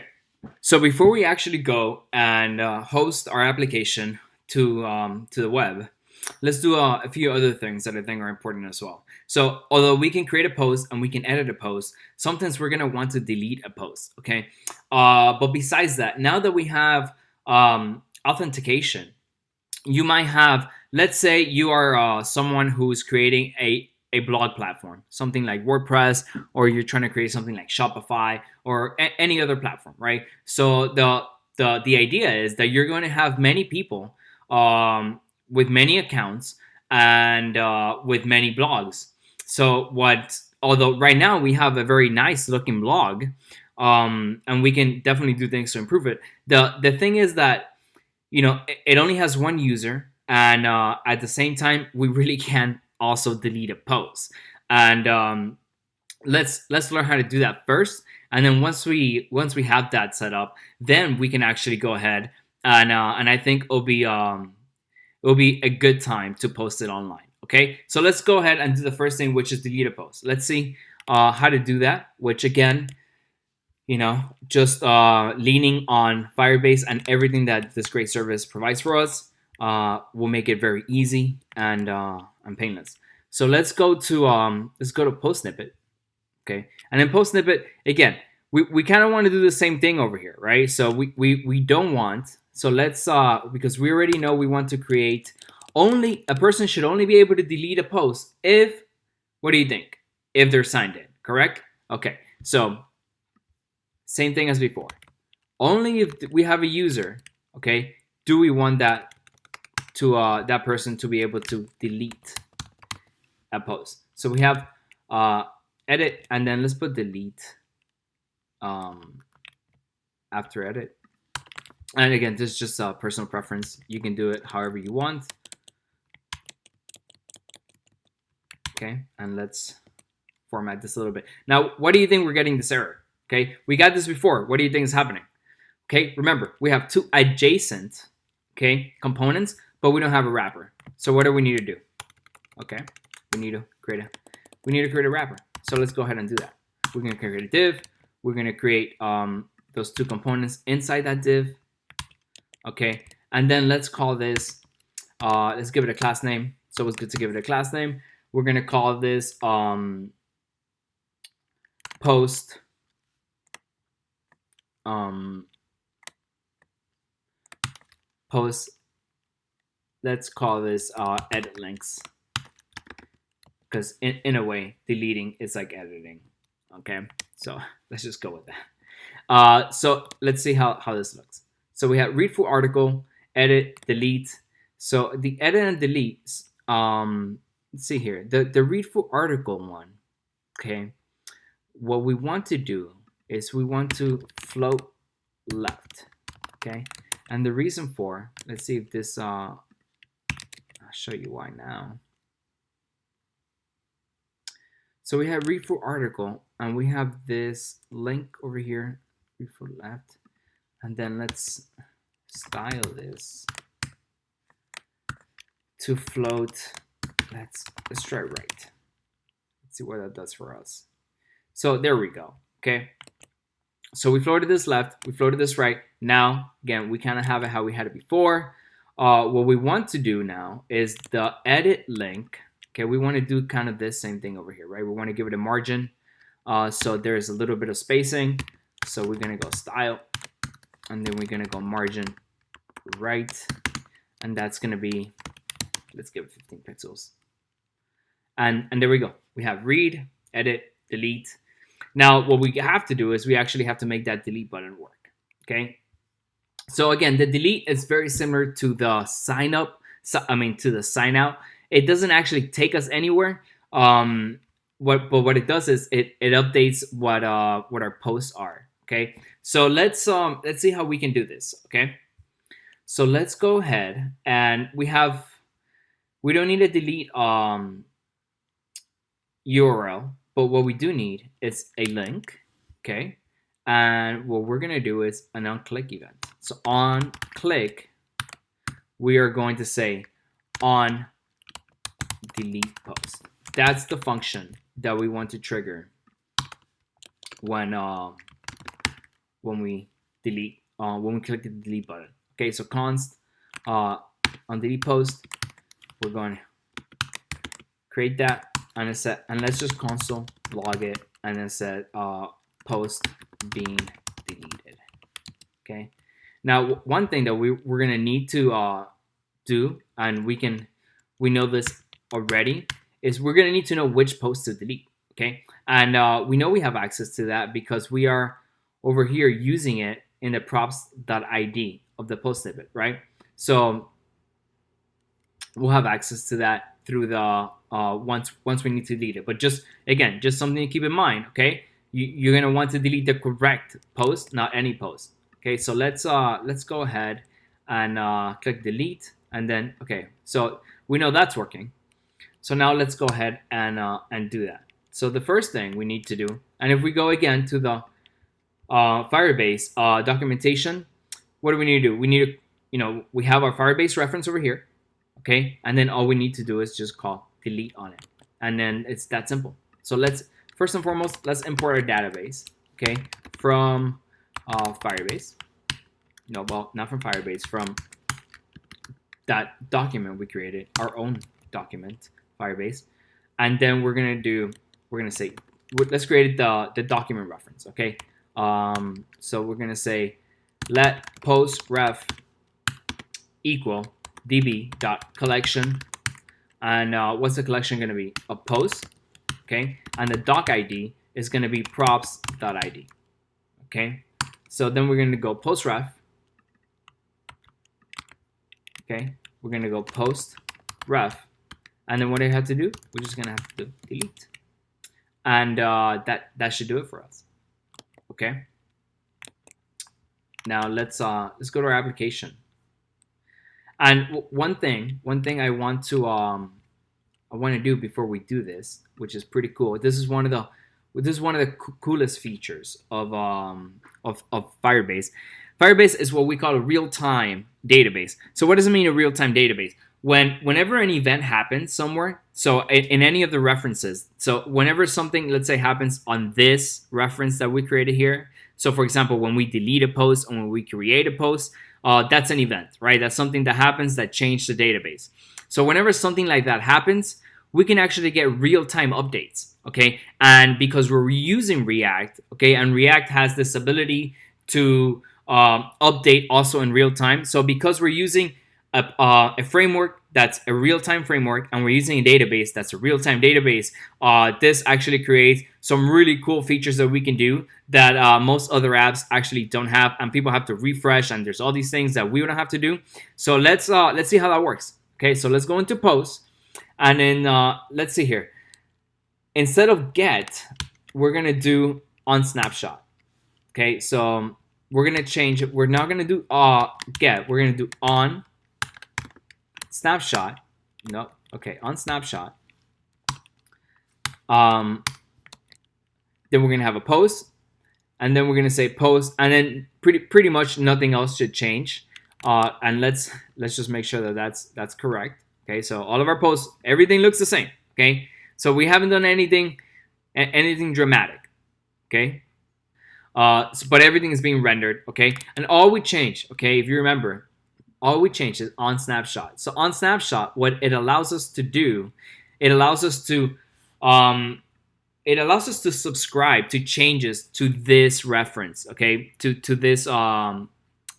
so before we actually go and host our application to the web, let's do a few other things that I think are important as well. So although we can create a post and we can edit a post, sometimes we're gonna want to delete a post. Okay, but besides that, now that we have authentication, you might have, let's say you are someone who's creating a blog platform, something like WordPress, or you're trying to create something like Shopify or any other platform, right? So the idea is that you're going to have many people with many accounts and with many blogs. So what, although right now we have a very nice looking blog, and we can definitely do things to improve it. The thing is that, you know, it only has one user, and at the same time we really can also delete a post. And let's learn how to do that first, and then once we have that set up, then we can actually go ahead and I think it'll be a good time to post it online. Okay, so let's go ahead and do the first thing, which is delete a post. Let's see how to do that, which again, you know, just leaning on Firebase and everything that this great service provides for us will make it very easy and painless. So let's go to post snippet, okay, and then post snippet again. We kind of want to do the same thing over here, right? So we don't want, so let's because we already know we want to create, only a person should only be able to delete a post if, what do you think, if they're signed in, correct? Okay, so same thing as before. Only if we have a user, okay, do we want that to that person to be able to delete a post. So we have edit, and then let's put delete after edit. And again, this is just a personal preference. You can do it however you want. Okay, and let's format this a little bit. Now, what do you think we're getting this error? Okay, we got this before. What do you think is happening? Okay, remember, we have two adjacent, okay, components, but we don't have a wrapper. So what do we need to do? Okay, we need to create a wrapper. So let's go ahead and do that. We're gonna create a div. We're gonna create those two components inside that div. Okay, and then let's call this. Let's give it a class name. So it's good to give it a class name. We're gonna call this post post. Let's call this edit links, because in a way deleting is like editing. Okay, so let's just go with that. So let's see how this looks. So we have read full article, edit, delete. So the edit and delete, let's see here, the read full article one. Okay, what we want to do is we want to float left. Okay, and the reason for, let's see if this I'll show you why now. So we have read full article, and we have this link over here, read full left, and then let's style this to float. Let's try right. Let's see what that does for us. So there we go. Okay. So we floated this left, we floated this right. Now, again, we kind of have it how we had it before. What we want to do now is the edit link. Okay, we want to do kind of this same thing over here, right? We want to give it a margin. So there's a little bit of spacing. So we're going to go style, and then we're going to go margin right. And that's going to be, let's give it 15 pixels. And there we go. We have read, edit, delete. Now, what we have to do is we actually have to make that delete button work. Okay. So again, the delete is very similar to the sign up. To the sign out. It doesn't actually take us anywhere. What it does is it updates what our posts are. Okay. So let's see how we can do this. Okay. So let's go ahead, and we don't need to delete URL, but what we do need is a link. Okay. And what we're going to do is an on-click event. So on click, we are going to say on delete post. That's the function that we want to trigger when when we delete, when we click the delete button. Okay, so const on delete post, we're going to create that and set, and let's just console log it and then set post being deleted. Okay. Now, one thing that we're gonna need to do, and we know this already, is we're gonna need to know which post to delete. Okay, and we know we have access to that because we are over here using it in the props.id of the post snippet, right? So we'll have access to that through the once we need to delete it. But just again, just something to keep in mind. Okay, you're gonna want to delete the correct post, not any post. Okay, so let's go ahead and click delete, and then okay, so we know that's working. So now let's go ahead and do that. So the first thing we need to do, and if we go again to the Firebase documentation, what do we need to do? We need to, we have our Firebase reference over here, okay, and then all we need to do is just call delete on it, and then it's that simple. So let's first and foremost, let's import our database, okay, from Firebase. No, well, not from Firebase, from that document we created, our own document, Firebase, and then we're gonna say, let's create the document reference, okay. So we're gonna say let post ref equal db.collection, and what's the collection gonna be? A post, okay, and the doc ID is gonna be props.id, okay. So then we're gonna go post ref, okay, we're gonna go post ref, and then what do I have to do? We're just gonna have to delete, and that should do it for us. Okay. Now let's go to our application. And one thing I want to do before we do this, which is pretty cool. This is one of the coolest features of Firebase. Firebase is what we call a real-time database. So what does it mean, a real-time database? Whenever an event happens somewhere, so in any of the references, so whenever something, let's say, happens on this reference that we created here, so for example, when we delete a post and when we create a post, that's an event, right? That's something that happens that changed the database. So whenever something like that happens, we can actually get real-time updates, okay? And because we're using React, okay, and React has this ability to update also in real time. So because we're using a framework that's a real-time framework, and we're using a database that's a real-time database, this actually creates some really cool features that we can do that most other apps actually don't have, and people have to refresh, and there's all these things that we don't have to do. So let's see how that works. Okay, so let's go into post, and then let's see here. Instead of get, we're gonna do on snapshot. Okay, so we're gonna change it. We're not gonna do get. We're gonna do on snapshot. No, okay, on snapshot. Then we're gonna have a post, and then we're gonna say post, and then pretty much nothing else should change. And let's just make sure that that's correct. Okay, so all of our posts, everything looks the same. Okay, so we haven't done anything dramatic. Okay, but everything is being rendered. Okay, and all we change, okay, if you remember, all we change is on snapshot. So on snapshot, what it allows us to do, it allows us to subscribe to changes to this reference, okay, to this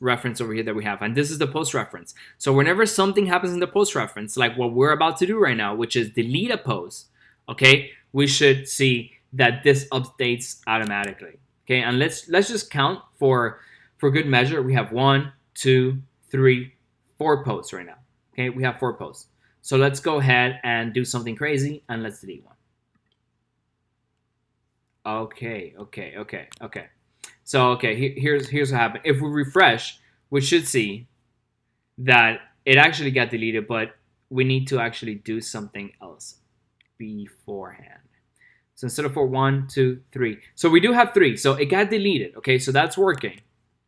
reference over here that we have, and this is the post reference. So whenever something happens in the post reference, like what we're about to do right now, which is delete a post, okay, we should see that this updates automatically. Okay, and let's just count for good measure. We have 1, 2, 3, 4 posts right now. Okay, we have 4 posts. So let's go ahead and do something crazy, and let's delete one. Okay. So here's what happened. If we refresh, we should see that it actually got deleted, but we need to actually do something else beforehand. So instead of 4, 1, 2, 3. So we do have 3. So it got deleted. Okay, so that's working.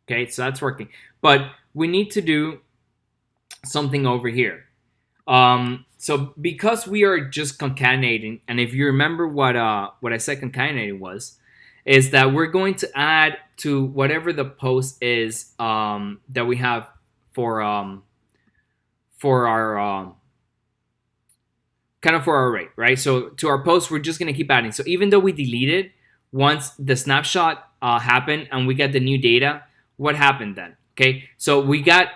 Okay, so that's working. But we need to do something over here. So because we are just concatenating, and if you remember what I said concatenating was, is that we're going to add to whatever the post is that we have for our kind of for our array, right? So to our post, we're just gonna keep adding. So even though we deleted once the snapshot happened and we got the new data, what happened then? Okay, so we got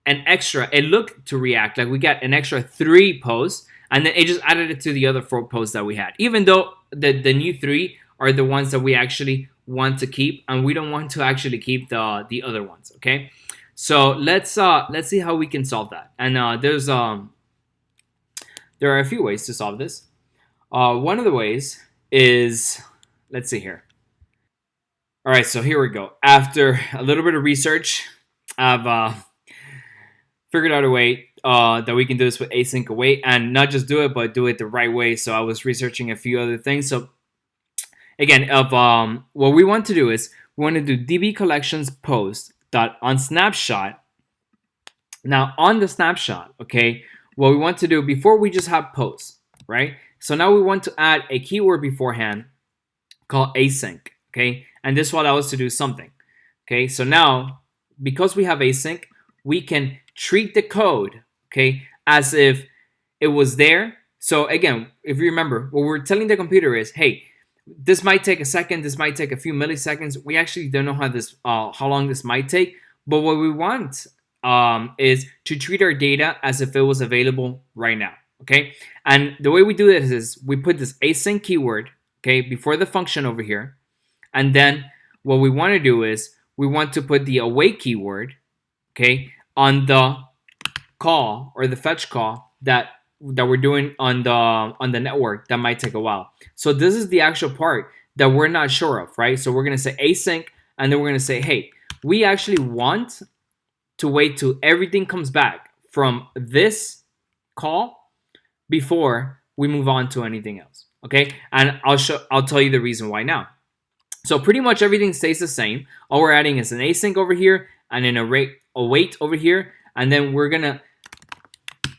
an extra. It looked to React like we got an extra 3 posts, and then it just added it to the other 4 posts that we had. Even though the new 3 are the ones that we actually want to keep, and we don't want to actually keep the other ones. Okay, so let's see how we can solve that. And there are a few ways to solve this. One of the ways is, let's see here. All right, so here we go. After a little bit of research, I've figured out a way that we can do this with async await, and not just do it, but do it the right way. So I was researching a few other things. So again, of what we want to do is we want to do db collections post dot on snapshot. Now on the snapshot, okay, what we want to do before we just have posts, right? So now we want to add a keyword beforehand called async, okay? And this will allow us to do something, okay? So now, because we have async, we can treat the code, okay, as if it was there. So again, if you remember, what we're telling the computer is, hey, this might take a second, this might take a few milliseconds. We actually don't know how long this might take, but what we want is to treat our data as if it was available right now, okay? And the way we do this is we put this async keyword, okay, before the function over here, and then what we want to do is we want to put the await keyword, okay, on the call or the fetch call that we're doing on the network that might take a while. So this is the actual part that we're not sure of, right? So we're gonna say async, and then we're gonna say, hey, we actually want to wait till everything comes back from this call before we move on to anything else. Okay, and I'll tell you the reason why now. So pretty much everything stays the same. All we're adding is an async over here and an await over here, and then we're gonna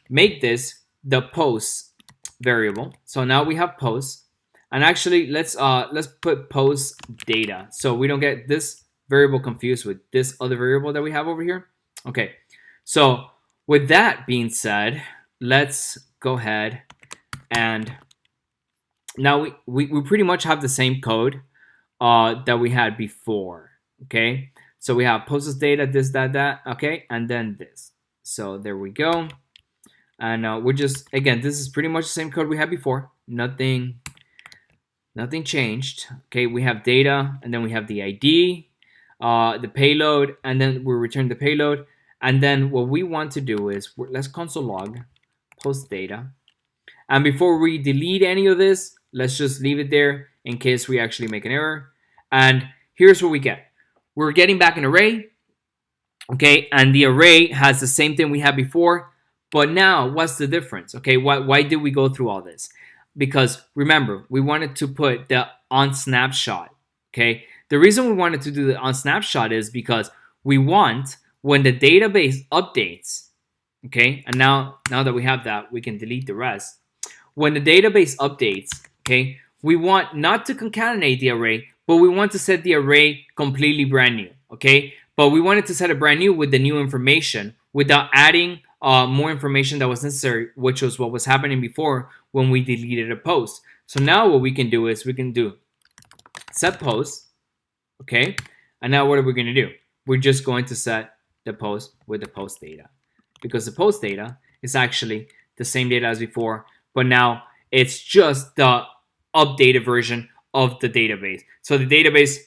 make this the post variable. So now we have post, and actually let's put post data so we don't get this variable confused with this other variable that we have over here. Okay, so with that being said, let's go ahead and now we pretty much have the same code that we had before. Okay, so we have post data, this, that, okay, and then this. So there we go. And we're just, again, this is pretty much the same code we had before. Nothing changed. Okay, we have data, and then we have the ID, the payload, and then we return the payload. And then what we want to do is, let's console log post data. And before we delete any of this, let's just leave it there in case we actually make an error. And here's what we get. We're getting back an array, okay, and the array has the same thing we had before. But now, what's the difference? Okay, why did we go through all this? Because remember, we wanted to put the on snapshot. Okay, the reason we wanted to do the on snapshot is because we want when the database updates. Okay, and now that we have that, we can delete the rest. When the database updates, okay, we want not to concatenate the array, but we want to set the array completely brand new. Okay, but we wanted to set it brand new with the new information without adding more information that was necessary, which was what was happening before when we deleted a post. So now what we can do is we can do set post, okay? And now what are we going to do? We're just going to set the post with the post data, because the post data is actually the same data as before, but now it's just the updated version of the database. So the database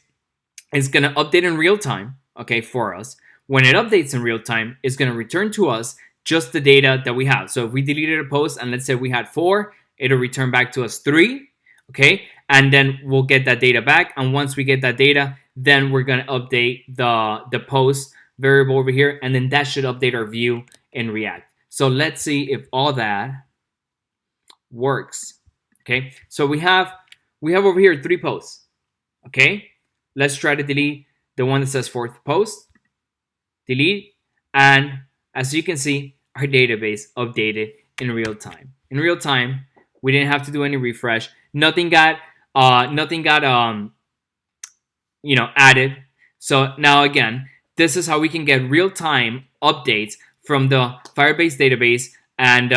is going to update in real time, okay, for us. When it updates in real time, it's going to return to us just the data that we have. So if we deleted a post and let's say we had 4, it'll return back to us 3, okay? And then we'll get that data back. And once we get that data, then we're going to update the post variable over here, and then that should update our view in React. So let's see if all that works, okay? So we have over here 3 posts, okay? Let's try to delete the one that says 4th post. Delete, and as you can see, our database updated in real time. In real time, we didn't have to do any refresh. Nothing got added. So now again, this is how we can get real-time updates from the Firebase database. And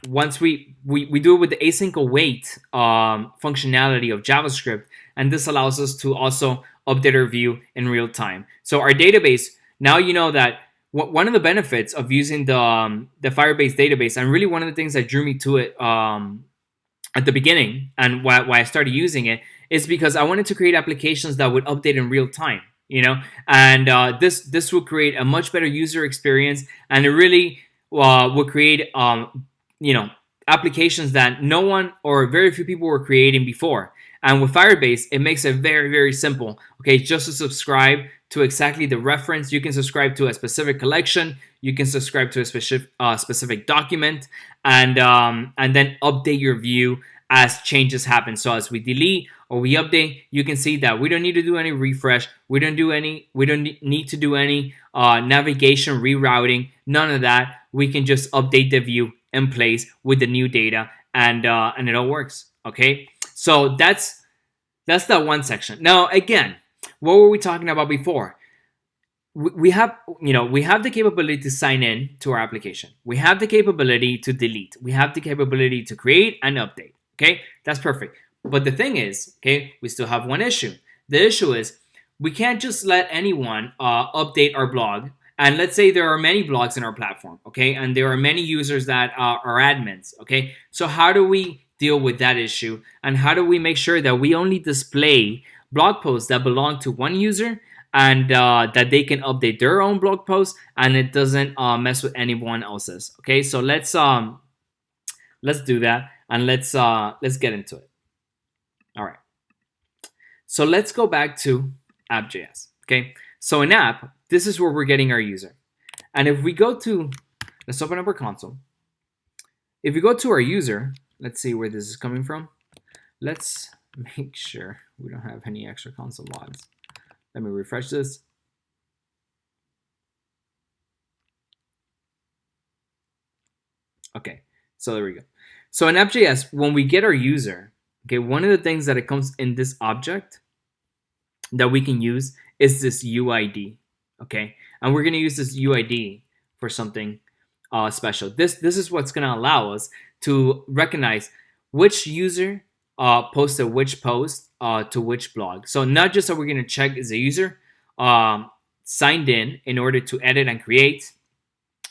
once we do it with the async await functionality of JavaScript, and this allows us to also update our view in real time. So our database, now you know that one of the benefits of using the Firebase database, and really one of the things that drew me to it at the beginning, and why I started using it, is because I wanted to create applications that would update in real time. And this would create a much better user experience, and it really would create you know applications that no one or very few people were creating before. And with Firebase, it makes it very, very simple. Okay, just to subscribe to exactly the reference. You can subscribe to a specific collection. You can subscribe to a specific document, and then update your view as changes happen. So as we delete or we update, you can see that we don't need to do any refresh. We don't need to do any navigation rerouting. None of that. We can just update the view in place with the new data, and it all works. Okay, so that's that one section. Now again, what were we talking about before? We have the capability to sign in to our application. We have the capability to delete. We have the capability to create and update. Okay, that's perfect. But the thing is, okay, we still have one issue. The issue is we can't just let anyone update our blog. And let's say there are many blogs in our platform, okay, and there are many users that are admins, okay. So how do we deal with that issue, and how do we make sure that we only display blog posts that belong to one user, and that they can update their own blog posts, and it doesn't mess with anyone else's? Okay, so let's do that, and let's get into it. All right. So let's go back to app.js. Okay. So in app, this is where we're getting our user. And if we go to, let's open up our console. If we go to our user, let's see where this is coming from. Let's make sure we don't have any extra console logs. Let me refresh this. Okay, so there we go. So in app.js, when we get our user, okay, one of the things that it comes in this object that we can use is this UID, okay? And we're gonna use this UID for something special. This is what's gonna allow us to recognize which user posted which post to which blog. So not just that we're gonna check is the user signed in order to edit and create,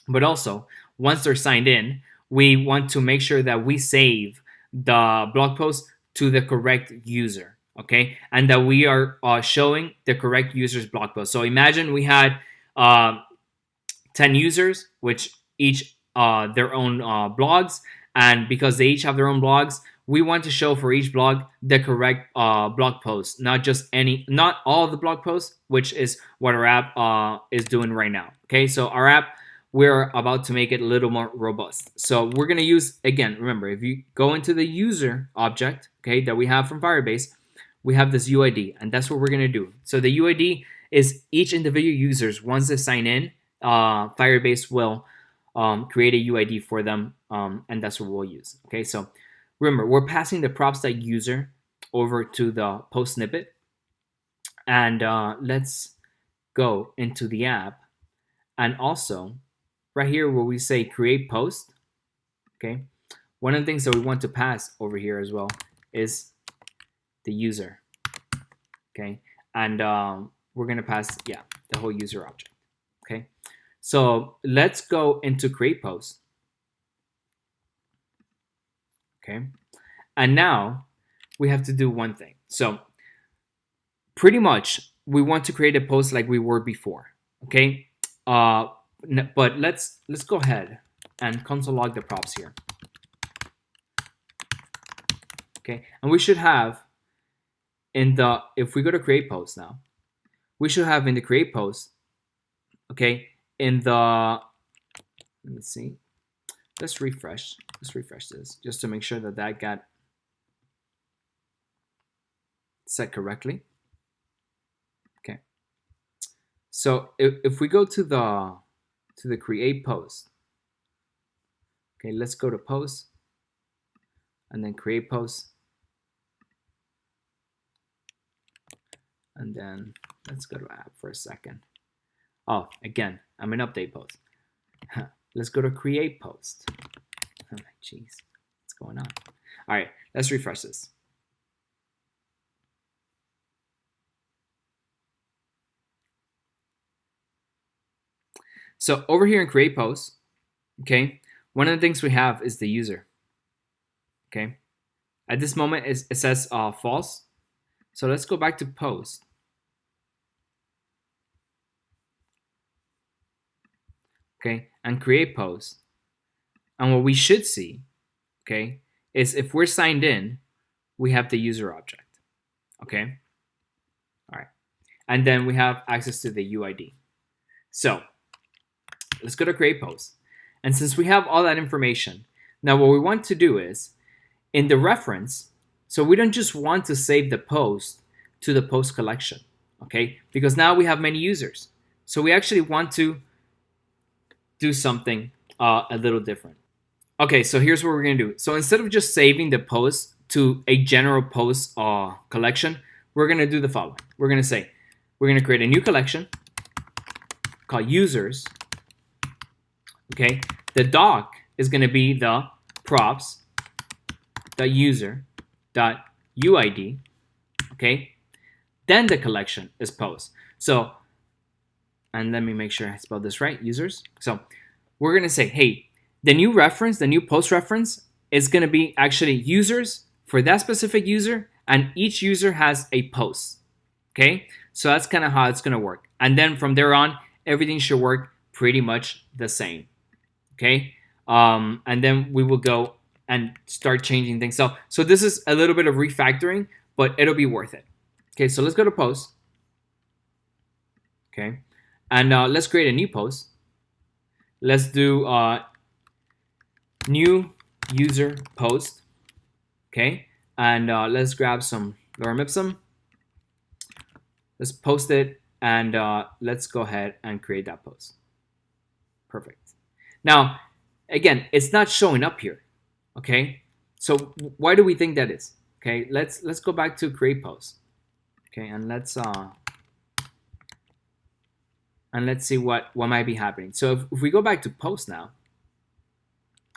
but also once they're signed in, we want to make sure that we save the blog post to the correct user, okay? And that we are showing the correct user's blog post. So imagine we had 10 users, which each their own blogs, and because they each have their own blogs, we want to show for each blog the correct blog post, not all of the blog posts, which is what our app is doing right now. Okay, so our app, we're about to make it a little more robust. So we're gonna use, again, remember, if you go into the user object, okay, that we have from Firebase, we have this UID, and that's what we're gonna do. So the UID is each individual users, once they sign in, Firebase will create a UID for them, and that's what we'll use. Okay, so remember, we're passing the props.user over to the post snippet, and let's go into the app, and also right here where we say create post, okay, one of the things that we want to pass over here as well is the user, okay, and we're gonna pass, yeah, the whole user object. Okay, so let's go into create post. Okay, and now we have to do one thing. So pretty much we want to create a post like we were before. Okay, but let's go ahead and console log the props here. Okay, and we should have in the, if we go to create post now, we should have in the create post, okay, in the, let me see, let's refresh this just to make sure that that got set correctly. Okay, so if we go to the create post, okay, let's go to post and then create post, And then let's go to app for a second. Oh, again, I'm in update post. Let's go to create post. Oh, jeez, what's going on? All right, let's refresh this. So over here in create post, okay, one of the things we have is the user. Okay, at this moment it says false. So let's go back to post. Okay, and create post. And what we should see, okay, is if we're signed in, we have the user object. Okay, all right, and then we have access to the UID. So let's go to create post. And since we have all that information, now what we want to do is in the reference, so we don't just want to save the post to the post collection, okay? Because now we have many users. So we actually want to do something a little different. Okay, so here's what we're gonna do. So instead of just saving the post to a general post collection, we're gonna do the following. We're gonna create a new collection called users. Okay, the doc is going to be the props.user.uid. Okay, then the collection is post. So, and let me make sure I spelled this right, users. So we're going to say, hey, the new reference, the new post reference is going to be actually users for that specific user, and each user has a post. Okay, so that's kind of how it's going to work. And then from there on, everything should work pretty much the same. Okay, and then we will go and start changing things. So this is a little bit of refactoring, but it'll be worth it. Okay, so let's go to post. Okay, and let's create a new post. Let's do new user post. Okay, and let's grab some lorem ipsum. Let's post it, and let's go ahead and create that post. Perfect. Now, again, it's not showing up here, okay? So why do we think that is? Okay, let's go back to create post, okay, and let's see what might be happening. So if we go back to post now,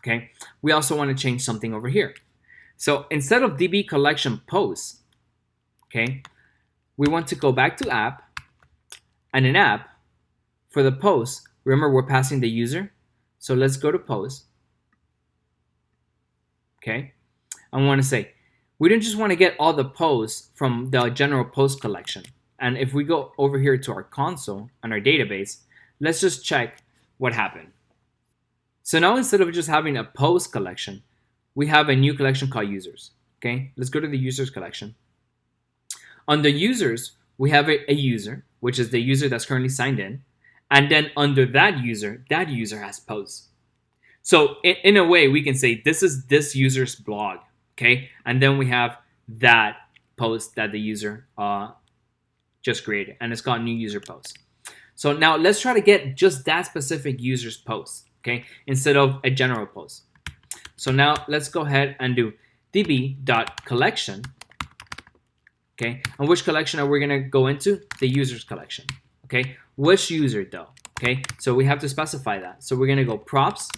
okay, we also want to change something over here. So instead of DB collection post, okay, we want to go back to app, and in app for the post, remember we're passing the user. So let's go to post. Okay, I want to say we don't just want to get all the posts from the general post collection. And if we go over here to our console and our database, let's just check what happened. So now instead of just having a post collection, we have a new collection called users. Okay, let's go to the users collection. Under users, we have a user, which is the user that's currently signed in. And then under that user has posts. So in a way, we can say this is this user's blog, okay? And then we have that post that the user just created, and it's called new user post. So now let's try to get just that specific user's post, okay? Instead of a general post. So now let's go ahead and do db.collection, okay? And which collection are we gonna go into? The users collection, okay? Which user though? Okay, so we have to specify that. So we're gonna go props,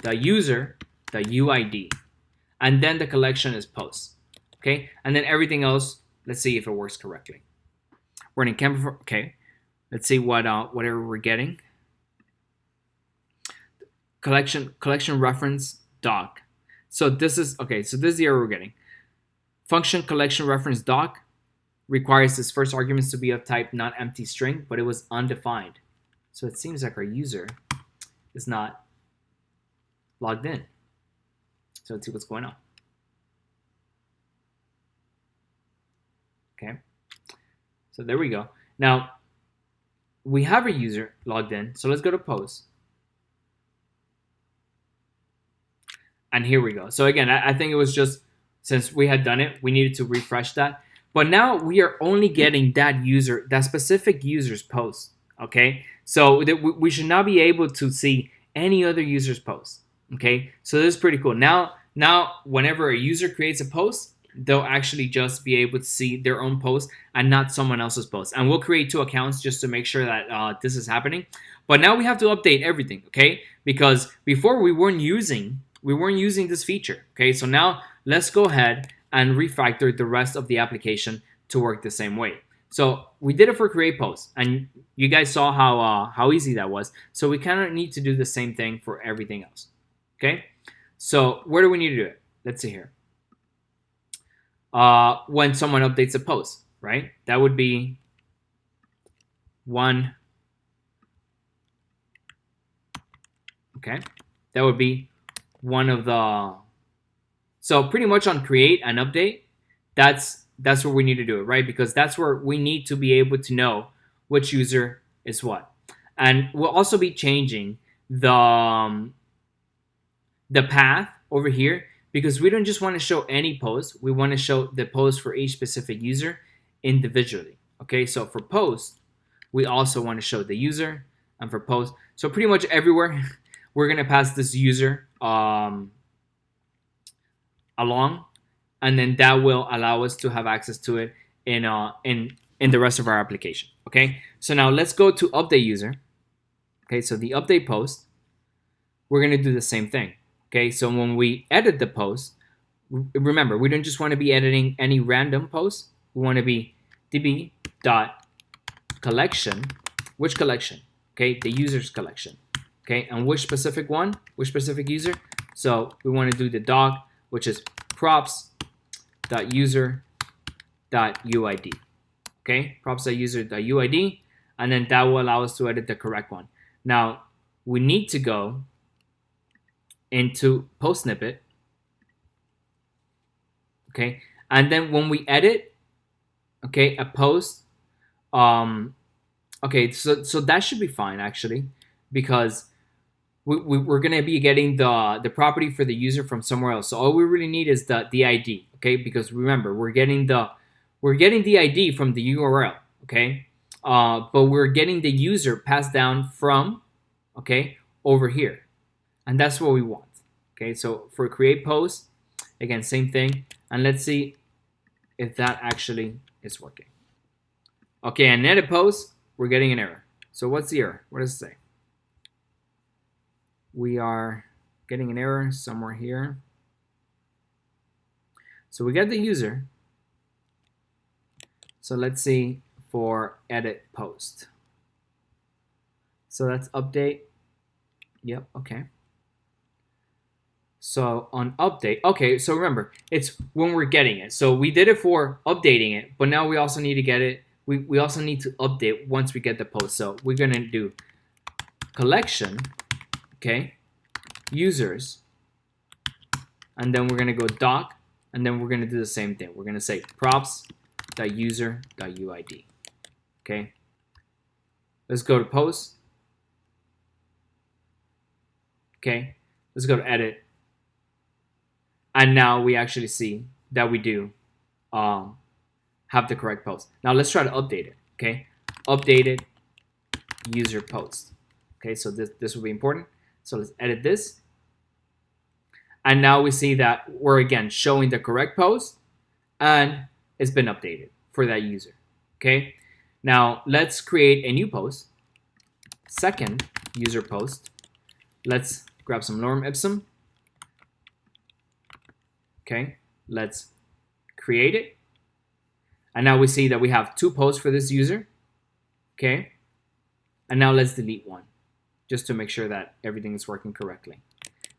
the user, the UID, and then the collection is post. Okay, and then everything else, let's see if it works correctly. We're in Canva. Okay, let's see whatever we're getting. Collection reference doc. So this is okay. So this is the error we're getting. Function collection reference doc requires this first arguments to be of type not empty string, but it was undefined. So it seems like our user is not logged in. So let's see what's going on. Okay. So there we go. Now we have a user logged in. So let's go to post. And here we go. So again, I think it was just since we had done it, we needed to refresh that. But now we are only getting that user, that specific user's post. Okay, so we should not be able to see any other user's post. Okay, so this is pretty cool. Now whenever a user creates a post, they'll actually just be able to see their own post and not someone else's post. And we'll create 2 accounts just to make sure that this is happening. But now we have to update everything, okay? Because before we weren't using this feature, okay? So now let's go ahead and refactor the rest of the application to work the same way. So we did it for create post, and you guys saw how easy that was. So we kind of need to do the same thing for everything else, okay? So where do we need to do it? Let's see here. When someone updates a post, right? That would be one. Okay, that would be one of the. So pretty much on create and update, that's where we need to do it, right? Because that's where we need to be able to know which user is what. And we'll also be changing the path over here, because we don't just want to show any post. We want to show the post for each specific user individually. Okay, so for post, we also want to show the user, and for post, so pretty much everywhere, we're going to pass this user along, and then that will allow us to have access to it in the rest of our application. Okay, so now let's go to update user. Okay, so the update post, we're going to do the same thing. Okay, so when we edit the post, remember, we don't just want to be editing any random post. We want to be db.collection. Which collection? Okay, the user's collection. Okay, and which specific one? Which specific user? So we want to do the dog, which is props.user.uid. Okay, props.user.uid, and then that will allow us to edit the correct one. Now we need to go into post snippet. Okay, and then when we edit, okay, a post, okay, so that should be fine actually, because we're gonna be getting the property for the user from somewhere else. So all we really need is the ID, okay? Because remember, we're getting the ID from the URL, okay? But we're getting the user passed down from, okay, over here, and that's what we want. Okay, so for create post, again, same thing, and let's see if that actually is working. Okay, and edit post, we're getting an error. So what's the error? What does it say? We are getting an error somewhere here. So we get the user. So let's see for edit post. So that's update. Yep, okay. So on update, okay, so remember, it's when we're getting it. So we did it for updating it, but now we also need to get it. We also need to update once we get the post. So we're going to do collection, okay, users, and then we're going to go doc, and then we're going to do the same thing. We're going to say props.user.uid. Okay, let's go to post. Okay, let's go to edit. And now we actually see that we do have the correct post. Now let's try to update it. Okay, updated user post. Okay, so this will be important. So let's edit this. And now we see that we're again showing the correct post, and it's been updated for that user. Okay, now let's create a new post. Second user post. Let's grab some lorem ipsum. Okay, let's create it. And now we see that we have 2 posts for this user. Okay, and now let's delete one, just to make sure that everything is working correctly.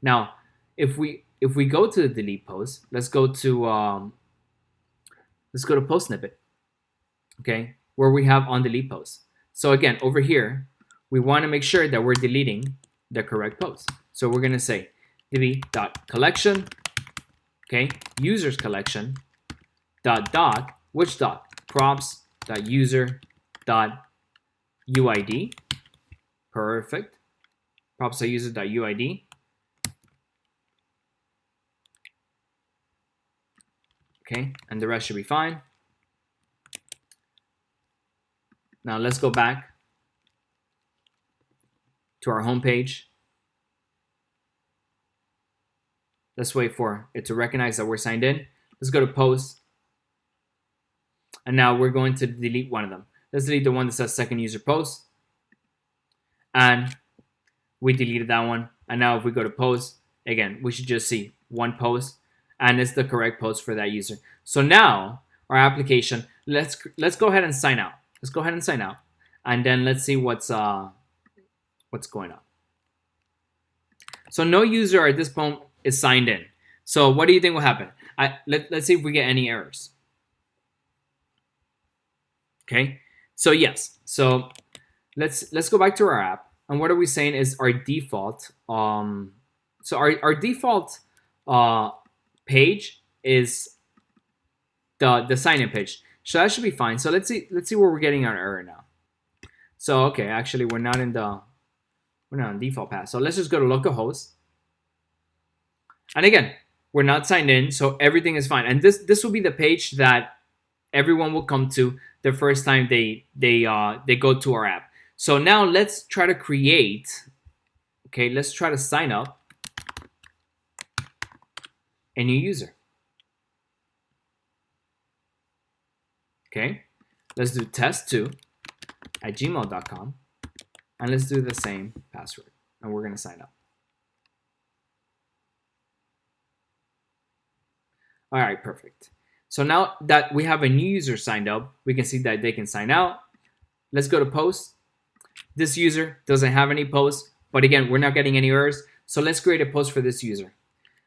Now, if we go to the delete post, let's go to post snippet. Okay, where we have on delete post. So again, over here, we want to make sure that we're deleting the correct post. So we're gonna say db.collection. Okay, users collection doc, which doc? props.user.uid. Perfect. props.user.uid. Okay, and the rest should be fine. Now let's go back to our home page. Let's wait for it to recognize that we're signed in. Let's go to post. And now we're going to delete one of them. Let's delete the one that says second user post. And we deleted that one. And now if we go to post, again, we should just see one post. And it's the correct post for that user. So now our application, let's go ahead and sign out. Let's go ahead and sign out. And then let's see what's going on. So no user at this point is signed in. So what do you think will happen? Let's see if we get any errors. Okay, so yes. So let's go back to our app. And what are we saying is our default. So our default page is the sign-in page. So that should be fine. So let's see where we're getting our error now. So okay, actually we're not in default path. So let's just go to localhost. And again, we're not signed in, so everything is fine. And this will be the page that everyone will come to the first time they go to our app. So now let's try to create. Okay, let's try to sign up a new user. Okay, let's do test2@gmail.com, and let's do the same password, and we're gonna sign up. All right, perfect. So now that we have a new user signed up, we can see that they can sign out. Let's go to post. This user doesn't have any posts, but again, we're not getting any errors. So let's create a post for this user,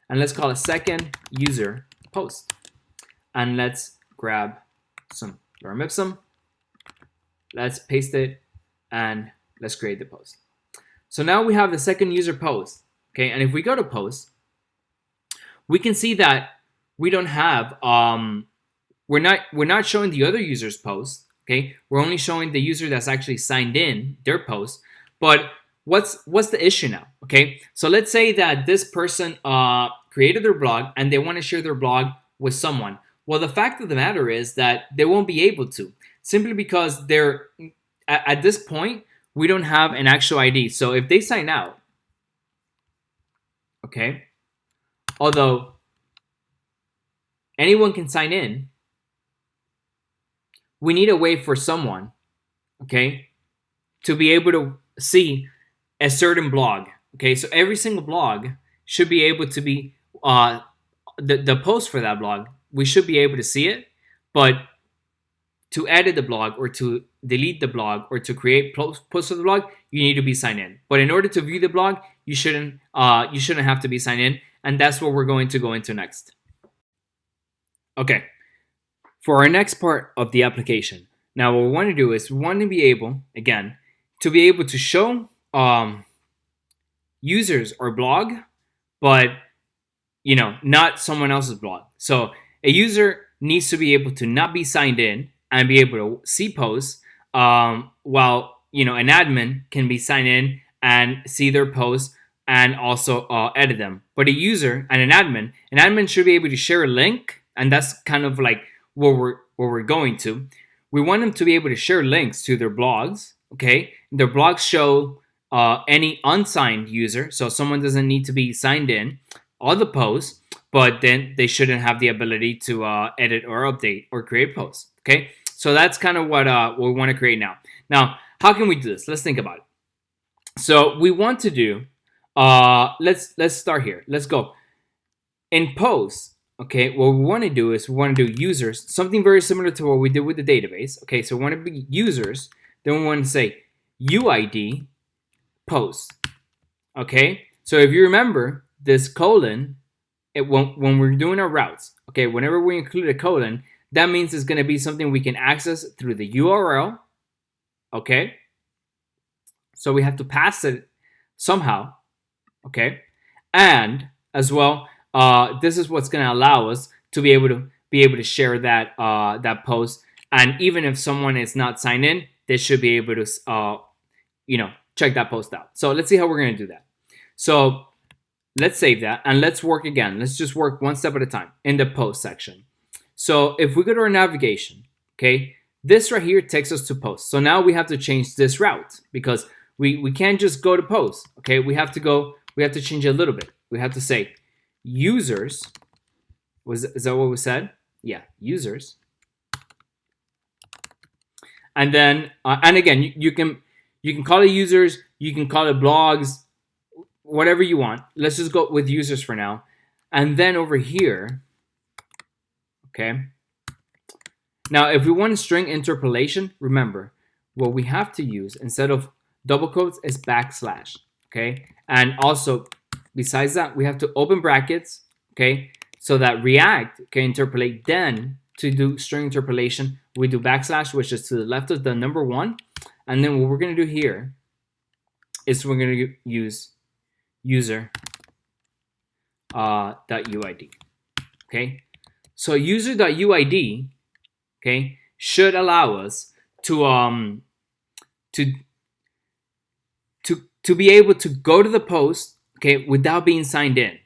and let's call it second user post, and let's grab some lorem ipsum. Let's paste it, and let's create the post. So now we have the second user post. Okay, and if we go to post, we can see that we don't have we're not showing the other user's post. Okay, we're only showing the user that's actually signed in their post. But what's the issue now? Okay, so let's say that this person created their blog and they want to share their blog with someone. Well, the fact of the matter is that they won't be able to, simply because they're at this point we don't have an actual ID. So if they sign out, okay, although anyone can sign in, we need a way for someone, okay, to be able to see a certain blog. Okay, so every single blog should be able to be the post for that blog. We should be able to see it, but to edit the blog or to delete the blog or to create posts of the blog, you need to be signed in. But in order to view the blog, you shouldn't have to be signed in, and that's what we're going to go into next. Okay, for our next part of the application, now what we want to do is we want to be able, again, to be able to show users our blog, but not someone else's blog. So a user needs to be able to not be signed in and be able to see posts, while an admin can be signed in and see their posts and also edit them. But a user and an admin should be able to share a link, and that's kind of like where we're going to. We want them to be able to share links to their blogs. Okay, their blogs show any unsigned user, so someone doesn't need to be signed in, all the posts, but then they shouldn't have the ability to edit or update or create posts. Okay, so that's kind of what we want to create now. Now, how can we do this? Let's think about it. So we want to do. Let's start here. Let's go in posts. Okay, what we want to do is we want to do users, something very similar to what we did with the database. Okay, so we want to be users. Then we want to say UID posts. Okay, so if you remember this colon, when we're doing our routes, okay, whenever we include a colon, that means it's going to be something we can access through the URL. Okay, so we have to pass it somehow. Okay, and as well, this is what's going to allow us to be able to share that that post. And even if someone is not signed in, they should be able to check that post out. So let's see how we're going to do that. So let's save that and let's work again. Let's just work one step at a time in the post section. So if we go to our navigation, okay, this right here takes us to post. So now we have to change this route because we can't just go to post. Okay, we have to change it a little bit. We have to say users Is that what was said? Yeah, users. And then and again, you can call it users, you can call it blogs, whatever you want. Let's just go with users for now. And then over here, okay. Now, if we want string interpolation, remember what we have to use instead of double quotes is backslash, okay? And also, besides that, we have to open brackets, okay? So that React can interpolate. Then to do string interpolation, we do backslash, which is to the left of the number 1. And then what we're going to do here is we're going to use user .uid, okay? So user.uid, okay, should allow us to be able to go to the post, okay, without being signed in,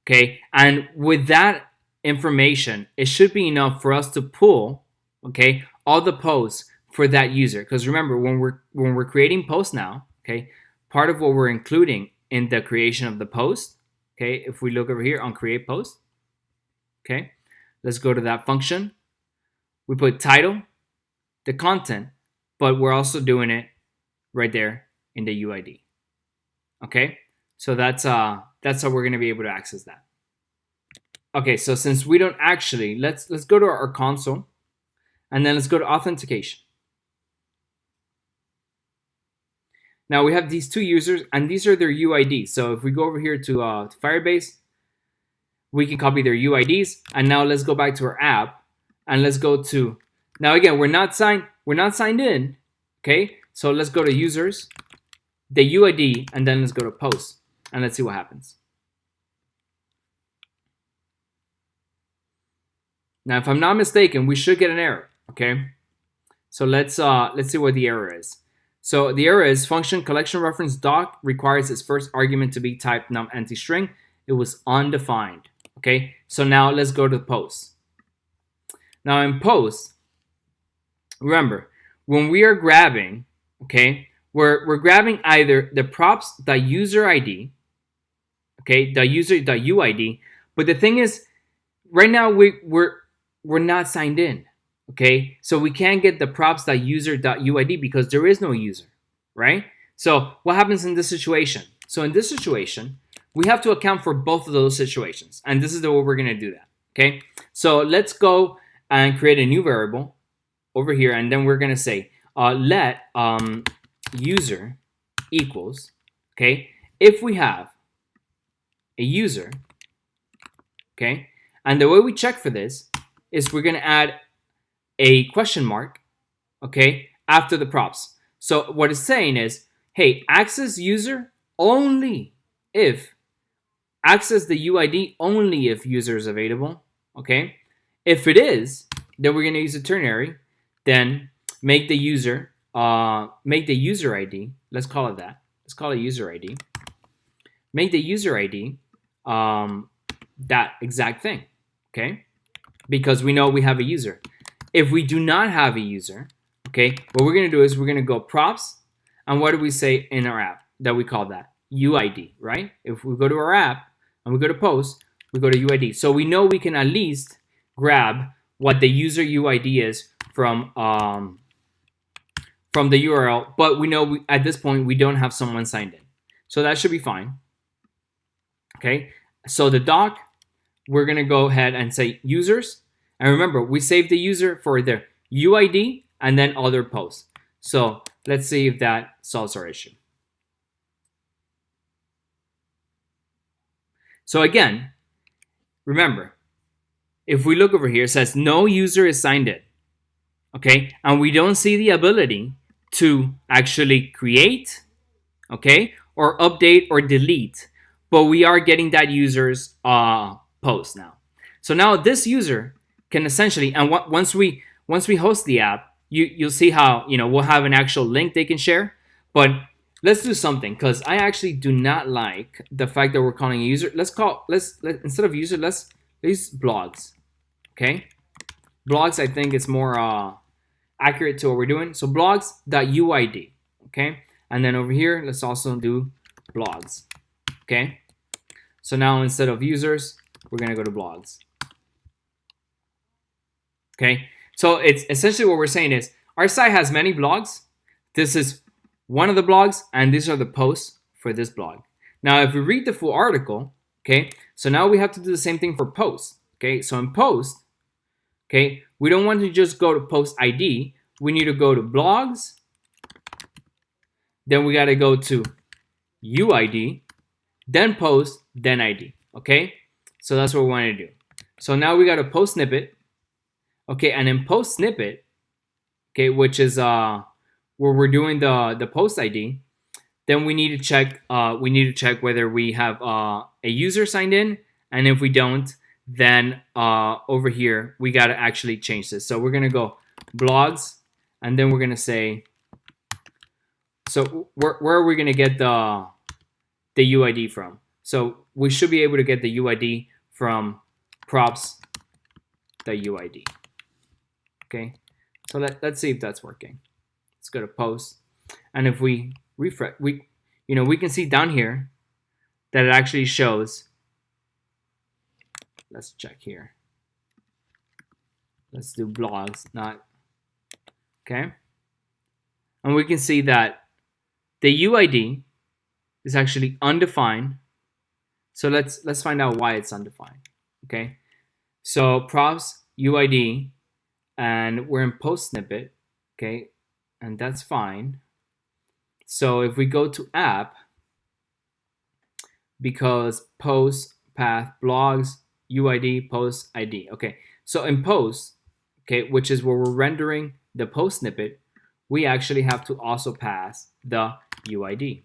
okay, and with that information, it should be enough for us to pull, okay, all the posts for that user. Because remember, when we're creating posts now, okay, part of what we're including in the creation of the post, okay, if we look over here on create post, okay, let's go to that function. We put title, the content, but we're also doing it right there in the UID. Okay, so that's how we're going to be able to access that. Okay, so since we don't actually, let's go to our console, and then let's go to authentication. Now we have these two users, and these are their UIDs. So if we go over here to Firebase, we can copy their UIDs. And now let's go back to our app, and let's go to, now again, we're not signed in. Okay, so let's go to users, the UID, and then let's go to post, and let's see what happens. Now, if I'm not mistaken, we should get an error. Okay, so let's see what the error is. So the error is function collection reference doc requires its first argument to be type num empty string. It was undefined. Okay, so now let's go to post. Now in post, remember, when we are grabbing, okay, we're grabbing either the props.userid, okay, the user.uid, but the thing is, right now we're not signed in. Okay, so we can't get the props.user.uid because there is no user, right? So what happens in this situation? So in this situation, we have to account for both of those situations. And this is the way we're going to do that, okay? So let's go and create a new variable over here. And then we're going to say, let user equals, okay? If we have a user, okay? And the way we check for this is we're going to add a question mark, okay, after the props. So what it's saying is, hey, access user only if, access the UID only if user is available, okay? If it is, then we're gonna use a ternary, then make the user ID, let's call it that. Let's call it user ID. Make the user ID that exact thing, okay? Because we know we have a user. If we do not have a user, okay, what we're going to do is we're going to go props, and what do we say in our app that we call that? UID, right? If we go to our app and we go to post, we go to UID. So we know we can at least grab what the user UID is from the URL, but we know at this point we don't have someone signed in. So that should be fine. Okay, so the doc, we're going to go ahead and say users. And remember, we saved the user for their UID and then other posts. So let's see if that solves our issue. So again, remember, if we look over here, it says no user is signed in. Okay, and we don't see the ability to actually create, okay, or update or delete, but we are getting that user's post now. So now this user can essentially, and once we host the app, you'll see how, you know, we'll have an actual link they can share. But let's do something, because I actually do not like the fact that we're calling a user. Let's instead of user, let's use blogs. Okay, blogs, I think it's more accurate to what we're doing. So blogs.uid, okay, and then over here let's also do blogs. Okay, so now instead of users, we're gonna go to blogs. Okay, so it's essentially what we're saying is our site has many blogs. This is one of the blogs, and these are the posts for this blog. Now, if we read the full article, okay, so now we have to do the same thing for posts. Okay, so in post, okay, we don't want to just go to post ID. We need to go to blogs. Then we got to go to UID, then post, then ID. Okay, so that's what we want to do. So now we got a post snippet. Okay, and in post snippet, okay, which is where we're doing the post ID, then we need to check whether we have a user signed in, and if we don't, then over here we got to actually change this. So we're gonna go blogs, and then we're gonna say, so where are we gonna get the UID from? So we should be able to get the UID from props.uid. Okay, so let's see if that's working. Let's go to post, and if we refresh, we can see down here that it actually shows. Let's check here. Let's do blogs, not okay, and we can see that the UID is actually undefined. So let's find out why it's undefined. Okay, so props UID, and we're in post snippet. Okay, and that's fine. So if we go to app, because post path blogs UID post ID. Okay, so in post, okay, which is where we're rendering the post snippet, we actually have to also pass the UID.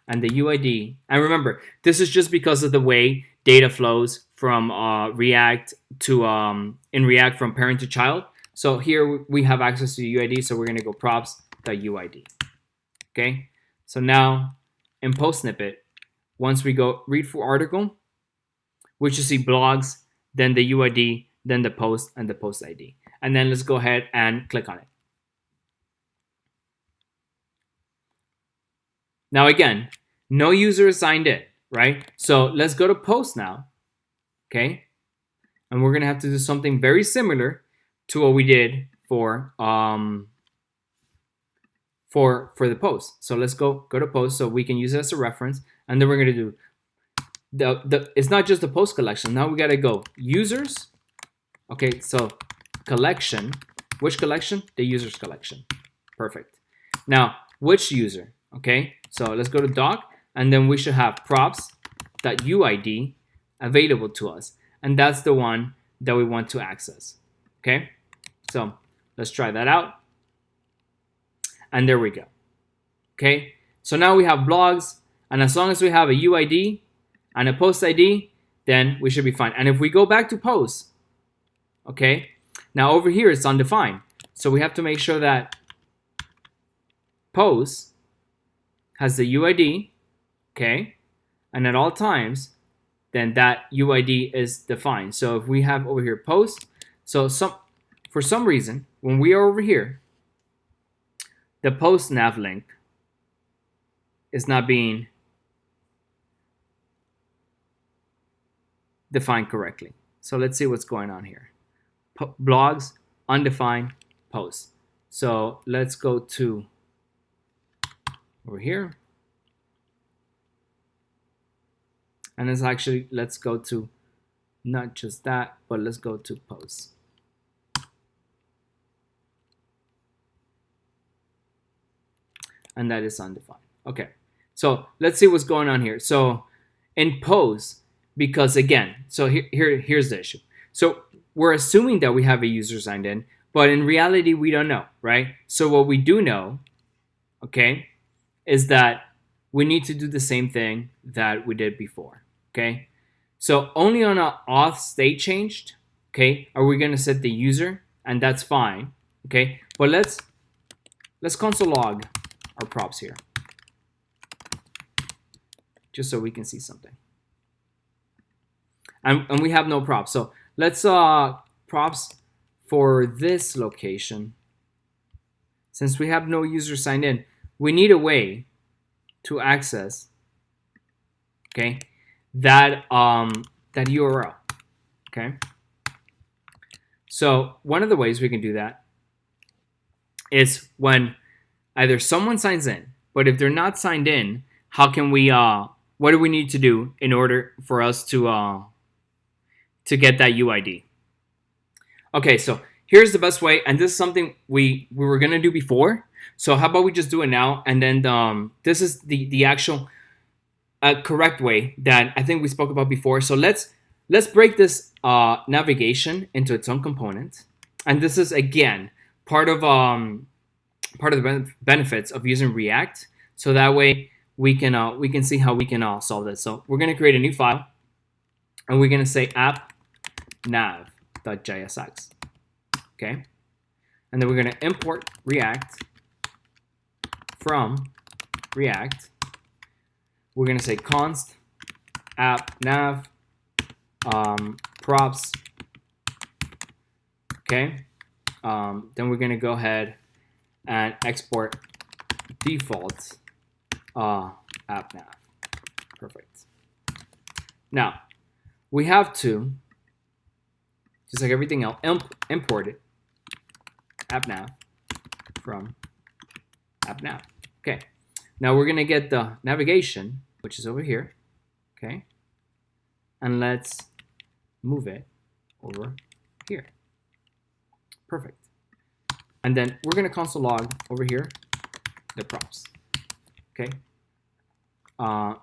And the UID, and remember, this is just because of the way data flows from React to in React from parent to child. So here we have access to UID, so we're gonna go props.uid. Okay, so now in post snippet, once we go read full article, we should see blogs, then the UID, then the post, and the post ID. And then let's go ahead and click on it. Now again, no user is signed in, right? So let's go to post now, okay? And we're gonna have to do something very similar to what we did for the post. So let's go to post so we can use it as a reference, and then we're gonna do it's not just the post collection. Now we gotta go users. Okay, so collection. Which collection? The users collection. Perfect. Now which user? Okay, so let's go to doc, and then we should have props.uid available to us, and that's the one that we want to access. Okay, so let's try that out, and there we go. Okay, so now we have blogs, and as long as we have a UID and a post ID, then we should be fine. And if we go back to post, okay, now over here it's undefined, so we have to make sure that post has the UID, okay, and at all times, then that UID is defined. So if we have over here post, so for some reason, when we are over here, the post nav link is not being defined correctly. So let's see what's going on here. Blogs, undefined, post. So let's go to over here, and let's go to not just that, but let's go to post. And that is undefined. Okay, so let's see what's going on here. So in post, because again, so here's the issue. So we're assuming that we have a user signed in, but in reality we don't know, right? So what we do know, okay, is that we need to do the same thing that we did before. Okay, so only on an auth state changed, okay, are we gonna set the user, and that's fine. Okay, but let's console log our props here, just so we can see something. And we have no props, so let's props for this location. Since we have no user signed in, we need a way to access, okay, that URL. Okay, So one of the ways we can do that is when either someone signs in, but if they're not signed in, how can we? What do we need to do in order for us to get that UID? Okay, so here's the best way, and this is something we were gonna do before. So how about we just do it now, and then this is the actual correct way that I think we spoke about before. So let's break this navigation into its own component, and this is again part of the benefits of using React. So that way we can see how we can solve this. So we're gonna create a new file, and we're gonna say app nav.jsx. Okay, and then we're gonna import React from React. We're gonna say const app nav props. Okay, then we're gonna go ahead and export default app nav. Perfect. Now we have to, just like everything else, import it app nav from app nav. Okay. Now we're gonna get the navigation, which is over here. Okay. And let's move it over here. Perfect. And then we're gonna console log over here the props. Okay.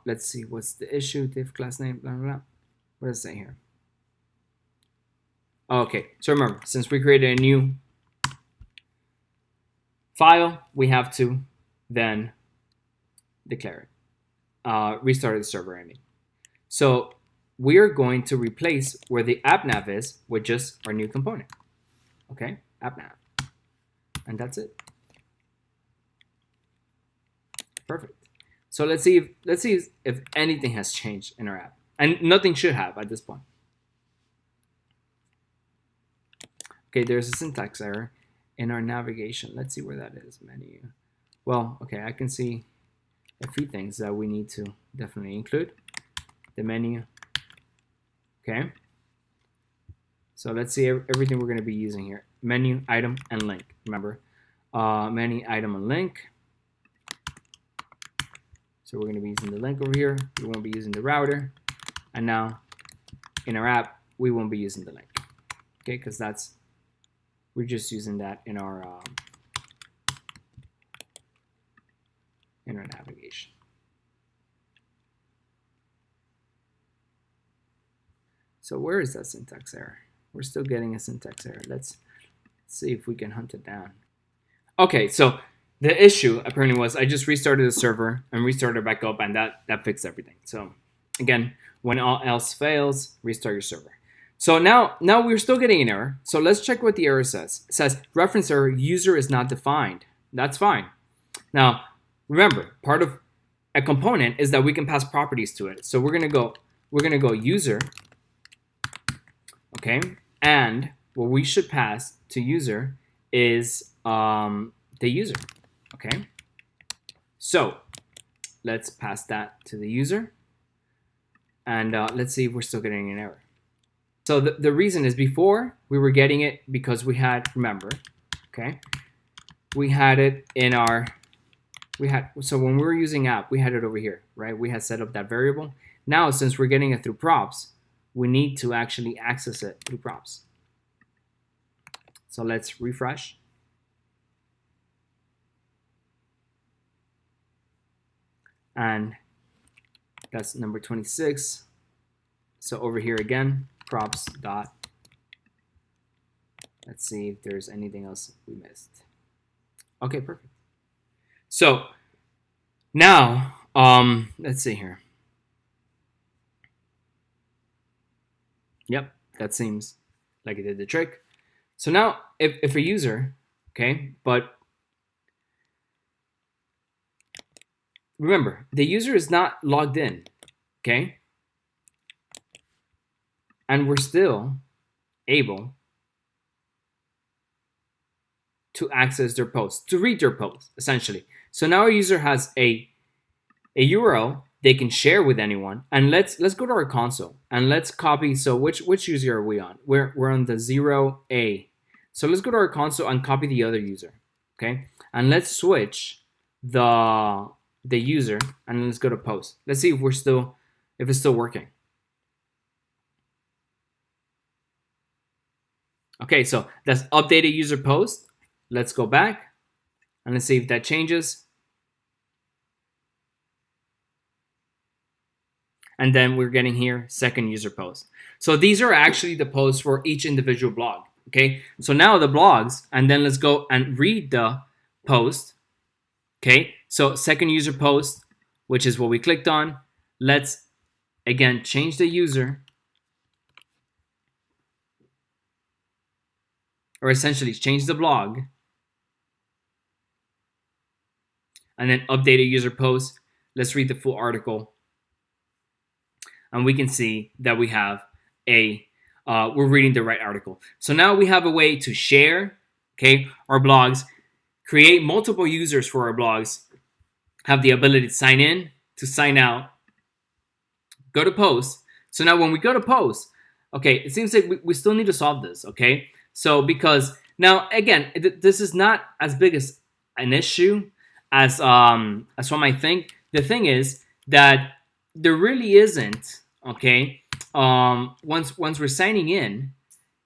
Let's see what's the issue. Div class name. Blah blah blah. What does it say here? Okay. So remember, since we created a new file, we have to then declare it. Restart the server. I mean. So we are going to replace where the app nav is with just our new component. Okay. App nav. And that's it. Perfect. So let's see if anything has changed in our app. And nothing should have at this point. Okay, there's a syntax error in our navigation. Let's see where that is. Menu. Well, okay, I can see a few things that we need to definitely include. The menu. Okay. So let's see everything we're going to be using here. Menu, item, and link. Remember, menu, item, and link. So we're going to be using the link over here. We won't be using the router. And now in our app, we won't be using the link. Okay, because we're just using that in our navigation. So where is that syntax error? We're still getting a syntax error. Let's see if we can hunt it down. Okay, so the issue apparently was I just restarted the server and restarted back up, and that fixed everything. So again, when all else fails, restart your server. So now we're still getting an error. So let's check what the error says. It says reference error, user is not defined. That's fine. Now remember, part of a component is that we can pass properties to it. So we're gonna go user. Okay, and what we should pass to user is the user. Okay, so let's pass that to the user, and let's see if we're still getting an error. So the reason is before we were getting it because we had, remember, okay, we had it in our, so when we were using app, we had it over here, right? We had set up that variable. Now, since we're getting it through props, we need to actually access it through props. So let's refresh. And that's number 26. So over here again, props dot. Let's see if there's anything else we missed. Okay, perfect. So now, let's see here. Yep, that seems like it did the trick. So now, if a user, okay, but remember, the user is not logged in, okay? And we're still able to access their post, to read their post, essentially. So now our user has a URL they can share with anyone. And let's go to our console and let's copy. So which user are we on? We're on the 0A. So let's go to our console and copy the other user. Okay, and let's switch the user and let's go to post. Let's see if it's still working. Okay, so that's updated user post. Let's go back and let's see if that changes. And then we're getting here second user post. So these are actually the posts for each individual blog. Okay, so now the blogs, and then let's go and read the post. Okay, so second user post, which is what we clicked on. Let's again change the user, or essentially change the blog, and then update a user post. Let's read the full article, and we can see that we have we're reading the right article. So now we have a way to share, okay, our blogs, create multiple users for our blogs, have the ability to sign in, to sign out, go to post. So now when we go to post, okay, it seems like we still need to solve this, okay? So because now, again, this is not as big as an issue as some might think. The thing is that there really isn't, okay? Once we're signing in,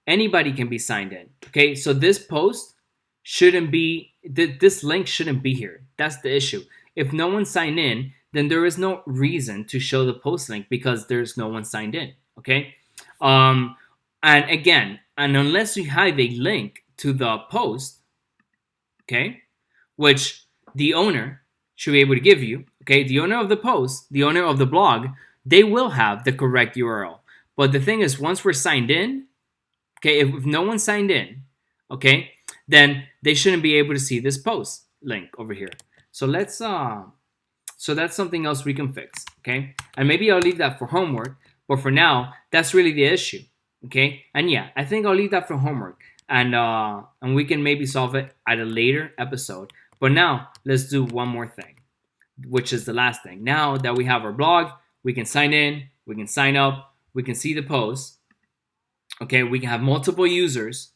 anybody can be signed in, okay? So this post shouldn't be, this link shouldn't be here. That's the issue. If no one signed in, then there is no reason to show the post link because there's no one signed in, okay? And again, and unless you have a link to the post, okay, which the owner should be able to give you, okay, the owner of the post, the owner of the blog, they will have the correct URL. But the thing is, once we're signed in, okay, if no one signed in, okay, then they shouldn't be able to see this post link over here. So let's so that's something else we can fix, okay? And maybe I'll leave that for homework, but for now, that's really the issue, okay? And yeah, I think I'll leave that for homework, and we can maybe solve it at a later episode. But now let's do one more thing, which is the last thing. Now that we have our blog, we can sign in, we can sign up, we can see the posts, okay? We can have multiple users,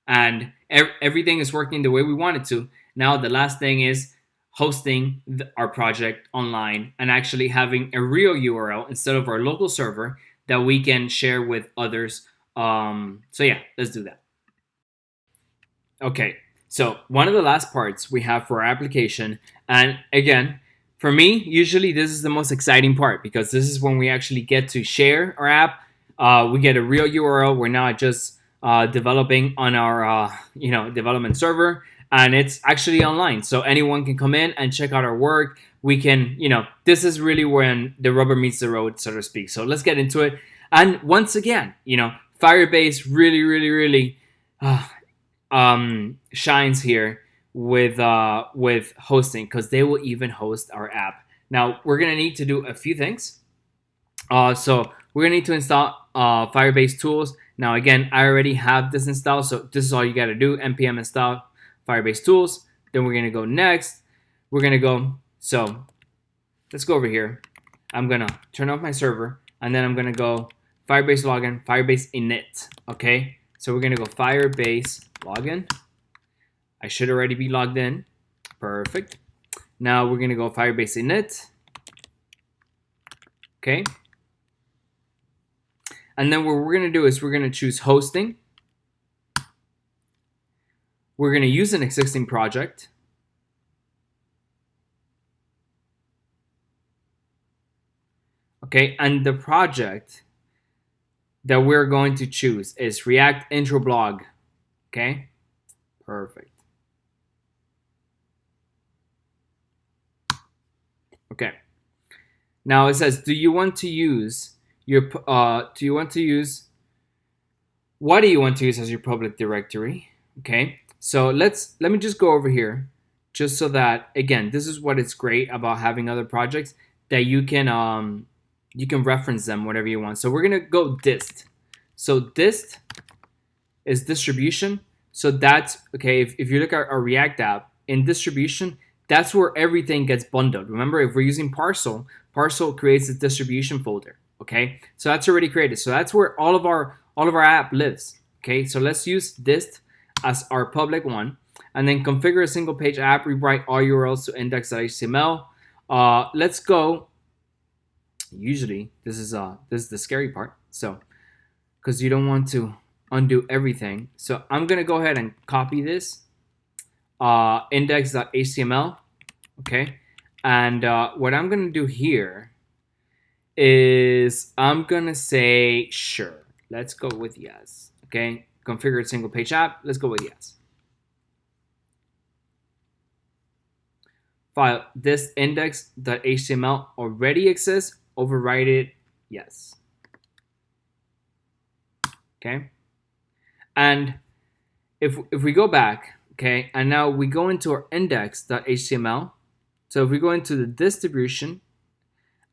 and everything is working the way we want it to. Now the last thing is hosting our project online and actually having a real URL instead of our local server that we can share with others. So yeah, let's do that. Okay, so one of the last parts we have for our application, and again, for me, usually this is the most exciting part because this is when we actually get to share our app. We get a real URL. We're not just developing on our development server, and it's actually online, so anyone can come in and check out our work. We can, this is really when the rubber meets the road, so to speak. So let's get into it. And once again, Firebase really shines here with hosting, because they will even host our app. Now we're gonna need to do a few things. So we're gonna need to install Firebase tools. Now again, I already have this installed, so this is all you gotta do: npm install Firebase tools. Then we're gonna go next. We're gonna go, so let's go over here. I'm gonna turn off my server, and then I'm gonna go Firebase login, Firebase init. Okay, so we're gonna go Firebase login. I should already be logged in. Perfect. Now we're gonna go Firebase init. Okay, and then what we're gonna do is we're gonna choose hosting. We're going to use an existing project. Okay, and the project that we're going to choose is React Intro Blog. Okay, perfect. Okay, now it says, do you want to use what do you want to use as your public directory? Okay. So let me just go over here, just so that, again, this is what is great about having other projects, that you can reference them whatever you want. So we're gonna go dist. So dist is distribution. So that's okay. If you look at our React app in distribution, that's where everything gets bundled. Remember, if we're using Parcel, Parcel creates a distribution folder. Okay, so that's already created. So that's where all of our app lives. Okay, so let's use this as our public one, and then configure a single page app. Rewrite all URLs to index.html. Let's go. Usually, this is the scary part. So, because you don't want to undo everything, so I'm gonna go ahead and copy this index.html. Okay, and what I'm gonna do here is I'm gonna say sure. Let's go with yes. Okay, configure a single page app. Let's go with yes. File this index.html already exists. Override it. Yes. Okay. And if we go back, okay, and now we go into our index.html. So if we go into the distribution,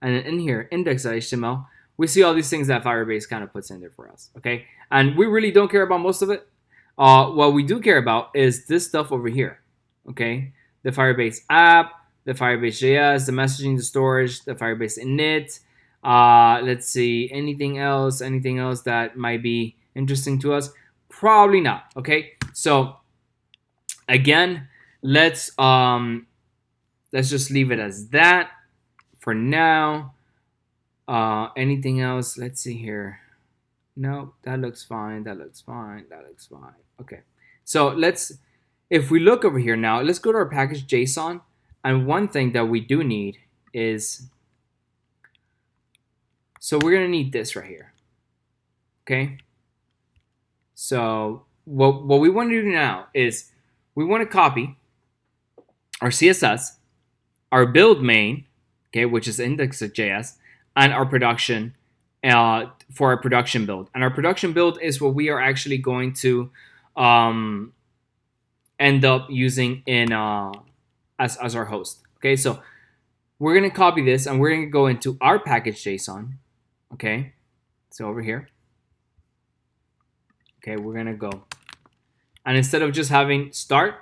and in here, index.html, we see all these things that Firebase kind of puts in there for us, okay? And we really don't care about most of it. What we do care about is this stuff over here, okay? The Firebase app, the Firebase JS, the messaging, the storage, the Firebase init. Let's see, anything else that might be interesting to us? Probably not, okay? So again, let's just leave it as that for now. Anything else? Let's see here. No, that looks fine. That looks fine. That looks fine. Okay. So if we look over here now, let's go to our package JSON. And one thing that we do need is, so we're going to need this right here. Okay. So what we want to do now is we want to copy our CSS, our build main, okay, which is index.js, and our production for our production build. And our production build is what we are actually going to end up using in as our host. Okay, so we're going to copy this and we're going to go into our package JSON. Okay, so over here. Okay, we're going to go. And instead of just having start,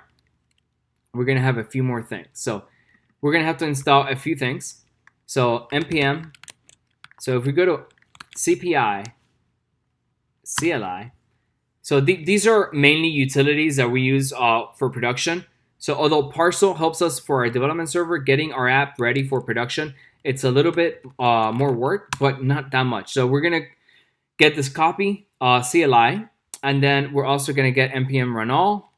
we're going to have a few more things. So we're going to have to install a few things. So npm. So if we go to CPI, CLI, so these are mainly utilities that we use for production. So although Parcel helps us for our development server, getting our app ready for production, it's a little bit more work, but not that much. So we're going to get this copy, CLI, and then we're also going to get npm run all,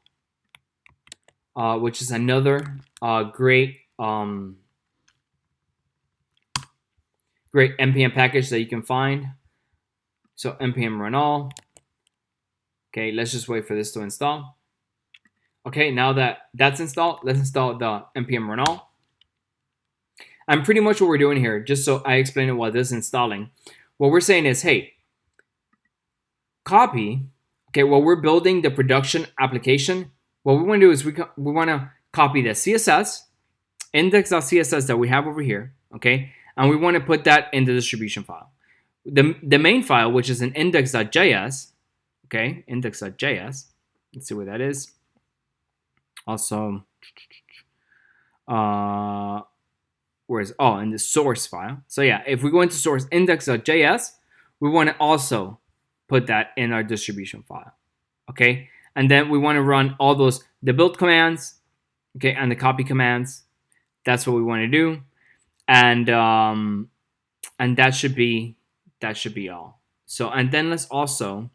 which is another great npm package that you can find. So npm run all. Okay, let's just wait for this to install. Okay, now that that's installed, let's install the npm run all. And pretty much what we're doing here, just so I explain it while this is installing, what we're saying is, hey, copy. Okay, while we're building the production application, what we want to do is we want to copy the CSS, index.css that we have over here, okay? And we want to put that in the distribution file. The main file, which is an index.js, okay, index.js. Let's see what that is. Also, in the source file. So yeah, if we go into source index.js, we want to also put that in our distribution file, okay? And then we want to run all those, the build commands, okay, and the copy commands. That's what we want to do. And that should be all. So, and then let's also,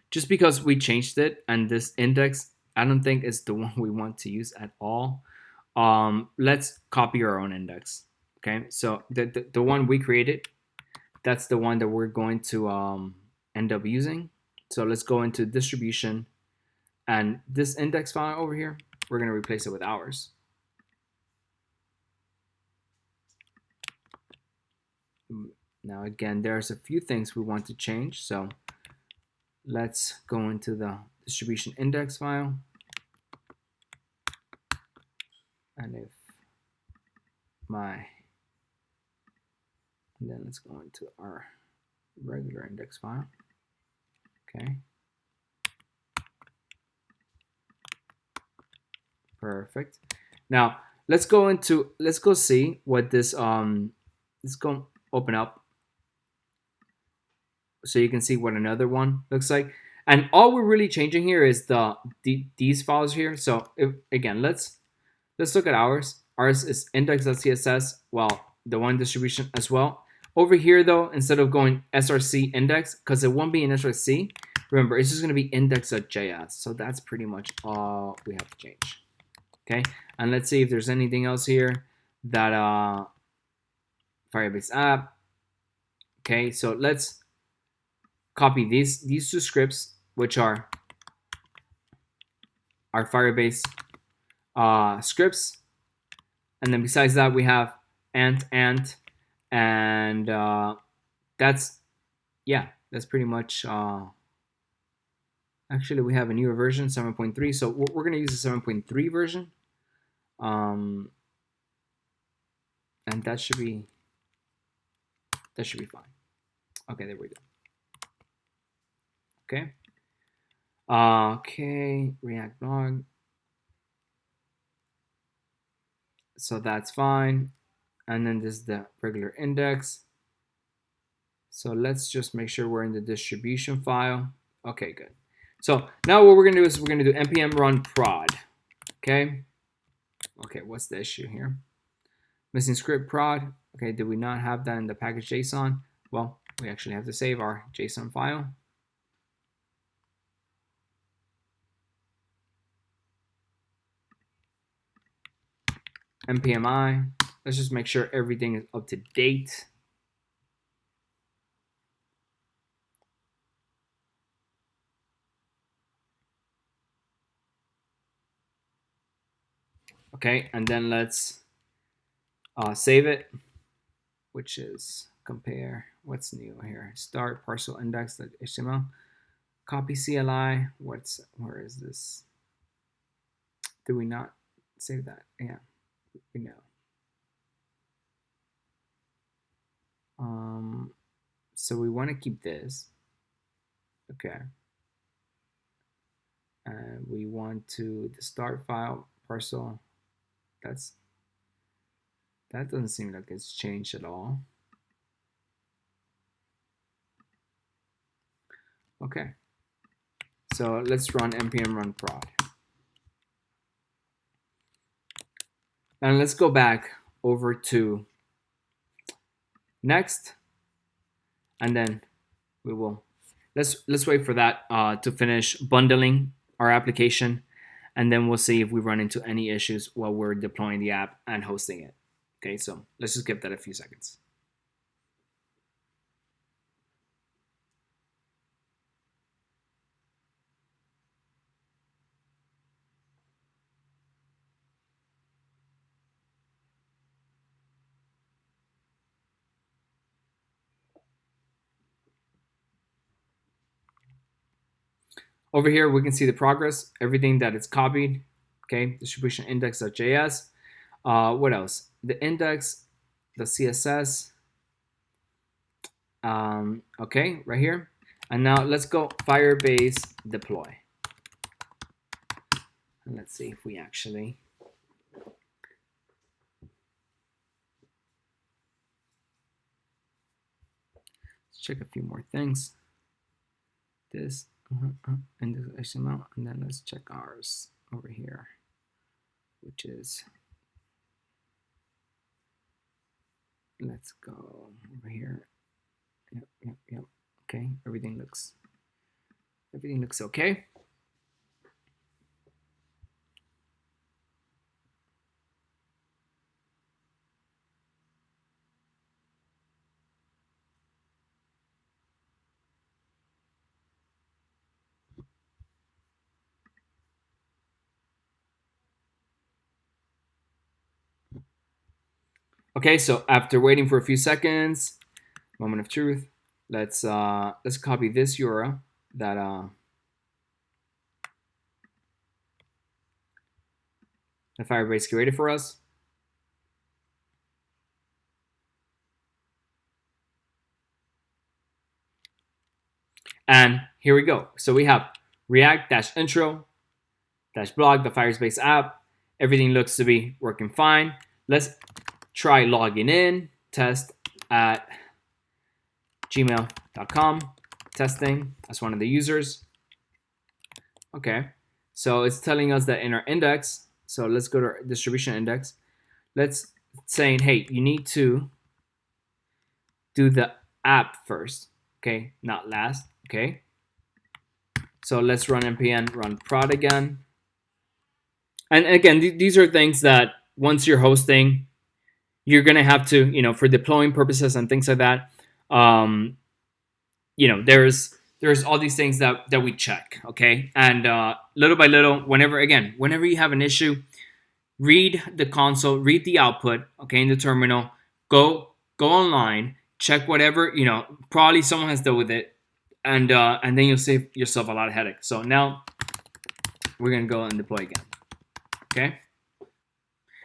just because we changed it and this index, I don't think it's the one we want to use at all. Let's copy our own index. Okay, so the one we created, that's the one that we're going to end up using. So let's go into distribution, and this index file over here, we're going to replace it with ours. Now again, there's a few things we want to change, so let's go into the distribution index file, and then let's go into our regular index file. Okay. Perfect. Now let's go see what this let's go open up so you can see what another one looks like. And all we're really changing here is these files here. So again, let's look at ours. Ours is index.css. Well, the one distribution as well. Over here though, instead of going src index, because it won't be in src, remember it's just going to be index.js. So that's pretty much all we have to change. Okay, and let's see if there's anything else here that Firebase app. Okay, so let's copy these two scripts, which are our Firebase scripts, and then besides that we have and that's that's pretty much. Actually, we have a newer version, 7.3, so we're going to use the 7.3 version, and that should be fine. Okay, there we go. Okay. Okay, React blog. So that's fine. And then this is the regular index. So let's just make sure we're in the distribution file. Okay, good. So now what we're gonna do is we're gonna do npm run prod. Okay. Okay, what's the issue here? Missing script prod. Okay, did we not have that in the package JSON? Well, we actually have to save our JSON file. npmi. Let's just make sure everything is up to date. Okay, and then let's save it, which is compare. What's new here? Start parcel index.html. Copy CLI. Where is this? Did we not save that? Yeah, we know. So we want to keep this. Okay. And we want to the start file parcel. That doesn't seem like it's changed at all. Okay. So let's run npm run prod. And let's go back over to next, and then we will let's wait for that to finish bundling our application, and then we'll see if we run into any issues while we're deploying the app and hosting it. Okay, so let's just give that a few seconds. Over here, we can see the progress, everything that is copied. Okay, distribution index.js. What else? The index, the CSS. Okay, right here. And now let's go Firebase deploy. And let's see if we actually. Let's check a few more things. This. And this HTML, and then let's check ours over here, which is, let's go over here. Yep. Okay, everything looks okay. Okay, so after waiting for a few seconds, moment of truth, let's copy this URL that the Firebase created for us. And here we go. So we have react-intro-blog, the Firebase app, Everything looks to be working fine. Let's try logging in, test at gmail.com, testing as one of the users. Okay, so it's telling us that in our index, so let's go to our distribution index. Let's saying, hey, you need to do the app first, okay, not last, okay. So let's run npm run prod again. And again, these are things that once you're hosting, you're gonna have to, for deploying purposes and things like that. There's all these things that we check, okay. And little by little, whenever you have an issue, read the console, read the output, okay, in the terminal. Go online, check whatever probably someone has dealt with it, and then you'll save yourself a lot of headache. So now we're gonna go and deploy again, okay.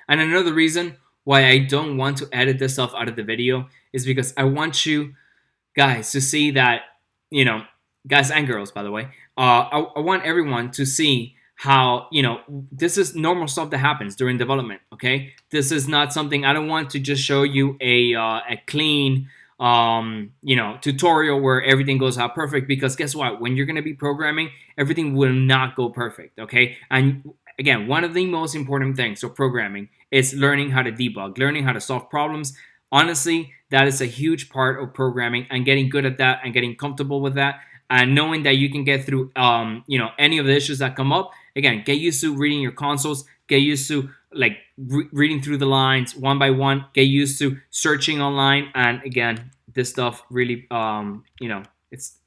And another reason why I don't want to edit this stuff out of the video is because I want you guys to see that, guys and girls, by the way, I want everyone to see how, this is normal stuff that happens during development, okay? This is not something, I don't want to just show you a clean, tutorial where everything goes out perfect, because guess what? When you're going to be programming, everything will not go perfect, okay? And again, one of the most important things of programming is learning how to debug, learning how to solve problems. Honestly, that is a huge part of programming, and getting good at that and getting comfortable with that, and knowing that you can get through, any of the issues that come up. Again, get used to reading your consoles, get used to reading through the lines one by one, get used to searching online. And again, this stuff really, it's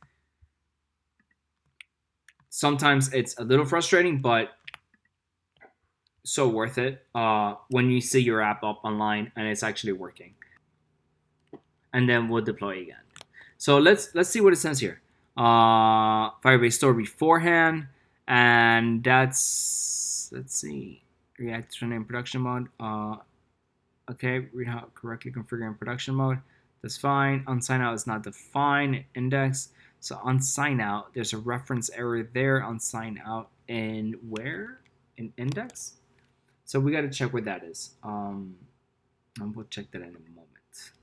sometimes it's a little frustrating, but so worth it when you see your app up online and it's actually working. And then we'll deploy again. So let's see what it says here. Firebase store beforehand, and that's, let's see, React running in production mode. Okay, read how correctly configure in production mode. That's fine. On sign out is not defined. Index. So on sign out, there's a reference error there on sign out. In where? In index. So we got to check what that is. And we'll check that in a moment.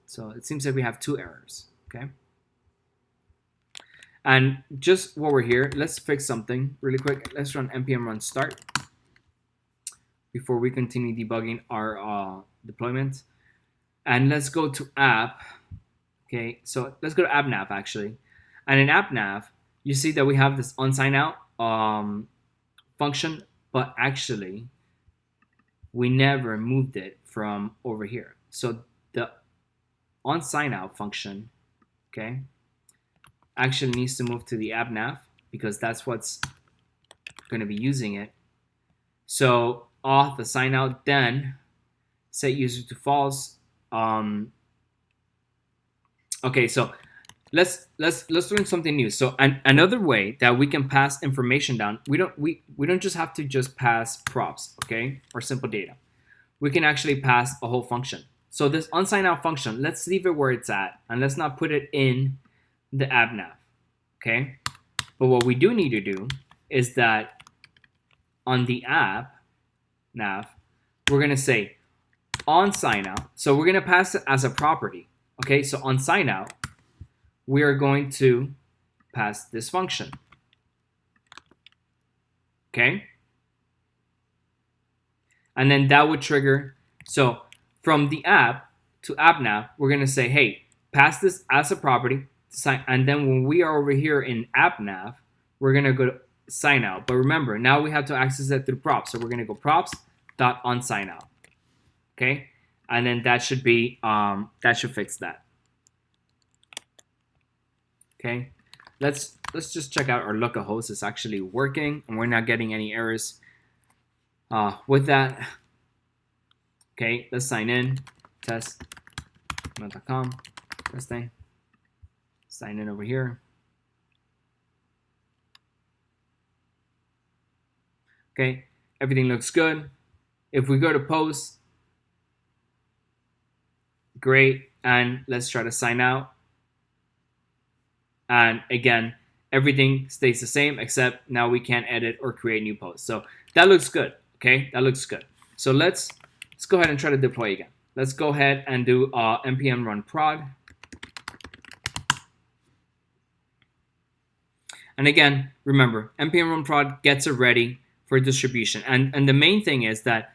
So it seems like we have two errors. Okay. And just while we're here, let's fix something really quick. Let's run npm run start before we continue debugging our deployment. And let's go to app. Okay, so let's go to app nav actually. And in app nav, you see that we have this on sign out function, but actually we never moved it from over here. So the on sign out function, okay, actually needs to move to the app nav, because that's what's going to be using it. So auth the sign out, then set user to false. Okay, so let's learn something new. So another way that we can pass information down, we don't just have to just pass props, okay, or simple data. We can actually pass a whole function. So this unsign out function, let's leave it where it's at, and let's not put it in the app nav, okay? But what we do need to do is that on the app nav, we're gonna say on sign out. So we're gonna pass it as a property, okay? So on sign out, we are going to pass this function, okay? And then that would trigger. So from the app to app nav, we're gonna say, hey, pass this as a property, and then when we are over here in app nav, we're gonna go to sign out. But remember, now we have to access it through props. So we're gonna go props.onSignOut, okay? And then that should be, that should fix that. Okay, let's just check out our localhost is actually working, and we're not getting any errors with that. Okay, let's sign in, test.com, testing, sign in over here. Okay, everything looks good. If we go to post, great, and let's try to sign out. And again, everything stays the same, except now we can't edit or create new posts. So that looks good, okay? That looks good. So let's go ahead and try to deploy again. Let's go ahead and do npm run prod. And again, remember, npm run prod gets it ready for distribution. And the main thing is that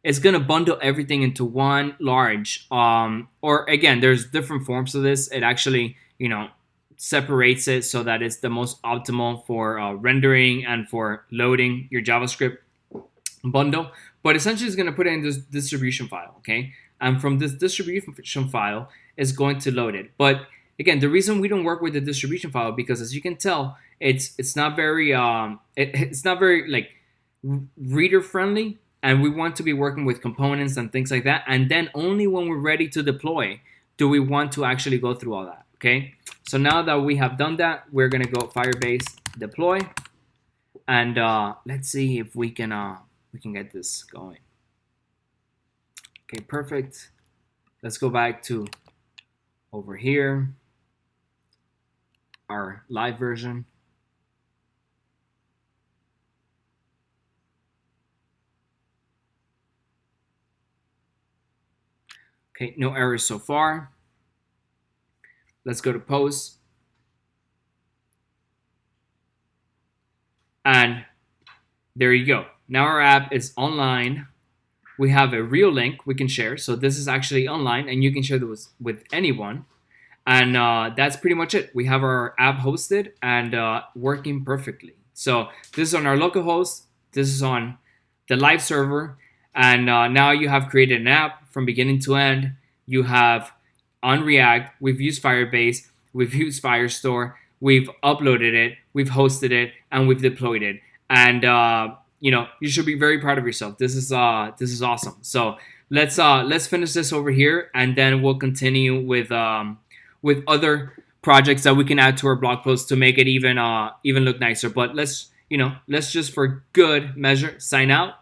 it's going to bundle everything into one large, or again, there's different forms of this. It actually, separates it so that it's the most optimal for rendering and for loading your JavaScript bundle. But essentially, it's going to put it in this distribution file, okay? And from this distribution file, it's going to load it. But again, the reason we don't work with the distribution file, because as you can tell, it's not very it's not very like reader friendly, and we want to be working with components and things like that. And then only when we're ready to deploy do we want to actually go through all that. Okay, so now that we have done that, we're gonna go Firebase deploy, and let's see if we can get this going. Okay, perfect. Let's go back to over here, our live version. Okay, no errors so far. Let's go to post. And there you go. Now our app is online. We have a real link we can share. So this is actually online, and you can share this with anyone. And that's pretty much it. We have our app hosted and working perfectly. So this is on our local host. This is on the live server. And now you have created an app from beginning to end. You have on React. We've used Firebase. We've used Firestore. We've uploaded it. We've hosted it, and we've deployed it. And you should be very proud of yourself. This is awesome. So let's finish this over here, and then we'll continue with other projects that we can add to our blog post to make it even look nicer. But let's just for good measure sign out,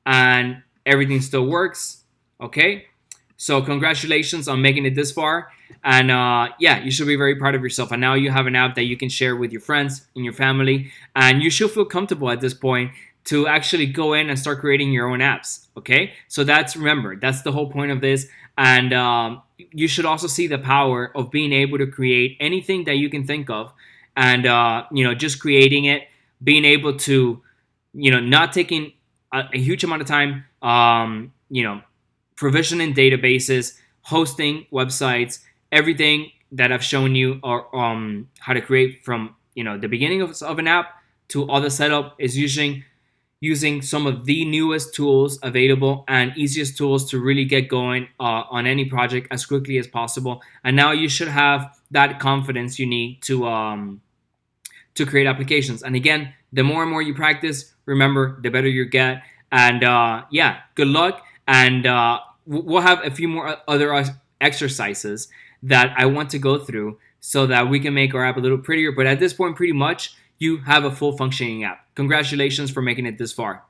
and everything still works. Okay, so congratulations on making it this far, and you should be very proud of yourself. And now you have an app that you can share with your friends and your family, and you should feel comfortable at this point to actually go in and start creating your own apps. Okay, so remember, that's the whole point of this. And you should also see the power of being able to create anything that you can think of, and just creating it, being able to not taking a huge amount of time, provisioning databases, hosting websites, everything that I've shown you, or how to create from the beginning of an app to all the setup is using some of the newest tools available and easiest tools to really get going on any project as quickly as possible. And now you should have that confidence you need to create applications. And again, the more and more you practice, remember, the better you get. And good luck. And we'll have a few more other exercises that I want to go through so that we can make our app a little prettier. But at this point, pretty much, you have a full functioning app. Congratulations for making it this far.